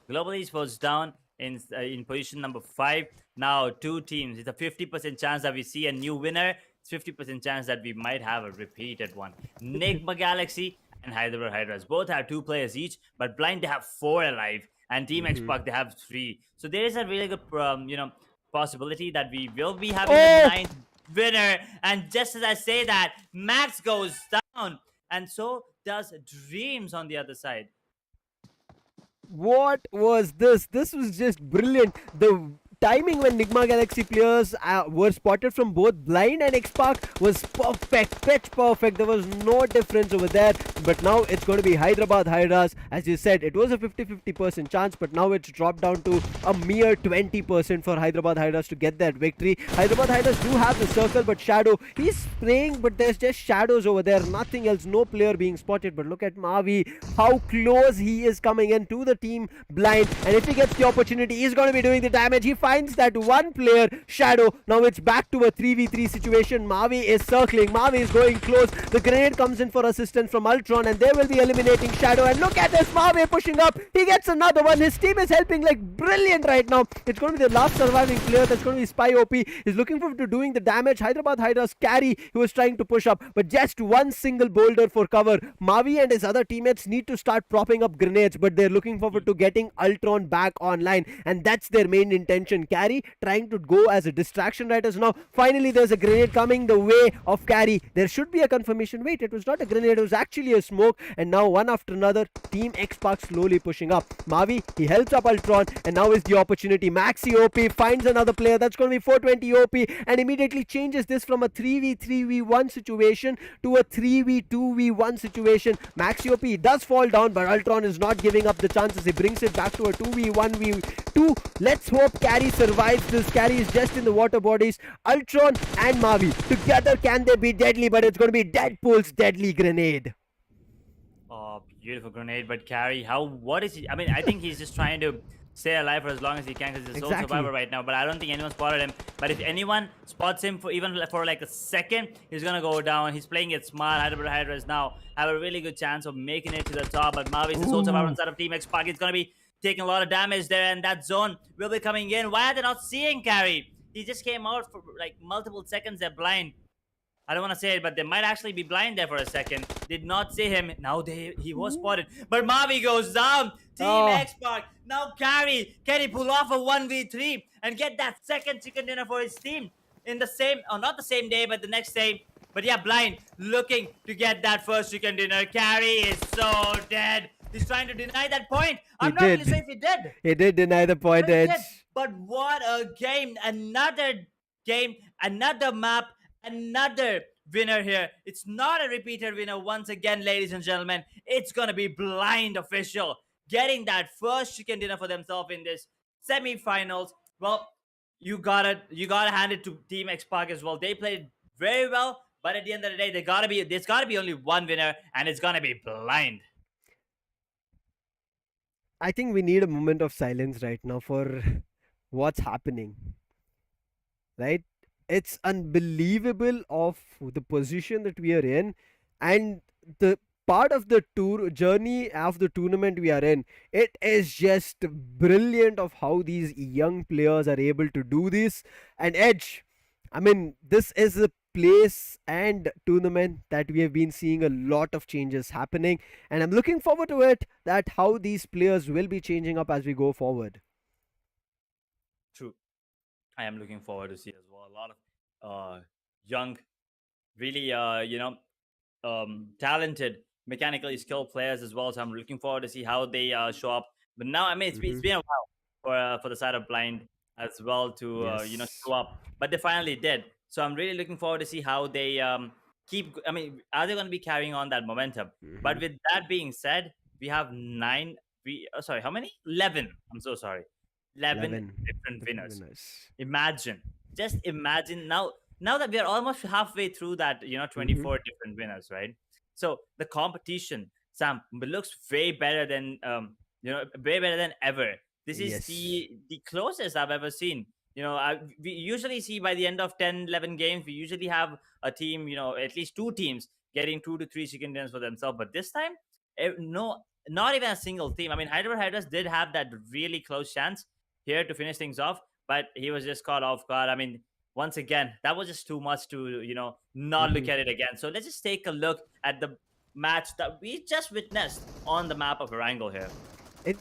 Global Esports down in position number 5. Now 2 teams. It's a 50% chance that we see a new winner. It's 50% chance that we might have a repeated one. Nigma Galaxy and Hyderabad Hydras both have 2 players each, but Blind, they have 4 alive, and Team XSPARK, they have 3. So there is a really good, possibility that we will be having the 9th winner. And just as I say that, Max goes down, and so does Dreams on the other side. What was this? This was just brilliant. The timing when Nigma Galaxy players were spotted from both Blind and XSPARK was perfect, pitch perfect. There was no difference over there. But now it's going to be Hyderabad Hydras. As you said, it was a 50-50% chance, but now it's dropped down to a mere 20% for Hyderabad Hydras to get that victory. Hyderabad Hydras do have the circle, but Shadow, he's spraying, but there's just shadows over there, nothing else, no player being spotted. But look at Mavi, how close he is coming in to the team Blind, and if he gets the opportunity, he's going to be doing the damage. He finds that one player, Shadow. Now it's back to a 3v3 situation. Mavi is circling. Mavi is going close. The grenade comes in for assistance from Ultron, and they will be eliminating Shadow. And look at this, Mavi pushing up. He gets another one. His team is helping like brilliant right now. It's going to be the last surviving player. That's going to be Spy OP. He's looking forward to doing the damage. Hyderabad Hydras carry. He was trying to push up, but just one single boulder for cover. Mavi and his other teammates need to start propping up grenades, but they're looking forward to getting Ultron back online, and that's their main intention. Carry trying to go as a distraction right as now. Finally, there's a grenade coming the way of Carry. There should be a confirmation. Wait, it was not a grenade, it was actually a smoke, and now one after another, Team XSPARK slowly pushing up. Mavi, he helps up Ultron, and now is the opportunity. Maxi OP finds another player. That's going to be 420 OP, and immediately changes this from a 3v3v1 situation to a 3v2v1 situation. Maxi OP does fall down, but Ultron is not giving up the chances. He brings it back to a 2v1v2. Let's hope Carry survives this. Carry is just in the water bodies. Ultron and Mavi together, can they be deadly? But it's going to be Deadpool's deadly grenade. Oh, beautiful grenade, but Carry, what is he? I mean, I think he's just trying to stay alive for as long as he can because he's a sole survivor right now, but I don't think anyone spotted him. But if anyone spots him for even for like a second, he's gonna go down. He's playing it smart. HYDRAS now have a really good chance of making it to the top, but Mavi's the sole survivor inside of Team XSPARK. He's gonna be taking a lot of damage there, and that zone will be coming in. Why are they not seeing Carry? He just came out for like multiple seconds. They're blind. I don't want to say it, but they might actually be blind there for a second. Did not see him. Now he was spotted. But Mavi goes down. Team XSPARK. Now Carry. Can he pull off a 1v3 and get that second chicken dinner for his team in the same, or not the same day, but the next day? But yeah, blind. Looking to get that first chicken dinner. Carry is so dead. He's trying to deny that point. I'm not really sure if he did. He did deny the point, Edge. But what a game. Another game. Another map. Another winner here. It's not a repeated winner once again, ladies and gentlemen. It's gonna be blind official getting that first chicken dinner for themselves in this semi-finals. Well, you gotta hand it to Team XSPARK as well. They played very well, but at the end of the day, there's gotta be only one winner, and it's gonna be blind. I think we need a moment of silence right now for what's happening. Right? It's unbelievable of the position that we are in, and the part of the journey of the tournament we are in. It is just brilliant of how these young players are able to do this. And Edge, I mean, this is a place and tournament that we have been seeing a lot of changes happening, and I'm looking forward to it, that how these players will be changing up as we go forward. True. I am looking forward to see as well. A lot of young, really, talented, mechanically skilled players as well. So I'm looking forward to see how they show up. But now, I mean, it's been a while for the side of blind as well to show up. But they finally did. So I'm really looking forward to see how they keep. I mean, are they going to be carrying on that momentum? But with that being said, we have how many? 11. I'm so sorry. 11 different winners. Just imagine now that we are almost halfway through that 24 different winners, right? So the competition, Sam, looks way better than way better than ever. This is the closest I've ever seen. We usually see by the end of 10 11 games, we usually have a team, at least two teams getting 2 to 3 chicken dinners for themselves. But this time, no, not even a single team. I mean, HYDRAS did have that really close chance here to finish things off, but he was just caught off guard. I mean, once again, that was just too much to, not look at it again. So let's just take a look at the match that we just witnessed on the map of Erangel here.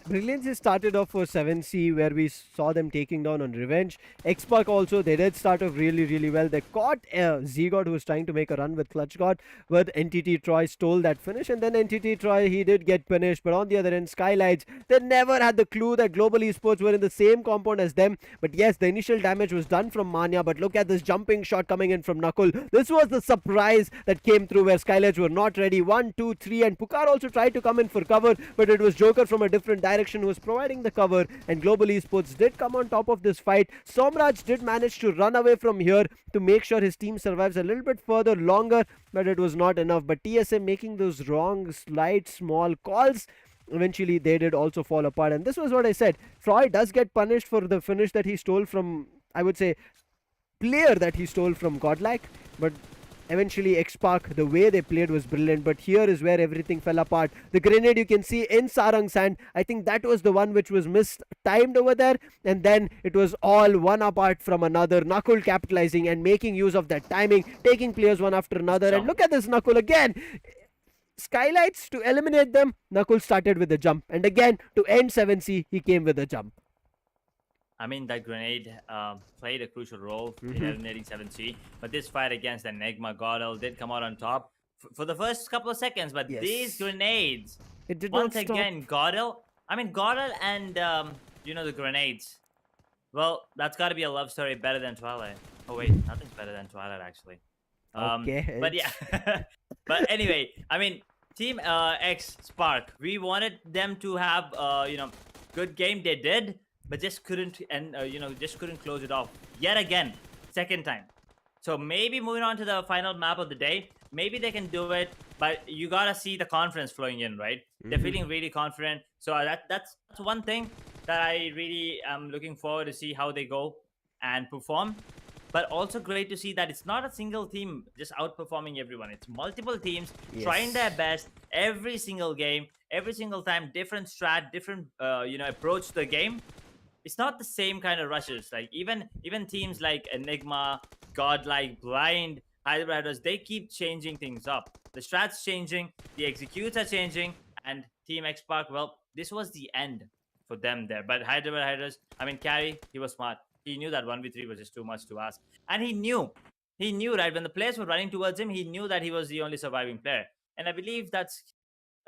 Brilliance started off for 7C, where we saw them taking down on Revenge. XSPARK also, they did start off really, really well. They caught Z-God, who was trying to make a run with Clutch God, but NTT Troy stole that finish, and then NTT Troy, he did get punished. But on the other end, SKYLIGHTZ, they never had the clue that Global Esports were in the same compound as them. But yes, the initial damage was done from Manya, but look at this jumping shot coming in from Nakul. This was the surprise that came through, where SKYLIGHTZ were not ready. 1, 2, 3, and Pukar also tried to come in for cover, but it was Joker from a different direction who was providing the cover, and Global Esports did come on top of this fight. Somraj did manage to run away from here to make sure his team survives a little bit further longer, but it was not enough. But TSM making those wrong, slight, small calls, eventually they did also fall apart. And this was what I said. Troy does get punished for the finish that he stole from, I would say, player that he stole from GODLIKE, but eventually XSPARK, the way they played was brilliant. But here is where everything fell apart. The grenade you can see in Sarang's hand, I think that was the one which was mistimed over there, and then it was all one apart from another. Nakul capitalizing and making use of that timing, taking players one after another. And look at this Nakul again. SKYLIGHTZ to eliminate them, Nakul started with a jump, and again to end 7C, he came with a jump. I mean, that grenade played a crucial role in eliminating 7C. But this fight against the ENIGMA GODL did come out on top for the first couple of seconds. But these grenades, it did once not stop. again, GODL and, the grenades. Well, that's got to be a love story better than Twilight. Oh, wait, nothing's better than Twilight, actually. Okay. But yeah. But anyway, I mean, Team XSPARK, we wanted them to have, good game. They did. But just couldn't, and just couldn't close it off yet again, second time. So maybe moving on to the final map of the day, maybe they can do it. But you gotta see the confidence flowing in, right? They're feeling really confident. So that's one thing that I really am looking forward to see how they go and perform. But also great to see that it's not a single team just outperforming everyone. It's multiple teams trying their best every single game, every single time, different strat, different approach to the game. It's not the same kind of rushes. Like even teams like Enigma, GODLIKE, Blind, HYDRAS, they keep changing things up. The strats changing, the executes are changing, and Team XSPARK, well, this was the end for them there. But HYDRAS, Carry, he was smart. He knew that 1v3 was just too much to ask. And he knew, right, when the players were running towards him, he knew that he was the only surviving player. And I believe that's,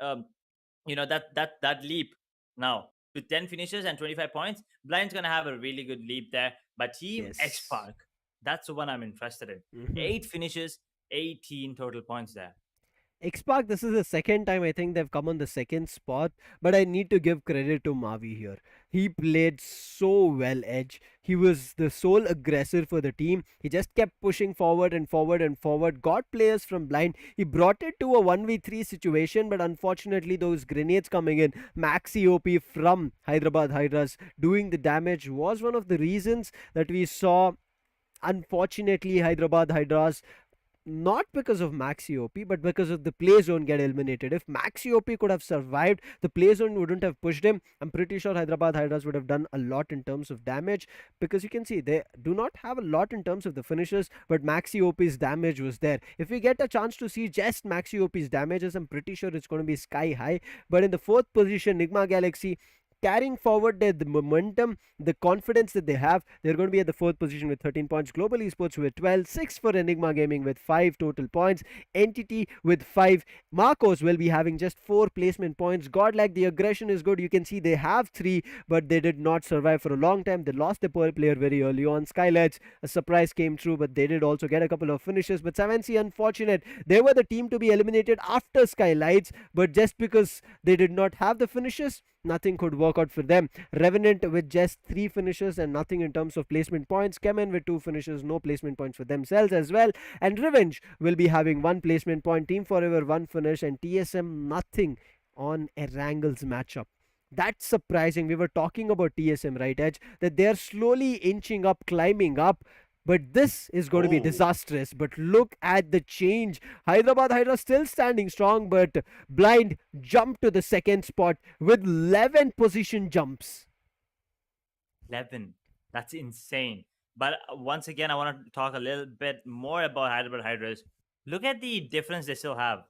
that leap now. With 10 finishes and 25 points, Blind's going to have a really good leap there. But Team XSPARK, that's the one I'm interested in. 8 finishes, 18 total points there. XSPARK, this is the second time I think they've come on the second spot, but I need to give credit to Mavi here. He played so well, Edge. He was the sole aggressor for the team. He just kept pushing forward and forward and forward, got players from Blind. He brought it to a 1v3 situation, but unfortunately those grenades coming in, Maxi OP from Hyderabad HYDRAS doing the damage was one of the reasons that we saw, unfortunately, Hyderabad HYDRAS, not because of Maxi OP, but because of the play zone, get eliminated. If Maxi OP could have survived, the play zone wouldn't have pushed him. I'm pretty sure Hyderabad HYDRAS would have done a lot in terms of damage, because you can see they do not have a lot in terms of the finishes, but Maxi OP's damage was there. If we get a chance to see just Maxi OP's damages, I'm pretty sure it's going to be sky high. But in the 4th position, Nigma Galaxy, carrying forward the momentum, the confidence that they have, they're going to be at the 4th position with 13 points. Global Esports with 12, 6 for Enigma Gaming with 5 total points, Entity with 5. Marcos will be having just 4 placement points. GODLIKE, the aggression is good. You can see they have 3, but they did not survive for a long time. They lost the poor player very early on. SKYLIGHTZ, a surprise came true, but they did also get a couple of finishes. But 7C, unfortunate. They were the team to be eliminated after SKYLIGHTZ, but just because they did not have the finishes, nothing could work out for them. REVENANT with just 3 finishes and nothing in terms of placement points. CHEMIN with 2 finishes, no placement points for themselves as well. And Revenge will be having 1 placement point. Team Forever 1 finish, and TSM nothing on Erangel's matchup. That's surprising. We were talking about TSM, right, Edge? That they're slowly inching up, climbing up. But this is going to be disastrous. But look at the change. Hyderabad HYDRAS still standing strong, but Blind jumped to the 2nd spot with 11 position jumps. 11. That's insane. But once again, I want to talk a little bit more about Hyderabad HYDRAS. Look at the difference they still have.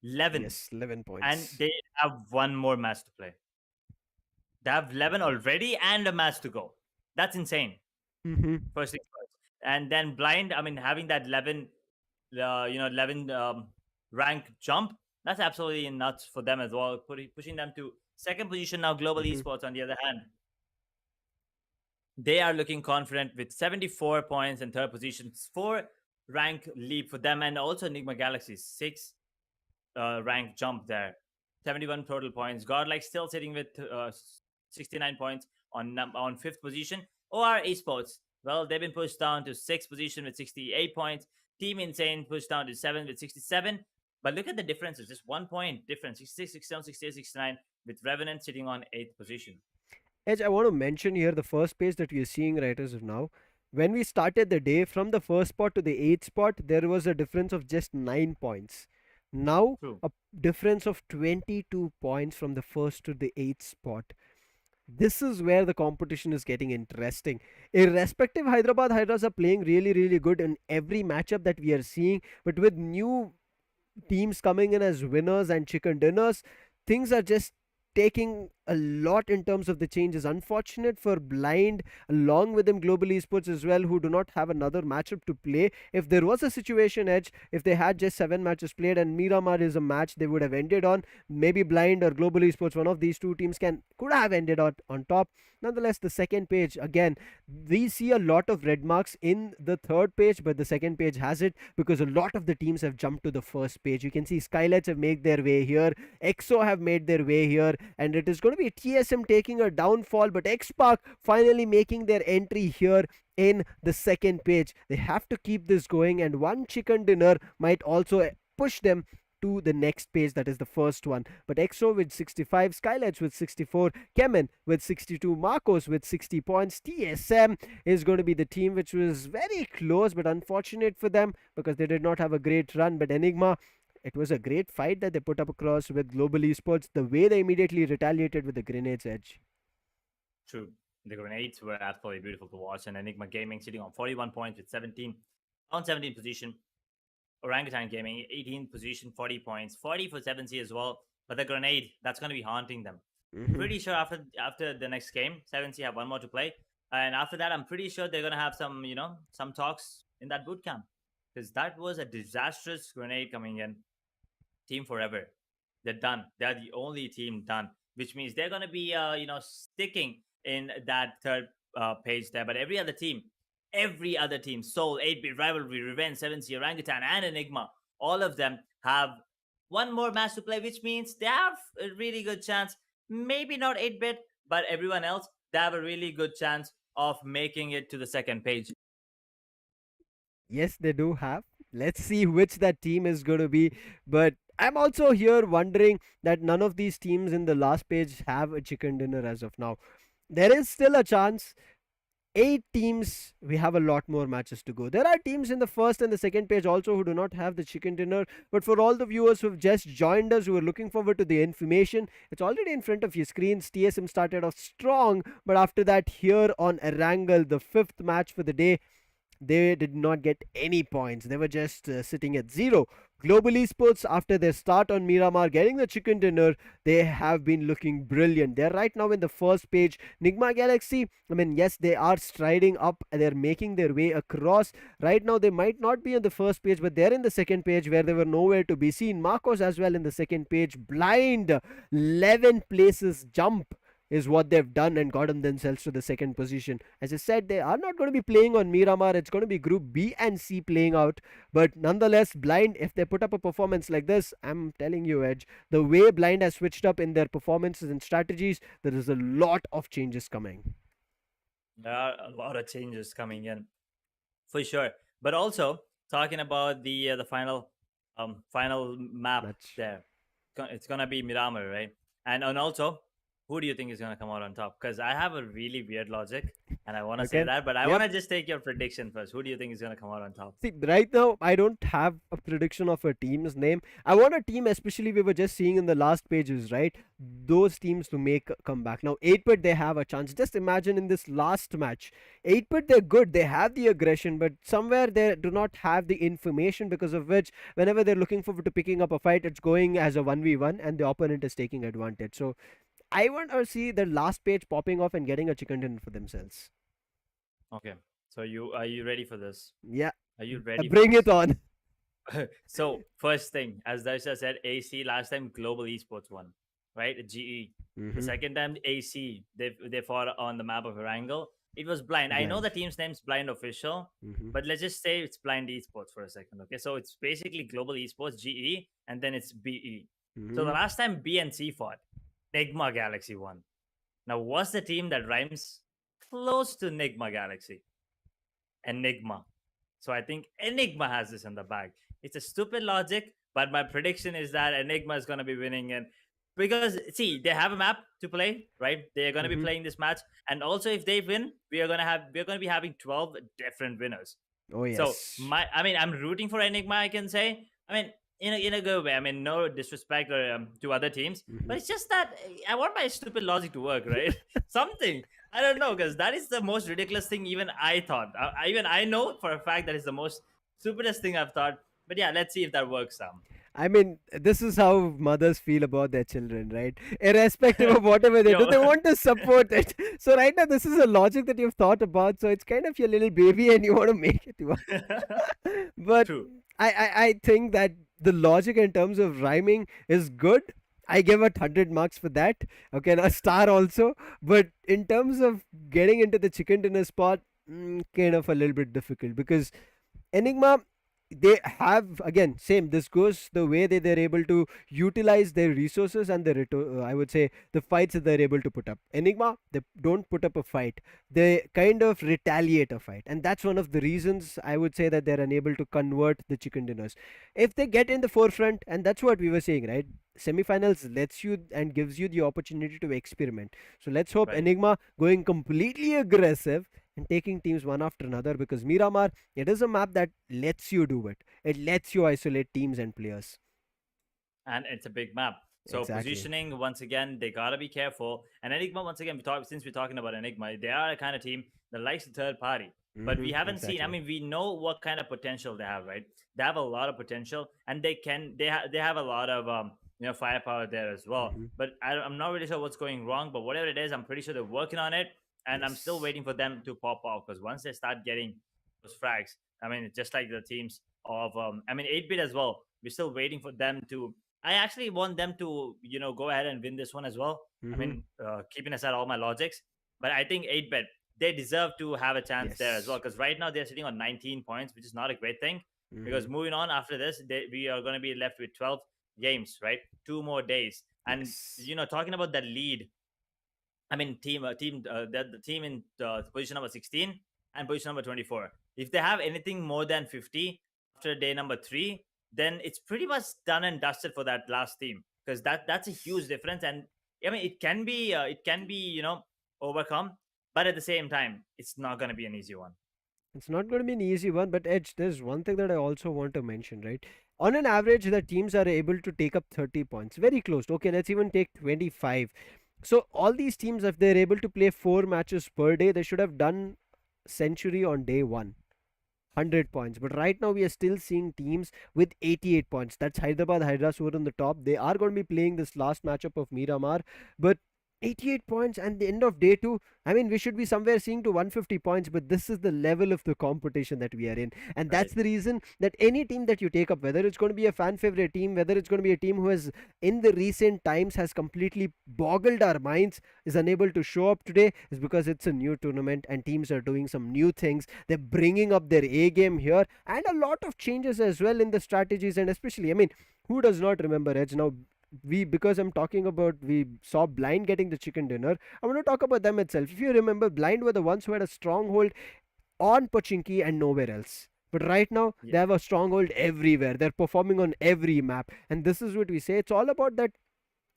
11. Yes, 11 points. And they have 1 more match to play. They have 11 already and a match to go. That's insane. First things first. And then Blind, having that 11 rank jump, that's absolutely nuts for them as well, pushing them to 2nd position now. Global Esports, on the other hand, they are looking confident with 74 points and 3rd position. 4 rank leap for them, and also Enigma Galaxy 6 rank jump there. 71 total points. GODLIKE still sitting with 69 points on 5th position. OR Esports, well, they've been pushed down to 6th position with 68 points. Team Insane pushed down to 7th with 67. But look at the differences, just 1 point difference, 66, 67, 68, 69, with Revenant sitting on 8th position. Edge, I want to mention here the first page that we are seeing right as of now. When we started the day, from the first spot to the eighth spot, there was a difference of just 9 points. Now, True. a difference of 22 points from the first to the eighth spot. This is where the competition is getting interesting. Irrespective, Hyderabad Hydras are playing really, really good in every matchup that we are seeing, but with new teams coming in as winners and chicken dinners, things are just taking a lot in terms of the changes. Unfortunate for Blind, along with them Global Esports as well, who do not have another matchup to play. If there was a situation, Edge, if they had just 7 matches played and Miramar is a match they would have ended on, maybe Blind or Global Esports, one of these two teams could have ended on top. Nonetheless, the second page, again, we see a lot of red marks in the third page, but the second page has it because a lot of the teams have jumped to the first page. You can see SKYLIGHTZ have made their way here, EXO have made their way here, and it is going to be TSM taking a downfall, but XSPARK finally making their entry here in the second page. They have to keep this going, and one chicken dinner might also push them to the next page, that is the first one. But EXO with 65, SKYLIGHTZ with 64, CHEMIN with 62, Marcos with 60 points. TSM is going to be the team which was very close, but unfortunate for them because they did not have a great run. But Enigma, it was a great fight that they put up across with Global Esports. The way they immediately retaliated with the grenades, Edge. True. The grenades were absolutely beautiful to watch, and Enigma Gaming sitting on 41 points with 17 on 17th position. Orangutan Gaming 18th position, 40 points, 40 for 7C as well. But the grenade, that's going to be haunting them. Pretty sure after the next game, 7C have one more to play, and after that, I'm pretty sure they're going to have some talks in that boot camp, because that was a disastrous grenade coming in. Team Forever, they're done. They're the only team done, which means they're going to be sticking in that third page there. But every other team, Soul, 8-Bit, Rivalry, Revenge, 7C, Orangutan, and Enigma, all of them have one more match to play, which means they have a really good chance. Maybe not 8-Bit, but everyone else, they have a really good chance of making it to the second page. Yes, they do have. Let's see which that team is going to be. But I'm also here wondering that none of these teams in the last page have a chicken dinner as of now. There is still a chance. 8 teams, we have a lot more matches to go. There are teams in the first and the second page also who do not have the chicken dinner. But for all the viewers who have just joined us, who are looking forward to the information, it's already in front of your screens. TSM started off strong, but after that, here on Erangel, the 5th match for the day, they did not get any points. They were just sitting at 0. Global Esports, after their start on Miramar, getting the chicken dinner, they have been looking brilliant. They're right now in the first page. NIGMA Galaxy, I mean, yes, they are striding up. They're making their way across. Right now, they might not be on the first page, but they're in the second page where they were nowhere to be seen. Marcos as well in the second page. Blind, 11 places jump is what they've done and gotten themselves to the second position. As I said, they are not going to be playing on Miramar. It's going to be Group B and C playing out. But nonetheless, Blind, if they put up a performance like this, I'm telling you, Edge, the way Blind has switched up in their performances and strategies, there is a lot of changes coming. There are a lot of changes coming in, for sure. But also talking about the final map Match. there, it's gonna be Miramar, right? And also, who do you think is gonna come out on top? Because I have a really weird logic, and I want to say Okay. that, but I Yep. want to just take your prediction first. Who do you think is gonna come out on top? See, right now, I don't have a prediction of a team's name. I want a team, especially we were just seeing in the last pages, right? Those teams to make a comeback. Now, 8-Bit, they have a chance. Just imagine in this last match, 8-Bit, they're good. They have the aggression, but somewhere they do not have the information, because of which, whenever they're looking forward to picking up a fight, it's going as a 1v1 and the opponent is taking advantage. So, I want to see the last page popping off and getting a chicken dinner for themselves. Okay, so are you ready for this? Yeah, Are you ready? bring for it on. So first thing, as Darsha said, AC last time Global Esports won, right? GE. The second time AC they fought on the map of Erangel. It was Blind. I know Blind. the team's name's Blind Official, but let's just say it's Blind Esports for a second. Okay, so it's basically Global Esports GE, and then it's BE. So the last time B and C fought, NIGMA Galaxy won. Now, what's the team that rhymes close to NIGMA Galaxy? Enigma. So I think Enigma has this in the bag. It's a stupid logic, but my prediction is that Enigma is going to be winning. And because see, they have a map to play, right? They're going to be Hmm. playing this match, and also if they win, we're going to be having 12 different winners. Oh So yes. I mean, I'm rooting for Enigma. I can say, I mean, in a good way. I mean, no disrespect to other teams, Hmm. but it's just that I want my stupid logic to work, right? Something I don't know, because that is the most ridiculous thing. Even I thought, even I know for a fact that is the most stupidest thing I've thought. But yeah, let's see if that works. I mean, this is how mothers feel about their children, right? Irrespective of whatever they do, Yo, they want to support it. So right now, this is a logic that you've thought about. So it's kind of your little baby, and you want to make it work. But true. I think that the logic in terms of rhyming is good. I give it 100 marks for that. Okay, and a star also. But in terms of getting into the chicken dinner spot, kind of a little bit difficult because Enigma, they have again same. This goes the way that they're able to utilize their resources and the I would say the fights that they're able to put up. Enigma, they don't put up a fight. They kind of retaliate a fight, and that's one of the reasons I would say that they're unable to convert the chicken dinners. If they get in the forefront, and that's what we were saying, right? Semifinals lets you and gives you the opportunity to experiment. So let's hope Right. Enigma going completely aggressive and taking teams one after another because Miramar, it is a map that lets you do it. It lets you isolate teams and players. And it's a big map. So Exactly. positioning once again, they gotta be careful. And Enigma, once again, since we're talking about Enigma, they are a kind of team that likes the third party. But we haven't seen. I Exactly. mean, we know what kind of potential they have, right? They have a lot of potential, and they have a lot of firepower there as well. Hmm. But I'm not really sure what's going wrong. But whatever it is, I'm pretty sure they're working on it, and I'm still Yes. waiting for them to pop off because once they start getting those frags, I mean, it's just like the teams of I mean 8-bit as well. We're still waiting for them to. I actually want them to, go ahead and win this one as well. I Hmm. mean, keeping aside all my logics, but I think 8-bit, they deserve to have a chance there as well Yes. because right now they're sitting on 19 points, which is not a great thing. Hmm. Because moving on after this, we are going to be left with 12 games, right? 2 more days. And, Yes. talking about that lead, I mean, the team in position number 16 and position number 24. If they have anything more than 50 after day number 3, then it's pretty much done and dusted for that last team because that's a huge difference. And I mean, it can be overcome, but at the same time, it's not going to be an easy one. It's not going to be an easy one, but Edge, there's one thing that I also want to mention, right? On an average, the teams are able to take up 30 points. Very close. Okay, let's even take 25. So, all these teams, if they're able to play 4 matches per day, they should have done century on day one. 100 points. But right now, we are still seeing teams with 88 points. That's Hyderabad HYDRAS who are on the top. They are going to be playing this last matchup of Miramar. But 88 points and the end of day two. I mean, we should be somewhere seeing to 150 points, but this is the level of the competition that we are in. And Right. that's the reason that any team that you take up, whether it's going to be a fan favorite team, whether it's going to be a team who has, in the recent times, has completely boggled our minds, is unable to show up today, is because it's a new tournament and teams are doing some new things. They're bringing up their A game here and a lot of changes as well in the strategies. And especially, I mean, who does not remember Edge now? We, because I'm talking about, we saw Blind getting the chicken dinner. I want to talk about them itself. If you remember, Blind were the ones who had a stronghold on Pochinki and nowhere else. But right now, Yeah. they have a stronghold everywhere. They're performing on every map. And this is what we say. It's all about that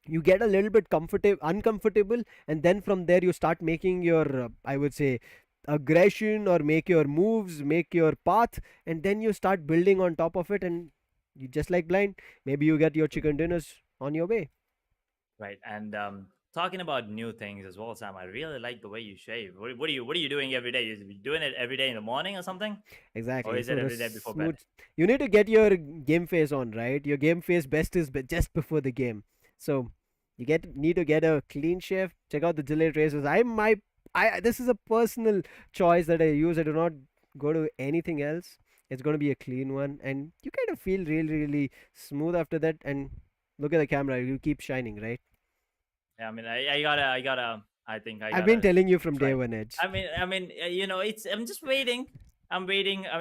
you get a little bit comfortable, uncomfortable, and then from there you start making your, I would say, aggression or make your moves, make your path, and then you start building on top of it. And you just like Blind, maybe you get your chicken dinners on your way. Right. And talking about new things as well, Sam, I really like the way you shave. What are you doing every day? Is you doing it every day in the morning or something? Or Exactly. is it So the every day before bed? smooth. You need to get your game face on, right? Your game face best is just before the game. So you need to get a clean shave. Check out the Gillette razors. I this is a personal choice that I use. I do not go to anything else. It's going to be a clean one, and you kind of feel really, really smooth after that. And look at the camera. You keep shining, right? Yeah, I mean, I think I I've been gotta telling you from day try. one, Edge. I'm just waiting. I'm waiting. I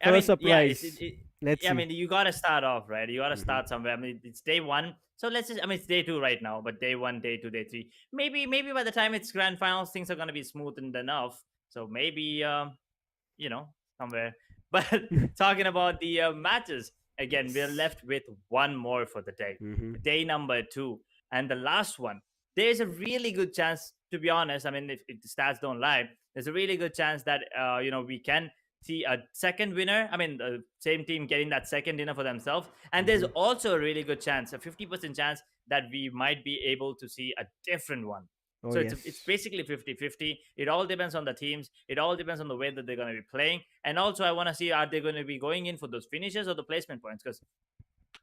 For a mean, yeah, surprise. Let's I see. mean, you gotta start off, right? You gotta Hmm. start somewhere. I mean, it's day one, so let's just. I mean, it's day two right now, but day one, day two, day three. Maybe by the time it's grand finals, things are gonna be smoothened enough. So maybe, somewhere. But talking about the matches. again, we're Yes. left with one more for the day, Mm-hmm. day number 2, and the last one. There's a really good chance, to be honest. I mean, if the stats don't lie, there's a really good chance that we can see a second winner. I mean, the same team getting that second dinner for themselves, and there's Mm-hmm. also a really good chance, a 50% chance that we might be able to see a different one. Oh, So it's yes. basically 50-50. It all depends on the teams. It all depends on the way that they're going to be playing. And also, I want to see, are they going to be going in for those finishes or the placement points? Because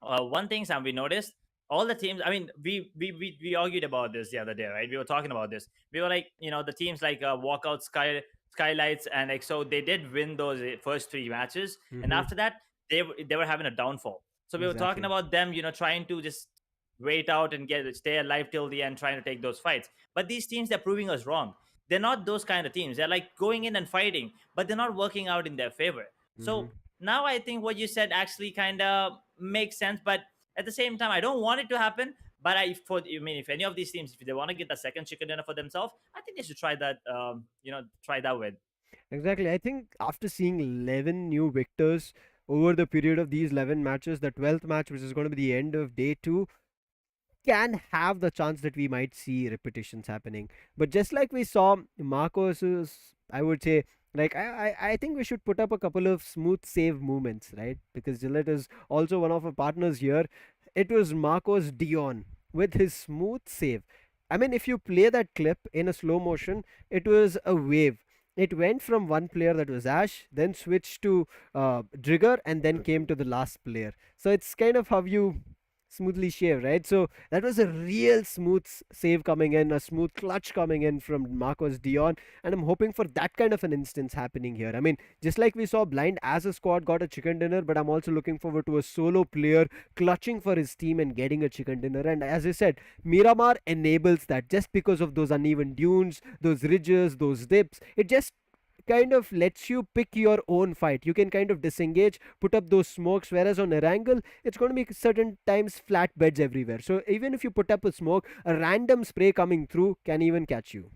one thing, Sam, we noticed all the teams. I mean, we argued about this the other day, right? We were talking about this. We were like, the teams like Walkout, Skylights, and EXO, they did win those first 3 matches, and Mm-hmm. after that, they were having a downfall. So we were talking Exactly. about them, trying to just wait out and stay alive till the end, trying to take those fights. But these teams, they're proving us wrong. They're not those kind of teams. They're like going in and fighting, but they're not working out in their favor. Mm-hmm. So now I think what you said actually kind of makes sense, but at the same time, I don't want it to happen. But if any of these teams, if they want to get the second chicken dinner for themselves, I think they should try that. Try that with. Exactly. I think after seeing 11 new victors over the period of these 11 matches, the 12th match, which is going to be the end of day 2, can have the chance that we might see repetitions happening. But just like we saw Marcos's, I would say, like I think we should put up a couple of smooth save movements, right? Because Gillette is also one of our partners here. It was Marcos Dion with his smooth save. I mean, if you play that clip in a slow motion, it was a wave. It went from one player, that was Ash, then switched to Trigger, and then came to the last player. So it's kind of how you smoothly shave, right? So that was a real smooth save coming in, a smooth clutch coming in from Marcos Dion, and I'm hoping for that kind of an instance happening here. I mean, just like we saw Blind as a squad got a chicken dinner, but I'm also looking forward to a solo player clutching for his team and getting a chicken dinner. And as I said, Miramar enables that just because of those uneven dunes, those ridges, those dips. It just kind of lets you pick your own fight. You can kind of disengage, put up those smokes, whereas on Erangel, it's going to be certain times flat beds everywhere. So even if you put up a smoke, a random spray coming through can even catch you.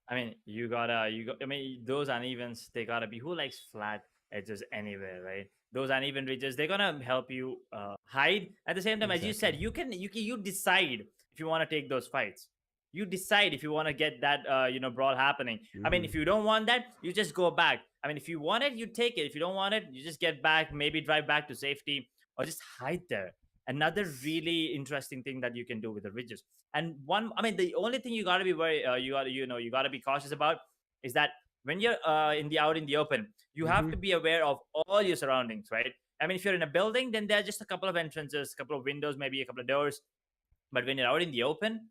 I mean, I mean, those unevens, they gotta be. Who likes flat edges anywhere, right? Those uneven ridges, they're gonna help you hide. At the same time, as you said, Exactly. you decide if you want to take those fights. You decide if you want to get that brawl happening. I mean, Hmm. if you don't want that, you just go back. I mean, if you want it, you take it. If you don't want it, you just get back. Maybe drive back to safety or just hide there. Another Yes. really interesting thing that you can do with the ridges. And one, I mean, the only thing you gotta be very, you gotta be cautious about is that when you're out in the open, you have Hmm. to be aware of all your surroundings, right? I mean, if you're in a building, then there are just a couple of entrances, a couple of windows, maybe a couple of doors. But when you're out in the open,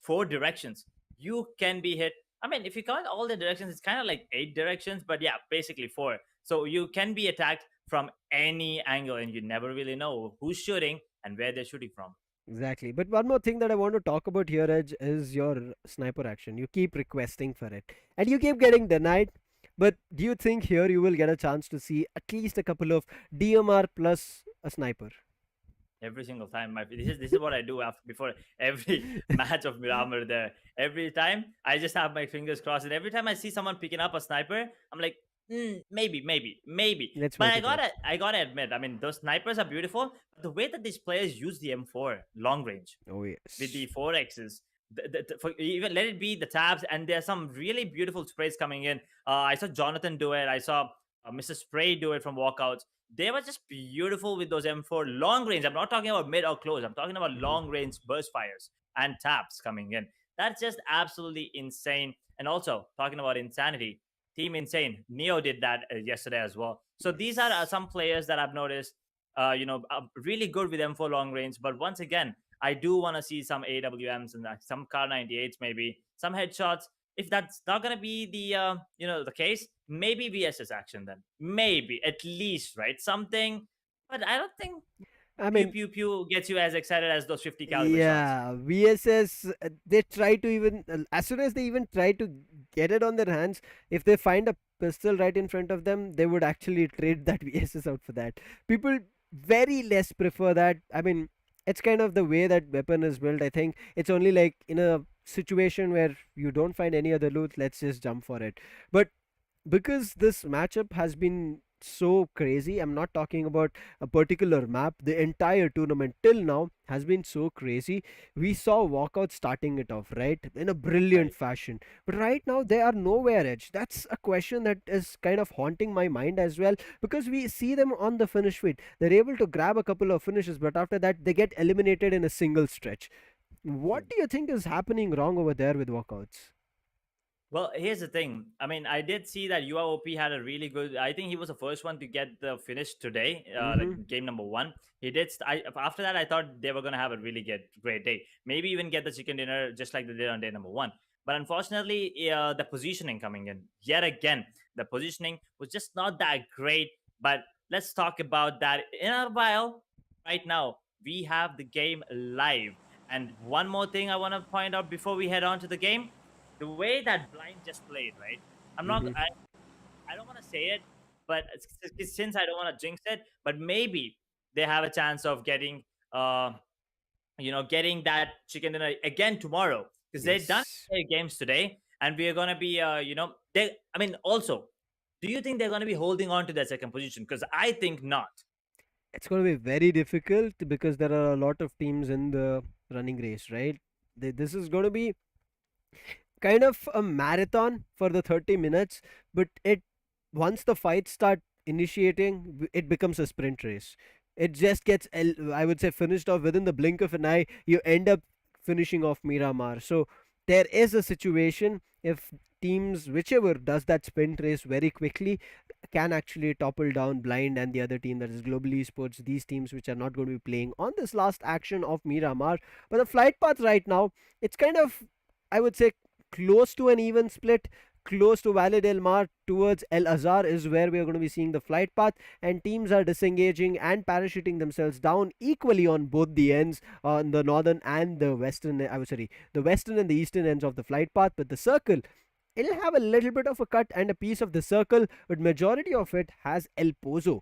4 directions, you can be hit. I mean, if you count all the directions, it's kind of like 8 directions, but yeah, basically four. So you can be attacked from any angle, and you never really know who's shooting and where they're shooting from. Exactly. But one more thing that I want to talk about here, Edge, is your sniper action. You keep requesting for it and you keep getting denied. But do you think here you will get a chance to see at least a couple of DMR plus a sniper? Every single time. This is what I do after before every match of Miramar. There, every time I just have my fingers crossed, and every time I see someone picking up a sniper, I'm like, maybe. Let's But wait it out. I gotta admit, I mean, those snipers are beautiful. But the way that these players use the M4 long range Oh, with yes. the 4Xs. For even let it be the tabs, and there's some really beautiful sprays coming in. I saw Jonathan do it. I saw Mr. Spray do it from walkouts. They were just beautiful with those M4 long range. I'm not talking about mid or close. I'm talking about Hmm. long range burst fires and taps coming in. That's just absolutely insane. And also talking about insanity, Team Insane, Neo did that yesterday as well. So these are Yes. some players that I've noticed, really good with M4 long range. But once again, I do want to see some AWMs and some Car 98s, maybe some headshots. If that's not gonna be the case, maybe VSS action then, maybe at least, right, something. But I don't think I pew mean, pew pew gets you as excited as those 50 caliber shots. yeah, VSS, they try to even, as soon as they even try to get it on their hands, if they find a pistol right in front of them, they would actually trade that VSS out for that. People very less prefer that. I mean, it's kind of the way that weapon is built. I think it's only like in a situation where you don't find any other loot, let's just jump for it. But because this matchup has been it's so crazy. I'm not talking about a particular map. The entire tournament till now has been so crazy. We saw Walkout starting it off, right, in a brilliant Right. fashion. But right now, they are nowhere edge. That's a question that is kind of haunting my mind as well, because we see them on the finish feed. They're able to grab a couple of finishes, but after that, they get eliminated in a single stretch. What True. do you think is happening wrong over there with Walkouts? Well, here's the thing. I mean, I did see that UROP had a really good. I think he was the first one to get the finish today, like Mm-hmm. game number one. He did. After that, I thought they were gonna have a really great day. Maybe even get the chicken dinner just like they did on day number one. But unfortunately, the positioning coming in yet again, the positioning was just not that great. But let's talk about that in a while. Right now, we have the game live. And one more thing I want to point out before we head on to the game, the way that blind just played, right? I'm not. Mm-hmm. I don't want to say it, but since I don't want to jinx it, but maybe they have a chance of getting, getting that chicken dinner again tomorrow because they've done Yes. their games today, and we are gonna be, they. I mean, also, do you think they're gonna be holding on to their second position? Because I think not. It's going to be very difficult because there are a lot of teams in the running race, right? This is going to be kind of a marathon for the 30 minutes, but it once the fights start initiating, it becomes a sprint race. It just gets I would say finished off within the blink of an eye. You end up finishing off Miramar. So there is a situation if teams whichever does that sprint race very quickly can actually topple down blind and the other team, that is global esports, these teams which are not going to be playing on this last action of Miramar. But the flight path right now, it's kind of, I would say, close to an even split. Close to Valle del Mar towards El Azhar is where we are going to be seeing the flight path, and teams are disengaging and parachuting themselves down equally on both the ends, on the northern and the western. I would say the western and the eastern ends of the flight path. But the circle, it'll have a little bit of a cut and a piece of the circle, but majority of it has El Pozo,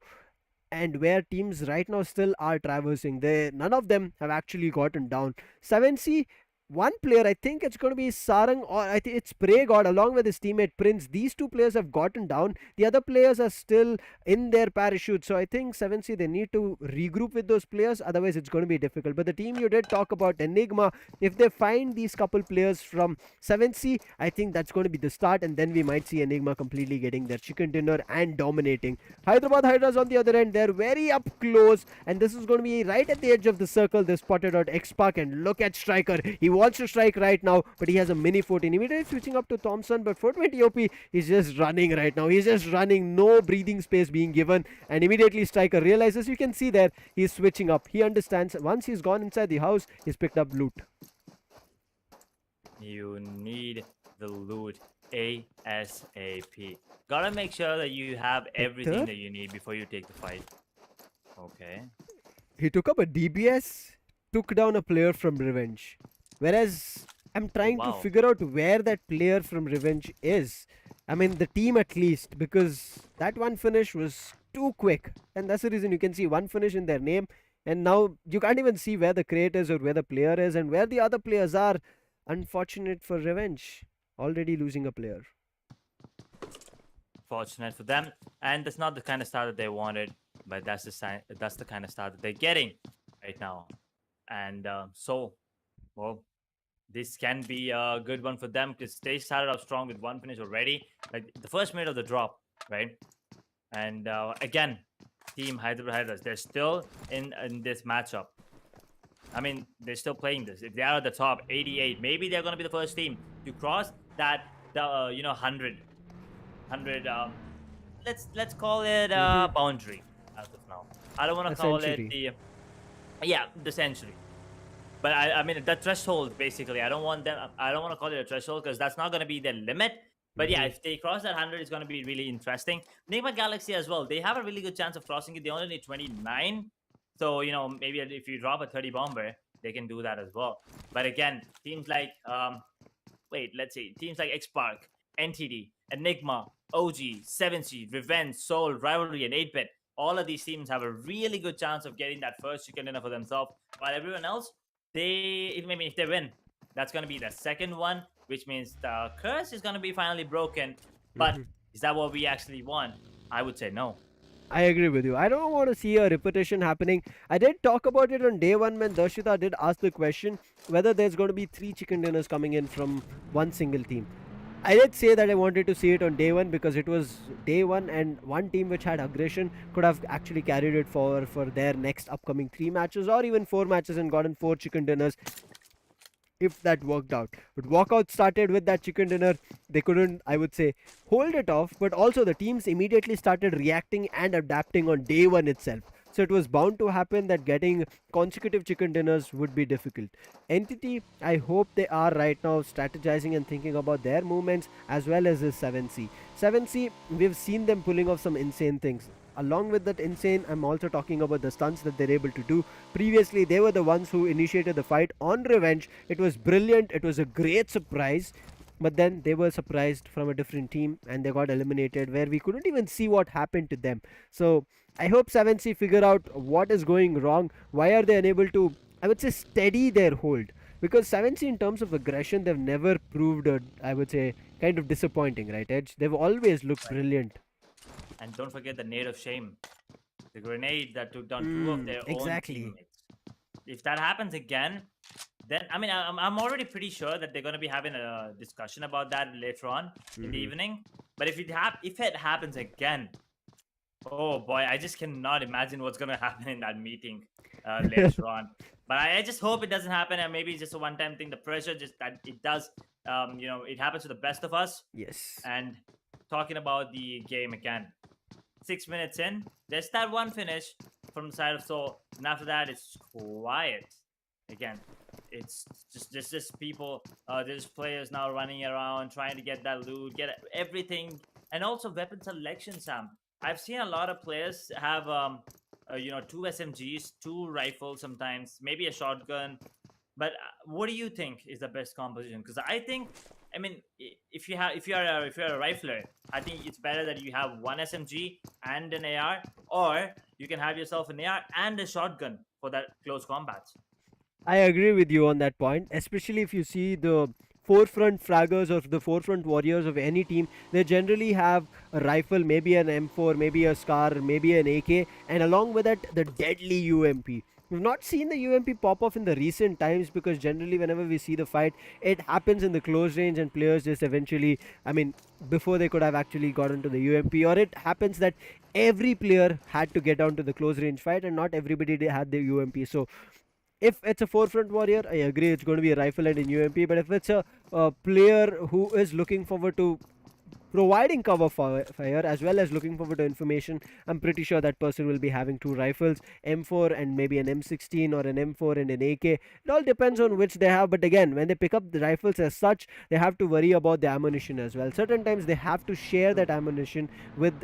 and where teams right now still are traversing. They none of them have actually gotten down. 7C, one player, I think it's going to be Sarang, or I think it's Prey God along with his teammate Prince. These two players have gotten down. The other players are still in their parachute. So I think 7C, they need to regroup with those players. Otherwise, it's going to be difficult. But the team you did talk about, Enigma, if they find these couple players from 7C, I think that's going to be the start. And then we might see Enigma completely getting their chicken dinner and dominating. Hyderabad Hydras on the other end, they're very up close. And this is going to be right at the edge of the circle. They spotted out XSPARK, and look at Striker. He wants to strike right now, but he has a mini 14. Immediately switching up to Thompson, but 420 OP is just running right now. He's just running, no breathing space being given, and immediately Striker realizes, you can see there, he's switching up. He understands once he's gone inside the house, he's picked up loot. You need the loot ASAP. Gotta make sure that you have everything Victor? that you need before you take the fight. Okay. He took up a DBS, took down a player from Revenge. Whereas I'm trying to Wow. figure out where that player from Revenge is. I mean, the team at least, because that one finish was too quick. And that's the reason you can see one finish in their name. And now you can't even see where the crate is or where the player is and where the other players are. Unfortunate for Revenge. Already losing a player. Fortunate for them. And that's not the kind of start that they wanted, but that's the sign. That's the kind of start that they're getting right now. And well, this can be a good one for them because they started off strong with one finish already. Like the first minute of the drop, right? And again, Team HYDRAS, they're still in this matchup. I mean, they're still playing this. If they are at the top, 88, maybe they're going to be the first team to cross that, 100. Let's call it boundary as of now. I don't want to call it Essentially. the century. But I mean the threshold basically. I don't want to call it a threshold because that's not going to be the limit. But yeah, if they cross that 100, it's going to be really interesting. NIGMA Galaxy as well. They have a really good chance of crossing it. They only need 29. So, maybe if you drop a 30 bomber, they can do that as well. But again, teams like let's see. Teams like XSPARK, NTD, Enigma, OG, 7C, Revenge, Soul, Rivalry, and 8-Bit. All of these teams have a really good chance of getting that first chicken dinner for themselves. While everyone else, if they win, that's going to be the second one, which means the curse is going to be finally broken. But is that what we actually want? I would say no. I agree with you. I don't want to see a repetition happening. I did talk about it on day one when Darshita did ask the question whether there's going to be 3 chicken dinners coming in from one single team. I did say that I wanted to see it on day one because it was day one, and one team which had aggression could have actually carried it for their next upcoming 3 matches or even 4 matches and gotten 4 chicken dinners if that worked out. But walkout started with that chicken dinner. They couldn't, I would say, hold it off, but also the teams immediately started reacting and adapting on day one itself. So it was bound to happen that getting consecutive chicken dinners would be difficult. Entity, I hope they are right now strategizing and thinking about their movements as well as this 7C. 7C, we've seen them pulling off some insane things. Along with that insane, I'm also talking about the stunts that they're able to do. Previously, they were the ones who initiated the fight on Revenge. It was brilliant. It was a great surprise. But then they were surprised from a different team and they got eliminated where we couldn't even see what happened to them. So I hope 7C figure out what is going wrong. Why are they unable to, I would say, steady their hold? Because 7C in terms of aggression, they've never proved, I would say, kind of disappointing, right, Edge? They've always looked brilliant. And don't forget the nade of shame, the grenade that took down 2 of their own teammates. If that happens again, then I mean I'm already pretty sure that they're going to be having a discussion about that later on in the evening. But if it happens again, oh boy, I just cannot imagine what's going to happen in that meeting later on. But I just hope it doesn't happen, and maybe it's just a one-time thing. The pressure, just that it does, it happens to the best of us. Yes. And talking about the game again, 6 minutes in, just that one finish from the side of Seoul, and after that it's quiet again. It's just people, there's players now running around trying to get that loot, get everything, and also weapon selection. Sam, I've seen a lot of players have 2 SMGs, 2 rifles, sometimes maybe a shotgun. But what do you think is the best composition? Because I think, I mean, if you're a rifler, I think it's better that you have 1 SMG and an AR, or you can have yourself an AR and a shotgun for that close combat. I agree with you on that point, especially if you see the forefront fraggers or the forefront warriors of any team. They generally have a rifle, maybe an M4, maybe a SCAR, maybe an AK, and along with that, the deadly UMP. We've not seen the UMP pop off in the recent times because generally, whenever we see the fight, it happens in the close range and players just eventually, I mean, before they could have actually gotten to the UMP, or it happens that every player had to get down to the close range fight and not everybody had the UMP. So if it's a forefront warrior, I agree it's going to be a rifle and a UMP. But if it's a player who is looking forward to providing cover fire as well as looking forward to information, I'm pretty sure that person will be having 2 rifles, M4 and maybe an M16 or an M4 and an AK. It all depends on which they have. But again, when they pick up the rifles as such, they have to worry about the ammunition as well. Certain times they have to share that ammunition with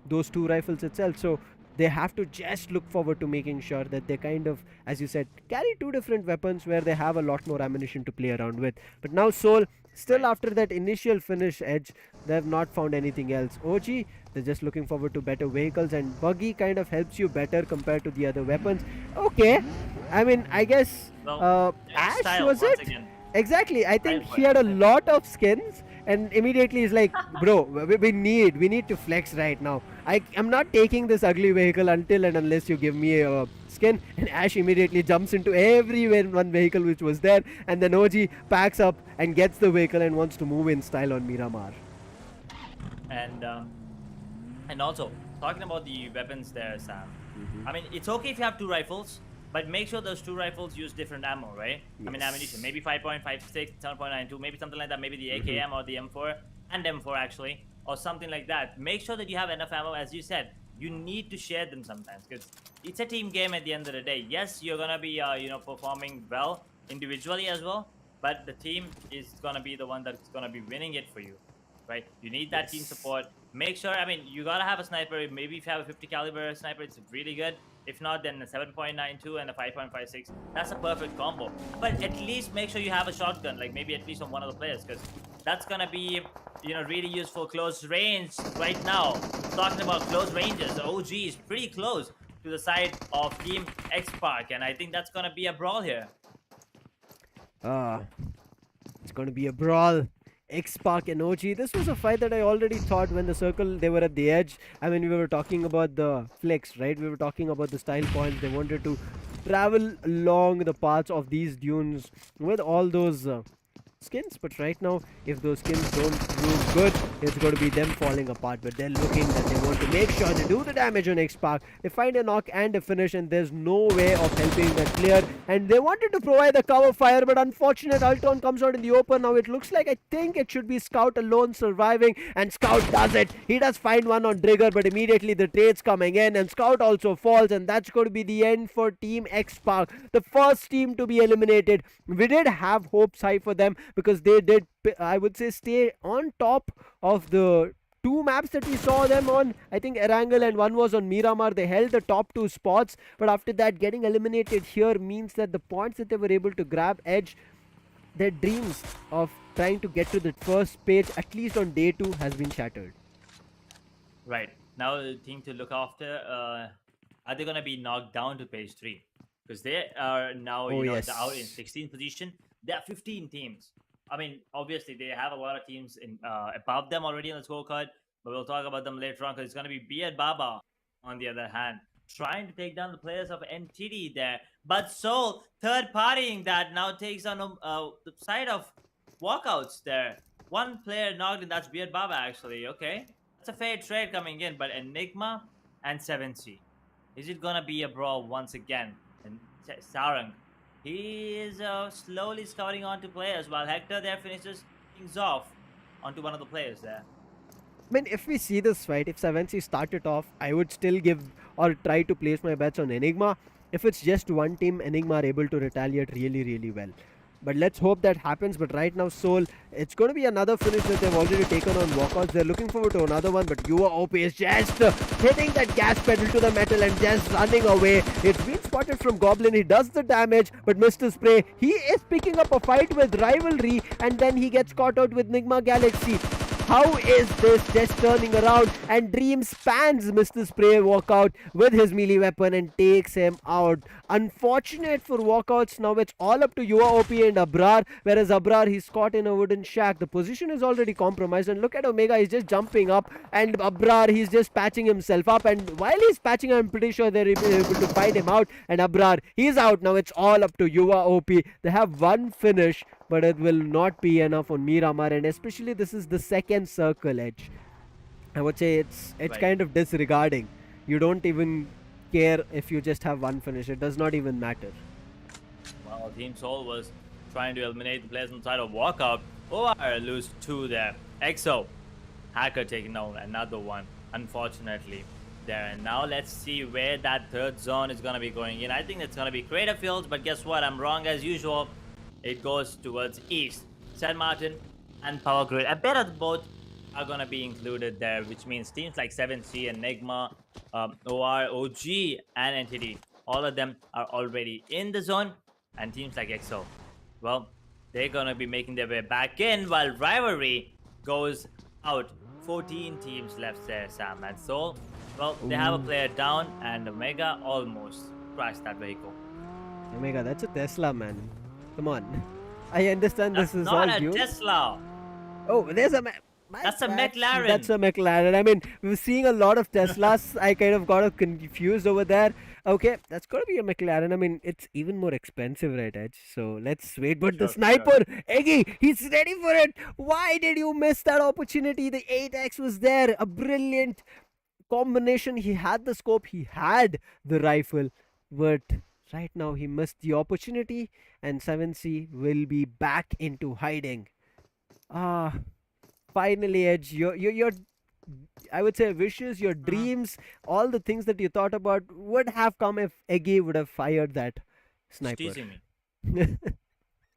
those 2 rifles itself. So they have to just look forward to making sure that they kind of, as you said, carry 2 different weapons where they have a lot more ammunition to play around with. But now Soul, still after that initial finish, Edge, they have not found anything else. OG, they're just looking forward to better vehicles, and Buggy kind of helps you better compared to the other weapons. Okay, I mean, I guess Ash, was it? Again. Exactly, I think he had a lot of skins, and immediately he's like, bro, we need to flex right now. I'm not taking this ugly vehicle until and unless you give me a skin. And Ash immediately jumps into every one vehicle which was there, and then OG packs up and gets the vehicle and wants to move in style on Miramar. And also talking about the weapons there, Sam. I mean, it's okay if you have 2 rifles, but make sure those 2 rifles use different ammo, right? Yes. I mean, ammunition, maybe 5.56, 7.92, maybe something like that, maybe the AKM or the M4, and M4 actually, or something like that. Make sure that you have enough ammo. As you said, you need to share them sometimes, because it's a team game at the end of the day. Yes, you're going to be, performing well individually as well, but the team is going to be the one that's going to be winning it for you, right? You need that team support. Make sure, I mean, you got to have a sniper. Maybe if you have a 50 caliber sniper, it's really good. If not, then a 7.92 and a 5.56. That's a perfect combo. But at least make sure you have a shotgun, like maybe at least on one of the players, because that's going to be, really useful close range right now. Talking about close ranges, the OG is pretty close to the side of Team XSPARK, and I think that's going to be a brawl here. It's going to be a brawl. XSPARK and OG. This was a fight that I already thought when the circle, they were at the edge. I mean, we were talking about the flex, right? We were talking about the style points. They wanted to travel along the paths of these dunes with all those skins, but right now if those skins don't prove good, it's going to be them falling apart. But they're looking that they want to make sure they do the damage on XSPARK. They find a knock and a finish, and there's no way of helping that clear, and they wanted to provide the cover fire, but unfortunate Ultron comes out in the open. Now it looks like, I think it should be Scout alone surviving, and Scout does it. He does find one on Trigger, but immediately the trades coming in, and Scout also falls, and that's going to be the end for Team XSPARK, the first team to be eliminated. We did have hopes high for them because they did, I would say, stay on top of the two maps that we saw them on. I think Erangel and one was on Miramar. They held the top two spots, but after that, getting eliminated here means that the points that they were able to grab edge, their dreams of trying to get to the first page, at least on day 2, has been shattered. Right. Now the thing to look after, are they going to be knocked down to page 3? Because they are now, yes. out in 16th position. There are 15 teams. I mean, obviously, they have a lot of teams in above them already on the scorecard, but we'll talk about them later on because it's going to be Beard Baba, on the other hand, trying to take down the players of NTD there. But Soul, third partying that, now takes on the side of walkouts there. One player knocked, and that's Beard Baba, actually. Okay. That's a fair trade coming in, but Enigma and 7C. Is it going to be a brawl once again? And Sarang, he is slowly scouting onto players while Hector there finishes things off onto one of the players there. I mean, if we see this fight, if 7C started off, I would still give or try to place my bets on Enigma. If it's just one team, Enigma are able to retaliate really, really well. But let's hope that happens. But right now, Soul, it's going to be another finish that they've already taken on walkouts. They're looking forward to another one, but Yuva OP is just hitting that gas pedal to the metal and just running away. It's been spotted from Goblin. He does the damage, but Mr. Spray, he is picking up a fight with Rivalry, and then he gets caught out with Nigma Galaxy. How is this just turning around? And Dream spans Mr. Spray walkout with his melee weapon and takes him out. Unfortunate for walkouts. Now it's all up to Yuva OP and Abrar, whereas Abrar, he's caught in a wooden shack. The position is already compromised, and look at Omega, he's just jumping up, and Abrar, he's just patching himself up, and while he's patching, I'm pretty sure they're able to find him out, and Abrar, he's out. Now it's all up to Yuva OP. They have one finish, but it will not be enough on Miramar, and especially this is the second circle edge. I would say it's Right. kind of disregarding. You don't even care if you just have one finish. It does not even matter. Well, Team Soul was trying to eliminate the players on the side of walkout. OR lose 2 there. EXO, Hacker taking down another one, unfortunately. There, and now let's see where that third zone is going to be going in. I think it's going to be Crater Fields, but guess what? I'm wrong as usual. It goes towards east. San Martin and Power Grid. I bet that both are going to be included there, which means teams like 7C and NIGMA, OR, OG, and NTD, all of them are already in the zone. And teams like EXO, well, they're going to be making their way back in while Rivalry goes out. 14 teams left there, Sam and Soul. Well, they have a player down, and Omega almost crashed that vehicle. Omega, that's a Tesla, man. Come on. I understand That's this is not all a due. Tesla. Oh, there's a... That's a McLaren. That's a McLaren. I mean, we were seeing a lot of Teslas. I kind of got confused over there. Okay, that's got to be a McLaren. I mean, it's even more expensive, right, Edge? So let's wait. But the Sure, sniper, Eggy, he's ready for it. Why did you miss that opportunity? The 8x was there. A brilliant combination. He had the scope. He had the rifle. But right now, he missed the opportunity. And 7C will be back into hiding. Finally, Edge, your I would say wishes, your dreams, all the things that you thought about would have come if Eggy would have fired that sniper. He's teasing me.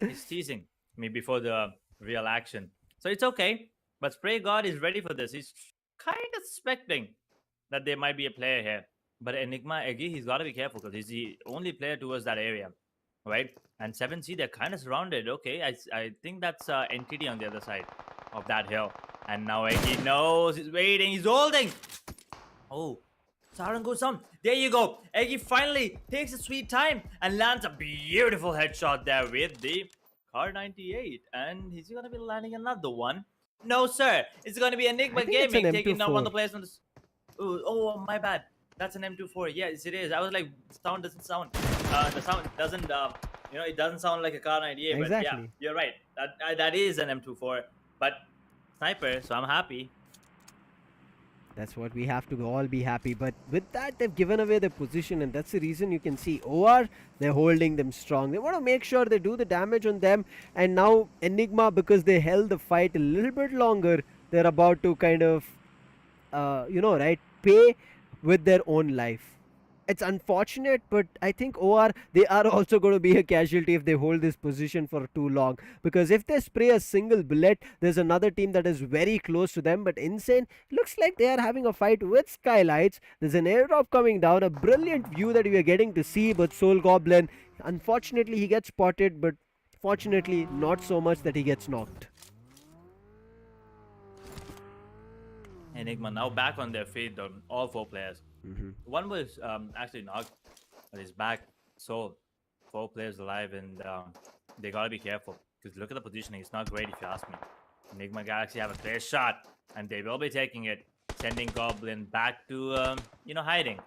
He's teasing me before the real action. So it's okay. But Spray God is ready for this. He's kind of suspecting that there might be a player here. But Enigma, Eggy, he's got to be careful because he's the only player towards that area. Right? And 7C, they're kind of surrounded. Okay, I think that's NTD on the other side of that hill. And now Eggy knows. He's waiting. He's holding. Oh, Sarang goes down. There you go. Eggy finally takes a sweet time and lands a beautiful headshot there with the Car 98, and he's gonna be landing another one. No, sir. It's gonna be I Enigma think it's an Gaming taking down one M24. of the players on this. Oh, my bad. That's an M24. Yes, it is. I was like, sound doesn't sound. The sound doesn't. It doesn't sound like a Car 98. But yeah, Exactly. you're right. That is an M24. But sniper. So I'm happy. That's what we have to all be happy. But with that, they've given away their position, and that's the reason you can see OR, they're holding them strong. They want to make sure they do the damage on them. And now Enigma, because they held the fight a little bit longer, they're about to kind of, pay with their own life. It's unfortunate, but I think OR, they are also going to be a casualty if they hold this position for too long. Because if they spray a single bullet, there's another team that is very close to them. But Insane, looks like they are having a fight with SKYLIGHTZ. There's an airdrop coming down, a brilliant view that we are getting to see. But Soul Goblin, unfortunately, he gets spotted, but fortunately, not so much that he gets knocked. Enigma now back on their feet, on all 4 players. One was actually knocked, but he's back. So 4 players alive, and they gotta be careful because look at the positioning. It's not great if you ask me. Enigma Galaxy have a clear shot, and they will be taking it, sending Goblin back to hiding.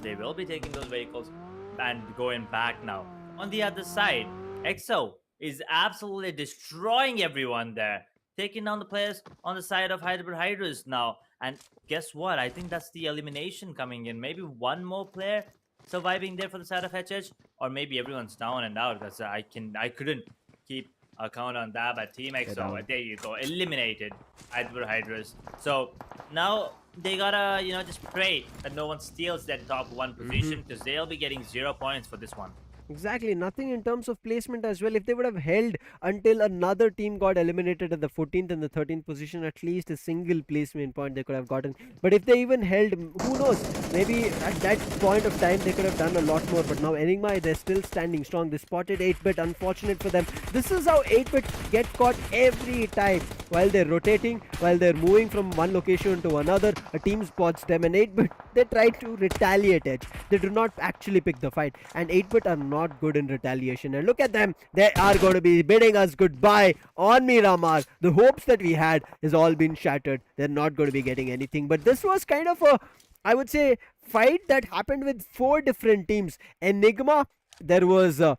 They will be taking those vehicles and going back now. On the other side, EXO is absolutely destroying everyone there, taking down the players on the side of HYDRAS now. And guess what? I think that's the elimination coming in. Maybe one more player surviving there for the side of HH, or maybe everyone's down and out. Because I couldn't keep a count on that. But Team EXO, there you go, eliminated HYDRAS. So now they gotta just pray that no one steals that top 1 position, because they'll be getting 0 points for this one. Exactly, nothing in terms of placement as well. If they would have held until another team got eliminated at the 14th and the 13th position, at least a single placement point they could have gotten. But if they even held, who knows, maybe at that point of time they could have done a lot more. But now Enigma, they're still standing strong. They spotted 8-bit, unfortunate for them. This is how 8-bit get caught every time. While they're rotating, while they're moving from one location to another, a team spots them, and 8-bit, they try to retaliate it. They do not actually pick the fight, and 8-bit are not good in retaliation. And look at them, they are going to be bidding us goodbye on Miramar. The hopes that we had has all been shattered. They're not going to be getting anything. But this was kind of a, I would say, fight that happened with 4 different teams. Enigma, there was Soul,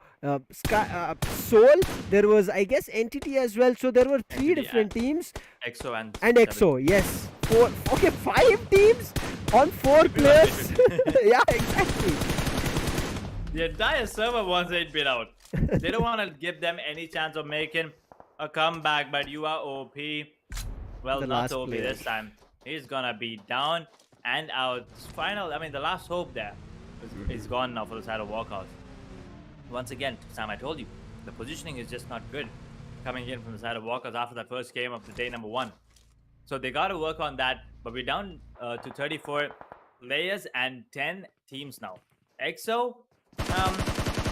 there was, I guess, Entity as well. So there were 3 Entity different teams. EXO and EXO, yes. 4, okay, 5 teams on 4 players. Yeah, exactly. The entire server wants 8-bit out. They don't want to give them any chance of making a comeback, but you are OP. Well, The not last OP player. this time. He's gonna be down and out. The last hope there is gone now for the side of WALKOUTS. Once again, Sam, I told you, the positioning is just not good coming in from the side of WALKOUTS after that first game of the day number 1. So they got to work on that, but we're down to 34 players and 10 teams now. EXO,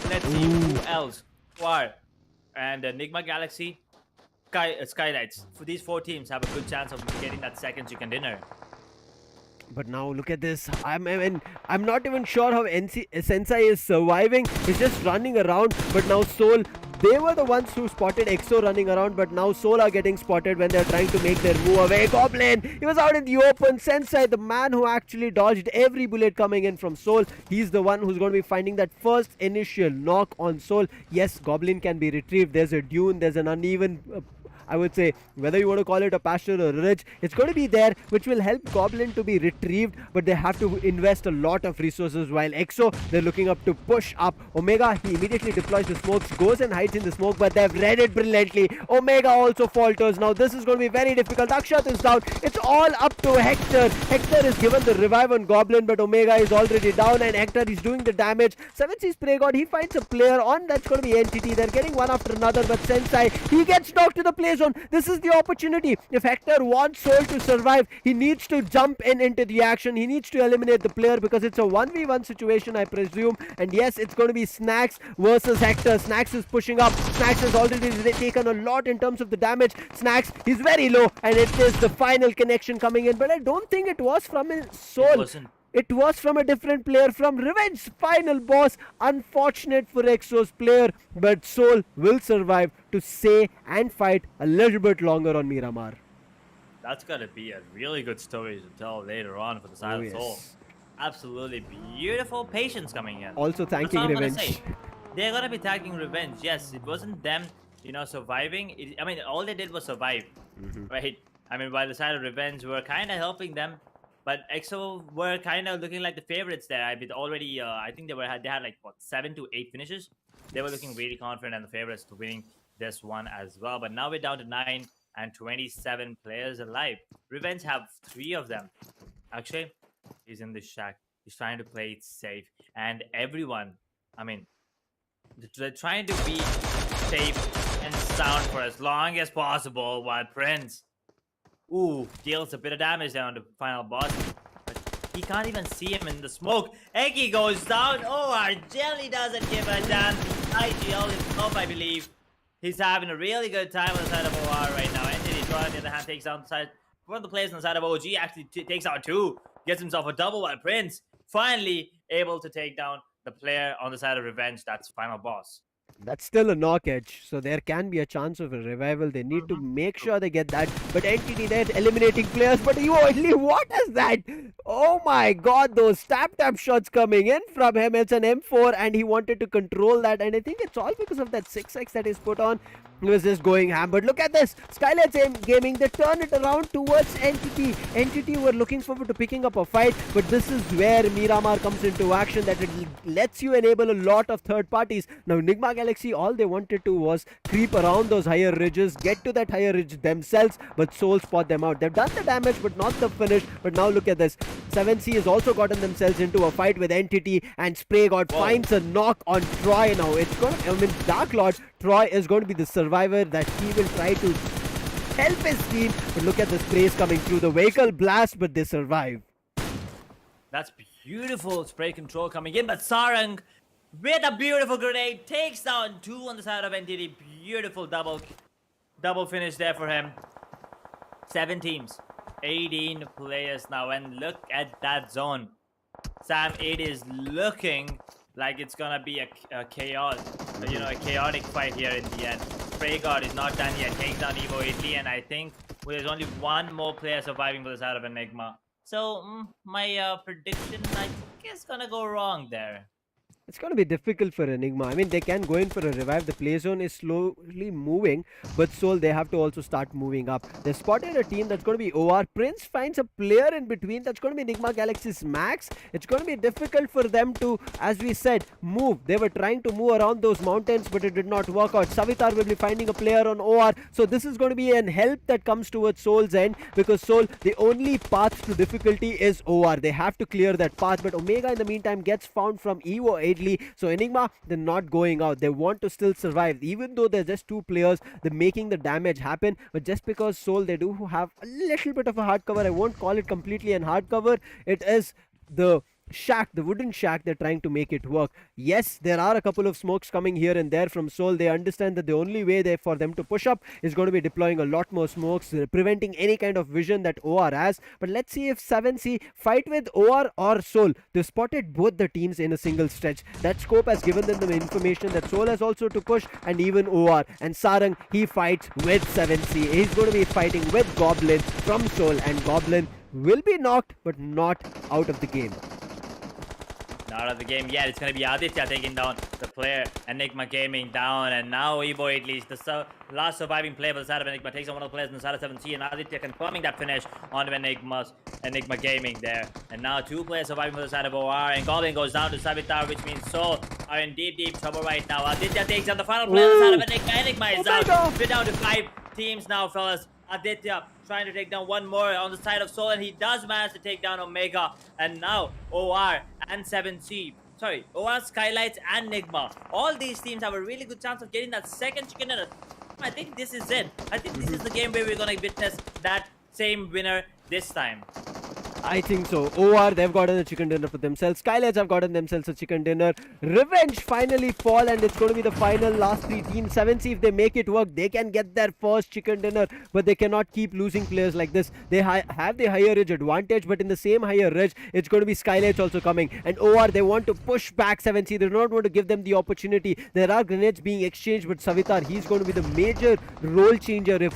let's see who else. War and Enigma Galaxy, SKYLIGHTZ. For these 4 teams have a good chance of getting that second chicken dinner. But now look at this. I'm not even sure how Sensei is surviving. He's just running around. But now Soul, they were the ones who spotted EXO running around. But now Soul are getting spotted when they're trying to make their move away. Goblin, he was out in the open. Sensei, the man who actually dodged every bullet coming in from Soul, he's the one who's going to be finding that first initial knock on Soul. Yes, Goblin can be retrieved. There's a dune. There's an uneven I would say, whether you want to call it a pasture or a ridge, it's going to be there, which will help Goblin to be retrieved, but they have to invest a lot of resources. While EXO, they're looking up to push up. Omega, he immediately deploys the smokes, goes and hides in the smoke, but they've read it brilliantly. Omega also falters. Now this is going to be very difficult. Akshat is down. It's all up to Hector. Hector is given the revive on Goblin, but Omega is already down, and Hector is doing the damage. 7Sea Spray God, he finds a player on, that's going to be Entity. They're getting one after another, but Sensei, he gets knocked to the play zone. This is the opportunity. If Hector wants Soul to survive, he needs to jump into the action. He needs to eliminate the player because it's a 1v1 situation, I presume. And yes, it's going to be Snacks versus Hector. Snacks is pushing up. Snacks has already taken a lot in terms of the damage. Snacks, he's very low, and it is the final connection coming in. But I don't think it was from his Soul. It wasn't. It was from a different player, from Revenge. Final boss. Unfortunate for Exo's player, but Soul will survive to stay and fight a little bit longer on Miramar. That's gonna be a really good story to tell later on for the side Oh, of Soul. yes. Absolutely beautiful patience coming in. Also That's thanking all I'm gonna Revenge. say. They're gonna be tagging Revenge. Yes, it wasn't them, surviving. I mean, all they did was survive, right? I mean, by the side of Revenge, we were kind of helping them, but EXO were kind of looking like the favorites there. I mean, already, I think they had like what 7 to 8 finishes. They were looking really confident and the favorites to winning this one as well. But now we're down to 9 and 27 players alive. Revenge have 3 of them. Actually, he's in the shack. He's trying to play it safe, and everyone, I mean, they're trying to be safe and sound for as long as possible while Prince, deals a bit of damage down to final boss. But he can't even see him in the smoke. Eki goes down. Our Jelly doesn't give a damn. IGL himself, I believe. He's having a really good time on the side of OR right now. Entity Draw on the other hand takes down the side. One of the players on the side of OG actually takes out 2. Gets himself a double while Prince finally able to take down the player on the side of Revenge. That's final boss. That's still a knock edge, so there can be a chance of a revival. They need to make sure they get that. But Entity there eliminating players. But you only, what is that? Oh my god, those tap shots coming in from him. It's an M4 and he wanted to control that. And I think it's all because of that 6x that he's put on. He was just going ham. But look at this. SKYLIGHTZ Gaming, they turn it around towards Entity. Entity were looking forward to picking up a fight. But this is where Miramar comes into action. That it lets you enable a lot of third parties. Now, Enigma Galaxy, all they wanted to was creep around those higher ridges, get to that higher ridge themselves, but Soul spot them out. They've done the damage, but not the finish. But now look at this. 7C has also gotten themselves into a fight with Entity, and Spray God finds a knock on Troy now. It's going to, I mean, Dark Lord, Troy is going to be the survivor that he will try to help his team. But look at the sprays coming through. The vehicle blast, but they survive. That's beautiful spray control coming in, but Sarang with a beautiful grenade takes down 2 on the side of Entity. Beautiful double finish there for him. 7 teams, 18 players now, and look at that zone. Sam, it is looking like it's gonna be a chaos, a chaotic fight here in the end. Spray God is not done yet, takes down Evo Italy, and I think there's only 1 more player surviving for the side of Enigma. So, my prediction, I think, is gonna go wrong there. It's going to be difficult for Enigma. I mean, they can go in for a revive. The play zone is slowly moving, but Soul, they have to also start moving up. They spotted a team that's going to be OR. Prince finds a player in between. That's going to be Enigma Galaxy's Max. It's going to be difficult for them to, as we said, move. They were trying to move around those mountains, but it did not work out. Savitar will be finding a player on OR. So this is going to be an help that comes towards Soul's end, because Soul, the only path to difficulty is OR. They have to clear that path, but Omega in the meantime gets found from Evo Italy. So Enigma, they're not going out. They want to still survive. Even though they're just 2 players, they're making the damage happen. But just because Soul, they do have a little bit of a hard cover. I won't call it completely an hard cover. It is the shack, the wooden shack, they're trying to make it work. Yes, there are a couple of smokes coming here and there from Soul. They understand that the only way for them to push up is going to be deploying a lot more smokes, preventing any kind of vision that OR has. But let's see if 7C fight with OR or Soul. They've spotted both the teams in a single stretch. That scope has given them the information that Soul has also to push, and even OR. And Sarang, he fights with 7C. He's going to be fighting with Goblin from Soul, and Goblin will be knocked, but not out of the game. Not out of the game yet. It's going to be Aditya taking down the player. Enigma Gaming down. And now Evo at least, the last surviving player for the side of Enigma, takes on one of the players on the side of 7C. And Aditya confirming that finish on Enigma Gaming there. And now 2 players surviving for the side of OR. And Goblin goes down to Savitar, which means Soul are in deep trouble right now. Aditya takes on the final player on the side of Enigma. Enigma is out. We're down to 5 teams now, fellas. Aditya trying to take down 1 more on the side of Soul, and he does manage to take down Omega. And now OR and 7C, sorry, OR, SKYLIGHTZ and NIGMA, all these teams have a really good chance of getting that second chicken dinner. I think this is it. I think this is the game where we're gonna witness that same winner this time. I think so. OR, they've gotten a chicken dinner for themselves. SKYLIGHTZ have gotten themselves a chicken dinner. Revenge finally fall, and it's going to be the final last three teams. 7C, if they make it work, they can get their first chicken dinner, but they cannot keep losing players like this. They have the higher edge advantage, but in the same higher edge, it's going to be SKYLIGHTZ also coming. And OR, they want to push back 7C. They do not want to give them the opportunity. There are grenades being exchanged, but Savitar, he's going to be the major role changer. If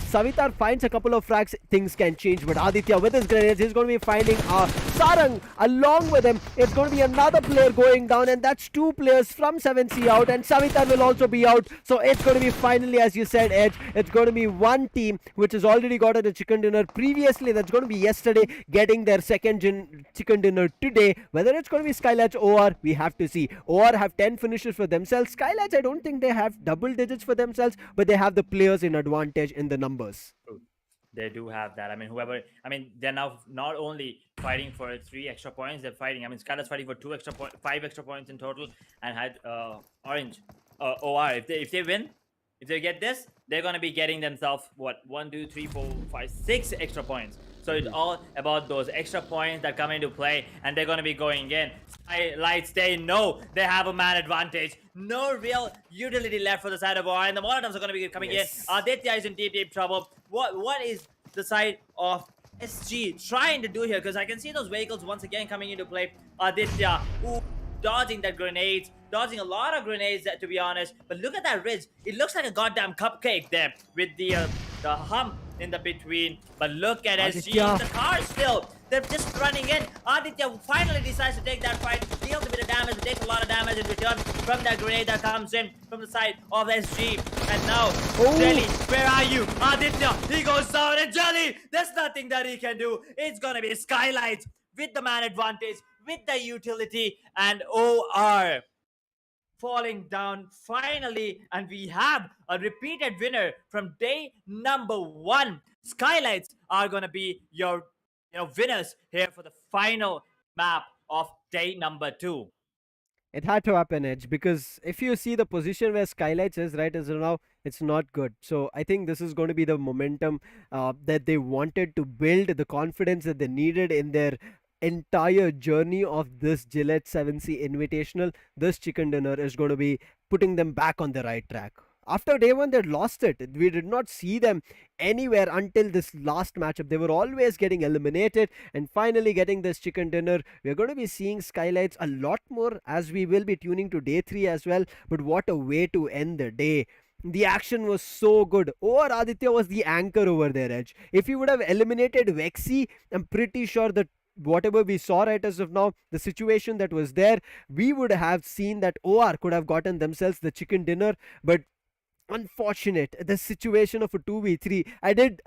Savitar finds a couple of frags, things can change. But Aditya, with his grenades, he's going to be finding Sarang along with him. It's going to be another player going down, and that's two players from 7C out, and Savitar will also be out. So it's going to be finally, as you said, Edge, it's going to be one team which has already gotten a chicken dinner previously. That's going to be yesterday, getting their second chicken dinner today. Whether it's going to be SKYLIGHTZ or we have to see. OR have 10 finishes for themselves. SKYLIGHTZ, I don't think they have double digits for themselves, but they have the players in advantage in the numbers. They do have that. I mean, they're now not only fighting for 3 extra points, they're fighting. I mean, SKYLIGHTZ fighting for 5 extra points in total, and had Orange, OR. If they win, if they get this, they're gonna be getting themselves what 1, 2, 3, 4, 5, 6 extra points. So it's all about those extra points that come into play, and they're gonna be going in. SKYLIGHTZ, they know they have a man advantage. No real utility left for the side of OR, and the Molotovs are gonna be coming in. Aditya is in deep trouble. What is the side of SG trying to do here? Because I can see those vehicles once again coming into play. Aditya, dodging that grenades, dodging a lot of grenades, to be honest. But look at that ridge. It looks like a goddamn cupcake there with the hump in the between. But look at Aditya. SG, the car still. They're just running in. Aditya finally decides to take that fight, deals a bit of damage, but takes a lot of damage in return from that grenade that comes in from the side of SG. And now, Jelly, where are you? Aditya, he goes down, and Jelly, there's nothing that he can do. It's gonna be SKYLIGHTZ with the man advantage, with the utility, and OR falling down finally, and we have a repeated winner from day number 1. SKYLIGHTZ are gonna be your winners here for the final map of day number 2. It had to happen, Edge, because if you see the position where SKYLIGHTZ is right as of now, it's not good. So I think this is going to be the momentum that they wanted to build, the confidence that they needed in their entire journey of this Gillette 7C Invitational. This chicken dinner is going to be putting them back on the right track. After day 1, they lost it. We did not see them anywhere until this last matchup. They were always getting eliminated, and finally getting this chicken dinner. We're going to be seeing SKYLIGHTZ a lot more as we will be tuning to day 3 as well. But what a way to end the day. The action was so good. OR Aditya was the anchor over there, Edge. If he would have eliminated Vexy, I'm pretty sure that whatever we saw right as of now, the situation that was there, we would have seen that OR could have gotten themselves the chicken dinner. But unfortunate, the situation of a 2v3.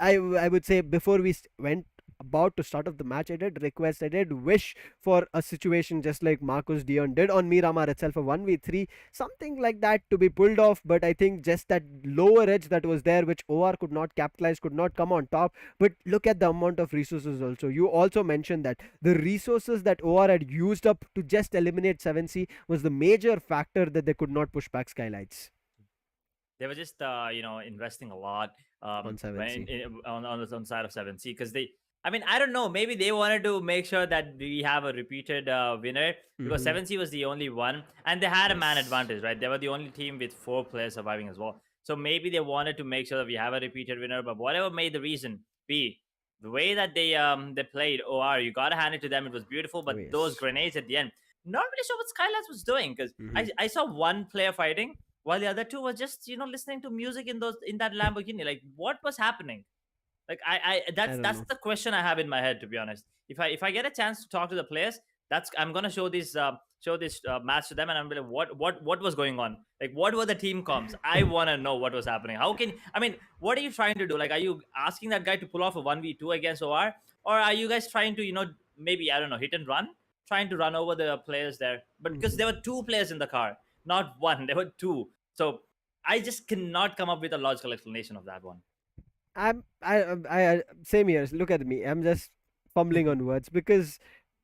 I would say, before we went about to start off the match, I did wish for a situation just like Marcus Dion did on Miramar itself, a 1v3, something like that to be pulled off. But I think just that lower edge that was there, which OR could not capitalize, could not come on top. But look at the amount of resources also. You also mentioned that the resources that OR had used up to just eliminate 7C was the major factor that they could not push back SKYLIGHTZ. They were just investing a lot On 7C. on the side of 7C, because I don't know, maybe they wanted to make sure that we have a repeated winner, because 7C was the only one, and they had a man advantage, right? They were the only team with 4 players surviving as well. So maybe they wanted to make sure that we have a repeated winner. But whatever may the reason be, the way that they played OR, you gotta hand it to them. It was beautiful. But those grenades at the end, not really sure what SKYLIGHTZ was doing, because I saw one player fighting while the other 2 was just listening to music in that Lamborghini. Like, what was happening? Like, that's the question I have in my head, to be honest. If I get a chance to talk to the players, I'm gonna show this match to them, and I'm like, what was going on? Like, what were the team comps? I wanna know what was happening. What are you trying to do? Like, are you asking that guy to pull off a 1v2 against OR, or are you guys trying to maybe, I don't know, hit and run, trying to run over the players there? But because there were 2 players in the car, not 1, there were 2. So I just cannot come up with a logical explanation of that one. I same here. Look at me. I'm just fumbling on words, because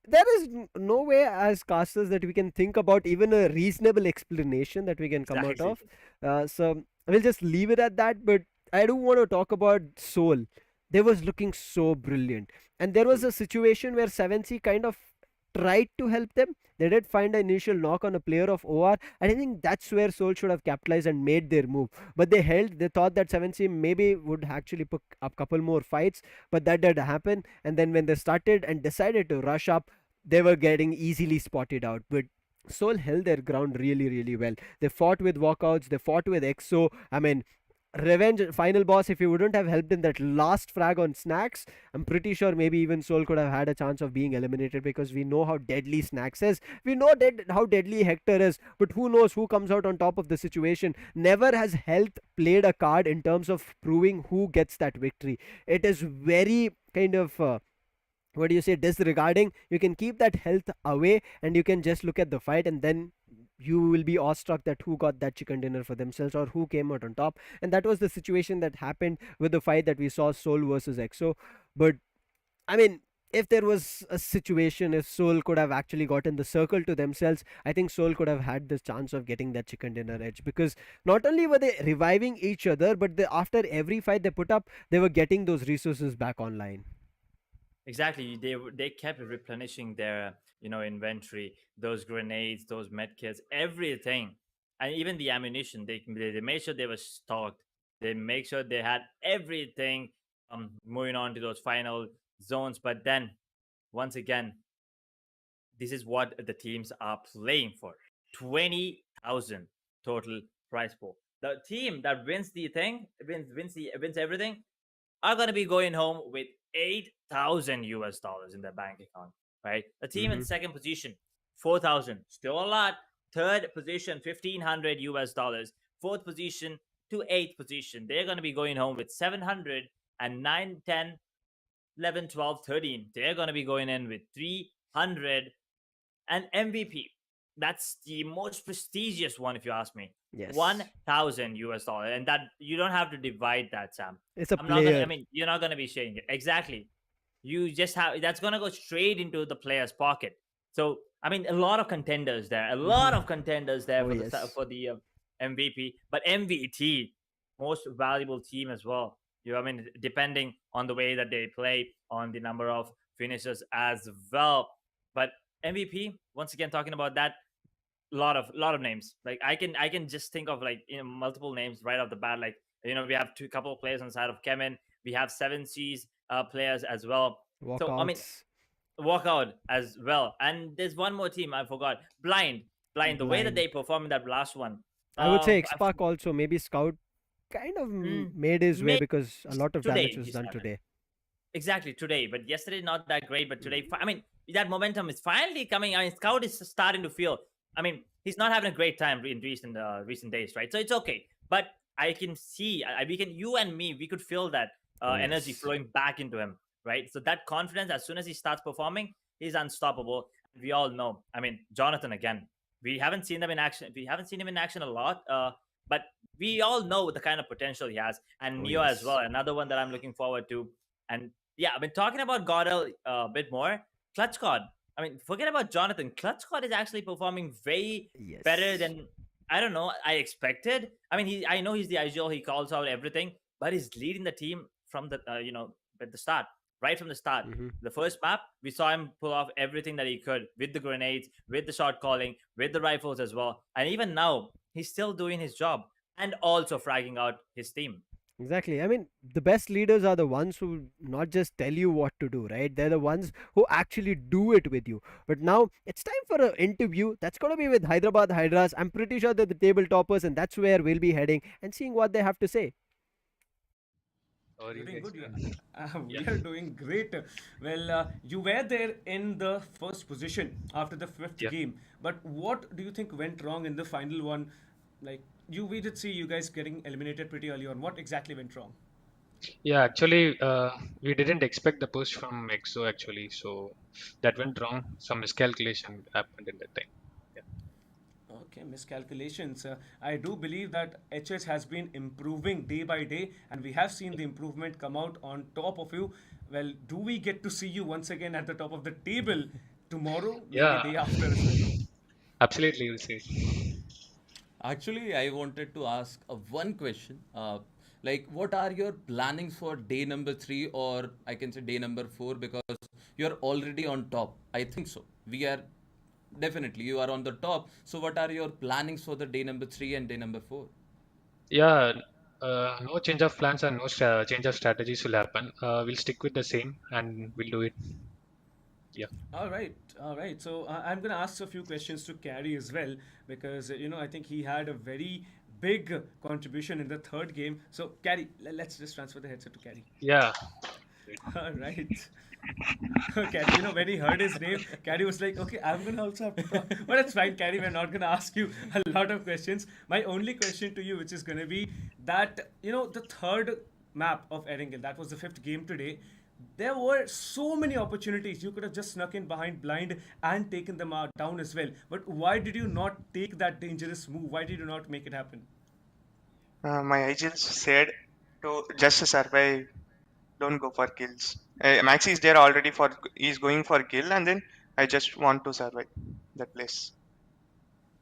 there is no way as casters that we can think about even a reasonable explanation that we can come out of. So we'll just leave it at that. But I do want to talk about Soul. they was looking so brilliant. And there was a situation where 7C kind of tried to help them. They did find an initial knock on a player of OR, and I think that's where Seoul should have capitalized and made their move. But they held. They thought that 7C maybe would actually put up a couple more fights, but that did happen. And then when they started and decided to rush up, they were getting easily spotted out. But Seoul held their ground really, really well. They fought with walkouts. They fought with EXO. I mean, Revenge final boss, if he wouldn't have helped in that last frag on Snacks, I'm pretty sure maybe even Soul could have had a chance of being eliminated, because we know how deadly Snacks is. We know how deadly Hector is, but who knows who comes out on top of the situation. Never has health played a card in terms of proving who gets that victory. It is very kind of what do you say, disregarding. You can keep that health away and you can just look at the fight, and then you will be awestruck that who got that chicken dinner for themselves or who came out on top. And that was the situation that happened with the fight that we saw, Soul versus EXO. But I mean, if there was a situation, if Soul could have actually gotten the circle to themselves, I think Soul could have had the chance of getting that chicken dinner edge, because not only were they reviving each other, but after every fight they put up, they were getting those resources back online. Exactly. They kept replenishing their inventory, those grenades, those medkits, everything, and even the ammunition. They made sure they were stocked. They make sure they had everything. Moving on to those final zones, but then once again, this is what the teams are playing for: 20,000 total prize pool. The team that wins the thing, wins everything, are going to be going home with 8,000 US dollars in their bank account, right? The team in second position, 4,000, still a lot. Third position, 1,500 US dollars. Fourth position to eighth position, they're going to be going home with 700, and 9, 10, 11, 12, 13. They're going to be going in with 300, and MVP. That's the most prestigious one, if you ask me. Yes. 1,000 US dollars, and that you don't have to divide that, Sam. It's a I'm player. not gonna, I mean, you're not gonna be sharing it. Exactly. You just have that's gonna go straight into the player's pocket. So I mean, a lot of contenders there. A lot of contenders there Oh, for yes. the MVP, but MVT, most valuable team as well. I mean, depending on the way that they play, on the number of finishes as well. But MVP, once again, talking about that, lot of names. Like I can just think of like multiple names right off the bat. Like we have couple of players on the side of CHEMIN. We have 7C's players as well. So I mean, Walkouts. walkout as well. And there's one more team I forgot. Blind. The way that Blind. they performed in that last one. I would say I XSPARK also. Maybe Scout kind of made his way, maybe because a lot of today damage was he done started. today. Exactly, today. But yesterday not that great. But today, I mean, that momentum is finally coming. I mean, Scout is starting to feel. I mean, he's not having a great time in recent days, right? So it's okay. But I can see, you and me, we could feel that energy Yes. flowing back into him, right? So that confidence, as soon as he starts performing, he's unstoppable. We all know. I mean, Jonathan again. We haven't seen them in action. We haven't seen him in action a lot. But we all know the kind of potential he has, and Oh, Neo as well. yes. Another one that I'm looking forward to. And yeah, I've been talking about GODL a bit more. Clutch God. I mean, forget about Jonathan. Clutch God is actually performing way better Yes. than I don't know I expected. I mean, I know he's the IGL. He calls out everything, but he's leading the team from the at the start, right from the start. The first map, we saw him pull off everything that he could with the grenades, with the shot calling, with the rifles as well. And even now, he's still doing his job and also fragging out his team. Exactly. I mean, the best leaders are the ones who not just tell you what to do, right? They're the ones who actually do it with you. But now it's time for an interview. That's going to be with Hyderabad Hydras. I'm pretty sure they're the table toppers, and that's where we'll be heading and seeing what they have to say. How are you Doing guys good. doing? We are doing great. Well, you were there in the first position after the fifth Yeah. game. But what do you think went wrong in the final one? Like we did see you guys getting eliminated pretty early on. What exactly went wrong? Yeah, actually, we didn't expect the push from EXO actually, so that went wrong. Some miscalculation happened in that time. Yeah. Okay, miscalculations. I do believe that HS has been improving day by day, and we have seen the improvement come out on top of you. Well, do we get to see you once again at the top of the table tomorrow, maybe Yeah, day after as well? absolutely, we'll see. Actually, I wanted to ask one question. Like, what are your plannings for day number 3, or I can say day number 4, because you're already on top? I think so. We are definitely, you are on the top. So, what are your plannings for the day number 3 and day number 4? Yeah, no change of plans and no change of strategies will happen. We'll stick with the same and we'll do it. Yeah. All right, all right. So I'm going to ask a few questions to Carrie as well because I think he had a very big contribution in the third game. So Carrie, let's just transfer the headset to Carrie. Yeah. All right. Carrie, when he heard his name, Carrie was like, "Okay, I'm gonna also have to talk." But it's fine, Carrie. We're not gonna ask you a lot of questions. My only question to you, which is gonna be that the third map of Erangel, that was the fifth game today. There were so many opportunities. You could have just snuck in behind blind and taken them down as well. But why did you not take that dangerous move? Why did you not make it happen? My agents said to just survive, don't go for kills. Maxi is there already for he's going for kill, and then I just want to survive that place.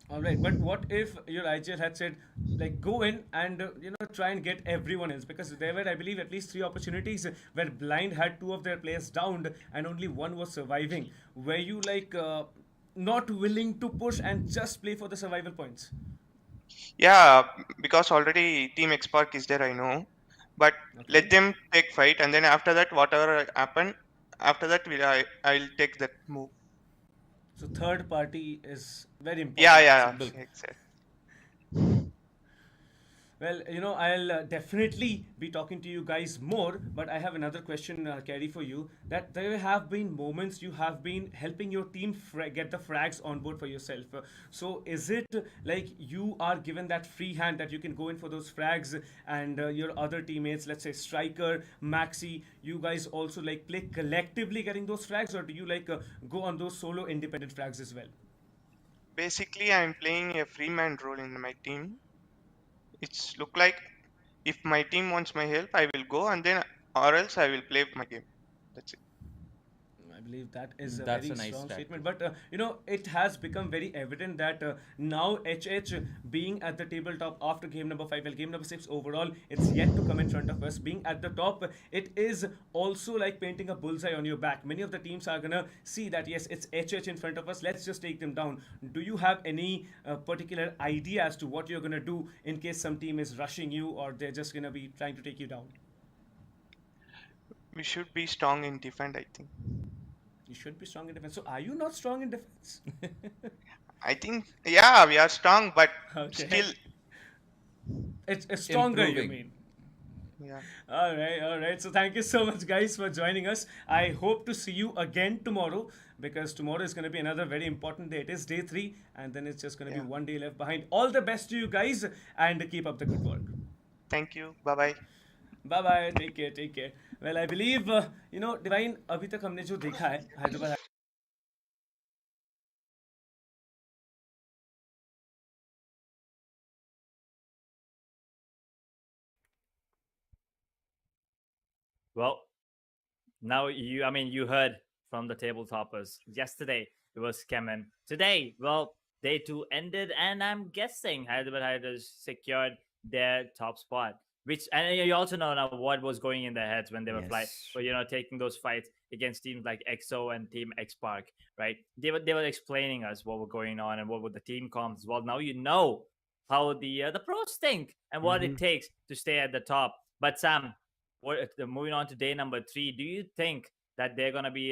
All right, but what if your IGL had said, like, go in and try and get everyone else? Because there were, I believe, at least three opportunities where Blind had two of their players downed and only one was surviving. Were you like not willing to push and just play for the survival points? Yeah, because already Team XSPARK is there, I know. But let them take fight, and then after that, whatever happen, after that, I'll take that move. So third party is very important. Yeah, Simple. exactly. Well, I'll definitely be talking to you guys more, but I have another question, Carrie, for you. That there have been moments you have been helping your team get the frags on board for yourself. So is it like you are given that free hand that you can go in for those frags and your other teammates, let's say Striker, Maxi, you guys also like play collectively getting those frags, or do you like go on those solo independent frags as well? Basically, I'm playing a free man role in my team. It's look like if my team wants my help, I will go, and then or else I will play my game. That's it. I believe that is a That's very a nice strong strategy. statement. But it has become very evident that now HH being at the tabletop after game number 5, well, game number 6 overall, it's yet to come in front of us. Being at the top, it is also like painting a bullseye on your back. Many of the teams are gonna see that yes, it's HH in front of us. Let's just take them down. Do you have any particular idea as to what you're gonna do in case some team is rushing you or they're just gonna be trying to take you down? We should be strong in defense, I think. You should be strong in defense. So are you not strong in defense? I think, yeah, we are strong, but Okay. still, It's stronger, you Improving. mean? yeah. All right, all right. So thank you so much, guys, for joining us. I hope to see you again tomorrow because tomorrow is going to be another very important day. It is day 3, and then it's just going to be Yeah. one day left behind. All the best to you guys, and keep up the good work. Thank you. Bye bye. Bye bye. Take care. Take care. Well, I believe Divine. अभी तक हमने जो देखा है Hyderabad Well, now you heard from the table toppers. Yesterday it was CHEMIN. Today, well, day 2 ended, and I'm guessing Hyderabad Hydras secured their top spot. Which, and you also know now what was going in their heads when they were Yes. taking those fights against teams like EXO and Team XSPARK, right? They were explaining us what was going on and what were the team comms. Well, now you know how the pros think and what it takes to stay at the top. But Sam, moving on to day number 3, do you think that they're gonna be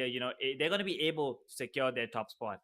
they're gonna be able to secure their top spot?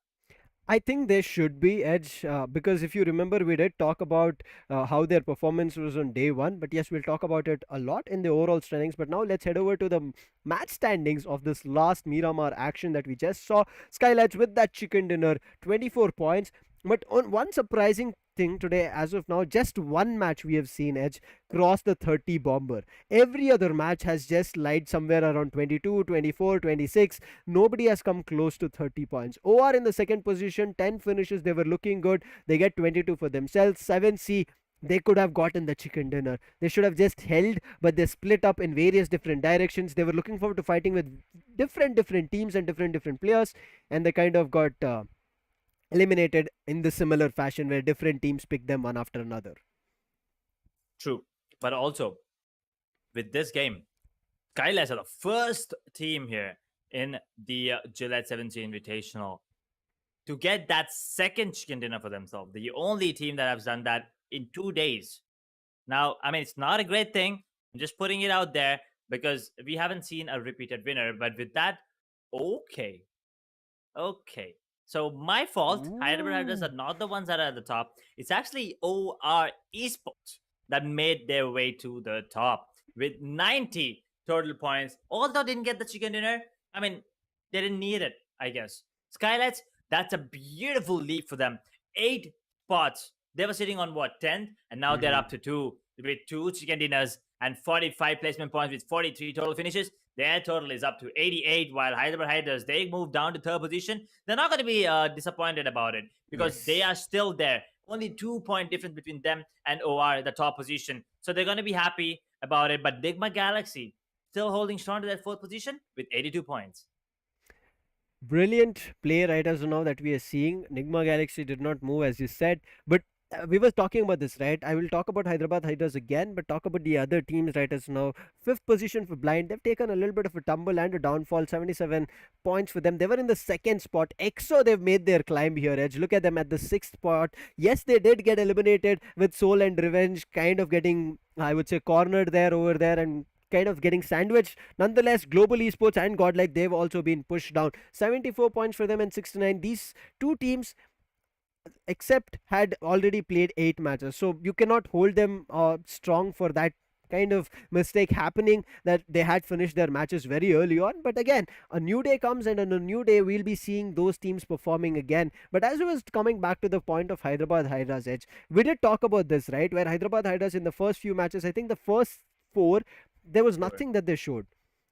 I think there should be edge because if you remember, we did talk about how their performance was on day 1. But yes, we'll talk about it a lot in the overall standings. But now let's head over to the match standings of this last Miramar action that we just saw. SKYLIGHTZ with that chicken dinner, 24 points. But on one surprising thing today, as of now, just one match we have seen Edge cross the 30 bomber. Every other match has just lied somewhere around 22, 24, 26. Nobody has come close to 30 points. OR in the second position, 10 finishes. They were looking good. They get 22 for themselves. 7C, they could have gotten the chicken dinner. They should have just held, but they split up in various different directions. They were looking forward to fighting with different teams and different players, and they kind of got eliminated in the similar fashion where different teams pick them one after another. True, but also with this game, SKYLIGHTZ are the first team here in the Gillette 7Sea Invitational to get that second chicken dinner for themselves. The only team that has done that in 2 days. Now, I mean, it's not a great thing. I'm just putting it out there because we haven't seen a repeated winner. But with that, okay. Okay. So my fault. HYDRAS are not the ones that are at the top. It's actually OR Esports that made their way to the top with 90 total points. Although didn't get the chicken dinner, I mean, they didn't need it, I guess. SKYLIGHTZ, that's a beautiful leap for them. 8 spots. They were sitting on what, 10th? And now they're up to 2 with 2 chicken dinners and 45 placement points with 43 total finishes. Their total is up to 88, while Hyderabad HYDRAS, they move down to 3rd position. They're not going to be disappointed about it because they are still there. Only 2-point difference between them and OR, the top position. So they're going to be happy about it. But NIGMA Galaxy still holding strong to that 4th position with 82 points. Brilliant play right as of now that we are seeing. NIGMA Galaxy did not move as you said, but we were talking about this, right? I will talk about Hyderabad HYDRAS again, but talk about the other teams right as now. 5th position for Blind. They've taken a little bit of a tumble and a downfall. 77 points for them. They were in the 2nd spot. EXO, they've made their climb here, Edge. Look at them at the 6th spot. Yes, they did get eliminated with Soul and Revenge kind of getting, I would say, cornered there over there and kind of getting sandwiched. Nonetheless, Global Esports and GODLIKE, they've also been pushed down. 74 points for them and 69. These two teams, except had already played 8 matches, so you cannot hold them strong for that kind of mistake happening that they had finished their matches very early on. But again, a new day comes, and on a new day we'll be seeing those teams performing again. But as I was coming back to the point of Hyderabad HYDRAS, Edge, we did talk about this, right, where Hyderabad HYDRAS in the first few matches, I think the first 4, there was nothing that they showed.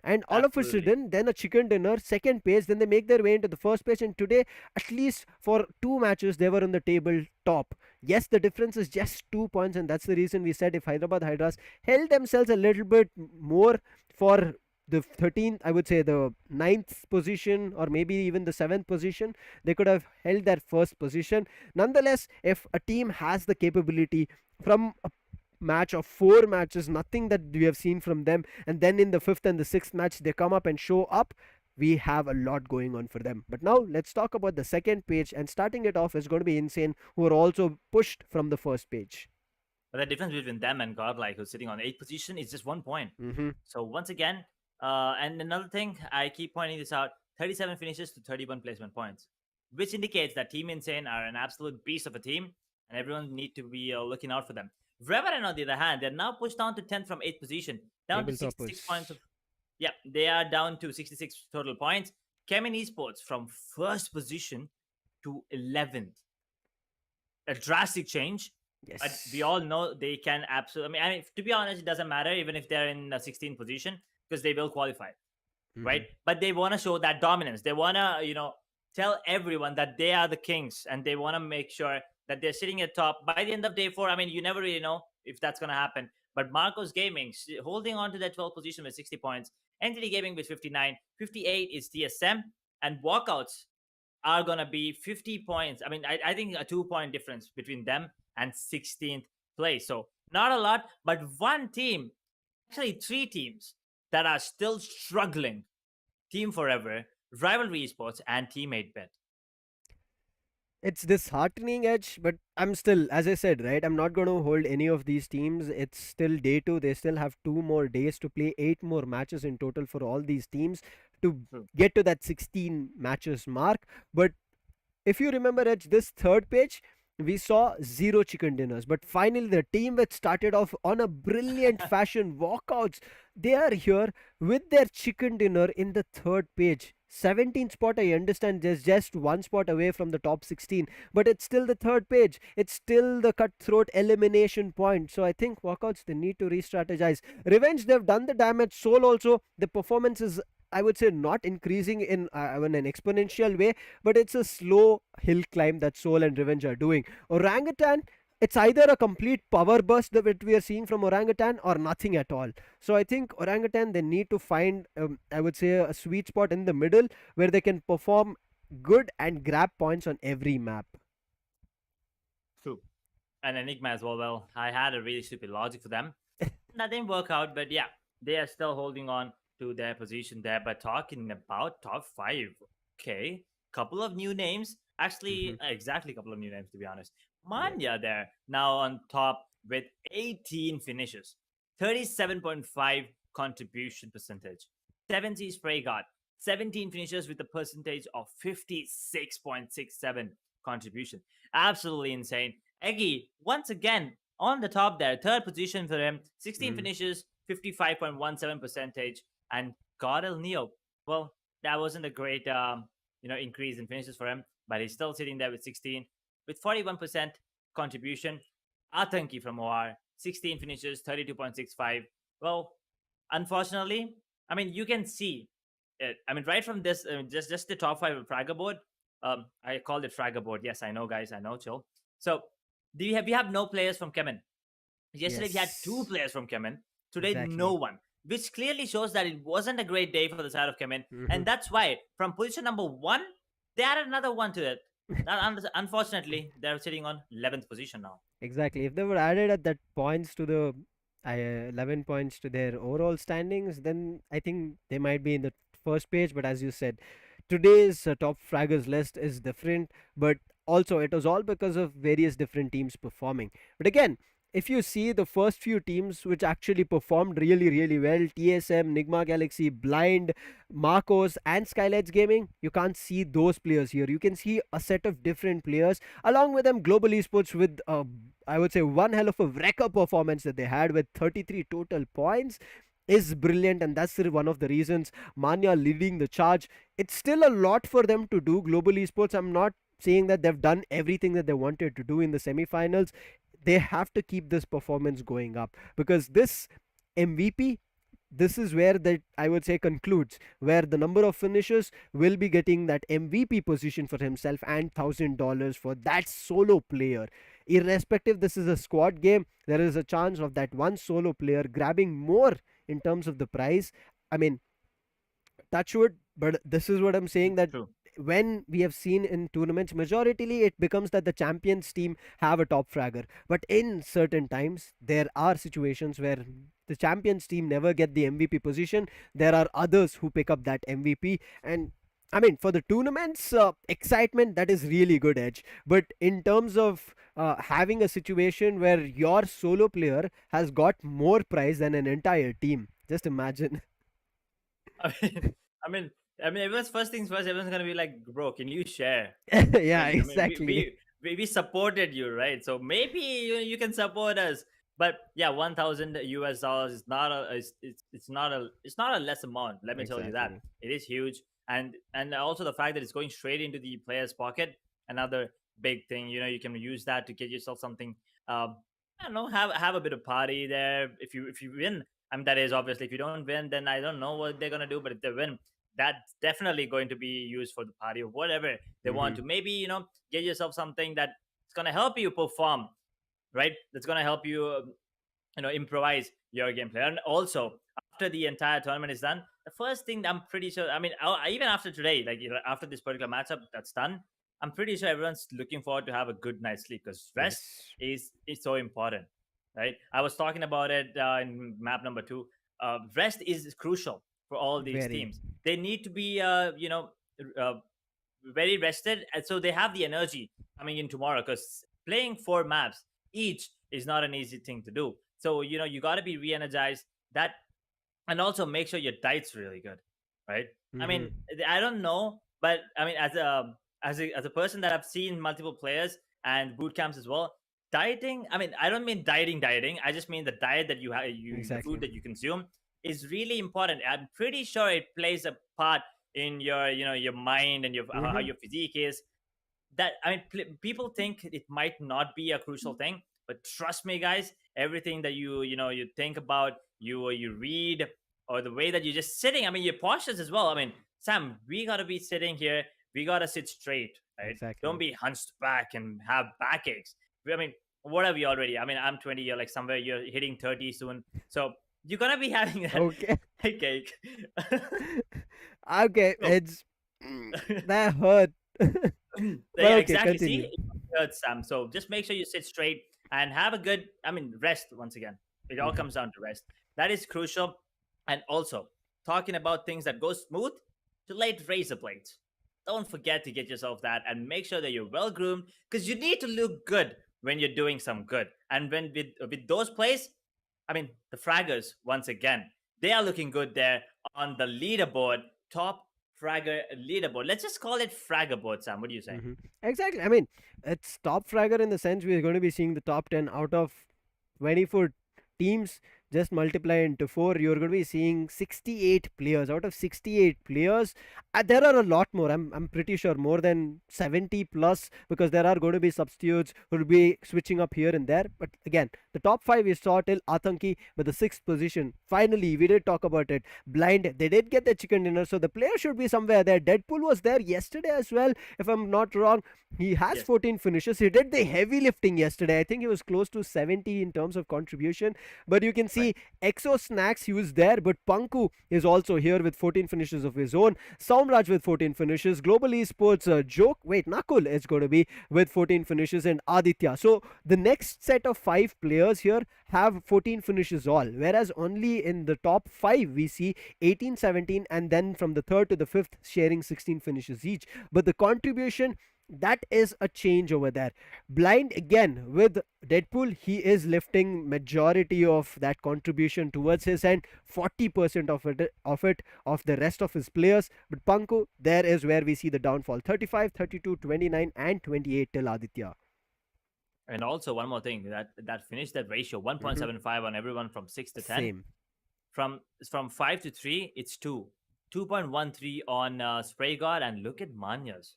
And all of a sudden, then a chicken dinner, 2nd page, then they make their way into the 1st page. And today, at least for 2 matches, they were on the table top. Yes, the difference is just 2 points, and that's the reason we said if Hyderabad HYDRAS held themselves a little bit more for the 13th, I would say the 9th position, or maybe even the 7th position, they could have held their 1st position. Nonetheless, if a team has the capability from a match of 4 matches, nothing that we have seen from them, and then in the 5th and the 6th match they come up and show up, we have a lot going on for them. But now let's talk about the 2nd page, and starting it off is going to be Insane, who are also pushed from the 1st page. But the difference between them and GODLIKE, who's sitting on 8th position, is just 1 point. So once again, and another thing, I keep pointing this out, 37 finishes to 31 placement points, which indicates that Team Insane are an absolute beast of a team, and everyone need to be looking out for them. REVENANT, on the other hand, they're now pushed down to 10th from 8th position, down to 66 points. Yeah, they are down to 66 total points. CHEMIN Esports from 1st position to 11th. A drastic change. Yes. But we all know they can absolutely. I mean, to be honest, it doesn't matter even if they're in the 16th position because they will qualify, right? But they want to show that dominance. They want to, tell everyone that they are the kings, and they want to make sure that they're sitting at top by the end of day 4. I mean, you never really know if that's going to happen. But Marcos Gaming holding on to that 12th position with 60 points. Entity Gaming with 59. 58 is TSM. And WALKOUTS are going to be 50 points. I mean, I think a 2-point difference between them and 16th place. So not a lot, but one team, actually 3 teams that are still struggling. Team Forever, Rivalry Esports, and Teammate Bet. It's disheartening, Edge, but I'm still, as I said, right, I'm not going to hold any of these teams. It's still day 2. They still have 2 more days to play, 8 more matches in total for all these teams to get to that 16 matches mark. But if you remember, Edge, this 3rd page, we saw 0 chicken dinners. But finally, the team that started off on a brilliant fashion, WALKOUTS, they are here with their chicken dinner in the 3rd page. 17th spot, I understand there's just 1 spot away from the top 16, but it's still the 3rd page. It's still the cutthroat elimination point. So I think WALKOUTS, they need to re-strategize. Revenge, they've done the damage. Soul also, the performance is, I would say, not increasing in an exponential way, but it's a slow hill climb that Soul and Revenge are doing. Orangutan, it's either a complete power burst that we are seeing from Orangutan or nothing at all. So I think Orangutan, they need to find, I would say, a sweet spot in the middle where they can perform good and grab points on every map. True. And Enigma as well. Well, I had a really stupid logic for them. That didn't work out, but yeah. they are still holding on to their position there. But talking about top five, okay, couple of new names. Actually, exactly a couple of new names to be honest. Manya there now on top with 18 finishes, 37.5 contribution percentage. 7C Spray got 17 finishes with a percentage of 56.67 contribution. Absolutely insane. Eggy, once again, on the top there, third position for him, 16 finishes, 55.17 percentage. And GODL Neo, well, that wasn't a great increase in finishes for him, but he's still sitting there with 16 with 41% contribution. Atanki from OR, 16 finishes, 32.65. Well, unfortunately, I mean, you can see it. I mean, right from this, just the top five Fragger board. I called it Fragger board. Yes, I know, guys. I know, chill. So, we have no players from CHEMIN. Yesterday, we had two players from CHEMIN. Today, no one. Which clearly shows that it wasn't a great day for the side of CHEMIN. And that's why, from position number 1, they added another one to it. Unfortunately, they're sitting on 11th position now. Exactly. If they were added at that points to the 11 points to their overall standings, then I think they might be in the first page. But as you said, today's top fraggers list is different, but also it was all because of various different teams performing. But again, if you see the first few teams which actually performed really, really well, TSM, Nigma Galaxy, Blind, Marcos, and SKYLIGHTZ Gaming, you can't see those players here. You can see a set of different players, along with them, Global Esports with, I would say, one hell of a wrecker performance that they had with 33 total points is brilliant, and that's one of the reasons Manya leading the charge. It's still a lot for them to do, Global Esports. I'm not saying that they've done everything that they wanted to do in the semifinals. They have to keep this performance going up, because this MVP, this is where that I would say concludes, where the number of finishers will be getting that MVP position for himself and $1,000 for that solo player. Irrespective, this is a squad game. There is a chance of that one solo player grabbing more in terms of the prize. I mean, touch wood, but this is what I'm saying, that True. when we have seen in tournaments, majoritarily it becomes that the champions team have a top fragger, but in certain times there are situations where the champions team never get the MVP position. There are others who pick up that MVP, and I mean, for the tournaments excitement, that is really good, Edge. But in terms of having a situation where your solo player has got more prize than an entire team, just imagine. I mean, I mean, everyone's first things first. Everyone's gonna be like, "Bro, can you share?" Yeah, I mean, exactly. we supported you, right? So maybe you can support us. But yeah, $1,000 is not a it's not a less amount. Let me tell you that Exactly. it is huge, and also the fact that it's going straight into the player's pocket. Another big thing, you can use that to get yourself something. I don't know, have a bit of party there. If you win, I mean, that is obviously, if you don't win, then I don't know what they're gonna do. But if they win, that's definitely going to be used for the party or whatever they want to. Maybe get yourself something that's gonna help you perform, right? That's gonna help you, improvise your gameplay. And also, after the entire tournament is done, the first thing I'm pretty sure, I mean, even after today, like after this particular matchup that's done, I'm pretty sure everyone's looking forward to have a good night's sleep, because rest Yes. is so important, right? I was talking about it in map number 2. Rest is crucial for all these Very. teams. They need to be uh, very rested, and so they have the energy coming in tomorrow, because playing 4 maps each is not an easy thing to do. So you got to be re-energized. That, and also make sure your diet's really good, right? I mean, I don't know, but I mean, as a person that I've seen multiple players and boot camps as well, dieting. I mean, I don't mean dieting. I just mean the diet that you have, the Exactly. food that you consume is really important. I'm pretty sure it plays a part in your mind and how your physique is. That, I mean, people think it might not be a crucial thing, but trust me, guys, everything that you think about, you read, or the way that you're just sitting, I mean, your postures as well. I mean, Sam, we gotta be sitting here, we gotta sit straight, right? Don't Exactly. be hunched back and have backaches. I mean, what are we already? I mean, I'm 20, you're like somewhere, you're hitting 30 soon, so you're gonna be having that Okay. cake. Okay, So, it's that hurt. But yeah, okay, exactly. See, continue. it hurts, Sam. So just make sure you sit straight and have a good, I mean, rest once again. It all comes down to rest. That is crucial. And also, talking about things that go smooth, delayed razor blades. Don't forget to get yourself that and make sure that you're well groomed because you need to look good when you're doing some good. And when with those plays, I mean the fraggers once again, they are looking good there on the leaderboard, top fragger leaderboard. Let's just call it fragger board, Sam. What do you say? Exactly. I mean, it's top fragger in the sense we're going to be seeing the top 10 out of 24 teams. Just multiply into 4, you're going to be seeing 68 players. Out of 68 players, there are a lot more. I'm pretty sure more than 70 plus, because there are going to be substitutes who will be switching up here and there. But again, the top 5 we saw till Atanki with the 6th position. Finally, we did talk about it. Blind, they did get the chicken dinner, so the player should be somewhere there. Deadpool was there yesterday as well, if I'm not wrong. He has Yes. 14 finishes. He did the heavy lifting yesterday. I think he was close to 70 in terms of contribution. But you can see Exo Snacks, he was there. But Panku is also here with 14 finishes of his own. Saumraj with 14 finishes. Global Esports Nakul is going to be with 14 finishes, and Aditya. So the next set of 5 players here have 14 finishes all. Whereas only in the top 5 we see 18, 17, and then from the 3rd to the 5th sharing 16 finishes each. But the contribution, that is a change over there. Blind again with Deadpool, he is lifting majority of that contribution towards his end, 40% of the rest of his players. But Panku, there is where we see the downfall, 35, 32, 29, and 28 till Aditya. And also one more thing, that finished that ratio 1.75 on everyone from 6 to 10. Same. From 5 to 3, it's 2.13 on Spray God, and look at Manya's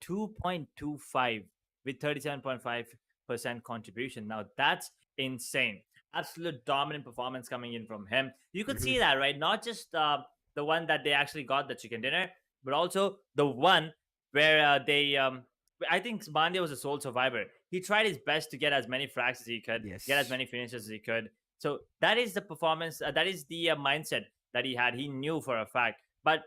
2.25 with 37.5% contribution. Now that's insane. Absolute dominant performance coming in from him. You could see that, right? Not just the one that they actually got the chicken dinner, but also the one where I think Manya was a sole survivor. He tried his best to get as many frags as he could, get as Yes. many finishes as he could. So that is the performance, that is the mindset that he had. He knew for a fact. But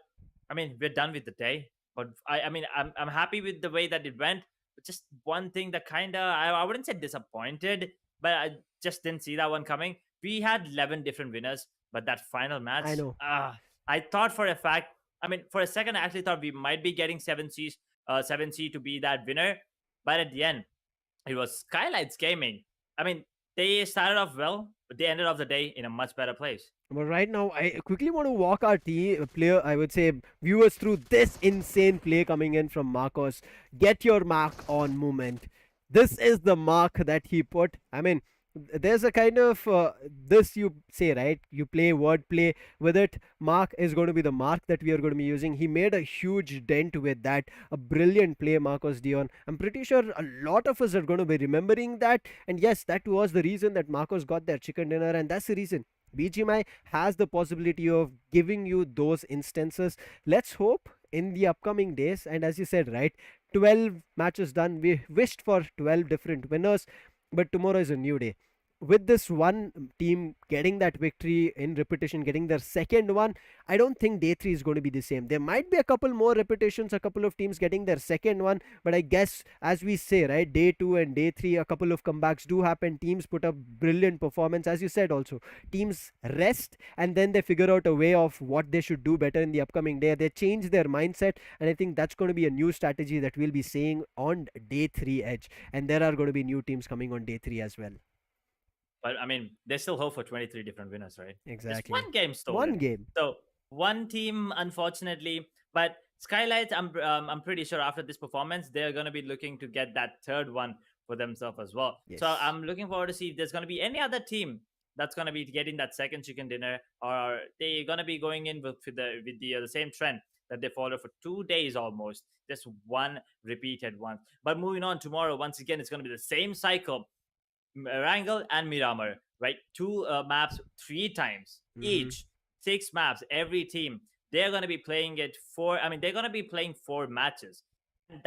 I mean, we're done with the day. But I mean, I'm happy with the way that it went. But just one thing that kind of, I wouldn't say disappointed, but I just didn't see that one coming. We had 11 different winners, but that final match, I know. I thought for a fact, I mean, for a second, I actually thought we might be getting 7C to be that winner. But at the end, it was SKYLIGHTZ Gaming. I mean, they started off well, but they ended off the day in a much better place. But right now, I quickly want to walk our player, I would say, viewers through this insane play coming in from Marcos. Get your mark on movement. This is the mark that he put. I mean, there's a kind of this you say, right? You play wordplay with it. Mark is going to be the mark that we are going to be using. He made a huge dent with that. A brilliant play, Marcos Dion. I'm pretty sure a lot of us are going to be remembering that. And yes, that was the reason that Marcos got their chicken dinner, and that's the reason BGMI has the possibility of giving you those instances. Let's hope in the upcoming days. And as you said, right, 12 matches done. We wished for 12 different winners, but tomorrow is a new day. With this one team getting that victory in repetition, getting their second one, I don't think day 3 is going to be the same. There might be a couple more repetitions, a couple of teams getting their second one, but I guess, as we say, right, day 2 and day 3, a couple of comebacks do happen. Teams put up brilliant performance, as you said also. Teams rest and then they figure out a way of what they should do better in the upcoming day. They change their mindset, and I think that's going to be a new strategy that we'll be seeing on day 3 edge. And there are going to be new teams coming on day 3 as well. But I mean, there's still hope for 23 different winners, right? Exactly. There's one game still. One game. So one team, unfortunately, but SKYLIGHTZ, I'm pretty sure after this performance, they're going to be looking to get that third one for themselves as well. Yes. So I'm looking forward to see if there's going to be any other team that's going to be getting that second chicken dinner, or they're going to be going in with the same trend that they followed for 2 days almost, just one repeated one. But moving on tomorrow, once again, it's going to be the same cycle. Erangel and Miramar, right? 2 maps 3 times each, 6 maps. Every team, they're going to be playing it they're going to be playing 4 matches. And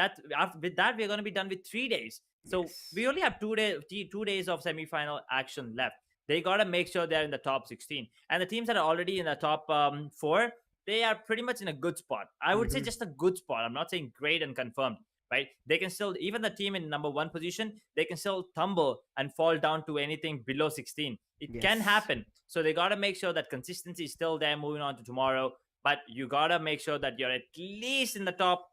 with that, we're going to be done with 3 days. So Yes. we only have 2 days of semi-final action left. They got to make sure they're in the top 16. And the teams that are already in the top 4, they are pretty much in a good spot. I would say just a good spot. I'm not saying great and confirmed. Right? They can still, even the team in number 1 position, they can still tumble and fall down to anything below 16 It can Yes. happen. So they got to make sure that consistency is still there moving on to tomorrow. But you got to make sure that you're at least in the top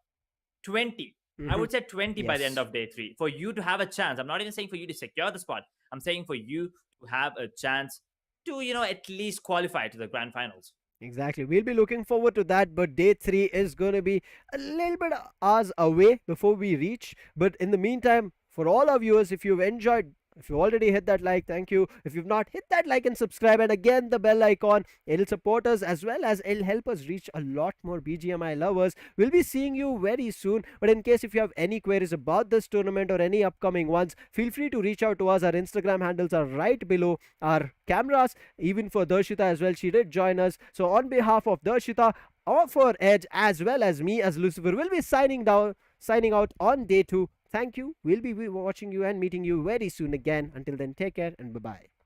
20. I would say 20 by the end Yes. of day 3 for you to have a chance. I'm not even saying for you to secure the spot. I'm saying for you to have a chance to, at least qualify to the grand finals. Exactly. We'll be looking forward to that, but day 3 is going to be a little bit hours away before we reach. But in the meantime, for all our viewers, if you've enjoyed, if you already hit that like, thank you. If you've not, hit that like and subscribe. And again, the bell icon. It'll support us as well as it'll help us reach a lot more BGMI lovers. We'll be seeing you very soon. But in case if you have any queries about this tournament or any upcoming ones, feel free to reach out to us. Our Instagram handles are right below our cameras. Even for Darshita as well, she did join us. So on behalf of Darshita, or for Edge, as well as me as Lucifer, we'll be signing out on day 2. Thank you. We'll be watching you and meeting you very soon again. Until then, take care and bye-bye.